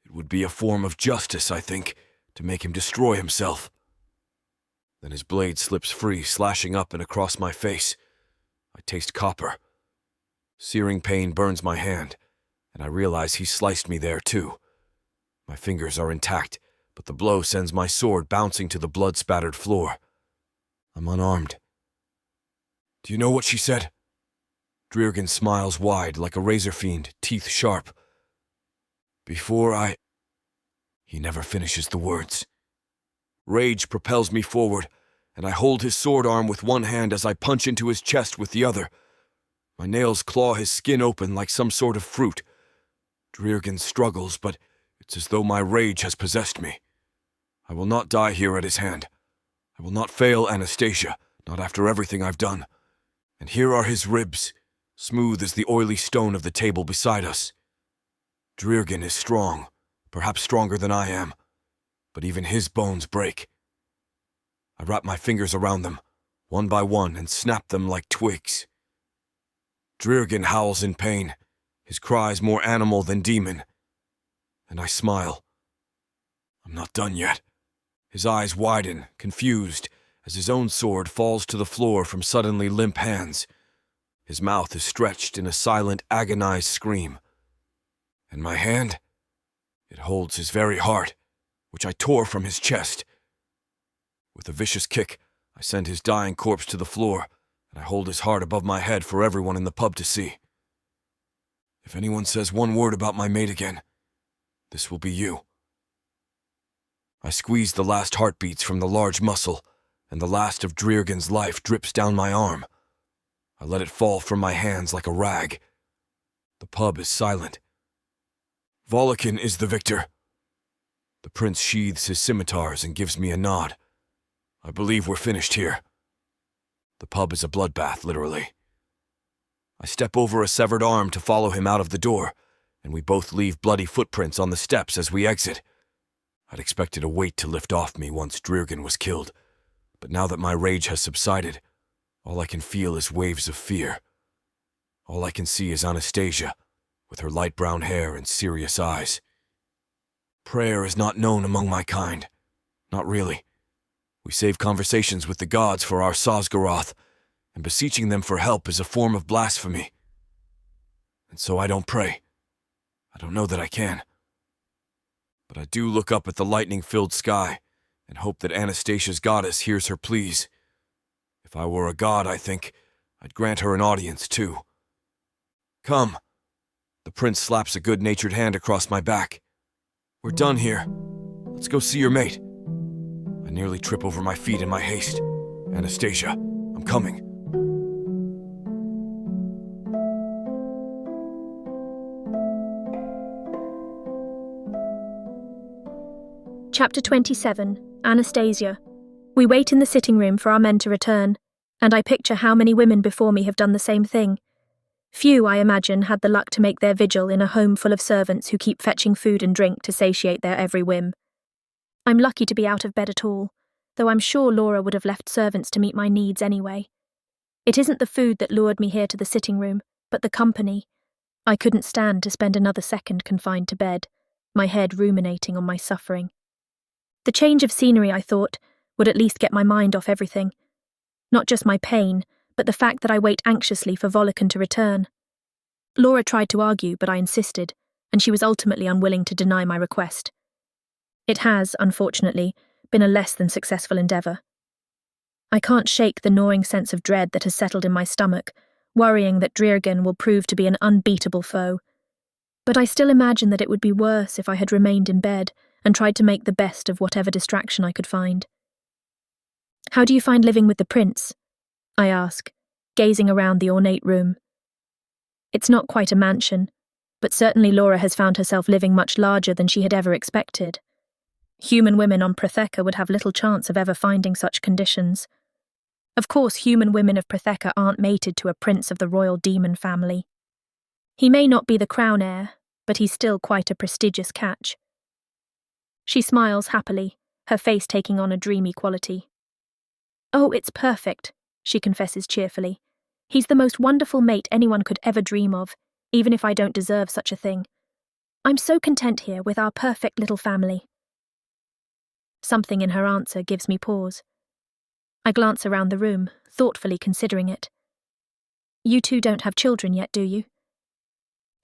It would be a form of justice, I think, to make him destroy himself. Then his blade slips free, slashing up and across my face. I taste copper. Searing pain burns my hand, and I realize he sliced me there too. My fingers are intact, but the blow sends my sword bouncing to the blood-spattered floor. I'm unarmed. "Do you know what she said?" Dreargen smiles wide, like a razor fiend, teeth sharp. "Before I—" He never finishes the words. Rage propels me forward, and I hold his sword arm with one hand as I punch into his chest with the other. My nails claw his skin open like some sort of fruit. Dreargen struggles, but it's as though my rage has possessed me. I will not die here at his hand. I will not fail Anastasia, not after everything I've done. And here are his ribs, smooth as the oily stone of the table beside us. Dreargen is strong, perhaps stronger than I am, but even his bones break. I wrap my fingers around them, one by one, and snap them like twigs. Dreargen howls in pain, his cries more animal than demon. And I smile. I'm not done yet. His eyes widen, confused, as his own sword falls to the floor from suddenly limp hands. His mouth is stretched in a silent, agonized scream. And my hand? It holds his very heart, which I tore from his chest. With a vicious kick, I send his dying corpse to the floor, and I hold his heart above my head for everyone in the pub to see. If anyone says one word about my mate again, this will be you. I squeeze the last heartbeats from the large muscle, and the last of Dreargen's life drips down my arm. I let it fall from my hands like a rag. The pub is silent. Volikan is the victor. The prince sheathes his scimitars and gives me a nod. I believe we're finished here. The pub is a bloodbath, literally. I step over a severed arm to follow him out of the door, and we both leave bloody footprints on the steps as we exit. I'd expected a weight to lift off me once Dreargen was killed, but now that my rage has subsided, all I can feel is waves of fear. All I can see is Anastasia, with her light brown hair and serious eyes. Prayer is not known among my kind. Not really. We save conversations with the gods for our Sazgaroth, and beseeching them for help is a form of blasphemy. And so I don't pray. I don't know that I can. But I do look up at the lightning-filled sky and hope that Anastasia's goddess hears her pleas. If I were a god, I think I'd grant her an audience, too. Come. The prince slaps a good-natured hand across my back. We're done here. Let's go see your mate. I nearly trip over my feet in my haste. Anastasia, I'm coming. Chapter 27, Anastasia. We wait in the sitting room for our men to return, and I picture how many women before me have done the same thing. Few, I imagine, had the luck to make their vigil in a home full of servants who keep fetching food and drink to satiate their every whim. I'm lucky to be out of bed at all, though I'm sure Laura would have left servants to meet my needs anyway. It isn't the food that lured me here to the sitting room, but the company. I couldn't stand to spend another second confined to bed, my head ruminating on my suffering. The change of scenery, I thought, would at least get my mind off everything. Not just my pain, but the fact that I wait anxiously for Volikan to return. Laura tried to argue, but I insisted, and she was ultimately unwilling to deny my request. It has, unfortunately, been a less than successful endeavour. I can't shake the gnawing sense of dread that has settled in my stomach, worrying that Drirgan will prove to be an unbeatable foe. But I still imagine that it would be worse if I had remained in bed and tried to make the best of whatever distraction I could find. "How do you find living with the prince?" I ask, gazing around the ornate room. It's not quite a mansion, but certainly Laura has found herself living much larger than she had ever expected. Human women on Protheka would have little chance of ever finding such conditions. Of course, human women of Protheka aren't mated to a prince of the royal demon family. He may not be the crown heir, but he's still quite a prestigious catch. She smiles happily, her face taking on a dreamy quality. "Oh, it's perfect," she confesses cheerfully. "He's the most wonderful mate anyone could ever dream of, even if I don't deserve such a thing. I'm so content here with our perfect little family." Something in her answer gives me pause. I glance around the room, thoughtfully considering it. "You two don't have children yet, do you?"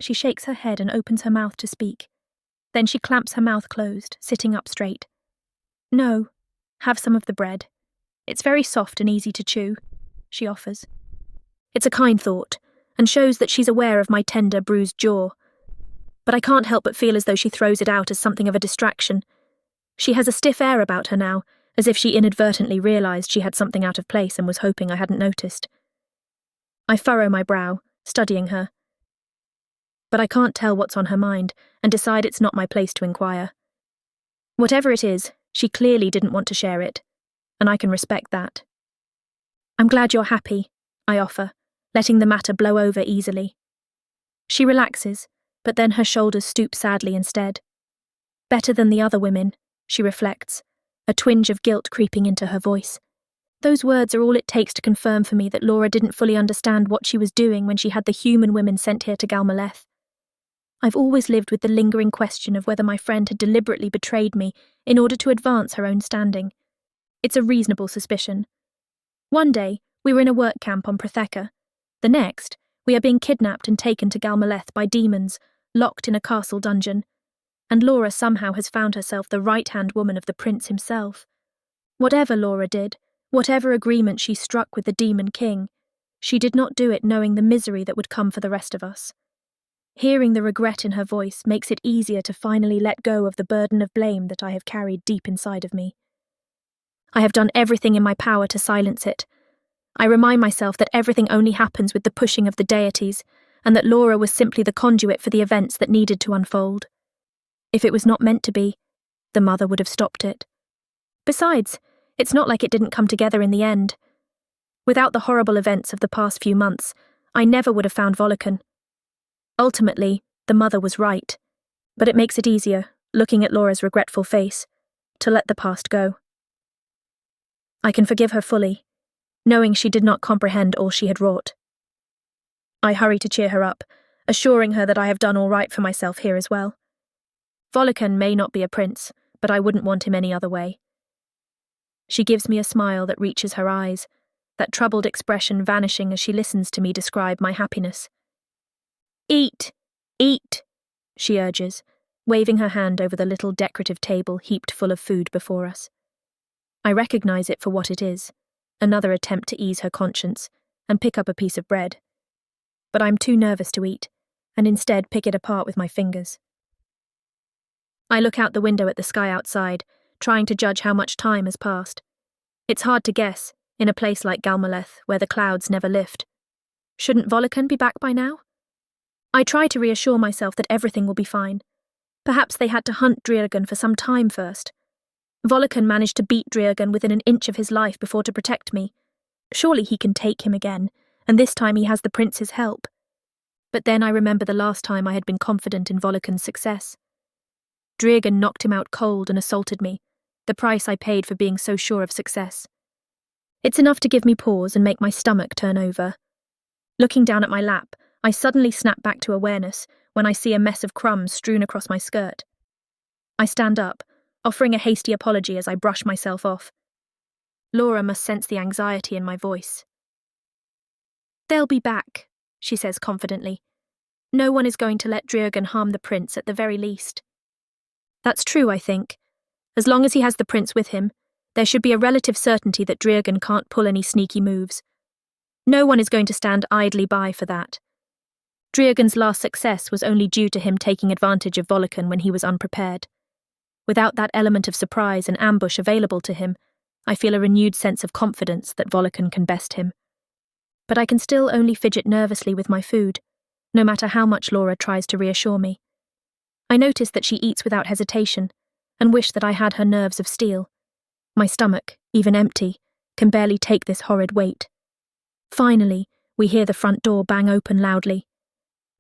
She shakes her head and opens her mouth to speak. Then she clamps her mouth closed, sitting up straight. "No, have some of the bread. It's very soft and easy to chew," she offers. It's a kind thought, and shows that she's aware of my tender, bruised jaw. But I can't help but feel as though she throws it out as something of a distraction. She has a stiff air about her now, as if she inadvertently realised she had something out of place and was hoping I hadn't noticed. I furrow my brow, studying her. But I can't tell what's on her mind, and decide it's not my place to inquire. Whatever it is, she clearly didn't want to share it, and I can respect that. "I'm glad you're happy," I offer, letting the matter blow over easily. She relaxes, but then her shoulders stoop sadly instead. "Better than the other women," she reflects, a twinge of guilt creeping into her voice. Those words are all it takes to confirm for me that Laura didn't fully understand what she was doing when she had the human women sent here to Galmaleth. I've always lived with the lingering question of whether my friend had deliberately betrayed me in order to advance her own standing. It's a reasonable suspicion. One day, we were in a work camp on Protheka. The next, we are being kidnapped and taken to Galmaleth by demons, locked in a castle dungeon. And Laura somehow has found herself the right-hand woman of the prince himself. Whatever Laura did, whatever agreement she struck with the demon king, she did not do it knowing the misery that would come for the rest of us. Hearing the regret in her voice makes it easier to finally let go of the burden of blame that I have carried deep inside of me. I have done everything in my power to silence it. I remind myself that everything only happens with the pushing of the deities, and that Laura was simply the conduit for the events that needed to unfold. If it was not meant to be, the mother would have stopped it. Besides, it's not like it didn't come together in the end. Without the horrible events of the past few months, I never would have found Volikan. Ultimately, the mother was right, but it makes it easier, looking at Laura's regretful face, to let the past go. I can forgive her fully, knowing she did not comprehend all she had wrought. I hurry to cheer her up, assuring her that I have done all right for myself here as well. Volikan may not be a prince, but I wouldn't want him any other way. She gives me a smile that reaches her eyes, that troubled expression vanishing as she listens to me describe my happiness. "Eat! Eat!" she urges, waving her hand over the little decorative table heaped full of food before us. I recognize it for what it is, another attempt to ease her conscience, and pick up a piece of bread. But I'm too nervous to eat, and instead pick it apart with my fingers. I look out the window at the sky outside, trying to judge how much time has passed. It's hard to guess, in a place like Galmaleth, where the clouds never lift. Shouldn't Volikan be back by now? I try to reassure myself that everything will be fine. Perhaps they had to hunt Dryagan for some time first. Volikan managed to beat Dryagan within an inch of his life before to protect me. Surely he can take him again, and this time he has the prince's help. But then I remember the last time I had been confident in Volikan's success. Dryagan knocked him out cold and assaulted me, the price I paid for being so sure of success. It's enough to give me pause and make my stomach turn over. Looking down at my lap, I suddenly snap back to awareness when I see a mess of crumbs strewn across my skirt. I stand up, offering a hasty apology as I brush myself off. Laura must sense the anxiety in my voice. "They'll be back," she says confidently. "No one is going to let Dryagan harm the prince at the very least." That's true, I think. As long as he has the prince with him, there should be a relative certainty that Dryagan can't pull any sneaky moves. No one is going to stand idly by for that. Dryagan's last success was only due to him taking advantage of Volikan when he was unprepared. Without that element of surprise and ambush available to him, I feel a renewed sense of confidence that Volikan can best him. But I can still only fidget nervously with my food, no matter how much Laura tries to reassure me. I notice that she eats without hesitation, and wish that I had her nerves of steel. My stomach, even empty, can barely take this horrid weight. Finally, we hear the front door bang open loudly.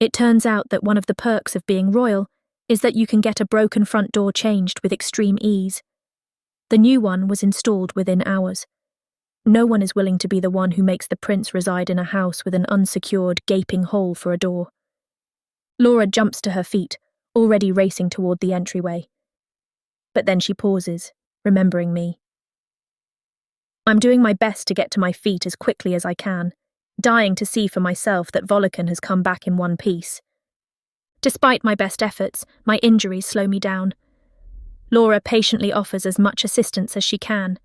It turns out that one of the perks of being royal is that you can get a broken front door changed with extreme ease. The new one was installed within hours. No one is willing to be the one who makes the prince reside in a house with an unsecured, gaping hole for a door. Laura jumps to her feet, already racing toward the entryway. But then she pauses, remembering me. I'm doing my best to get to my feet as quickly as I can, dying to see for myself that Volikan has come back in one piece. Despite my best efforts, my injuries slow me down. Laura patiently offers as much assistance as she can.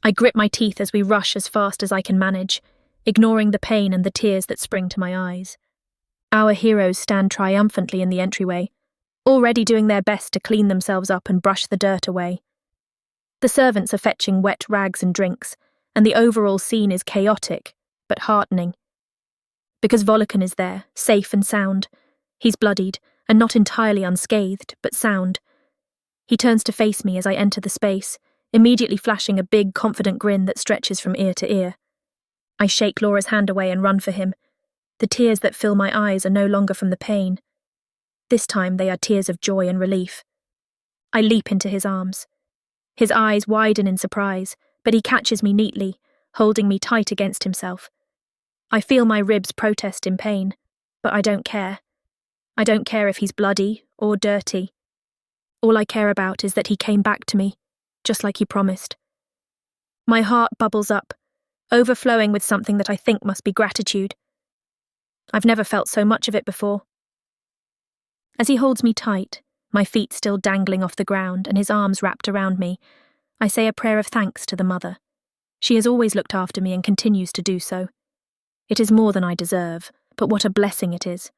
I grip my teeth as we rush as fast as I can manage, ignoring the pain and the tears that spring to my eyes. Our heroes stand triumphantly in the entryway, already doing their best to clean themselves up and brush the dirt away. The servants are fetching wet rags and drinks, and the overall scene is chaotic, but heartening. Because Volikan is there, safe and sound. He's bloodied, and not entirely unscathed, but sound. He turns to face me as I enter the space, immediately flashing a big, confident grin that stretches from ear to ear. I shake Laura's hand away and run for him. The tears that fill my eyes are no longer from the pain. This time they are tears of joy and relief. I leap into his arms. His eyes widen in surprise, but he catches me neatly, holding me tight against himself. I feel my ribs protest in pain, but I don't care. I don't care if he's bloody or dirty. All I care about is that he came back to me, just like he promised. My heart bubbles up, overflowing with something that I think must be gratitude. I've never felt so much of it before. As he holds me tight, my feet still dangling off the ground and his arms wrapped around me, I say a prayer of thanks to the mother. She has always looked after me and continues to do so. It is more than I deserve, but what a blessing it is.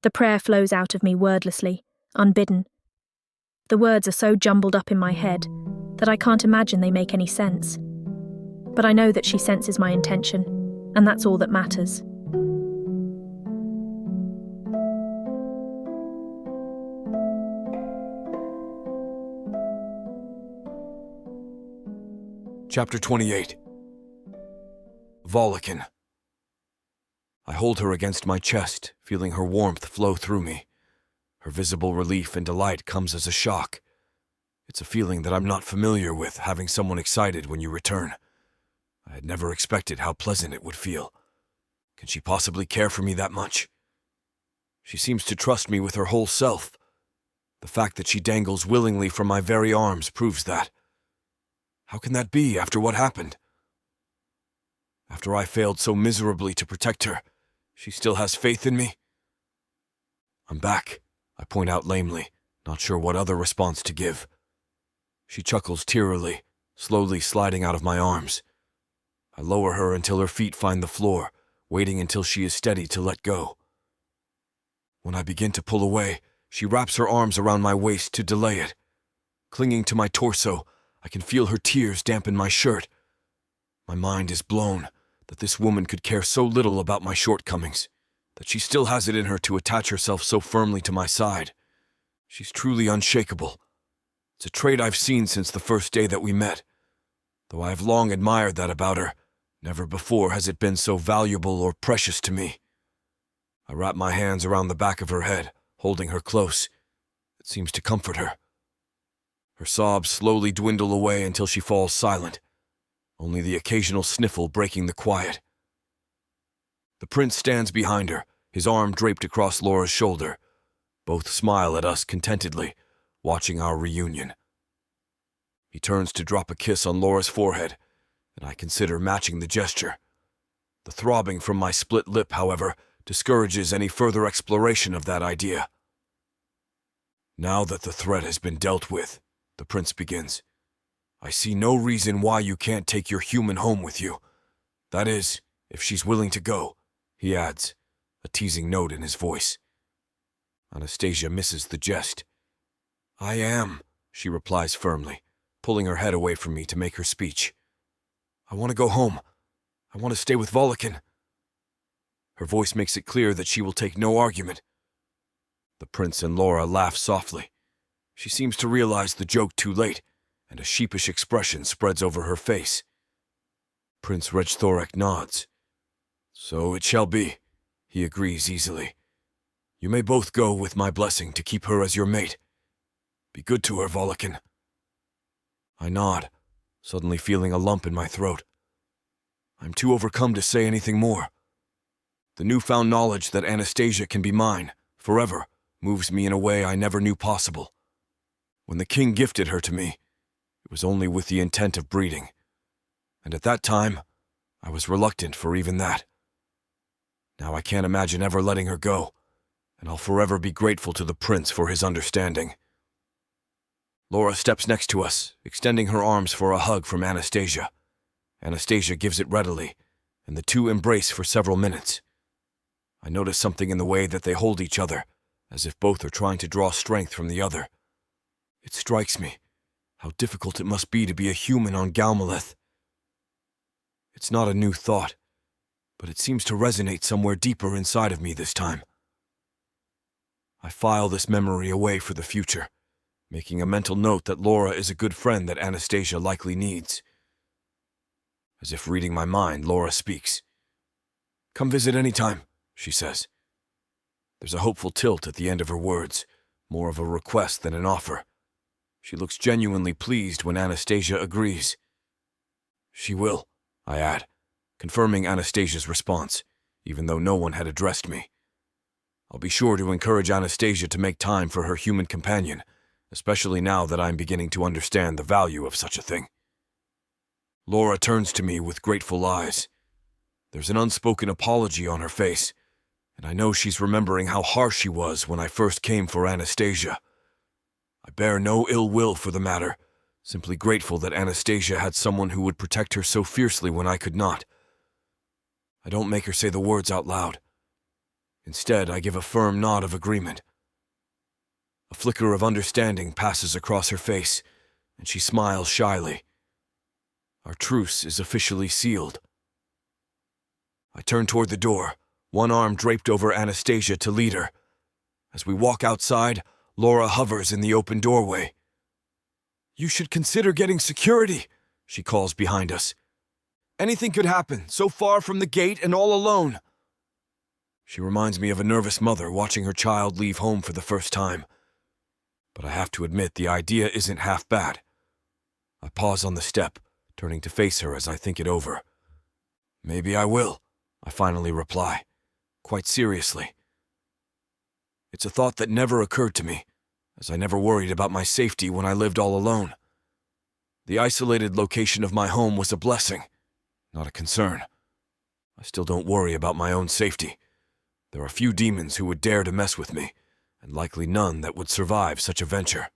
The prayer flows out of me wordlessly, unbidden. The words are so jumbled up in my head that I can't imagine they make any sense. But I know that she senses my intention, and that's all that matters. Chapter 28. Volikan. I hold her against my chest, feeling her warmth flow through me. Her visible relief and delight comes as a shock. It's a feeling that I'm not familiar with, having someone excited when you return. I had never expected how pleasant it would feel. Can she possibly care for me that much? She seems to trust me with her whole self. The fact that she dangles willingly from my very arms proves that. How can that be after what happened? After I failed so miserably to protect her, she still has faith in me? I'm back, I point out lamely, not sure what other response to give. She chuckles tearily, slowly sliding out of my arms. I lower her until her feet find the floor, waiting until she is steady to let go. When I begin to pull away, she wraps her arms around my waist to delay it. Clinging to my torso, I can feel her tears dampen my shirt. My mind is blown that this woman could care so little about my shortcomings, that she still has it in her to attach herself so firmly to my side. She's truly unshakable. It's a trait I've seen since the first day that we met. Though I have long admired that about her, never before has it been so valuable or precious to me. I wrap my hands around the back of her head, holding her close. It seems to comfort her. Her sobs slowly dwindle away until she falls silent, only the occasional sniffle breaking the quiet. The prince stands behind her, his arm draped across Laura's shoulder. Both smile at us contentedly, watching our reunion. He turns to drop a kiss on Laura's forehead, and I consider matching the gesture. The throbbing from my split lip, however, discourages any further exploration of that idea. Now that the threat has been dealt with, the prince begins, I see no reason why you can't take your human home with you. That is, if she's willing to go, he adds, a teasing note in his voice. Anastasia misses the jest. I am, she replies firmly, pulling her head away from me to make her speech. I want to go home. I want to stay with Volikan. Her voice makes it clear that she will take no argument. The prince and Laura laugh softly. She seems to realize the joke too late, and a sheepish expression spreads over her face. Prince Regthorek nods. So it shall be, he agrees easily. You may both go with my blessing to keep her as your mate. Be good to her, Volikan. I nod, suddenly feeling a lump in my throat. I'm too overcome to say anything more. The newfound knowledge that Anastasia can be mine, forever, moves me in a way I never knew possible. When the king gifted her to me, it was only with the intent of breeding. And at that time, I was reluctant for even that. Now I can't imagine ever letting her go, and I'll forever be grateful to the prince for his understanding. Laura steps next to us, extending her arms for a hug from Anastasia. Anastasia gives it readily, and the two embrace for several minutes. I notice something in the way that they hold each other, as if both are trying to draw strength from the other. It strikes me how difficult it must be to be a human on Galmaleth. It's not a new thought, but it seems to resonate somewhere deeper inside of me this time. I file this memory away for the future, making a mental note that Laura is a good friend that Anastasia likely needs. As if reading my mind, Laura speaks. Come visit any time, she says. There's a hopeful tilt at the end of her words, more of a request than an offer. She looks genuinely pleased when Anastasia agrees. She will, I add, confirming Anastasia's response, even though no one had addressed me. I'll be sure to encourage Anastasia to make time for her human companion, especially now that I'm beginning to understand the value of such a thing. Laura turns to me with grateful eyes. There's an unspoken apology on her face, and I know she's remembering how harsh she was when I first came for Anastasia. I bear no ill will for the matter, simply grateful that Anastasia had someone who would protect her so fiercely when I could not. I don't make her say the words out loud. Instead, I give a firm nod of agreement. A flicker of understanding passes across her face, and she smiles shyly. Our truce is officially sealed. I turn toward the door, one arm draped over Anastasia to lead her. As we walk outside, Laura hovers in the open doorway. You should consider getting security, she calls behind us. Anything could happen, so far from the gate and all alone. She reminds me of a nervous mother watching her child leave home for the first time. But I have to admit the idea isn't half bad. I pause on the step, turning to face her as I think it over. Maybe I will, I finally reply, quite seriously. It's a thought that never occurred to me, as I never worried about my safety when I lived all alone. The isolated location of my home was a blessing, not a concern. I still don't worry about my own safety. There are few demons who would dare to mess with me, and likely none that would survive such a venture.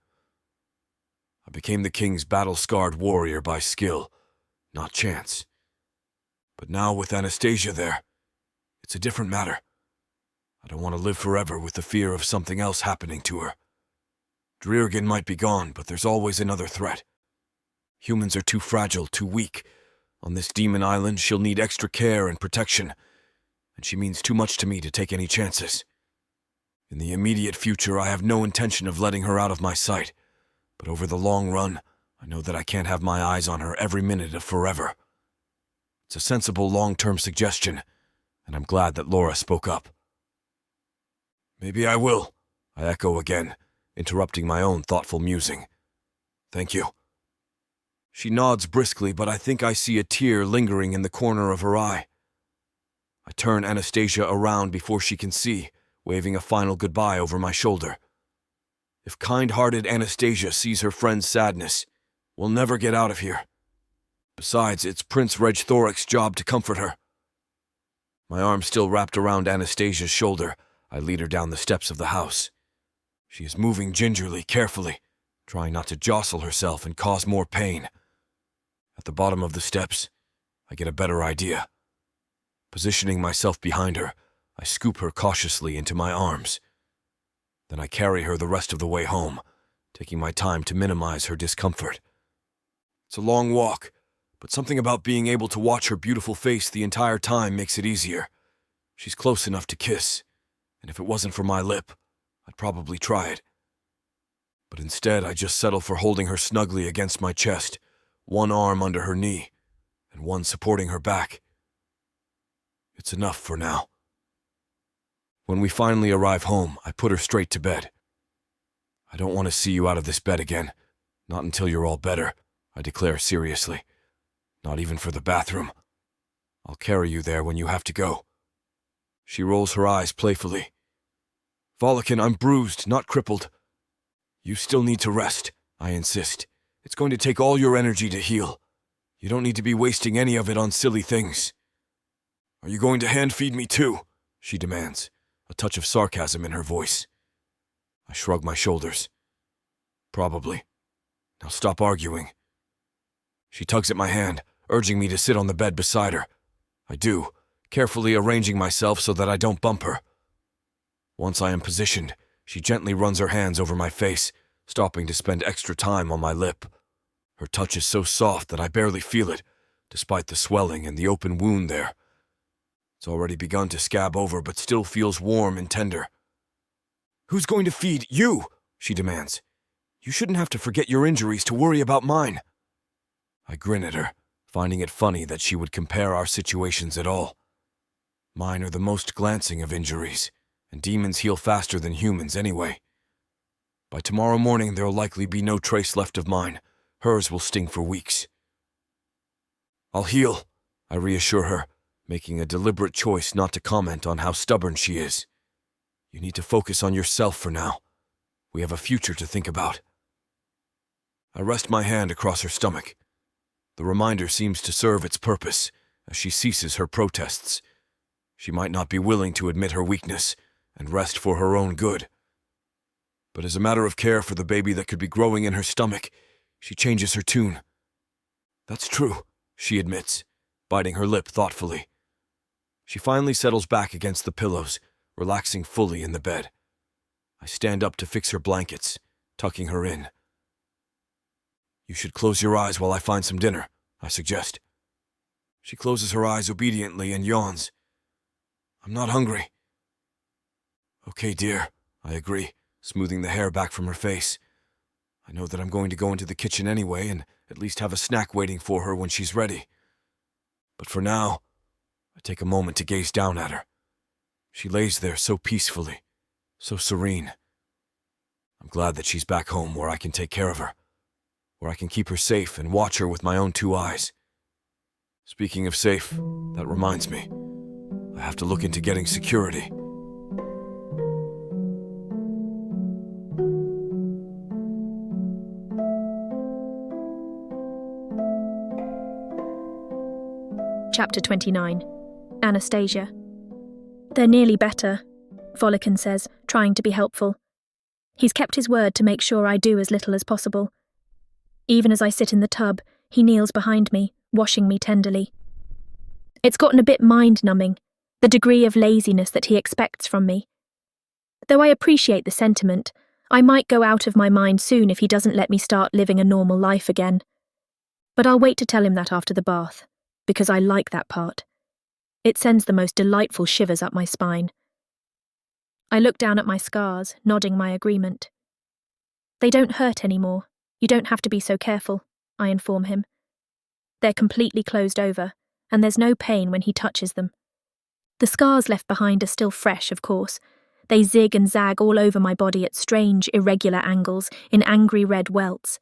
I became the king's battle-scarred warrior by skill, not chance. But now with Anastasia there, it's a different matter. I don't want to live forever with the fear of something else happening to her. Dreargen might be gone, but there's always another threat. Humans are too fragile, too weak. On this demon island, she'll need extra care and protection, and she means too much to me to take any chances. In the immediate future, I have no intention of letting her out of my sight, but over the long run, I know that I can't have my eyes on her every minute of forever. It's a sensible long-term suggestion, and I'm glad that Laura spoke up. Maybe I will, I echo again, interrupting my own thoughtful musing. Thank you. She nods briskly, but I think I see a tear lingering in the corner of her eye. I turn Anastasia around before she can see, waving a final goodbye over my shoulder. If kind-hearted Anastasia sees her friend's sadness, we'll never get out of here. Besides, it's Prince Regthoric's job to comfort her. My arm still wrapped around Anastasia's shoulder, I lead her down the steps of the house. She is moving gingerly, carefully, trying not to jostle herself and cause more pain. At the bottom of the steps, I get a better idea. Positioning myself behind her, I scoop her cautiously into my arms. Then I carry her the rest of the way home, taking my time to minimize her discomfort. It's a long walk, but something about being able to watch her beautiful face the entire time makes it easier. She's close enough to kiss, and if it wasn't for my lip, I'd probably try it. But instead, I just settle for holding her snugly against my chest, one arm under her knee, and one supporting her back. It's enough for now. When we finally arrive home, I put her straight to bed. I don't want to see you out of this bed again, not until you're all better, I declare seriously. Not even for the bathroom. I'll carry you there when you have to go. She rolls her eyes playfully. Volikan, I'm bruised, not crippled. You still need to rest, I insist. It's going to take all your energy to heal. You don't need to be wasting any of it on silly things. Are you going to hand-feed me too? She demands, a touch of sarcasm in her voice. I shrug my shoulders. Probably. Now stop arguing. She tugs at my hand, urging me to sit on the bed beside her. I do, carefully arranging myself so that I don't bump her. Once I am positioned, she gently runs her hands over my face, stopping to spend extra time on my lip. Her touch is so soft that I barely feel it, despite the swelling and the open wound there. It's already begun to scab over, but still feels warm and tender. Who's going to feed you? She demands. You shouldn't have to forget your injuries to worry about mine. I grin at her, finding it funny that she would compare our situations at all. Mine are the most glancing of injuries, and demons heal faster than humans anyway. By tomorrow morning, there'll likely be no trace left of mine. Hers will sting for weeks. I'll heal, I reassure her, making a deliberate choice not to comment on how stubborn she is. You need to focus on yourself for now. We have a future to think about. I rest my hand across her stomach. The reminder seems to serve its purpose as she ceases her protests. She might not be willing to admit her weakness and rest for her own good. But as a matter of care for the baby that could be growing in her stomach, she changes her tune. That's true, she admits, biting her lip thoughtfully. She finally settles back against the pillows, relaxing fully in the bed. I stand up to fix her blankets, tucking her in. You should close your eyes while I find some dinner, I suggest. She closes her eyes obediently and yawns. I'm not hungry. Okay, dear, I agree, smoothing the hair back from her face. I know that I'm going to go into the kitchen anyway and at least have a snack waiting for her when she's ready. But for now, I take a moment to gaze down at her. She lays there so peacefully, so serene. I'm glad that she's back home where I can take care of her, where I can keep her safe and watch her with my own two eyes. Speaking of safe, that reminds me. I have to look into getting security. Chapter 29. Anastasia. They're nearly better, Volikan says, trying to be helpful. He's kept his word to make sure I do as little as possible. Even as I sit in the tub, he kneels behind me, washing me tenderly. It's gotten a bit mind-numbing, the degree of laziness that he expects from me. Though I appreciate the sentiment, I might go out of my mind soon if he doesn't let me start living a normal life again. But I'll wait to tell him that after the bath, because I like that part. It sends the most delightful shivers up my spine. I look down at my scars, nodding my agreement. They don't hurt anymore. You don't have to be so careful, I inform him. They're completely closed over, and there's no pain when he touches them. The scars left behind are still fresh, of course. They zig and zag all over my body at strange, irregular angles, in angry red welts.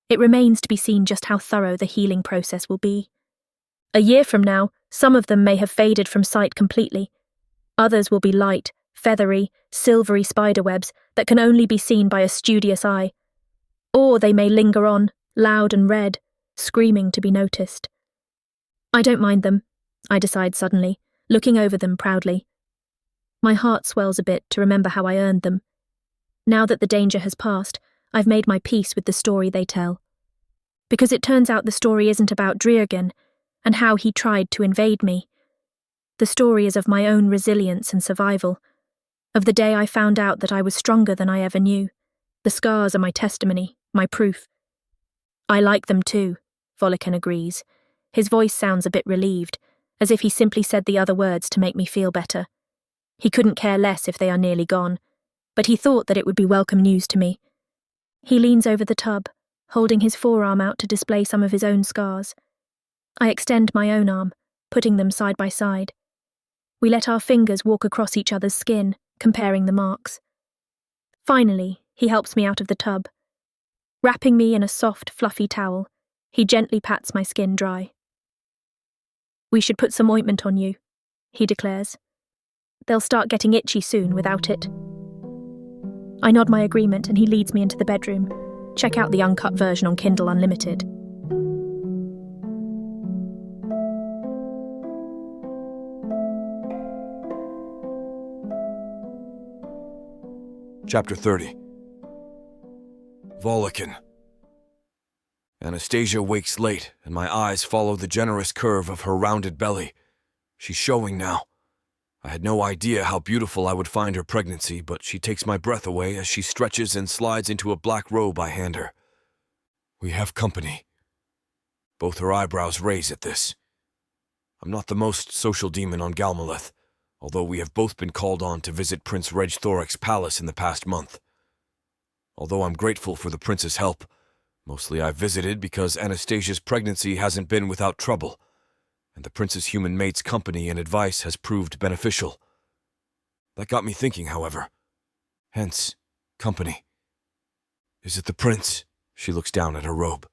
It remains to be seen just how thorough the healing process will be. A year from now, some of them may have faded from sight completely. Others will be light, feathery, silvery spiderwebs that can only be seen by a studious eye. Or they may linger on, loud and red, screaming to be noticed. I don't mind them, I decide suddenly, looking over them proudly. My heart swells a bit to remember how I earned them. Now that the danger has passed, I've made my peace with the story they tell. Because it turns out the story isn't about Dreargen and how he tried to invade me. The story is of my own resilience and survival, of the day I found out that I was stronger than I ever knew. The scars are my testimony, my proof. I like them too, Volikan agrees. His voice sounds a bit relieved, as if he simply said the other words to make me feel better. He couldn't care less if they are nearly gone, but he thought that it would be welcome news to me. He leans over the tub, holding his forearm out to display some of his own scars. I extend my own arm, putting them side by side. We let our fingers walk across each other's skin, comparing the marks. Finally, he helps me out of the tub. Wrapping me in a soft, fluffy towel, he gently pats my skin dry. "We should put some ointment on you," he declares. "They'll start getting itchy soon without it." I nod my agreement and he leads me into the bedroom. Check out the uncut version on Kindle Unlimited. Chapter 30. Volikan. Anastasia wakes late, and my eyes follow the generous curve of her rounded belly. She's showing now. I had no idea how beautiful I would find her pregnancy, but she takes my breath away as she stretches and slides into a black robe I hand her. We have company. Both her eyebrows raise at this. I'm not the most social demon on Galmaleth, although we have both been called on to visit Prince Regthoric's palace in the past month. Although I'm grateful for the prince's help, mostly I've visited because Anastasia's pregnancy hasn't been without trouble, and the prince's human mate's company and advice has proved beneficial. That got me thinking, however. Hence, company. Is it the prince? She looks down at her robe.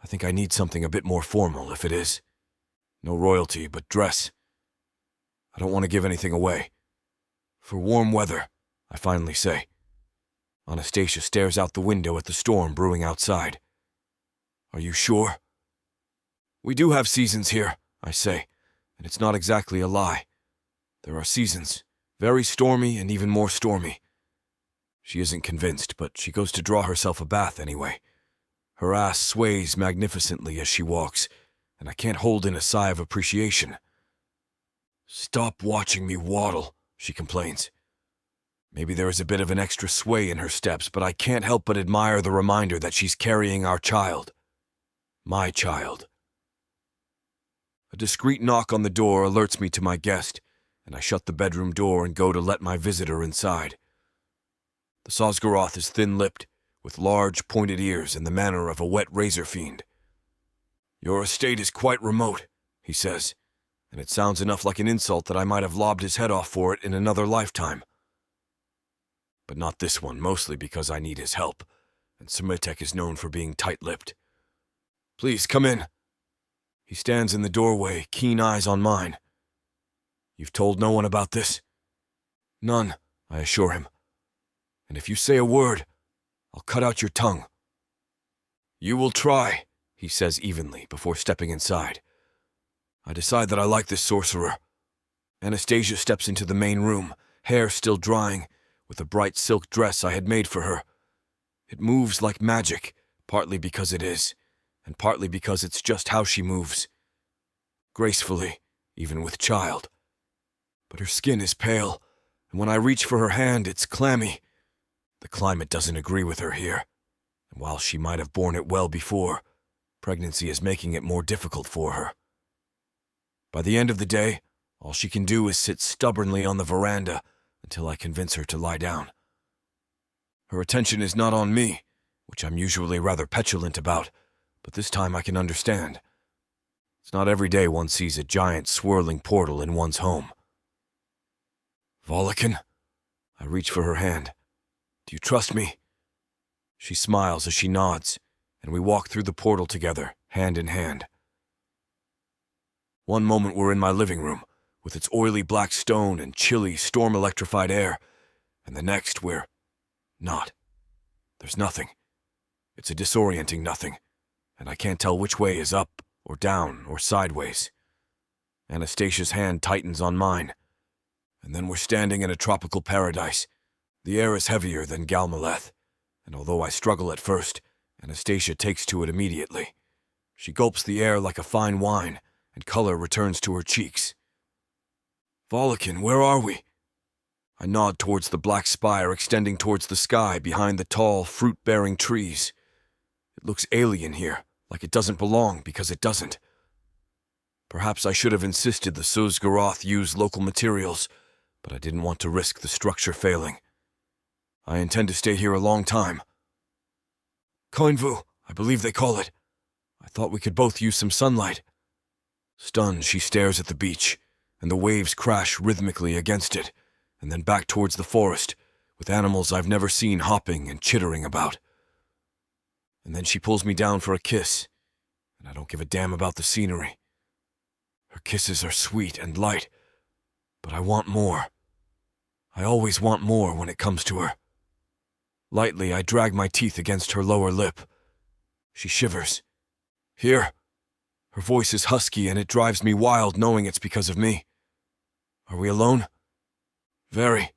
I think I need something a bit more formal, if it is. No royalty, but dress. I don't want to give anything away. For warm weather, I finally say. Anastasia stares out the window at the storm brewing outside. Are you sure? We do have seasons here, I say, and it's not exactly a lie. There are seasons, very stormy and even more stormy. She isn't convinced, but she goes to draw herself a bath anyway. Her ass sways magnificently as she walks, and I can't hold in a sigh of appreciation. Stop watching me waddle, she complains. Maybe there is a bit of an extra sway in her steps, but I can't help but admire the reminder that she's carrying our child. My child. A discreet knock on the door alerts me to my guest, and I shut the bedroom door and go to let my visitor inside. The Sosgaroth is thin-lipped, with large, pointed ears and the manner of a wet razor fiend. Your estate is quite remote, he says, and it sounds enough like an insult that I might have lobbed his head off for it in another lifetime. But not this one, mostly because I need his help, and Semitek is known for being tight-lipped. Please, come in. He stands in the doorway, keen eyes on mine. You've told no one about this? None, I assure him. And if you say a word, I'll cut out your tongue. You will try, he says evenly before stepping inside. I decide that I like this sorcerer. Anastasia steps into the main room, hair still drying, with a bright silk dress I had made for her. It moves like magic, partly because it is, and partly because it's just how she moves. Gracefully, even with child. But her skin is pale, and when I reach for her hand, it's clammy. The climate doesn't agree with her here, and while she might have borne it well before, pregnancy is making it more difficult for her. By the end of the day, all she can do is sit stubbornly on the veranda until I convince her to lie down. Her attention is not on me, which I'm usually rather petulant about, but this time I can understand. It's not every day one sees a giant swirling portal in one's home. Volikan? I reach for her hand. Do you trust me? She smiles as she nods, and we walk through the portal together, hand in hand. One moment we're in my living room, with its oily black stone and chilly, storm-electrified air, and the next we're not. There's nothing. It's a disorienting nothing, and I can't tell which way is up or down or sideways. Anastasia's hand tightens on mine, and then we're standing in a tropical paradise. The air is heavier than Galmaleth, and although I struggle at first, Anastasia takes to it immediately. She gulps the air like a fine wine, and color returns to her cheeks. Volikan, where are we? I nod towards the black spire extending towards the sky behind the tall, fruit-bearing trees. It looks alien here, like it doesn't belong because it doesn't. Perhaps I should have insisted the Suzgaroth use local materials, but I didn't want to risk the structure failing. I intend to stay here a long time. Koinvu, I believe they call it. I thought we could both use some sunlight. Stunned, she stares at the beach, and the waves crash rhythmically against it, and then back towards the forest, with animals I've never seen hopping and chittering about. And then she pulls me down for a kiss, and I don't give a damn about the scenery. Her kisses are sweet and light, but I want more. I always want more when it comes to her. Lightly, I drag my teeth against her lower lip. She shivers. Here. Her voice is husky, and it drives me wild knowing it's because of me. Are we alone? Very.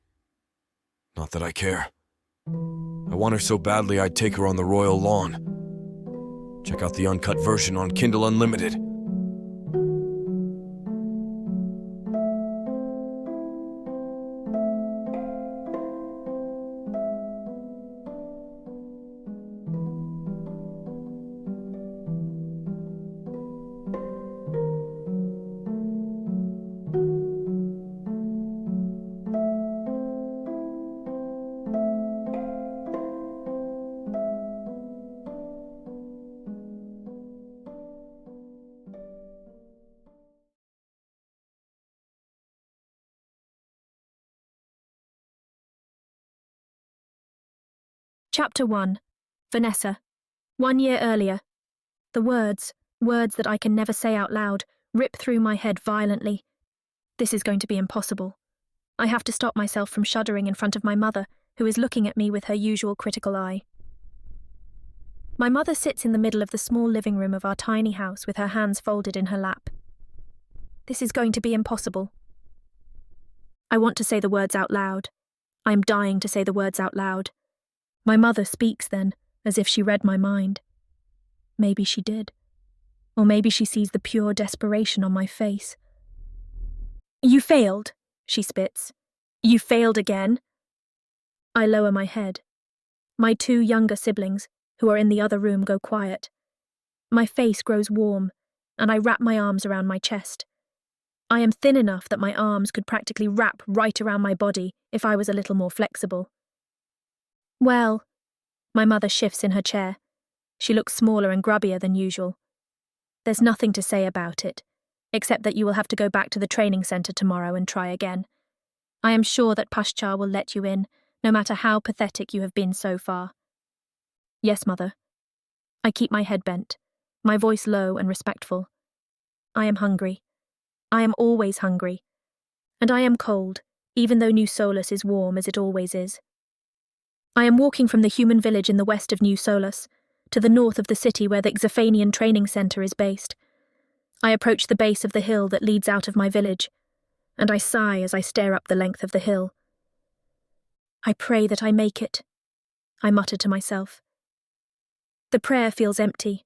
Not that I care. I want her so badly I'd take her on the royal lawn. Check out the uncut version on Kindle Unlimited. Chapter 1. Vanessa. 1 year earlier. The words that I can never say out loud, rip through my head violently. This is going to be impossible. I have to stop myself from shuddering in front of my mother, who is looking at me with her usual critical eye. My mother sits in the middle of the small living room of our tiny house with her hands folded in her lap. This is going to be impossible. I want to say the words out loud. I am dying to say the words out loud. My mother speaks then, as if she read my mind. Maybe she did. Or maybe she sees the pure desperation on my face. You failed, she spits. You failed again. I lower my head. My 2 younger siblings, who are in the other room, go quiet. My face grows warm, and I wrap my arms around my chest. I am thin enough that my arms could practically wrap right around my body if I was a little more flexible. Well, my mother shifts in her chair. She looks smaller and grubbier than usual. There's nothing to say about it, except that you will have to go back to the training centre tomorrow and try again. I am sure that Pashchar will let you in, no matter how pathetic you have been so far. Yes, Mother. I keep my head bent, my voice low and respectful. I am hungry. I am always hungry. And I am cold, even though New Solus is warm as it always is. I am walking from the human village in the west of New Solus, to the north of the city where the Xaphanian training centre is based. I approach the base of the hill that leads out of my village, and I sigh as I stare up the length of the hill. I pray that I make it, I mutter to myself. The prayer feels empty,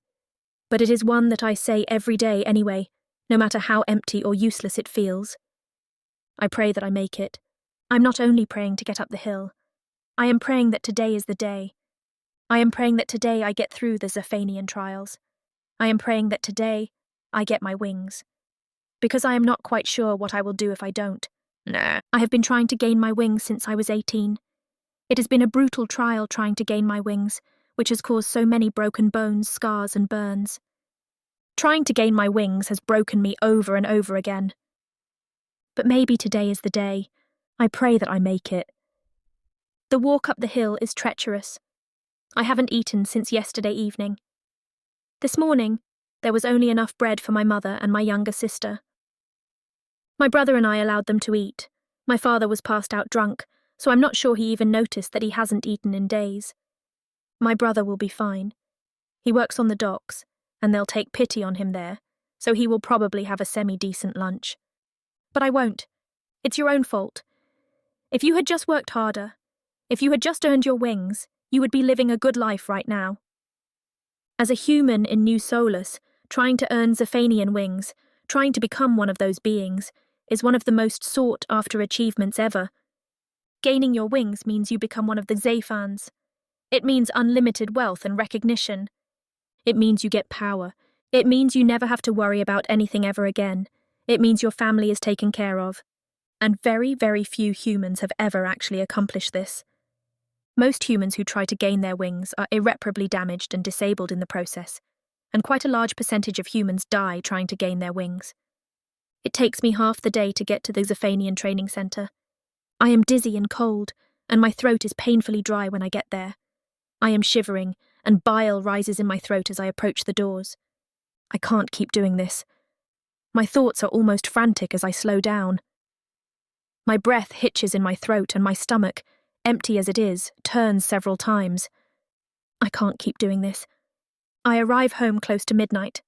but it is one that I say every day anyway, no matter how empty or useless it feels. I pray that I make it. I'm not only praying to get up the hill. I am praying that today is the day. I am praying that today I get through the Zephanian trials. I am praying that today I get my wings. Because I am not quite sure what I will do if I don't. I have been trying to gain my wings since I was 18. It has been a brutal trial trying to gain my wings, which has caused so many broken bones, scars, and burns. Trying to gain my wings has broken me over and over again. But maybe today is the day. I pray that I make it. The walk up the hill is treacherous. I haven't eaten since yesterday evening. This morning, there was only enough bread for my mother and my younger sister. My brother and I allowed them to eat. My father was passed out drunk, so I'm not sure he even noticed that he hasn't eaten in days. My brother will be fine. He works on the docks, and they'll take pity on him there, so he will probably have a semi-decent lunch. But I won't. It's your own fault. If you had just worked harder, if you had just earned your wings, you would be living a good life right now. As a human in New Solus, trying to earn Zephanian wings, trying to become one of those beings, is one of the most sought-after achievements ever. Gaining your wings means you become one of the Zephans. It means unlimited wealth and recognition. It means you get power. It means you never have to worry about anything ever again. It means your family is taken care of. And very, very few humans have ever actually accomplished this. Most humans who try to gain their wings are irreparably damaged and disabled in the process, and quite a large percentage of humans die trying to gain their wings. It takes me half the day to get to the Zephanian training center. I am dizzy and cold, and my throat is painfully dry when I get there. I am shivering, and bile rises in my throat as I approach the doors. I can't keep doing this. My thoughts are almost frantic as I slow down. My breath hitches in my throat, and my stomach, empty as it is, turns several times. I can't keep doing this. I arrive home close to midnight.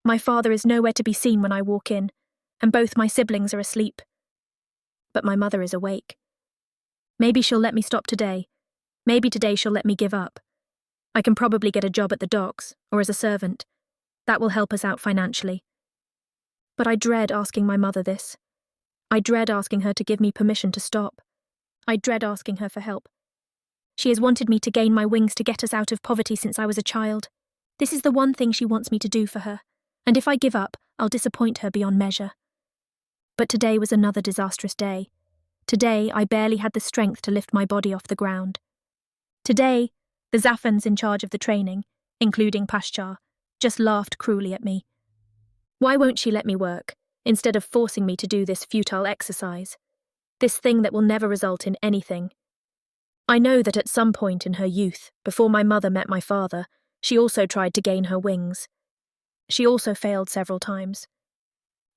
My father is nowhere to be seen when I walk in, and both my siblings are asleep. But my mother is awake. Maybe she'll let me stop today. Maybe today she'll let me give up. I can probably get a job at the docks, or as a servant. That will help us out financially. But I dread asking my mother this. I dread asking her to give me permission to stop. I dread asking her for help. She has wanted me to gain my wings to get us out of poverty since I was a child. This is the one thing she wants me to do for her, and if I give up, I'll disappoint her beyond measure. But today was another disastrous day. Today, I barely had the strength to lift my body off the ground. Today, the Zaphans in charge of the training, including Pashchar, just laughed cruelly at me. Why won't she let me work, instead of forcing me to do this futile exercise? This thing that will never result in anything. I know that at some point in her youth, before my mother met my father, she also tried to gain her wings. She also failed several times.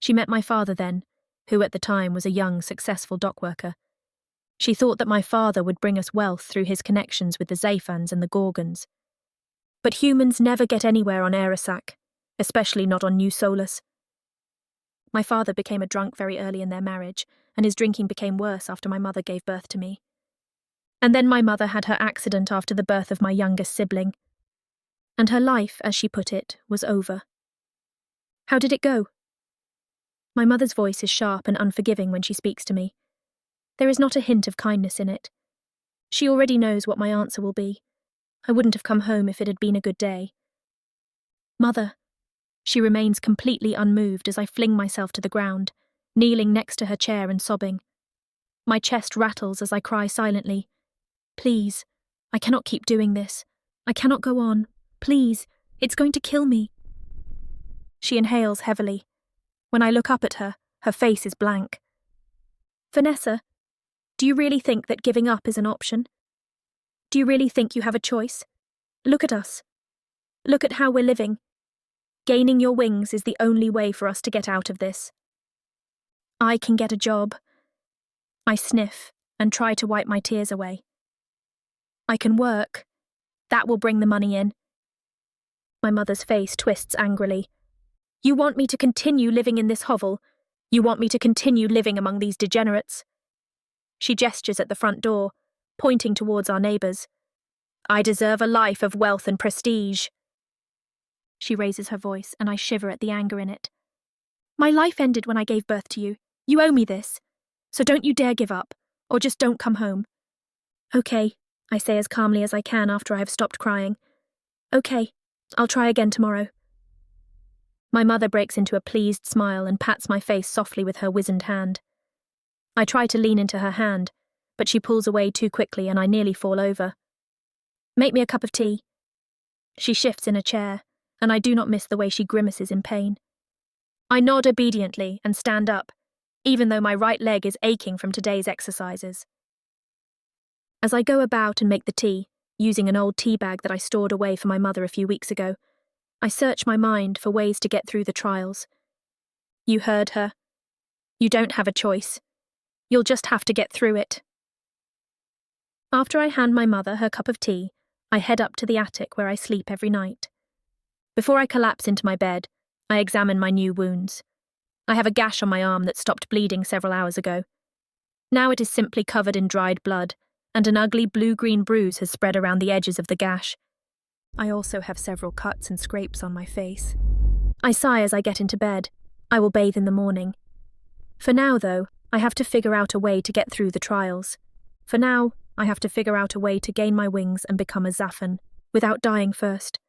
She met my father then, who at the time was a young, successful dock worker. She thought that my father would bring us wealth through his connections with the Zephans and the Gorgons. But humans never get anywhere on Arasak, especially not on New Solus. My father became a drunk very early in their marriage, and his drinking became worse after my mother gave birth to me. And then my mother had her accident after the birth of my youngest sibling. And her life, as she put it, was over. How did it go? My mother's voice is sharp and unforgiving when she speaks to me. There is not a hint of kindness in it. She already knows what my answer will be. I wouldn't have come home if it had been a good day. Mother. She remains completely unmoved as I fling myself to the ground, kneeling next to her chair and sobbing. My chest rattles as I cry silently. Please, I cannot keep doing this. I cannot go on. Please, it's going to kill me. She inhales heavily. When I look up at her, her face is blank. Vanessa, do you really think that giving up is an option? Do you really think you have a choice? Look at us. Look at how we're living. Gaining your wings is the only way for us to get out of this. I can get a job. I sniff and try to wipe my tears away. I can work. That will bring the money in. My mother's face twists angrily. You want me to continue living in this hovel? You want me to continue living among these degenerates? She gestures at the front door, pointing towards our neighbours. I deserve a life of wealth and prestige. She raises her voice, and I shiver at the anger in it. My life ended when I gave birth to you. You owe me this. So don't you dare give up, or just don't come home. Okay, I say as calmly as I can after I have stopped crying. Okay, I'll try again tomorrow. My mother breaks into a pleased smile and pats my face softly with her wizened hand. I try to lean into her hand, but she pulls away too quickly and I nearly fall over. Make me a cup of tea. She shifts in a chair, and I do not miss the way she grimaces in pain. I nod obediently and stand up, even though my right leg is aching from today's exercises. As I go about and make the tea, using an old tea bag that I stored away for my mother a few weeks ago, I search my mind for ways to get through the trials. You heard her. You don't have a choice. You'll just have to get through it. After I hand my mother her cup of tea, I head up to the attic where I sleep every night. Before I collapse into my bed, I examine my new wounds. I have a gash on my arm that stopped bleeding several hours ago. Now it is simply covered in dried blood, and an ugly blue-green bruise has spread around the edges of the gash. I also have several cuts and scrapes on my face. I sigh as I get into bed. I will bathe in the morning. For now, though, I have to figure out a way to get through the trials. For now, I have to figure out a way to gain my wings and become a Zafan, without dying first.